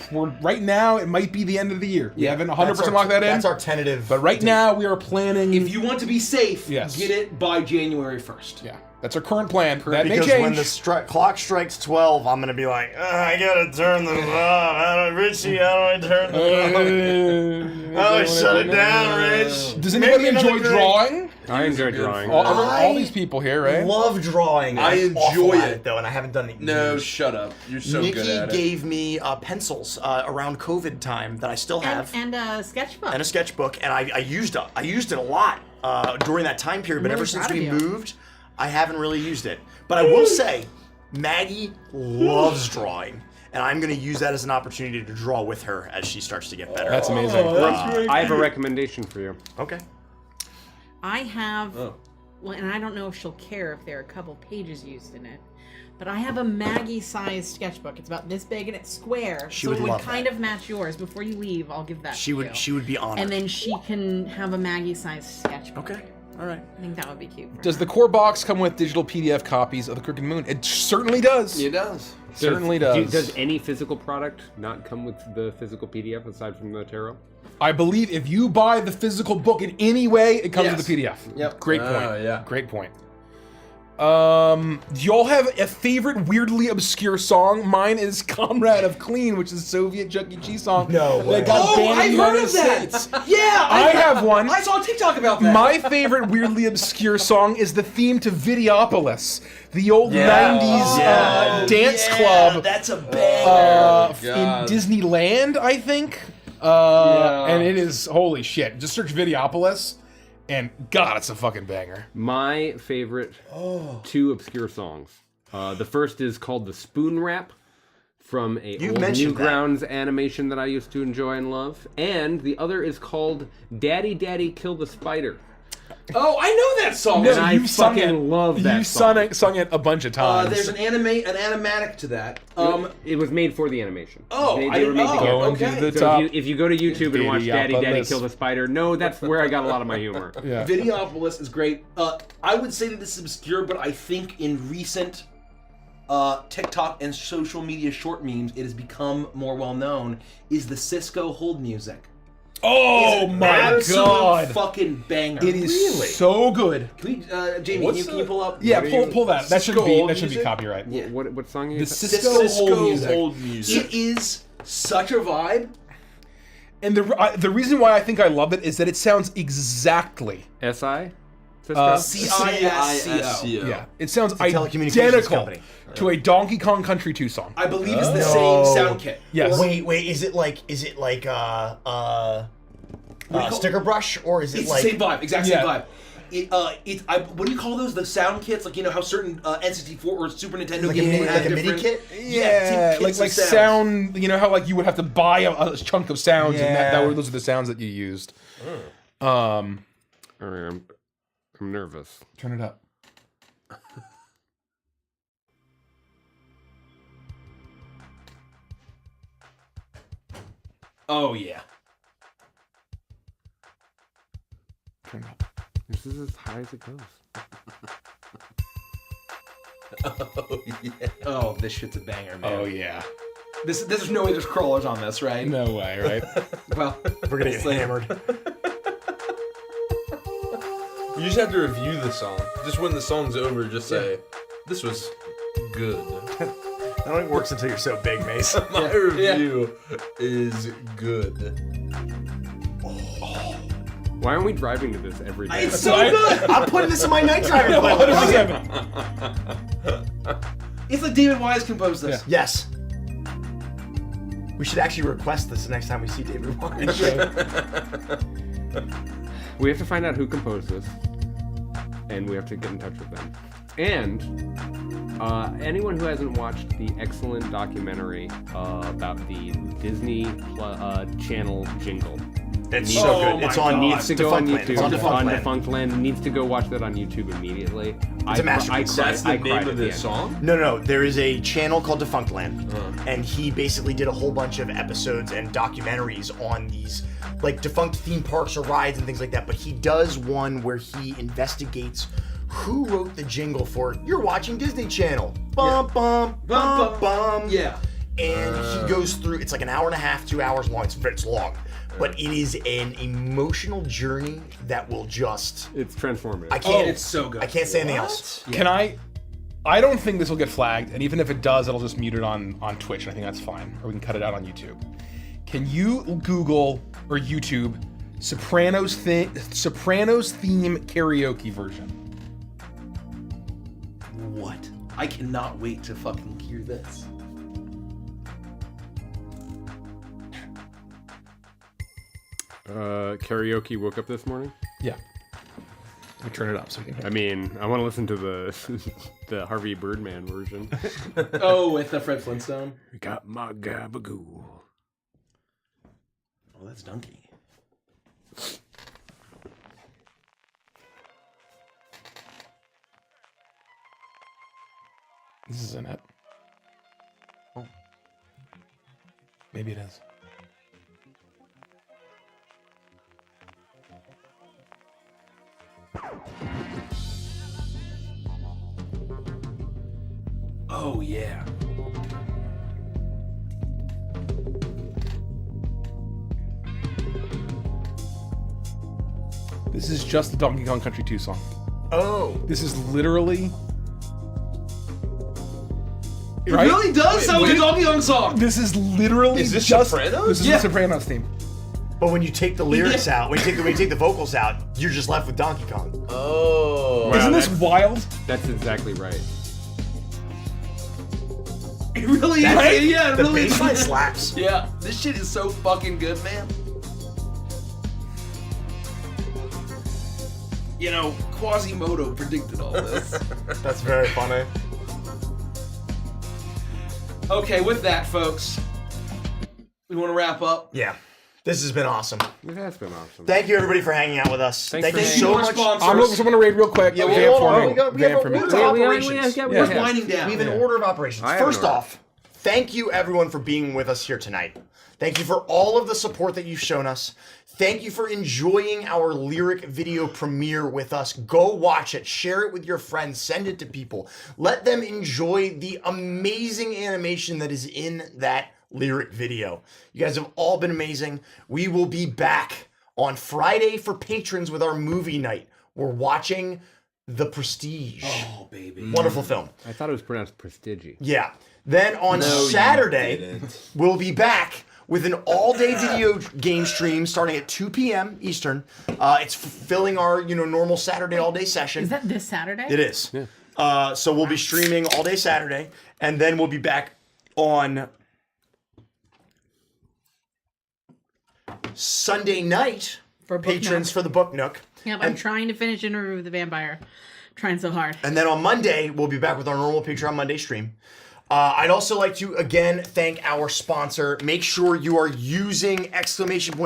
right now. It might be the end of the year. We haven't 100% locked that in. That's our tentative. But right now we are planning. If you want to be safe, Yes. get it by January 1st. Yeah, that's our current plan. That may Because change. when the clock strikes 12, I'm gonna be like, I gotta turn this off. Richie, how do I turn this off? Oh, shut it down, Rich. Does anybody Maybe another enjoy drink. drawing? I enjoy drawing. All these people here, right? Love drawing. I I'm awful enjoy at it. though, and I haven't done it. in No, years. shut up. You're so Nikki good at it. gave me pencils around COVID time that I still have, And a sketchbook. and a sketchbook, and I used it a lot during that time period. But I'm ever really since proud we of you. moved, I haven't really used it. But I will say, Maggie loves drawing. And I'm going to use that as an opportunity to draw with her as she starts to get better. That's amazing. I have a recommendation for you. Okay. I have, well, and I don't know if she'll care if there are a couple pages used in it, but I have a Maggie-sized sketchbook. It's about this big and it's square, She so would it would love kind that. of match yours. Before you leave, I'll give that. She to would. you. She would be honored. And then she can have a Maggie-sized sketchbook. Okay. All right. I think that would be cute. For Does her. the core box come with digital PDF copies of the Crooked Moon? It certainly does. It does. Certainly does. Does any physical product not come with the physical PDF aside from the tarot? I believe if you buy the physical book in any way, it comes with the PDF. Yep. Great point. Yeah. Great point. Do y'all have a favorite weirdly obscure song? Mine is Comrade of Clean, which is a Soviet Chuck E. Cheese song. No way. That got banned in I've the heard United of that. States. Yeah, I have one. I saw a TikTok about that. My favorite weirdly obscure song is the theme to Videopolis, the old 90s dance club That's a banger. in Disneyland, I think. And it is, holy shit. Just search Videopolis, and God, it's a fucking banger. My favorite two obscure songs. The first is called The Spoon Rap from a You've old mentioned that. Newgrounds animation that I used to enjoy and love. And the other is called Daddy Daddy Kill the Spider. Oh, I know that song. And I you've sung fucking it. love that You've song. sung it a bunch of times. There's an animatic to that. It was made for the animation. Oh, they I were made didn't know. together. Going to okay. the So top. if you go to YouTube and watch Daddy Daddy Videopolis. Kill the Spider, no, that's where I got a lot of my humor. Yeah. Videopolis is great. I would say that this is obscure, but I think in recent TikTok and social media short memes, it has become more well known. Is the Cisco hold music? Oh It's an my absolute god. fucking banger. It is so good. Can we, Jamie? Can you pull up? Yeah, pull that. That should Cisco be hold be music? copyright. Yeah. What song are you The talking Cisco, hold music. music. It is such a vibe. And the reason why I think I love it is that it sounds exactly. SI? Cisco? CISCO. Yeah, it sounds a telecommunications identical company. to a Donkey Kong Country 2 song. I believe it's the same sound kit. Yes. Wait, is it like sticker brush, or is it It's like the same vibe, exact same Yeah. vibe. What do you call those? The sound kits, like you know how certain N64 or Super Nintendo like a games mini, have like a MIDI different. kit? Yeah, kits like of sounds. sound. You know how like you would have to buy a chunk of sounds, and Yeah. those are the sounds that you used. All right, I'm nervous. Turn it up. Oh yeah. This is as high as it goes. Oh yeah. Oh, this shit's a banger, man. Oh yeah. There's no way there's crawlers on this, right? No way, right? Well, We're gonna get hammered. You just have to review the song. Just when the song's over, just say, "This was good." That only works until you're so big, Mace. My review is good. Why aren't we driving to this every day? it's so good. I'm putting this in my night driving playlist. It's like David Wise composed this. Yes. We should actually request this the next time we see David Wise. We have to find out who composed this, and we have to get in touch with them. And anyone who hasn't watched the excellent documentary about the Disney Channel jingle, It's so good. It's on needs to go on Defunct Land. YouTube. It's on Defunct Land. Defunct Land needs to go watch that on YouTube immediately. It's a masterpiece. That's the name of this song. song? No. There is a channel called Defunct Land, and he basically did a whole bunch of episodes and documentaries on these like defunct theme parks or rides and things like that. But he does one where he investigates who wrote the jingle for "You're watching Disney Channel." Bum bum bum bum. Yeah. And he goes through. It's like an hour and a half, 2 hours long. It's long. But it is an emotional journey that will just... It's transformative. I can't. It's so good. I can't say anything else. Can I don't think this will get flagged, and even if it does, it'll just mute it on Twitch, and I think that's fine. Or we can cut it out on YouTube. Can you Google or YouTube Sopranos theme karaoke version? What? I cannot wait to fucking hear this. Karaoke woke up this morning. Yeah. Let me turn it up so we can hear. I mean, I want to listen to the Harvey Birdman version. Oh, with the Fred Flintstone? Got my gabagool. Oh, that's Donkey. This isn't it. Oh. Maybe it is. Oh, yeah. This is just the Donkey Kong Country 2 song. Oh. This is literally... It really does sound like a Donkey Kong song! This is literally Is this just... Sopranos? This is the Sopranos theme. But when you take the lyrics out, when you take the vocals out, you're just left with Donkey Kong. Oh. Isn't this wild? That's exactly right. It really is. Right? Yeah, it The really bass line is. slaps. Yeah, this shit is so fucking good, man. You know, Quasimodo predicted all this. That's very funny. Okay, with that, folks, we want to wrap up. Yeah. This has been awesome. It has been awesome. Thank you, everybody, for hanging out with us. Thanks Thank for you hanging so out. much. Sponsors. I'm just going to raid real quick. Yeah, Van hold for on. me. We have Van an for me. order of operations. We're winding down. We have an order of operations. I have an First order. off, thank you, everyone, for being with us here tonight. Thank you for all of the support that you've shown us. Thank you for enjoying our lyric video premiere with us. Go watch it. Share it with your friends. Send it to people. Let them enjoy the amazing animation that is in that lyric video. You guys have all been amazing. We will be back on Friday for patrons with our movie night. We're watching The Prestige. Oh, baby. Wonderful film. I thought it was pronounced Prestigi. Yeah. Then on Saturday, we'll be back with an all-day video game stream starting at 2 p.m. Eastern. It's filling our normal Saturday all-day session. Is that this Saturday? It is. Yeah. So we'll be streaming all day Saturday, and then we'll be back on Sunday night For Book patrons Nook. for the Book Nook. Yep, I'm trying to finish Interview with the Vampire. Trying so hard. And then on Monday, we'll be back with our normal Patreon Monday stream. I'd also like to, again, thank our sponsor. Make sure you are using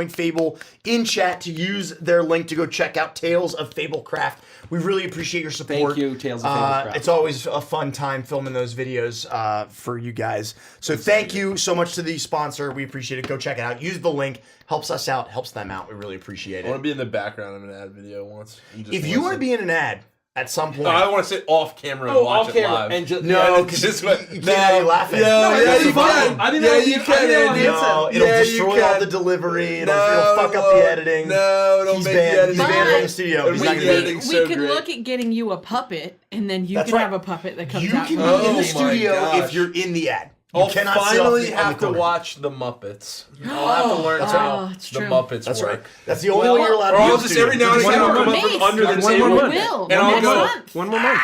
!Fable in chat to use their link to go check out Tales of Fablecraft. We really appreciate your support. Thank you, Tales of Fablecraft. It's always a fun time filming those videos for you guys. So thank you so much to the sponsor. We appreciate it. Go check it out. Use the link. Helps us out. Helps them out. We really appreciate I it. want to be in the background of an ad video once. If you want to be in an ad at some point. No, I want to sit off camera and watch off it camera live. and just No, because you can't have you laughing. You can. I think Yeah, that would be you a fun can. idea. No, it'll Yeah, you destroy all can. the delivery. It'll No, fuck up the editing. No, don't He's make banned. the editing. He's banned from the But studio. He's not we gonna editing be. We so could great. look at getting you a puppet, and then you That's can right. have a puppet that comes You out. can be from in Oh the my studio gosh. if you're in the ad. You I'll cannot sit off finally the- on have the to corner. watch the Muppets. I'll have to learn That's how right. It's the true. Muppets That's work. right. That's the only way you're allowed Or to I'll use just studio. every now and again I'll come up from under the Mace, table you month. will. and I'll Next go. month. One more month.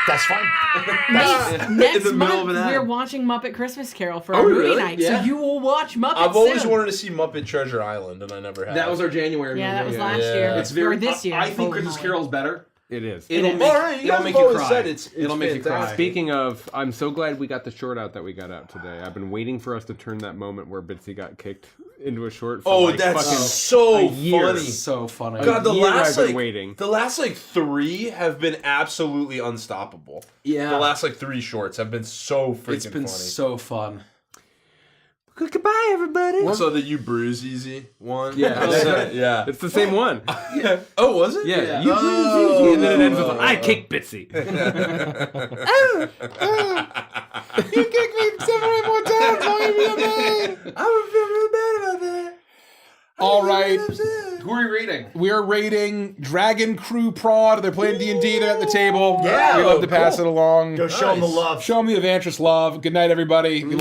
That's fine. Mace, next the middle of month an ad. we're watching Muppet Christmas Carol for Oh, our movie really? night, Yeah. so you will watch Muppets I've always soon. wanted to see Muppet Treasure Island, and I never have. That was our January Yeah, that movie. was last Yeah. year. It's very or this year. I think Holy Christmas moly. Carol's better. It is. It'll is. make, All right, you it'll guys make have you always cry. said it's It'll make you cry. fantastic. Speaking of, I'm so glad we got the short out that we got out today. I've been waiting for us to turn that moment where Bitsy got kicked into a short. For Oh, like that's fucking so a year. funny. So funny. God, the year last I've been like waiting. the last like 3 have been absolutely unstoppable. Yeah. The last like 3 shorts have been so freaking It's been funny. so fun. Goodbye, everybody. Also, the You Bruise Easy one. Yeah. That's it, yeah. It's the same one. Oh, was it? Yeah. Yeah. You lose easy, and then it ends with I kick Bitsy. You kicked me 7 or 8 more times. Don't give me a man. I would feel really bad about that. All right. Who are we reading? We're rating Dragon Crew Prod. They're playing D&D. They're at the table. Yeah. We love to pass Cool. it along. Go show them the love. Show me Evantris love. Good night, everybody. We